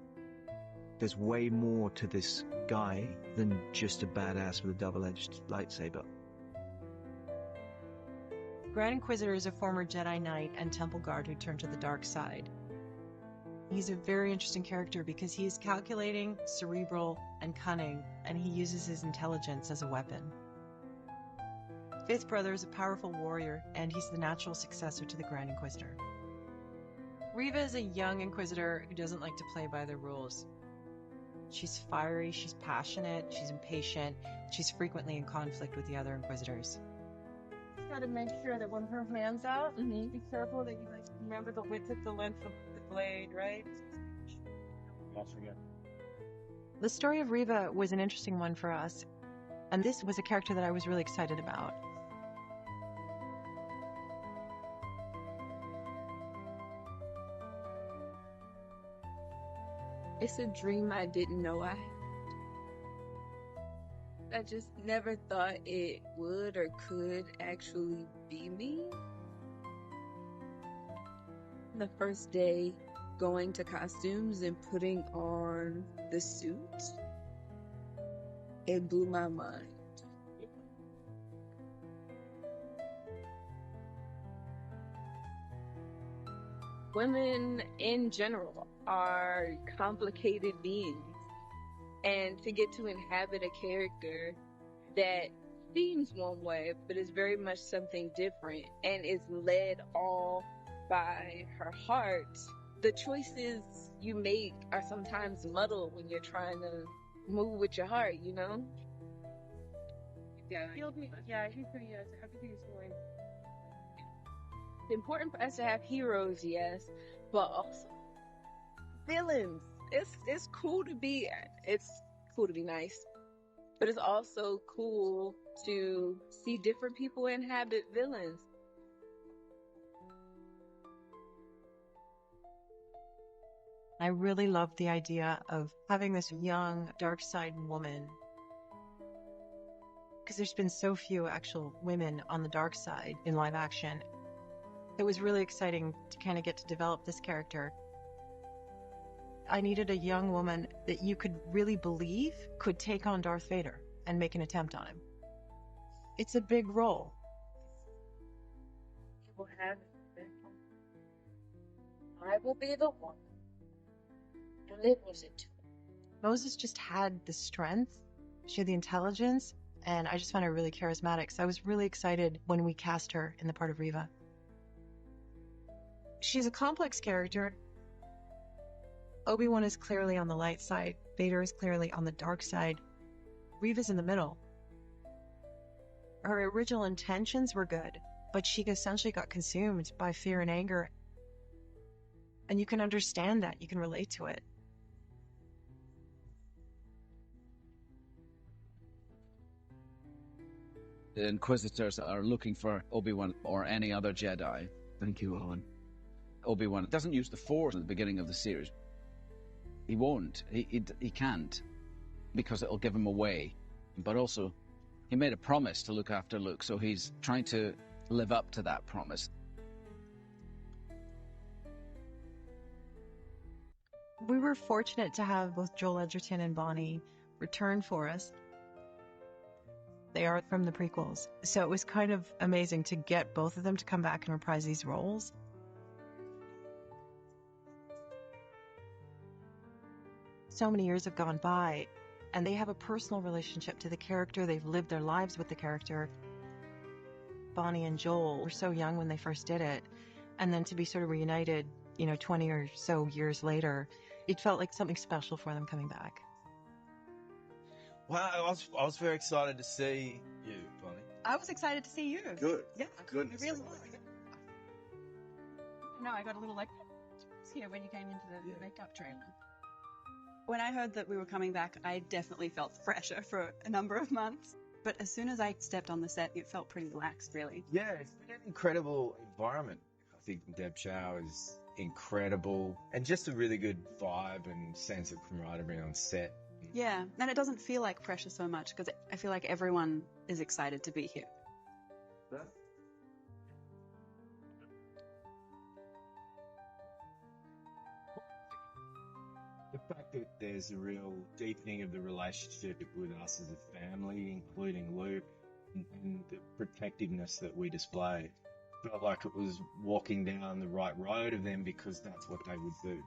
There's way more to this guy than just a badass with a double-edged lightsaber.
Grand Inquisitor is a former Jedi Knight and Temple Guard who turned to the dark side. He's a very interesting character because he is calculating, cerebral, and cunning, and he uses his intelligence as a weapon. Fifth Brother is a powerful warrior, and he's the natural successor to the Grand Inquisitor. Reva is a young Inquisitor who doesn't like to play by the rules. She's fiery, she's passionate, she's impatient, she's frequently in conflict with the other Inquisitors.
Got to make sure that when her hand's out, be careful that you remember the width of the length of the blade, right?
The story of Reva was an interesting one for us, and this was a character that I was really excited about.
It's a dream I didn't know I had. I just never thought it would or could actually be me. The first day going to costumes and putting on the suit, it blew my mind. Women in general are complicated beings. And to get to inhabit a character that seems one way, but is very much something different and is led all by her heart, the choices you make are sometimes muddled when you're trying to move with your heart, you know?
Yeah, he's pretty, everything is going.
It's important for us to have heroes, yes, but also villains. It's cool to be nice, but it's also cool to see different people inhabit villains.
I really love the idea of having this young dark side woman, because there's been so few actual women on the dark side in live action. It was really exciting to kind of get to develop this character. I needed a young woman that you could really believe could take on Darth Vader and make an attempt on him. It's a big role.
I will be the one to live with it.
Moses just had the strength, she had the intelligence, and I just found her really charismatic. So I was really excited when we cast her in the part of Reva. She's a complex character. Obi-Wan is clearly on the light side. Vader is clearly on the dark side. Reva's in the middle. Her original intentions were good, but she essentially got consumed by fear and anger. And you can understand that. You can relate to it.
The Inquisitors are looking for Obi-Wan or any other Jedi.
Thank you, Owen.
Obi-Wan doesn't use the Force at the beginning of the series. He won't. He can't, because it'll give him away. But also, he made a promise to look after Luke, so he's trying to live up to that promise.
We were fortunate to have both Joel Edgerton and Bonnie return for us. They are from the prequels, so it was kind of amazing to get both of them to come back and reprise these roles. So many years have gone by, and they have a personal relationship to the character. They've lived their lives with the character. Bonnie and Joel were so young when they first did it, and then to be sort of reunited, 20 or so years later, it felt like something special for them coming back.
Wow, I was very excited to see you, Bonnie.
I was excited to see you.
Good.
Yeah,
Good.
I really was. No, I got a little here when you came into the makeup trailer. When I heard that we were coming back, I definitely felt pressure for a number of months. But as soon as I stepped on the set, it felt pretty relaxed, really.
Yeah, it's been an incredible environment. I think Deb Chow is incredible, and just a really good vibe and sense of camaraderie on set.
Yeah, and it doesn't feel like pressure so much because I feel like everyone is excited to be here.
The fact that there's a real deepening of the relationship with us as a family, including Luke, and the protectiveness that we display, felt like it was walking down the right road of them because that's what they would do.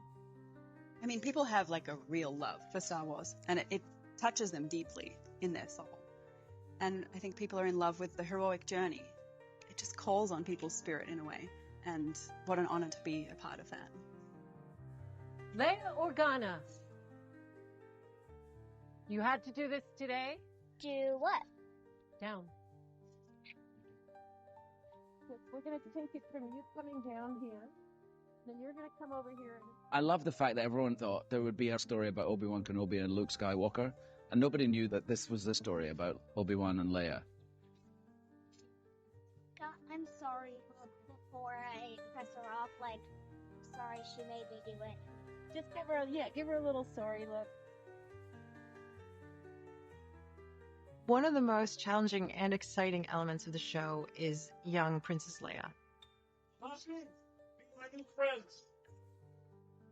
I mean, people have like a real love for Star Wars, and it touches them deeply in their soul. And I think people are in love with the heroic journey. It just calls on people's spirit in a way, and what an honor to be a part of that.
Leia Organa, you had to do this today?
Do what?
Down. We're going to take it from you coming down here. Then you're going to come over here.
I love the fact that everyone thought there would be a story about Obi-Wan Kenobi and Luke Skywalker, and nobody knew that this was the story about Obi-Wan and Leia.
I'm sorry before I press her off. Sorry she made me do it.
Just give her a little sorry look.
One of the most challenging and exciting elements of the show is young Princess Leia.
Awesome. My new friends.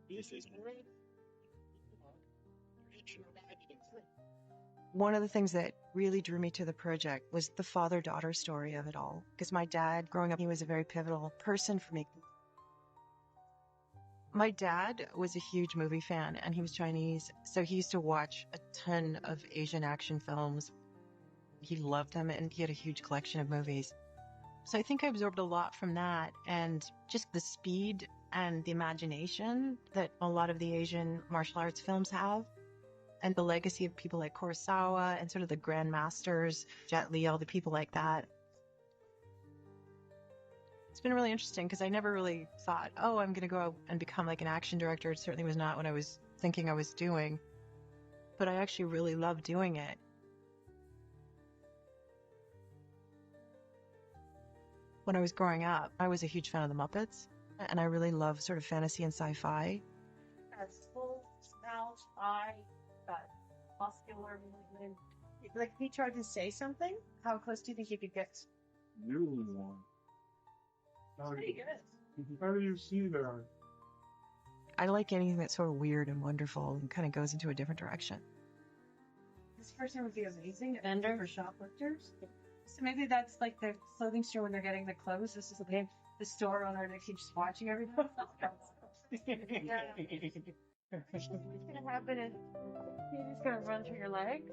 This is great.
One of the things that really drew me to the project was the father-daughter story of it all. Because my dad, growing up, he was a very pivotal person for me. My dad was a huge movie fan, and he was Chinese, so he used to watch a ton of Asian action films. He loved them, and he had a huge collection of movies. So I think I absorbed a lot from that, and just the speed and the imagination that a lot of the Asian martial arts films have, and the legacy of people like Kurosawa and sort of the grandmasters, Jet Li, all the people like that. It's been really interesting because I never really thought, oh, I'm going to go out and become like an action director. It certainly was not what I was thinking I was doing, but I actually really love doing it. When I was growing up, I was a huge fan of the Muppets, and I really love sort of fantasy and sci-fi.
Has full mouth, eye, muscular movement. Like, if he tried to say something, how close do you think he could get?
You one.
Pretty good.
How do you see that?
I like anything that's sort of weird and wonderful and kind of goes into a different direction.
This person would be amazing vendor for shoplifters. So maybe that's like the clothing store when they're getting the clothes. This is like the store owner that keeps watching everything. Yeah. What's gonna happen is he's just gonna run through your legs.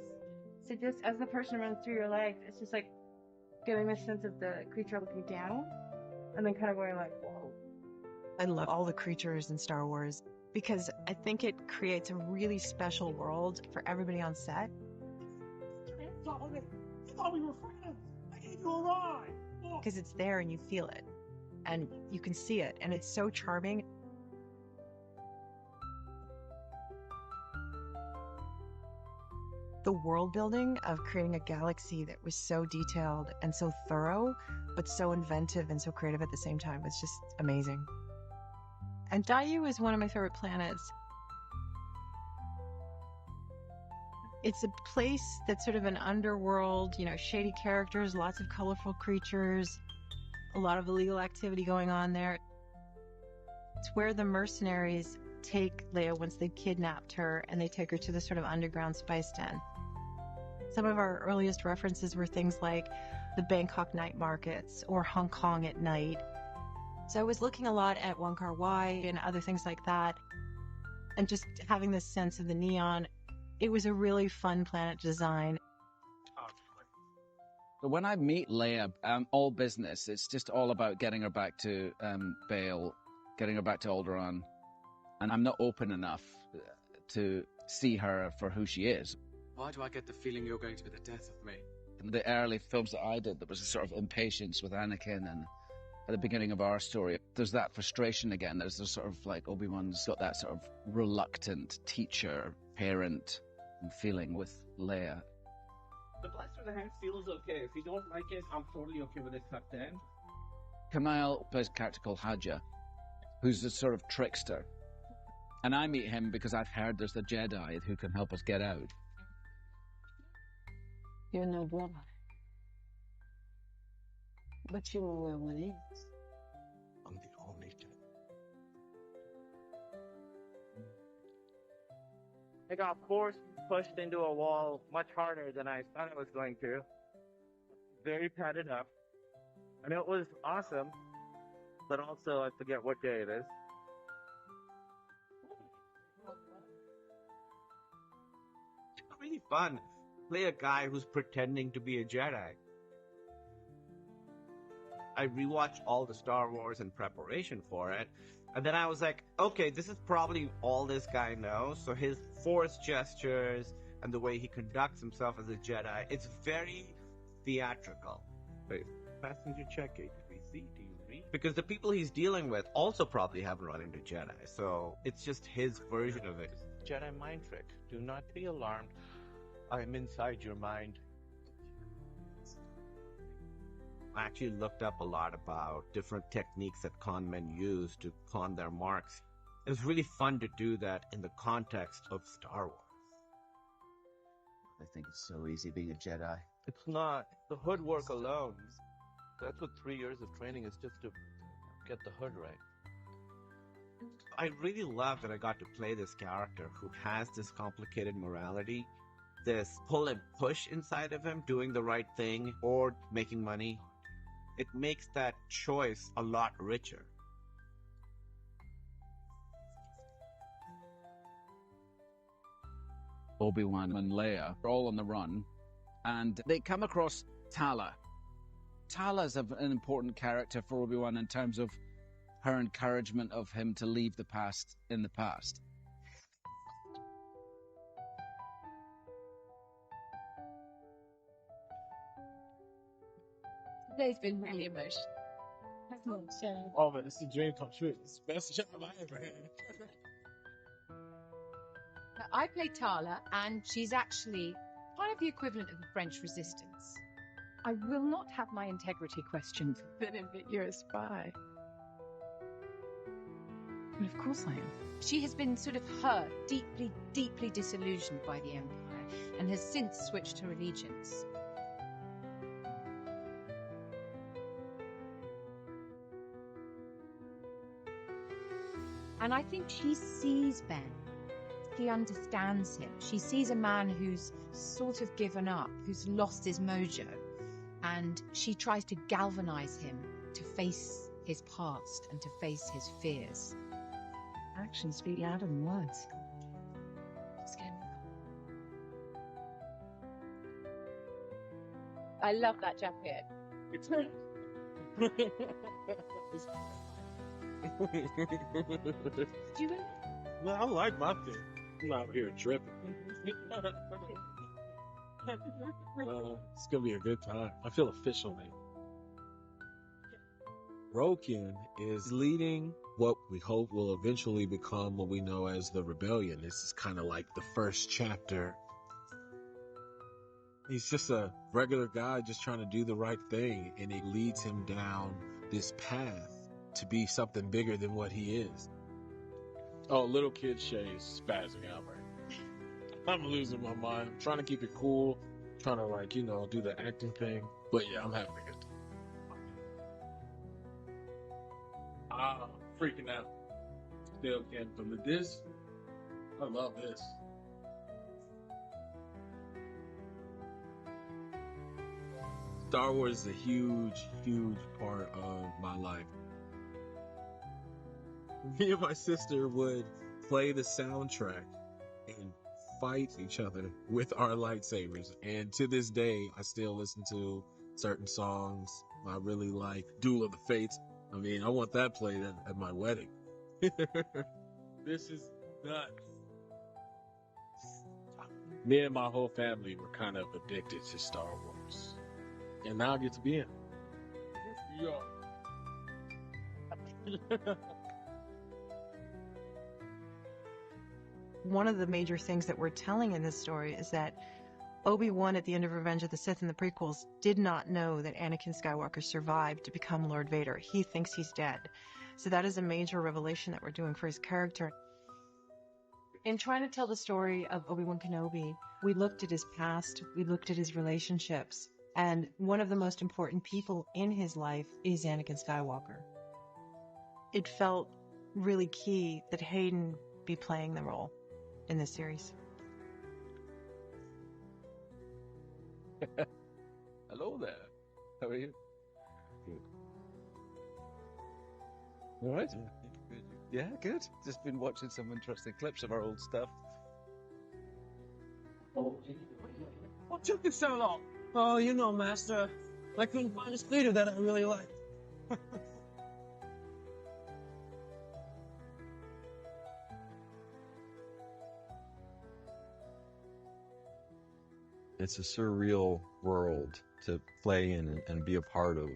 So just as the person runs through your legs, it's just like getting this sense of the creature looking down, and then kind of going like, whoa.
I love all the creatures in Star Wars because I think it creates a really special world for everybody on set.
I thought we were friends. I gave you a ride.
Because it's there and you feel it and you can see it, and it's so charming. The world building of creating a galaxy that was so detailed and so thorough, but so inventive and so creative at the same time was just amazing. And Daiyu is one of my favorite planets. It's a place that's sort of an underworld, you know, shady characters, lots of colorful creatures, a lot of illegal activity going on there. It's where the mercenaries take Leia once they've kidnapped her, and they take her to the sort of underground spice den. Some of our earliest references were things like the Bangkok night markets or Hong Kong at night. So I was looking a lot at Wong Kar-wai and other things like that, and just having this sense of the neon. It was a really fun planet design.
But when I meet Leia, all business. It's just all about getting her back to Bail, getting her back to Alderaan. And I'm not open enough to see her for who she is.
Why do I get the feeling you're going to be the death of me?
In the early films that I did, there was a sort of impatience with Anakin, and at the beginning of our story, there's that frustration again. There's a sort of like Obi-Wan's got that sort of reluctant teacher, parent feeling with Leia.
The Blast from the Hand feels okay. If you don't like it, I'm totally okay with it cut down.
Kamal plays a character called Haja, who's a sort of trickster. And I meet him because I've heard there's a Jedi who can help us get out.
You're no Jedi. But you know where one is.
I'm the only Jedi.
I got pushed into a wall much harder than I thought I was going to. Very padded up. And it was awesome, but also I forget what day it is.
It's really fun. Play a guy who's pretending to be a Jedi. I rewatched all the Star Wars in preparation for it, and then I was like, okay, this is probably all this guy knows. So his force gestures and the way he conducts himself as a Jedi, it's very theatrical. Wait, passenger check HPC, do you read? Because the people he's dealing with also probably haven't run into Jedi, so it's just his version of it.
Jedi mind trick. Do not be alarmed. I am inside your mind.
I actually looked up a lot about different techniques that con men use to con their marks. It was really fun to do that in the context of Star Wars.
I think it's so easy being a Jedi. It's not. The hood work alone. That's what 3 years of training is, just to get the hood right.
I really love that I got to play this character who has this complicated morality, this pull and push inside of him, doing the right thing or making money. It makes that choice a lot richer.
Obi-Wan and Leia are all on the run, and they come across Tala, Tala's an important character for Obi-Wan in terms of her encouragement of him to leave the past in the past.
Today's been really emotional.
Oh man, it's a dream come true. It's the best job I ever had.
I play Tala, and she's actually kind of the equivalent of the French resistance. I will not have my integrity questioned.
Then admit you're a spy.
But of course I am. She has been sort of hurt, deeply, deeply disillusioned by the Empire, and has since switched her allegiance. And I think she sees Ben. She understands him. She sees a man who's sort of given up, who's lost his mojo, and she tries to galvanize him to face his past and to face his fears.
Actions speak louder than words.
I love that jacket.
Do you? Well, I like my thing. I'm out here tripping. It's gonna be a good time. I feel official, man. Rokin is leading what we hope will eventually become what we know as the rebellion. This is kind of like the first chapter. He's just a regular guy just trying to do the right thing, and it leads him down this path to be something bigger than what he is. Oh, little kid Shay's spazzing out right now. I'm losing my mind. I'm trying to keep it cool, trying to do the acting thing. But yeah, I'm having a good time. I'm freaking out. Still can't believe this. I love this. Star Wars is a huge, huge part of my life. Me and my sister would play the soundtrack and fight each other with our lightsabers. And to this day, I still listen to certain songs. I really like Duel of the Fates. I mean, I want that played at my wedding. This is nuts. Me and my whole family were kind of addicted to Star Wars. And now I get to be in. Yeah.
One of the major things that we're telling in this story is that Obi-Wan at the end of Revenge of the Sith in the prequels did not know that Anakin Skywalker survived to become Lord Vader. He thinks he's dead. So that is a major revelation that we're doing for his character. In trying to tell the story of Obi-Wan Kenobi, we looked at his past, we looked at his relationships, and one of the most important people in his life is Anakin Skywalker. It felt really key that Hayden be playing the role in this series.
Hello there. How are you? Good.
All right.
Yeah, good. Just been watching some interesting clips of our old stuff.
What took you so long? Oh, you know, Master. I couldn't find a speeder that I really liked.
It's a surreal world to play in and be a part of.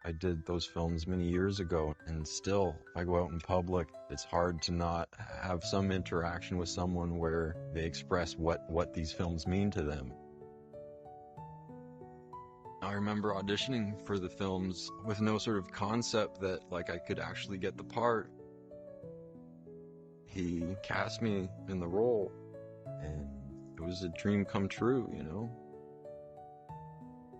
I did those films many years ago, and still, if I go out in public, it's hard to not have some interaction with someone where they express what these films mean to them. I remember auditioning for the films with no sort of concept that, I could actually get the part. He cast me in the role, and it was a dream come true, you know?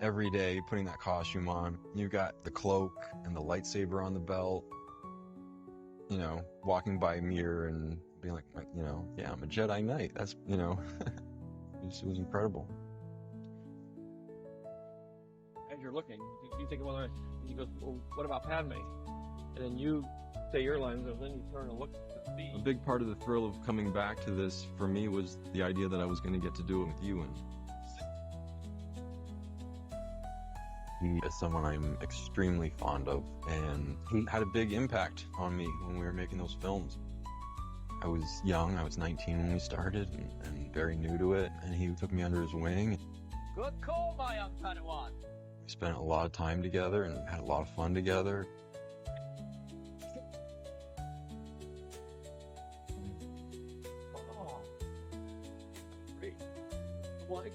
Every day, putting that costume on, you've got the cloak and the lightsaber on the belt, walking by a mirror and being like, yeah, I'm a Jedi Knight. That's, it was incredible.
As you're looking, you think about it, and he goes, well, what about Padme? And then you say your lines, and then you turn and look at the...
A big part of the thrill of coming back to this, for me, was the idea that I was going to get to do it with Ewan. He is someone I'm extremely fond of, and he had a big impact on me when we were making those films. I was young, I was 19 when we started, and very new to it, and he took me under his wing.
Good call, my young Padawan.
We spent a lot of time together and had a lot of fun together.
Oh. Great. Why?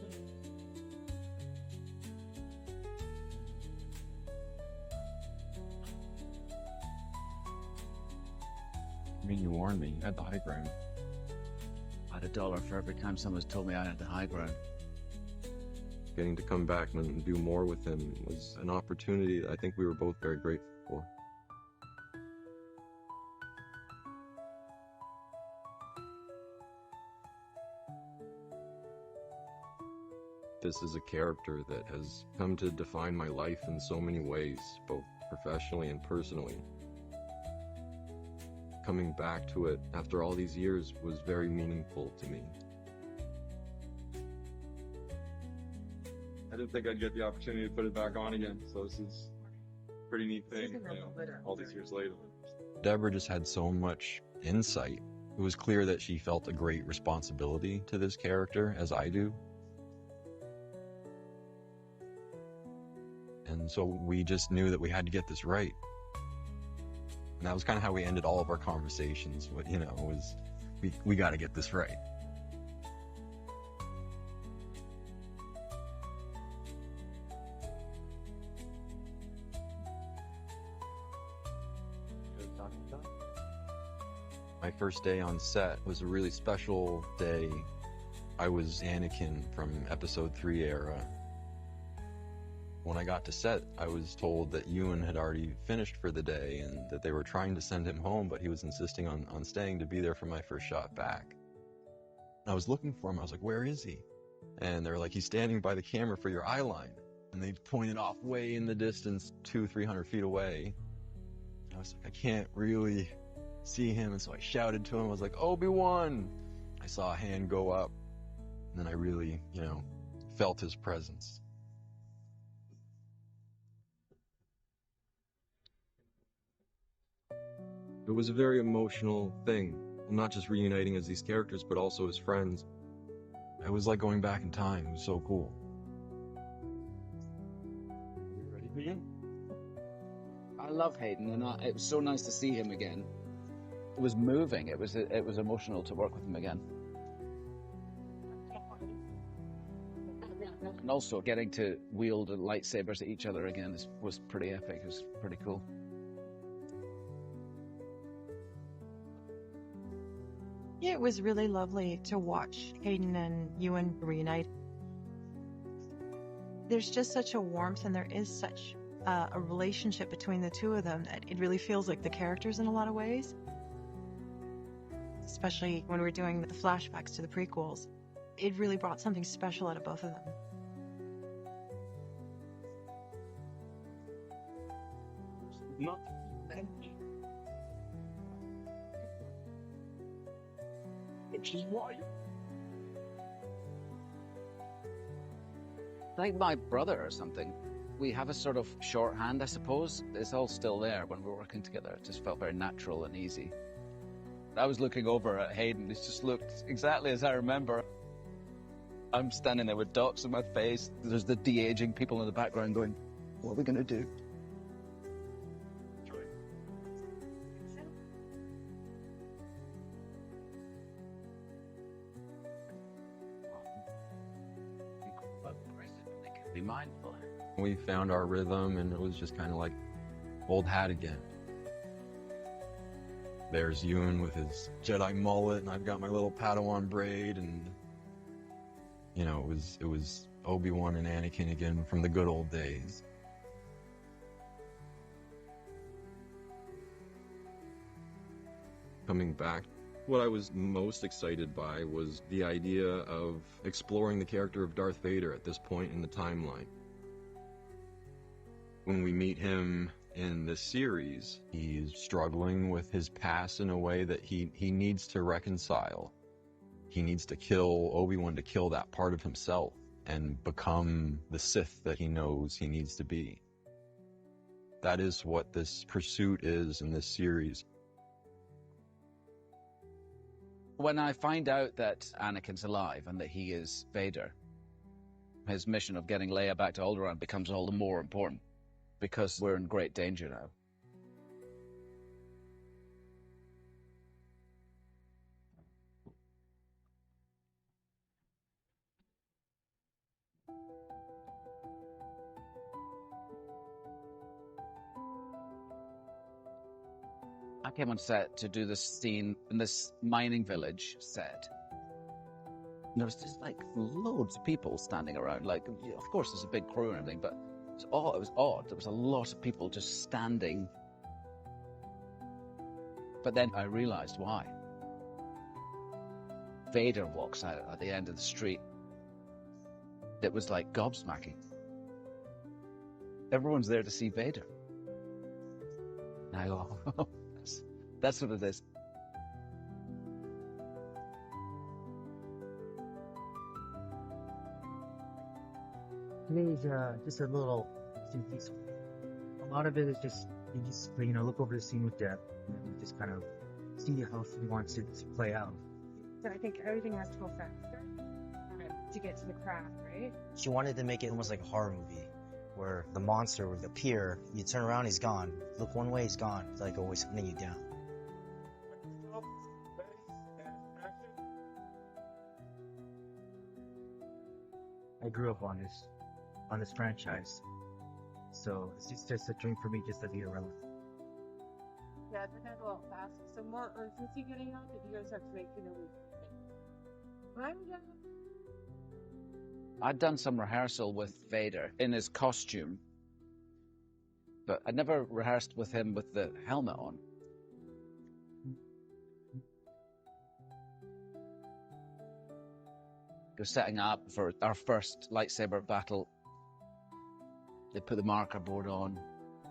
I mean, you warned me. You had the high ground.
I had $1 for every time someone's told me I had the high ground.
Getting to come back and do more with him was an opportunity that I think we were both very grateful for. This is a character that has come to define my life in so many ways, both professionally and personally. Coming back to it after all these years was very meaningful to me.
I didn't think I'd get the opportunity to put it back on again, so this is a pretty neat thing, you know, all these years later.
Deborah just had so much insight. It was clear that she felt a great responsibility to this character, as I do. And so we just knew that we had to get this right. And that was kind of how we ended all of our conversations. You know, was we got to get this right. My first day on set was a really special day. I was Anakin from episode 3 era. When I got to set, I was told that Ewan had already finished for the day and that they were trying to send him home, but he was insisting on staying to be there for my first shot back. And I was looking for him. I was like, where is he? And they were like, he's standing by the camera for your eye line. And they pointed off way in the distance, 200-300 feet away. I was like, I can't really see him. And so I shouted to him. I was like, Obi-Wan! I saw a hand go up. And then I really, you know, felt his presence. It was a very emotional thing, not just reuniting as these characters, but also as friends. It was like going back in time. It was so cool.
You ready to begin?
I love Hayden, and it was so nice to see him again. It was moving. It was emotional to work with him again. And also getting to wield lightsabers at each other again was pretty epic. It was pretty cool.
Yeah, it was really lovely to watch Hayden and Ewan reunite. There's just such a warmth, and there is such a relationship between the two of them that it really feels like the characters in a lot of ways. Especially when we're doing the flashbacks to the prequels. It really brought something special out of both of them.
Not which is why.
Like my brother or something. We have a sort of shorthand, I suppose. It's all still there when we're working together. It just felt very natural and easy. I was looking over at Hayden. It just looked exactly as I remember. I'm standing there with dots on my face. There's the de-aging people in the background going, what are we going to do? Be mindful.
We found our rhythm, and it was just kind of like old hat again. There's Ewan with his Jedi mullet, and I've got my little Padawan braid, and you know, it was Obi-Wan and Anakin again from the good old days. Coming back, what I was most excited by was the idea of exploring the character of Darth Vader at this point in the timeline. When we meet him in this series, he's struggling with his past in a way that he needs to reconcile. He needs to kill Obi-Wan to kill that part of himself. and become the Sith that he knows he needs to be. That is what this pursuit is in this series.
When I find out that Anakin's alive and that he is Vader, his mission of getting Leia back to Alderaan becomes all the more important, because we're in great danger now. I came on set to do this scene in this mining village set. And there was just like loads of people standing around. Like, of course, there's a big crew and everything, but it was odd. There was a lot of people just standing. But then I realized why. Vader walks out at the end of the street. It was like gobsmacking. Everyone's there to see Vader. And I go, oh, that's what it is.
Today's just a little piece. A lot of it is just you just look over the scene with Deb and then just kind of see how she wants it to play out.
So I think everything has to go faster to get to the craft, right?
She wanted to make it almost like a horror movie, where the monster would appear, you turn around, he's gone. Look one way, he's gone. It's like always hunting you down.
I grew up on this franchise, so it's just a dream for me just to be around.
Yeah, it's gonna go out fast. So more urgency getting out that you guys have to make I'm done.
I'd done some rehearsal with Vader in his costume, but I'd never rehearsed with him with the helmet on. We're setting up for our first lightsaber battle. They put the marker board on,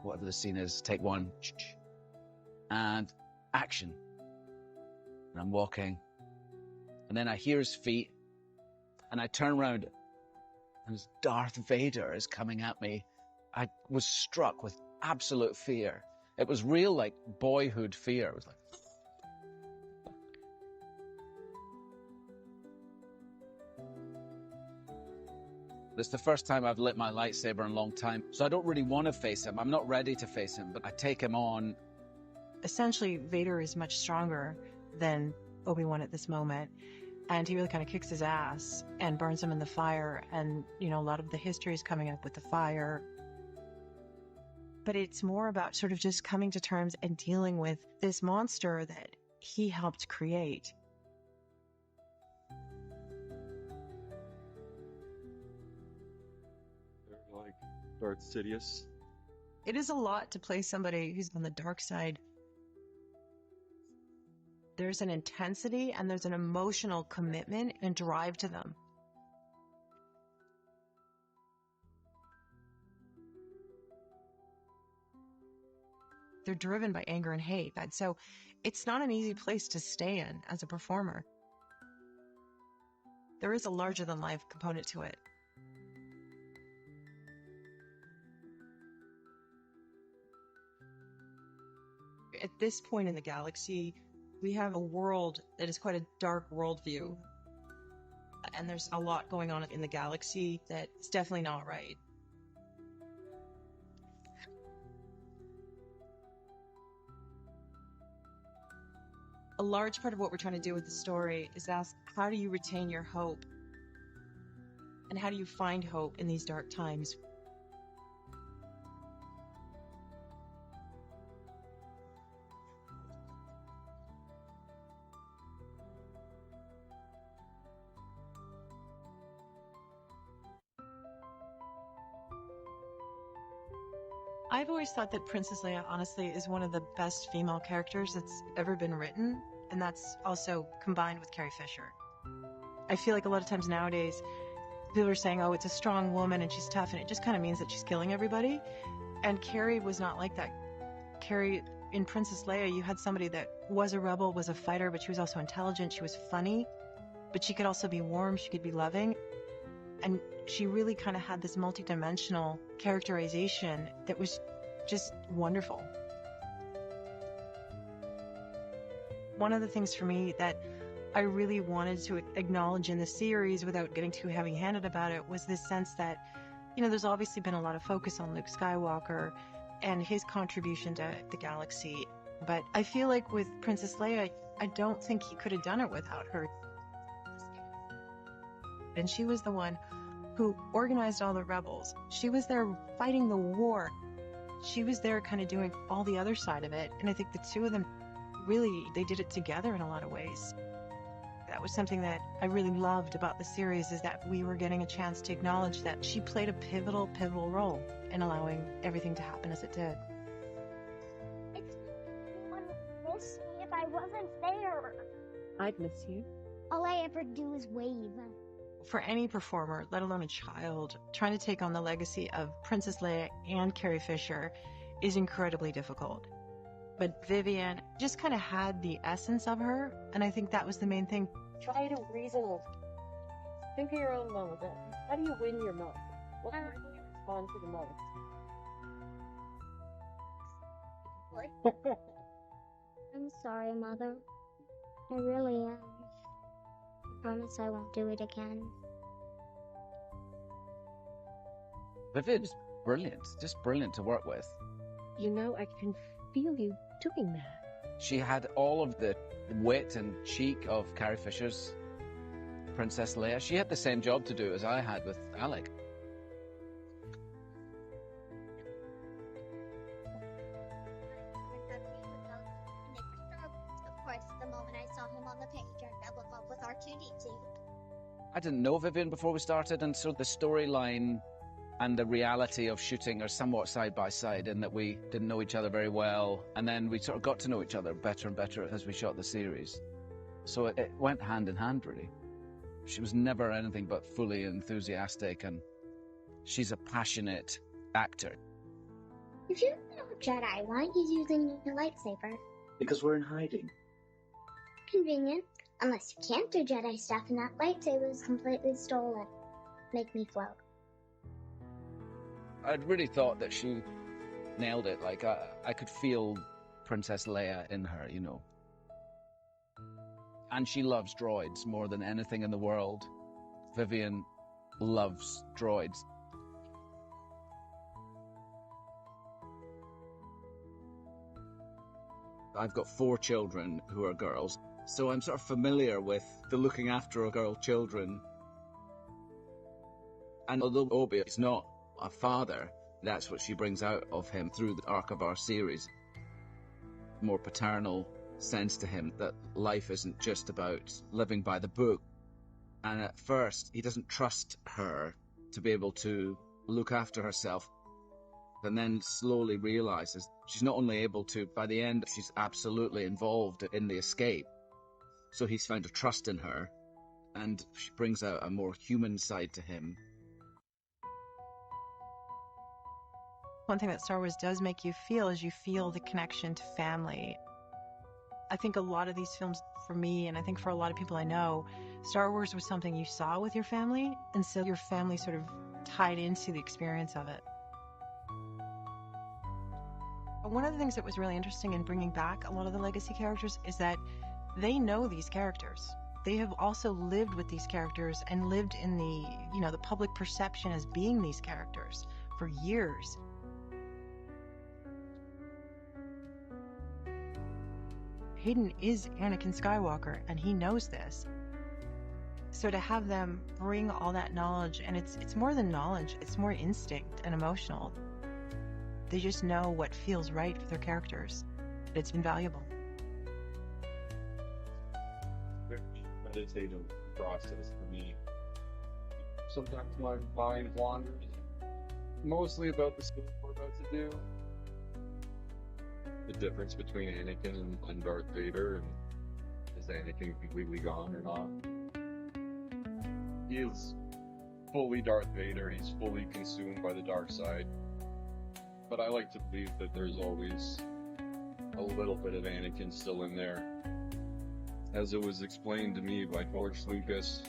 whatever the scene is, take one, and action. And I'm walking, and then I hear his feet, and I turn around, and Darth Vader is coming at me. I was struck with absolute fear. It was real, like, boyhood fear. It was like, this is the first time I've lit my lightsaber in a long time, so I don't really want to face him. I'm not ready to face him, but I take him on.
Essentially, Vader is much stronger than Obi-Wan at this moment, and he really kind of kicks his ass and burns him in the fire, and, a lot of the history is coming up with the fire. But it's more about sort of just coming to terms and dealing with this monster that he helped create.
Like Darth Sidious.
It is a lot to play somebody who's on the dark side. There's an intensity and there's an emotional commitment and drive to them. They're driven by anger and hate. And so it's not an easy place to stay in as a performer. There is a larger than life component to it. At this point in the galaxy, we have a world that is quite a dark worldview. And there's a lot going on in the galaxy that's definitely not right. A large part of what we're trying to do with the story is ask, how do you retain your hope? And how do you find hope in these dark times? I've always thought that Princess Leia, honestly, is one of the best female characters that's ever been written, and that's also combined with Carrie Fisher. I feel like a lot of times nowadays, people are saying, oh, it's a strong woman and she's tough, and it just kind of means that she's killing everybody. And Carrie was not like that. Carrie, in Princess Leia, you had somebody that was a rebel, was a fighter, but she was also intelligent, she was funny, but she could also be warm, she could be loving. And she really kind of had this multi-dimensional characterization that was just wonderful. One of the things for me that I really wanted to acknowledge in the series without getting too heavy-handed about it was this sense that, you know, there's obviously been a lot of focus on Luke Skywalker and his contribution to the galaxy. But I feel like with Princess Leia, I don't think he could have done it without her. And she was the one who organized all the rebels. She was there fighting the war. She was there kind of doing all the other side of it. And I think the two of them really, they did it together in a lot of ways. That was something that I really loved about the series, is that we were getting a chance to acknowledge that she played a pivotal role in allowing everything to happen as it did.
Everyone would miss me if I wasn't there.
I'd miss you.
All I ever do is wave.
For any performer, let alone a child, trying to take on the legacy of Princess Leia and Carrie Fisher is incredibly difficult. But Vivian just kind of had the essence of her, and I think that was the main thing.
Try to reason with it. Think of your own moment. How do you win your moment? What way do you respond to the moment?
I'm sorry, Mother. I really am. I promise I won't do it again.
Vivian's brilliant, just brilliant to work with.
You know, I can feel you doing that.
She had all of the wit and cheek of Carrie Fisher's Princess Leia. She had the same job to do as I had with Alec.
Of course, the moment I saw him on the page, I fell in love with R2-D2.
I didn't know Vivian before we started, and so the storyline and the reality of shooting are somewhat side by side, in that we didn't know each other very well, and then we sort of got to know each other better and better as we shot the series. So it went hand in hand, really. She was never anything but fully enthusiastic, and she's a passionate actor.
If you're not a Jedi, why are you using your lightsaber?
Because we're in hiding.
Convenient. Unless you can't do Jedi stuff and that lightsaber is completely stolen. Make me float.
I'd really thought that she nailed it. Like, I could feel Princess Leia in her, you know. And she loves droids more than anything in the world. Vivian loves droids. I've got 4 children who are girls, so I'm sort of familiar with the looking after of girl children. And although Obi is not a father, that's what she brings out of him through the arc of our series. More paternal sense to him, that life isn't just about living by the book. And at first, he doesn't trust her to be able to look after herself, and then slowly realizes she's not only able to, by the end, she's absolutely involved in the escape. So he's found a trust in her, and she brings out a more human side to him.
One thing that Star Wars does make you feel is you feel the connection to family. I think a lot of these films, for me, and I think for a lot of people I know, Star Wars was something you saw with your family, and so your family sort of tied into the experience of it. One of the things that was really interesting in bringing back a lot of the legacy characters is that they know these characters. They have also lived with these characters and lived in the, you know, the public perception as being these characters for years. Hayden is Anakin Skywalker, and he knows this. So to have them bring all that knowledge, and it's more than knowledge, it's more instinct and emotional. They just know what feels right for their characters. It's invaluable.
Very meditative process for me. Sometimes my mind wanders, mostly about the stuff we're about to do. The difference between Anakin and Darth Vader, and is Anakin completely gone or not? He is fully Darth Vader, he's fully consumed by the dark side. But I like to believe that there's always a little bit of Anakin still in there. As it was explained to me by George Lucas,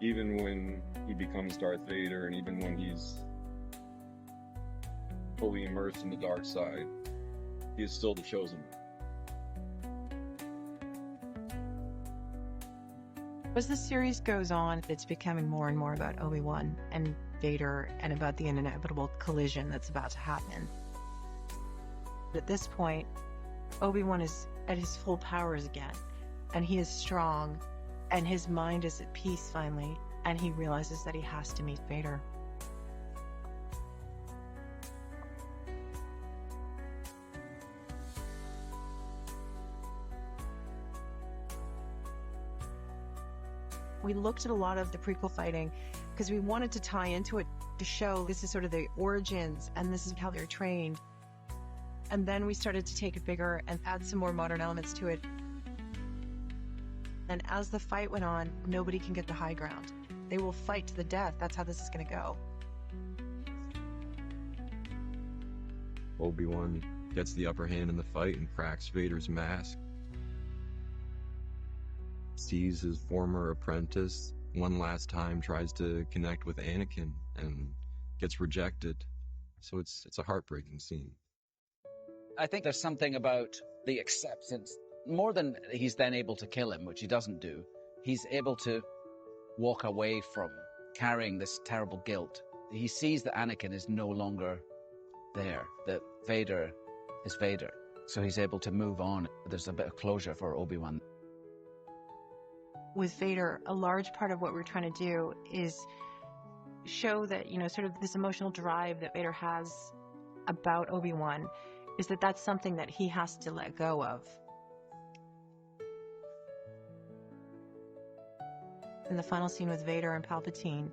Even when he becomes Darth Vader, and even when he's fully immersed in the dark side, he is still the chosen one.
As the series goes on, it's becoming more and more about Obi-Wan and Vader and about the inevitable collision that's about to happen. At this point, Obi-Wan is at his full powers again, and he is strong, and his mind is at peace finally, and he realizes that he has to meet Vader. We looked at a lot of the prequel fighting because we wanted to tie into it to show this is sort of the origins and this is how they're trained. And then we started to take it bigger and add some more modern elements to it. And as the fight went on, nobody can get the high ground. They will fight to the death. That's how this is going to go.
Obi-Wan gets the upper hand in the fight and cracks Vader's mask. Sees his former apprentice one last time, tries to connect with Anakin and gets rejected. So it's a heartbreaking scene.
I think there's something about the acceptance, more than he's then able to kill him, which he doesn't do. He's able to walk away from carrying this terrible guilt. He sees that Anakin is no longer there, that Vader is Vader. So he's able to move on. There's a bit of closure for Obi-Wan.
With Vader, a large part of what we're trying to do is show that, sort of this emotional drive that Vader has about Obi-Wan is that that's something that he has to let go of. In the final scene with Vader and Palpatine,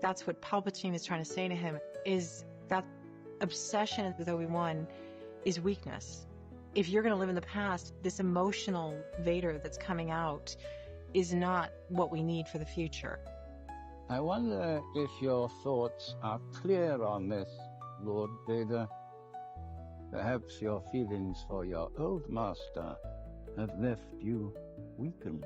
that's what Palpatine is trying to say to him, is that obsession with Obi-Wan is weakness. If you're going to live in the past, this emotional Vader that's coming out is not what we need for the future.
I wonder if your thoughts are clear on this, Lord Vader. Perhaps your feelings for your old master have left you weakened.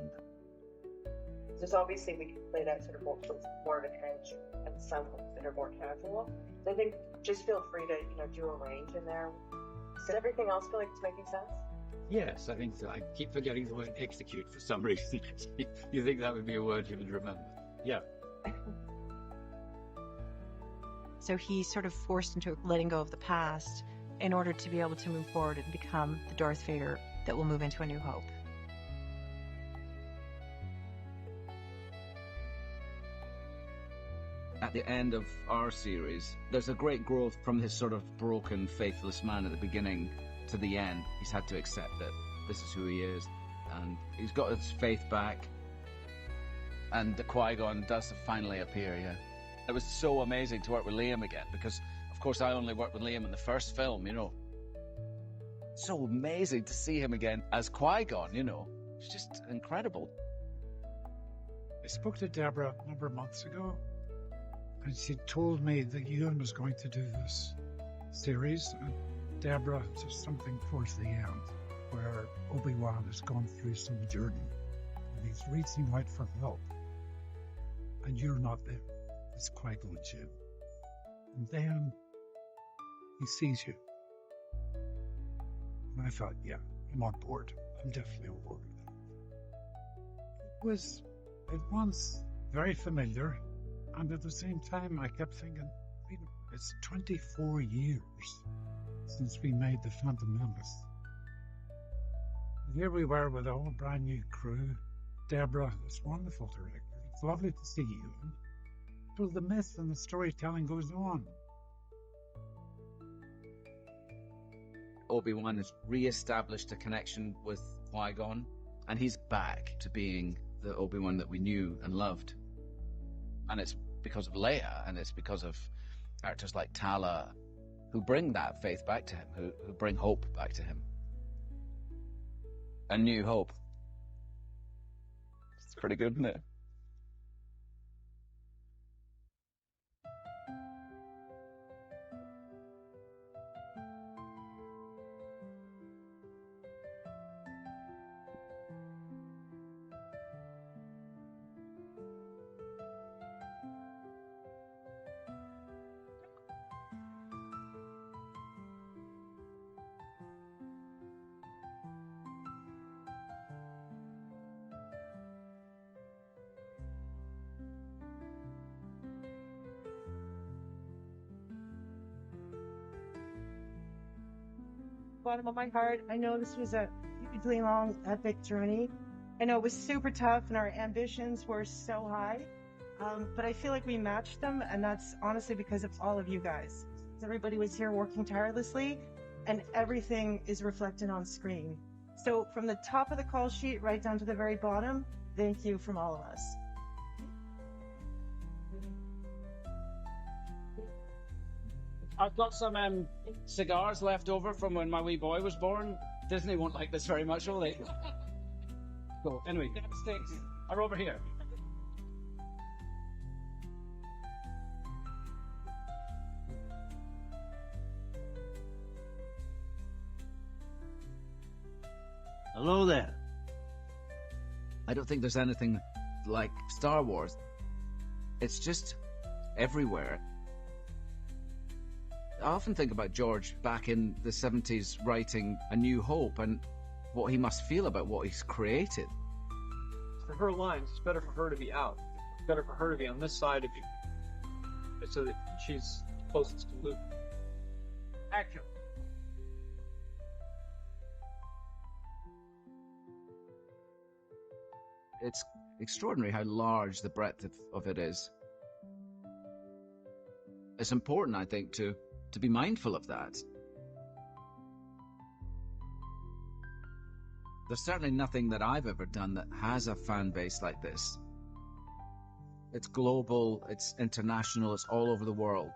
Just obviously we can play that sort of more of an edge and some that are more casual. So I think just feel free to do a range in there. Does everything else feel like it's making sense?
Yes, I think so. I keep forgetting the word execute for some reason. You think that would be a word you would remember? Yeah.
So he's sort of forced into letting go of the past in order to be able to move forward and become the Darth Vader that will move into A New Hope.
At the end of our series, there's a great growth from this sort of broken, faithless man at the beginning to the end. He's had to accept that this is who he is, and he's got his faith back, and the Qui-Gon does finally appear, yeah. It was so amazing to work with Liam again, because, of course, I only worked with Liam in the first film, So amazing to see him again as Qui-Gon, It's just incredible.
I spoke to Deborah a number of months ago, and she told me that Ewan was going to do this series, and Deborah, just something towards the end, where Obi-Wan has gone through some journey, and he's reaching out for help, and you're not there. It's Qui-Gon Jinn. And then he sees you. And I thought, yeah, I'm on board. I'm definitely on board with that. It was at once very familiar, and at the same time I kept thinking, it's 24 years since we made The Phantom Menace. And here we were with a whole brand new crew. Deborah, this wonderful director. It's lovely to see you. So the myth and the storytelling goes on.
Obi-Wan has re-established a connection with Qui-Gon, and he's back to being the Obi-Wan that we knew and loved. And it's because of Leia, and it's because of actors like Tala, who bring that faith back to him, who bring hope back to him. A new hope. It's pretty good, isn't it?
bottom of my heart. I know this was a hugely long, epic journey. I know it was super tough and our ambitions were so high. But I feel like we matched them, and that's honestly because of all of you guys. Everybody was here working tirelessly, and everything is reflected on screen. So from the top of the call sheet right down to the very bottom, thank you from all of us.
I've got some cigars left over from when my wee boy was born. Disney won't like this very much, will they? Cool. Anyway, sticks are over here.
Hello there.
I don't think there's anything like Star Wars. It's just everywhere. I often think about George back in the 70s writing A New Hope and what he must feel about what he's created.
For her lines, it's better for her to be out. It's better for her to be on this side of you, so that she's closest to Luke. Action.
It's extraordinary how large the breadth of it is. It's important, I think, to be mindful of that. There's certainly nothing that I've ever done that has a fan base like this. It's global, it's international, it's all over the world.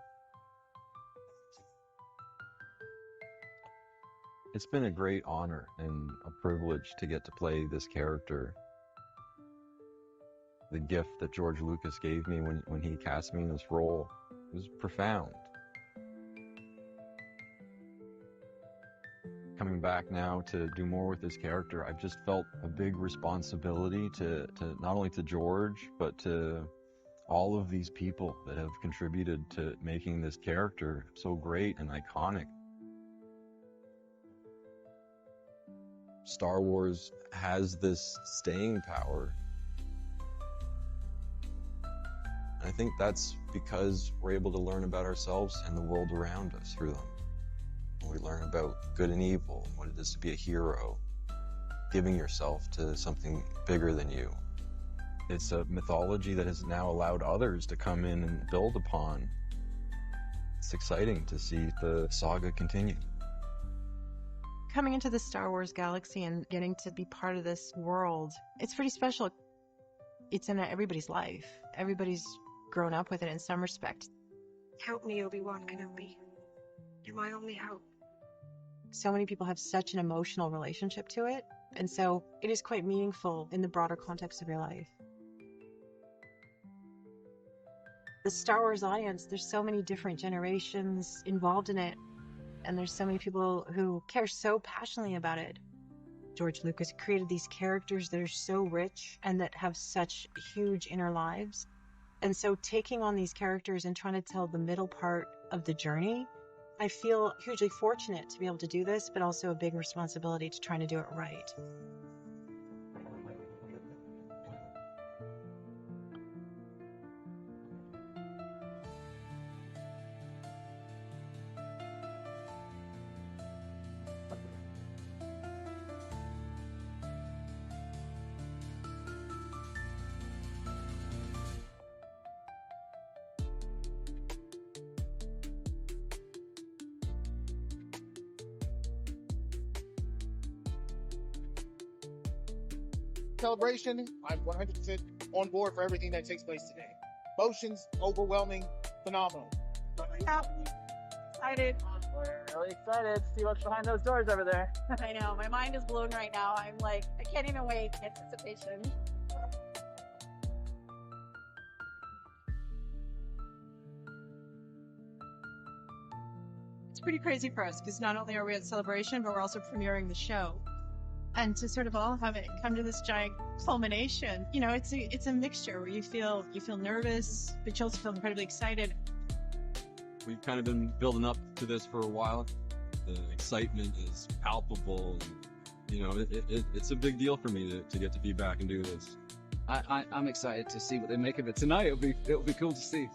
It's been a great honor and a privilege to get to play this character. The gift that George Lucas gave me when he cast me in this role was profound. Coming back now to do more with this character, I've just felt a big responsibility to not only to George, but to all of these people that have contributed to making this character so great and iconic. Star Wars has this staying power. I think that's because we're able to learn about ourselves and the world around us through them. We learn about good and evil, what it is to be a hero, giving yourself to something bigger than you. It's a mythology that has now allowed others to come in and build upon. It's exciting to see the saga continue.
Coming into the Star Wars galaxy and getting to be part of this world, it's pretty special. It's in everybody's life. Everybody's grown up with it in some respect.
Help me, Obi-Wan Kenobi. You're my only hope.
So many people have such an emotional relationship to it, and so it is quite meaningful in the broader context of your life. The Star Wars audience, there's so many different generations involved in it, and there's so many people who care so passionately about it. George Lucas created these characters that are so rich and that have such huge inner lives. And so taking on these characters and trying to tell the middle part of the journey, I feel hugely fortunate to be able to do this, but also a big responsibility to trying to do it right.
Celebration, I'm 100% on board for everything that takes place today. Emotions, overwhelming, phenomenal.
Excited.
We're really excited to see what's behind those doors over there.
I know, my mind is blown right now. I'm like, I can't even wait. Anticipation. It's pretty crazy for us because not only are we at Celebration, but we're also premiering the show. And to sort of all have it come to this giant culmination, you know, it's a mixture where you feel nervous, but you also feel incredibly excited.
We've kind of been building up to this for a while. The excitement is palpable, and you know, it's a big deal for me to get to be back and do this.
I'm excited to see what they make of it tonight. It'll be cool to see.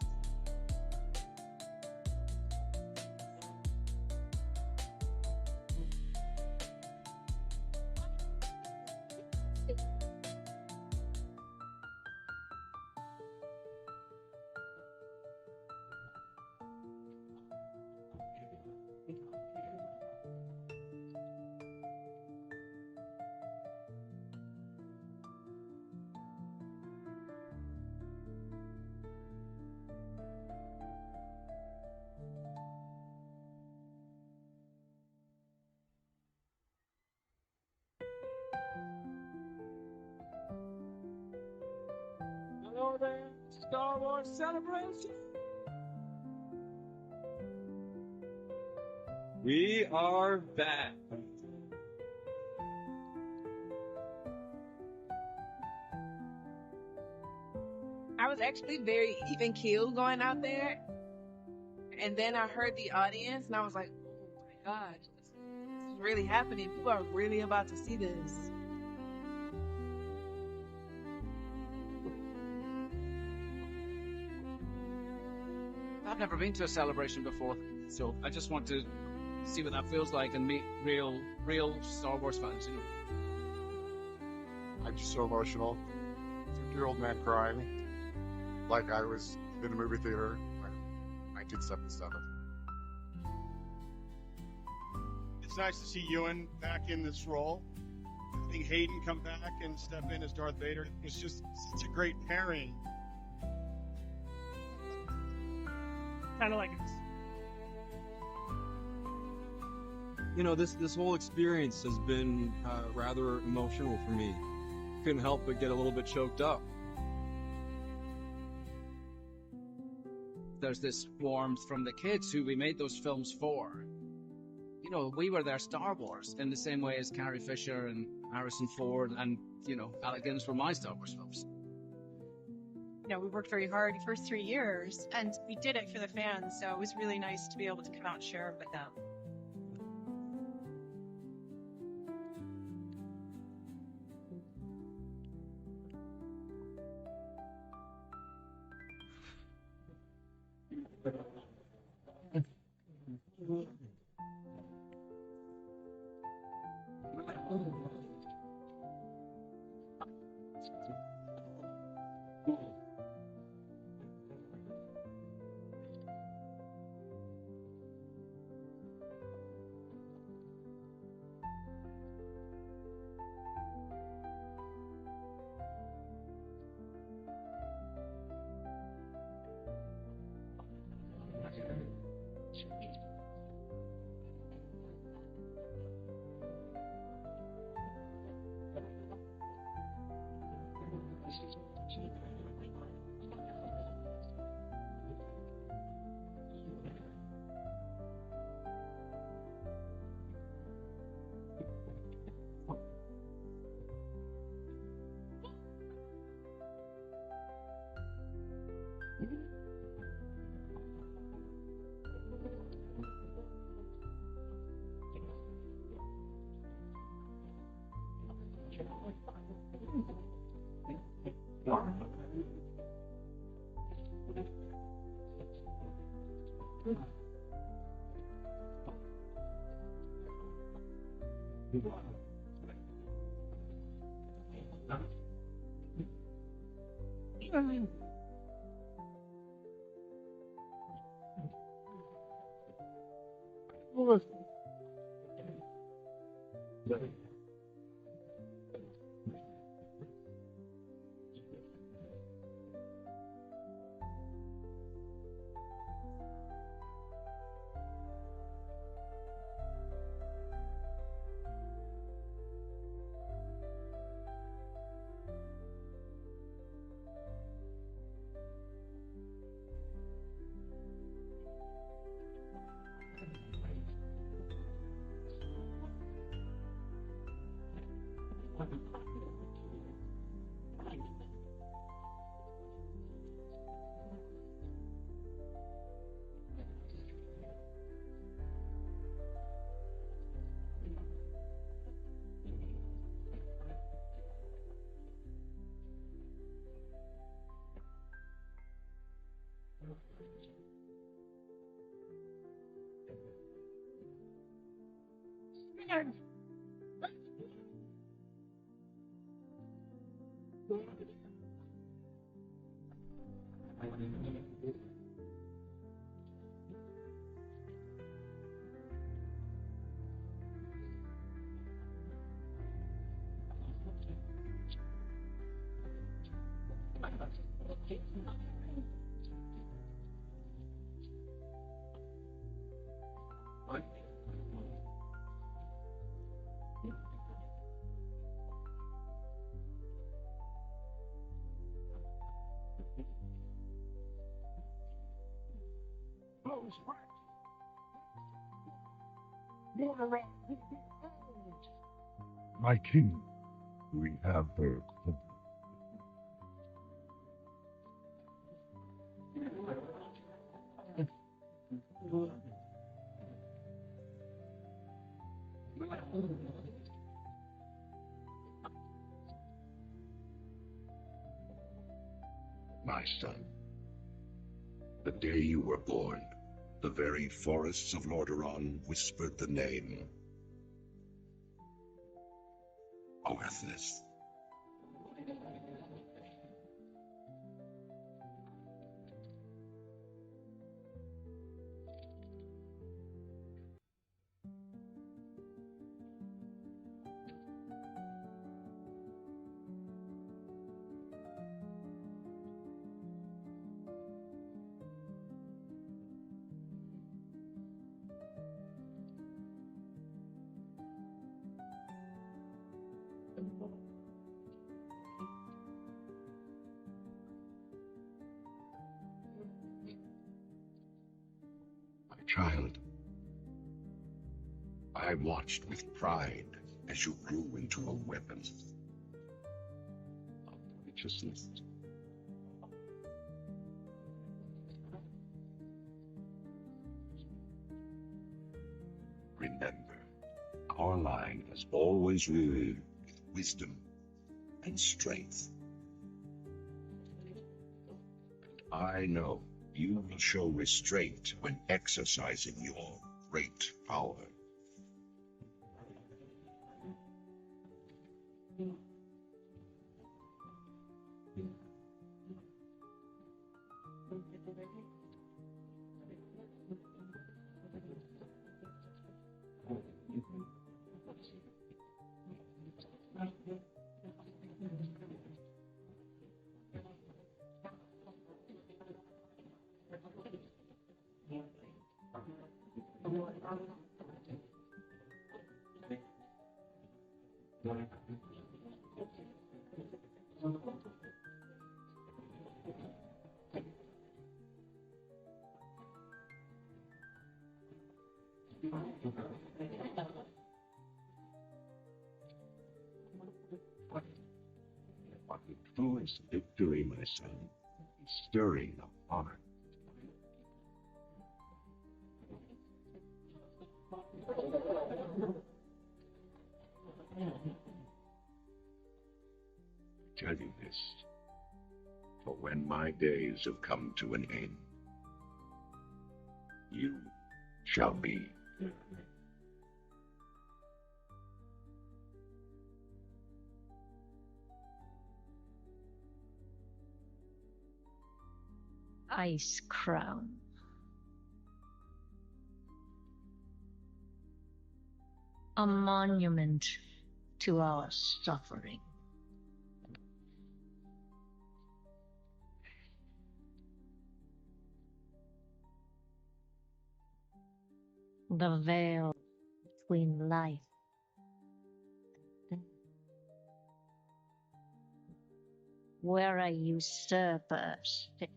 Star Wars celebration.
We are back.
I was actually very even keeled going out there. And then I heard the audience and I was like, oh my gosh, this is really happening. People are really about to see this.
I've never been to a celebration before, so I just want to see what that feels like and meet real Star Wars fans, you know.
I'm just so emotional. 50-year-old man crying like I was in the movie theater when 1977.
It's nice to see Ewan back in this role. I think Hayden come back and step in as Darth Vader. It's just such a great pairing.
Kind of like it.
You know, this whole experience has been rather emotional for me. Couldn't help but get a little bit choked up.
There's this warmth from the kids who we made those films for. You know, we were their Star Wars in the same way as Carrie Fisher and Harrison Ford and, you know, Alec Guinness were my Star Wars films.
You know, we worked very hard the first 3 years, and we did it for the fans, so it was really nice to be able to come out and share it with them.
My king, we have heard. My son, the day you were born, the very forests of Lordaeron whispered the name Arthas. My child, I watched with pride as you grew into a weapon of righteousness. Remember, our line has always ruled with wisdom and strength. I know you will show restraint when exercising your great power. What the truest victory, my son, is stirring the heart. I tell you this, for when my days have come to an end, you shall be.
Ice Crown. A monument to our suffering. The veil between life and death, where a usurper sits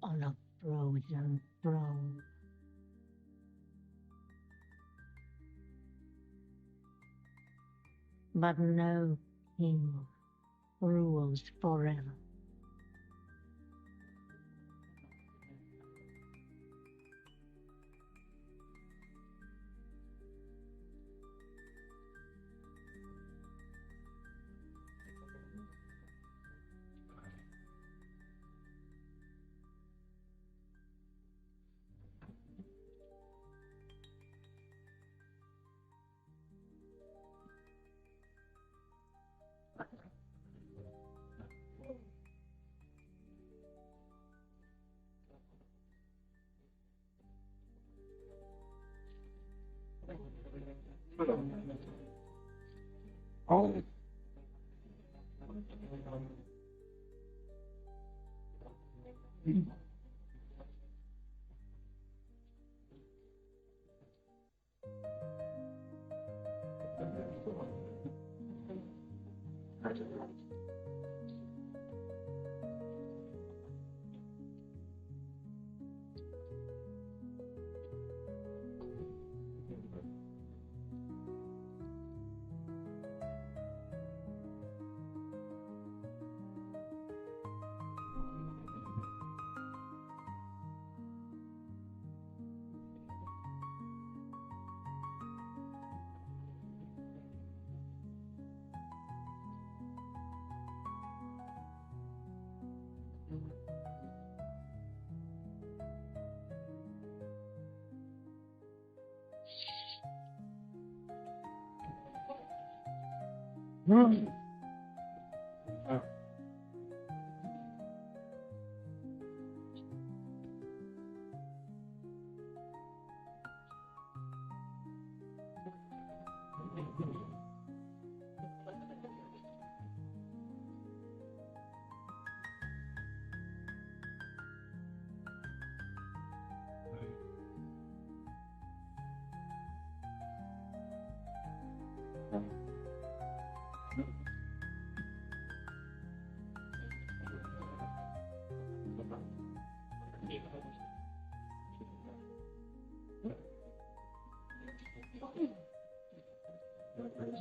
on a frozen throne. But no king rules forever.
Oh.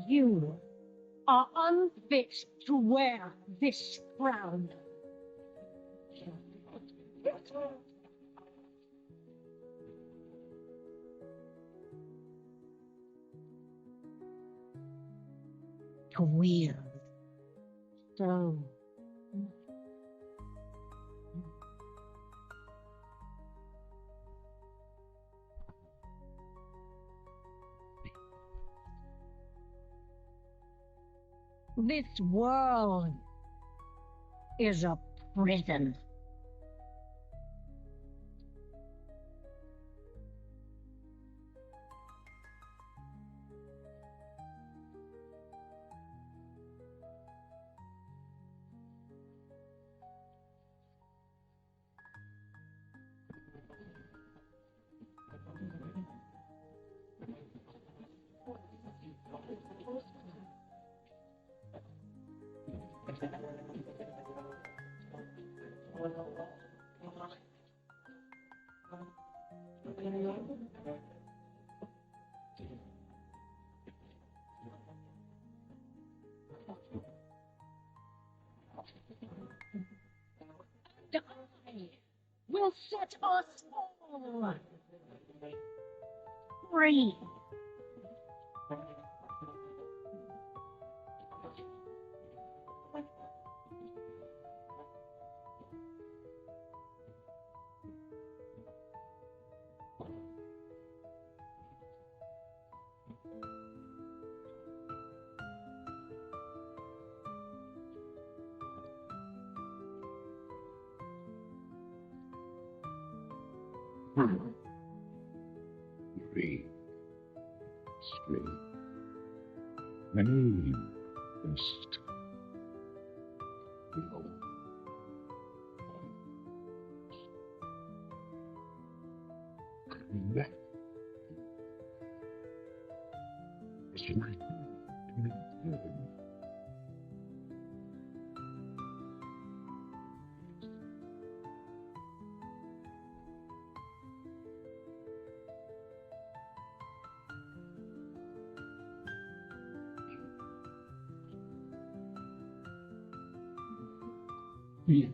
You are unfit to wear this crown. To wield so this world is a prison. Will set us all free.
Free. Straight. Many just below. That is my yeah.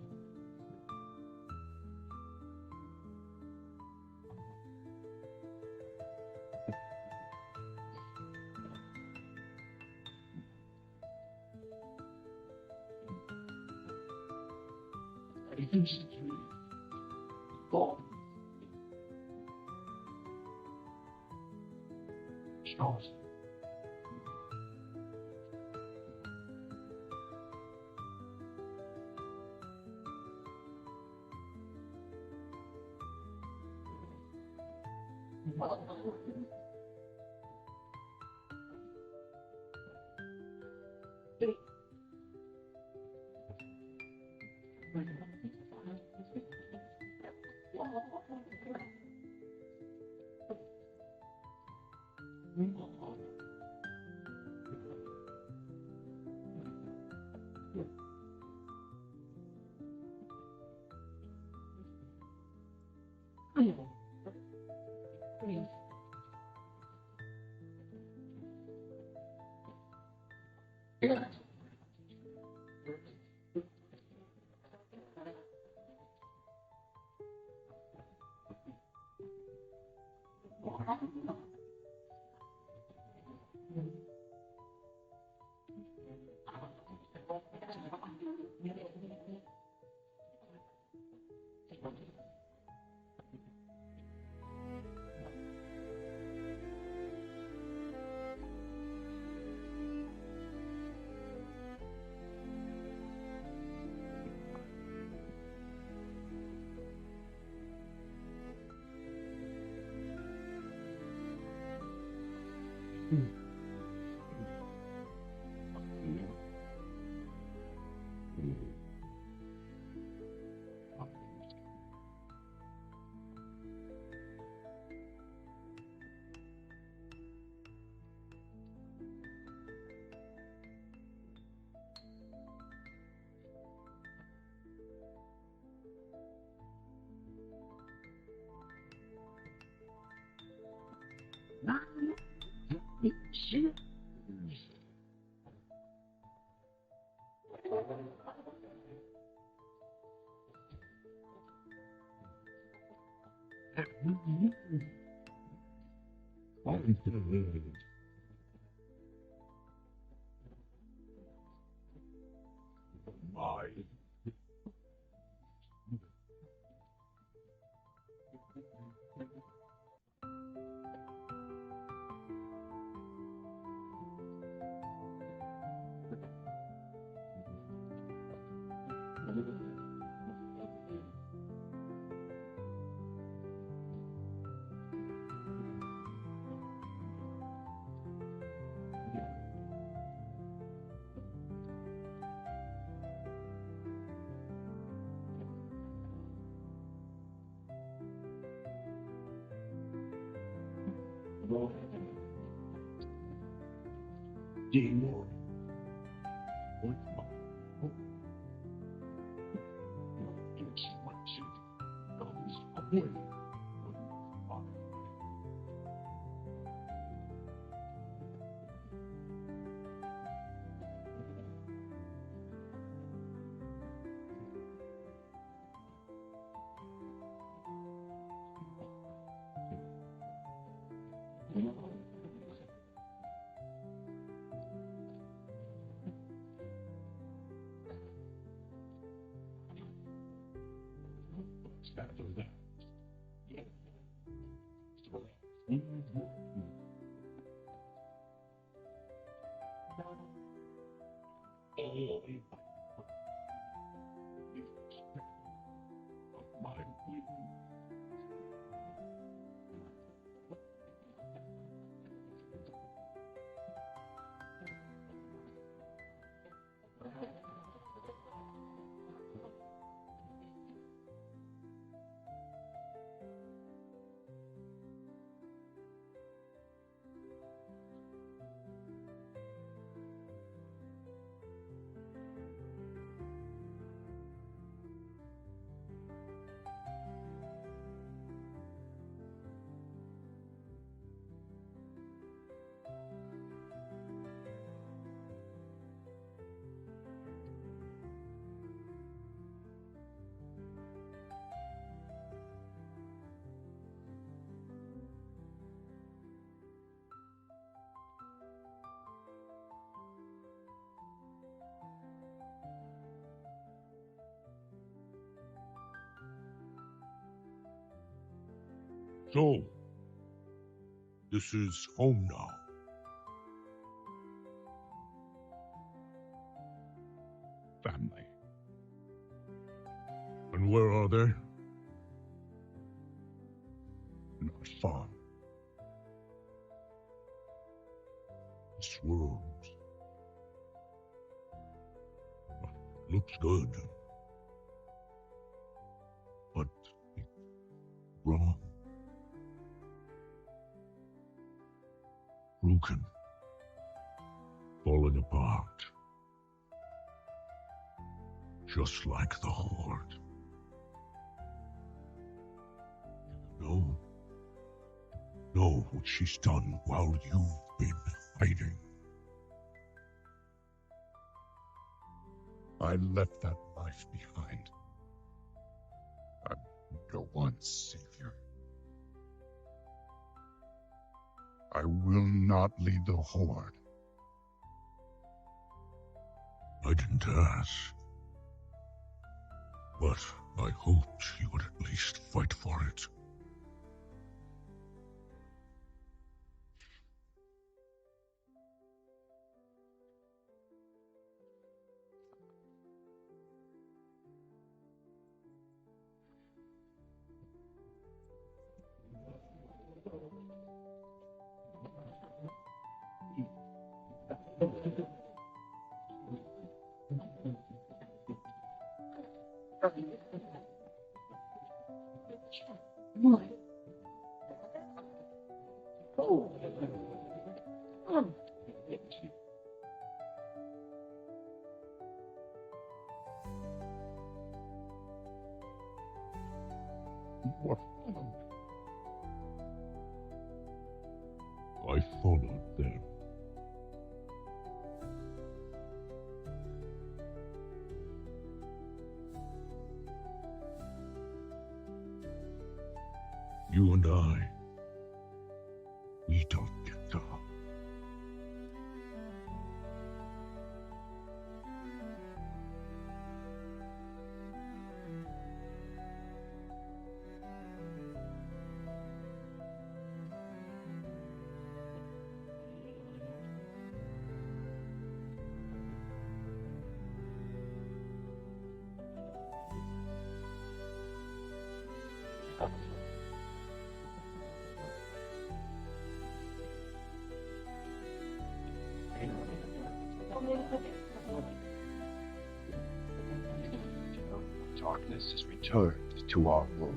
So, this is home now. Family. And where are they? Not far. This world looks good, but it's wrong. Broken. Falling apart. Just like the Horde. You know what she's done while you've been hiding. I left that life behind. I'm no one's savior. I will not lead the Horde. I didn't ask. But I hoped you would at least fight for it. I followed them. You and I, we don't get along. Darkness has returned to our world.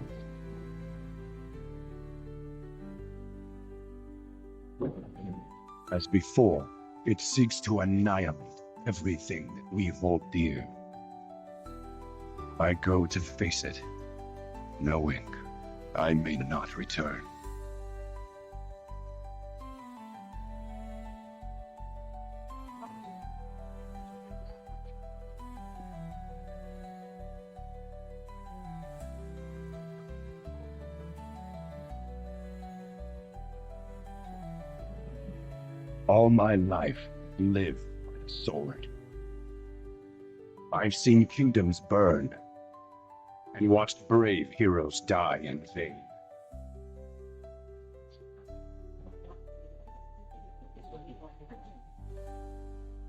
As before, it seeks to annihilate everything that we hold dear. I go to face it, knowing I may not return. All my life, live by the sword. I've seen kingdoms burn, and watched brave heroes die in vain.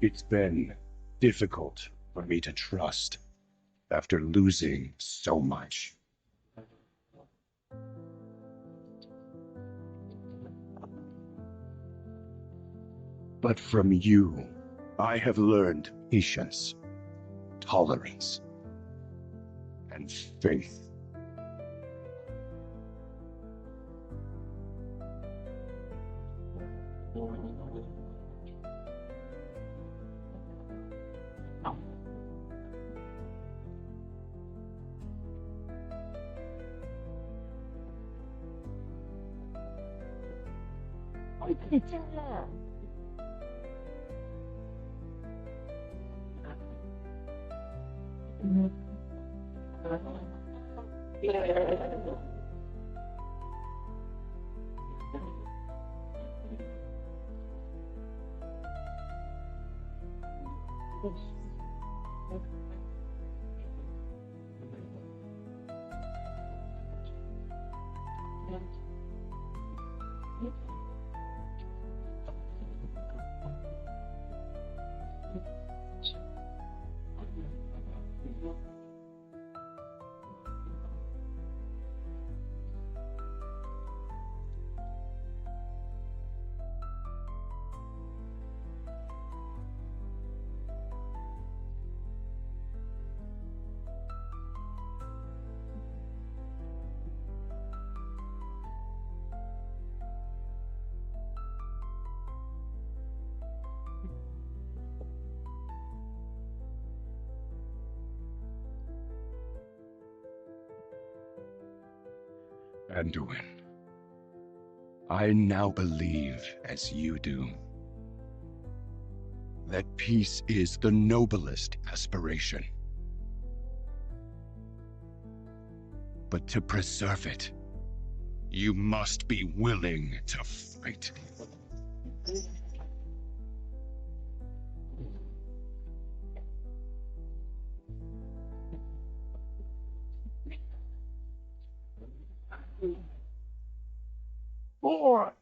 It's been difficult for me to trust after losing so much. But from you, I have learned patience, tolerance, and faith. Anduin, I now believe, as you do, that peace is the noblest aspiration. But to preserve it, you must be willing to fight.
Four.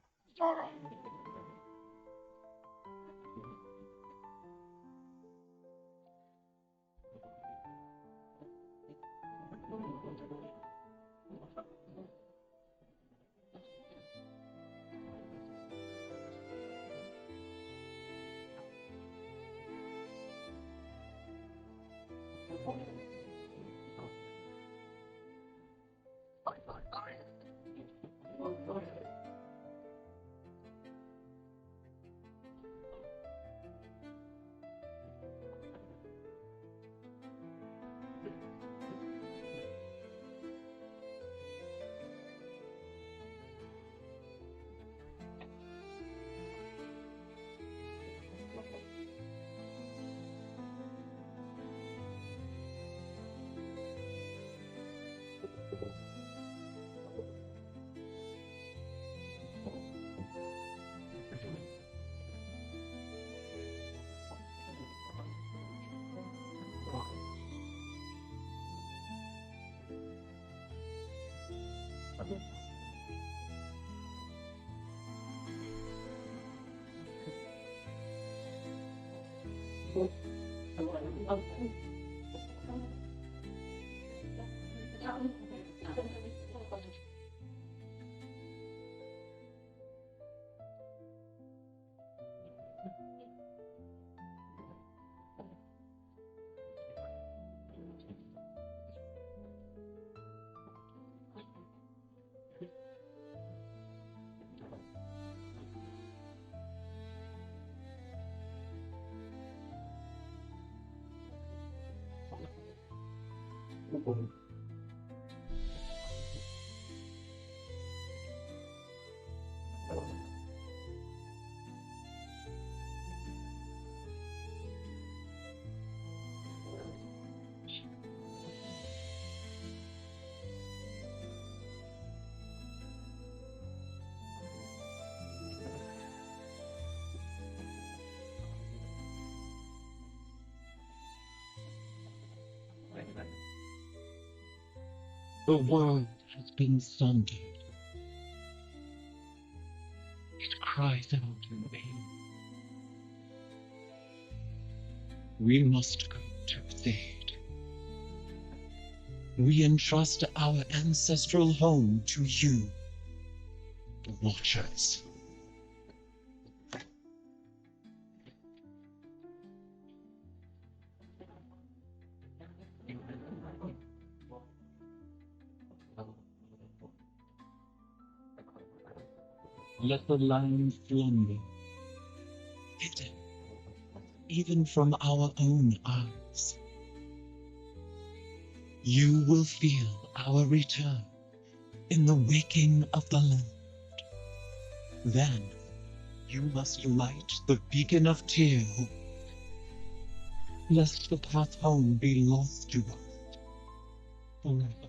The world has been sundered. It cries out in vain. We must go to Thade. We entrust our ancestral home to you, the Watchers. Let the land slumber, hidden even from our own eyes. You will feel our return in the waking of the land. Then you must light the beacon of tear, lest the path home be lost to us forever.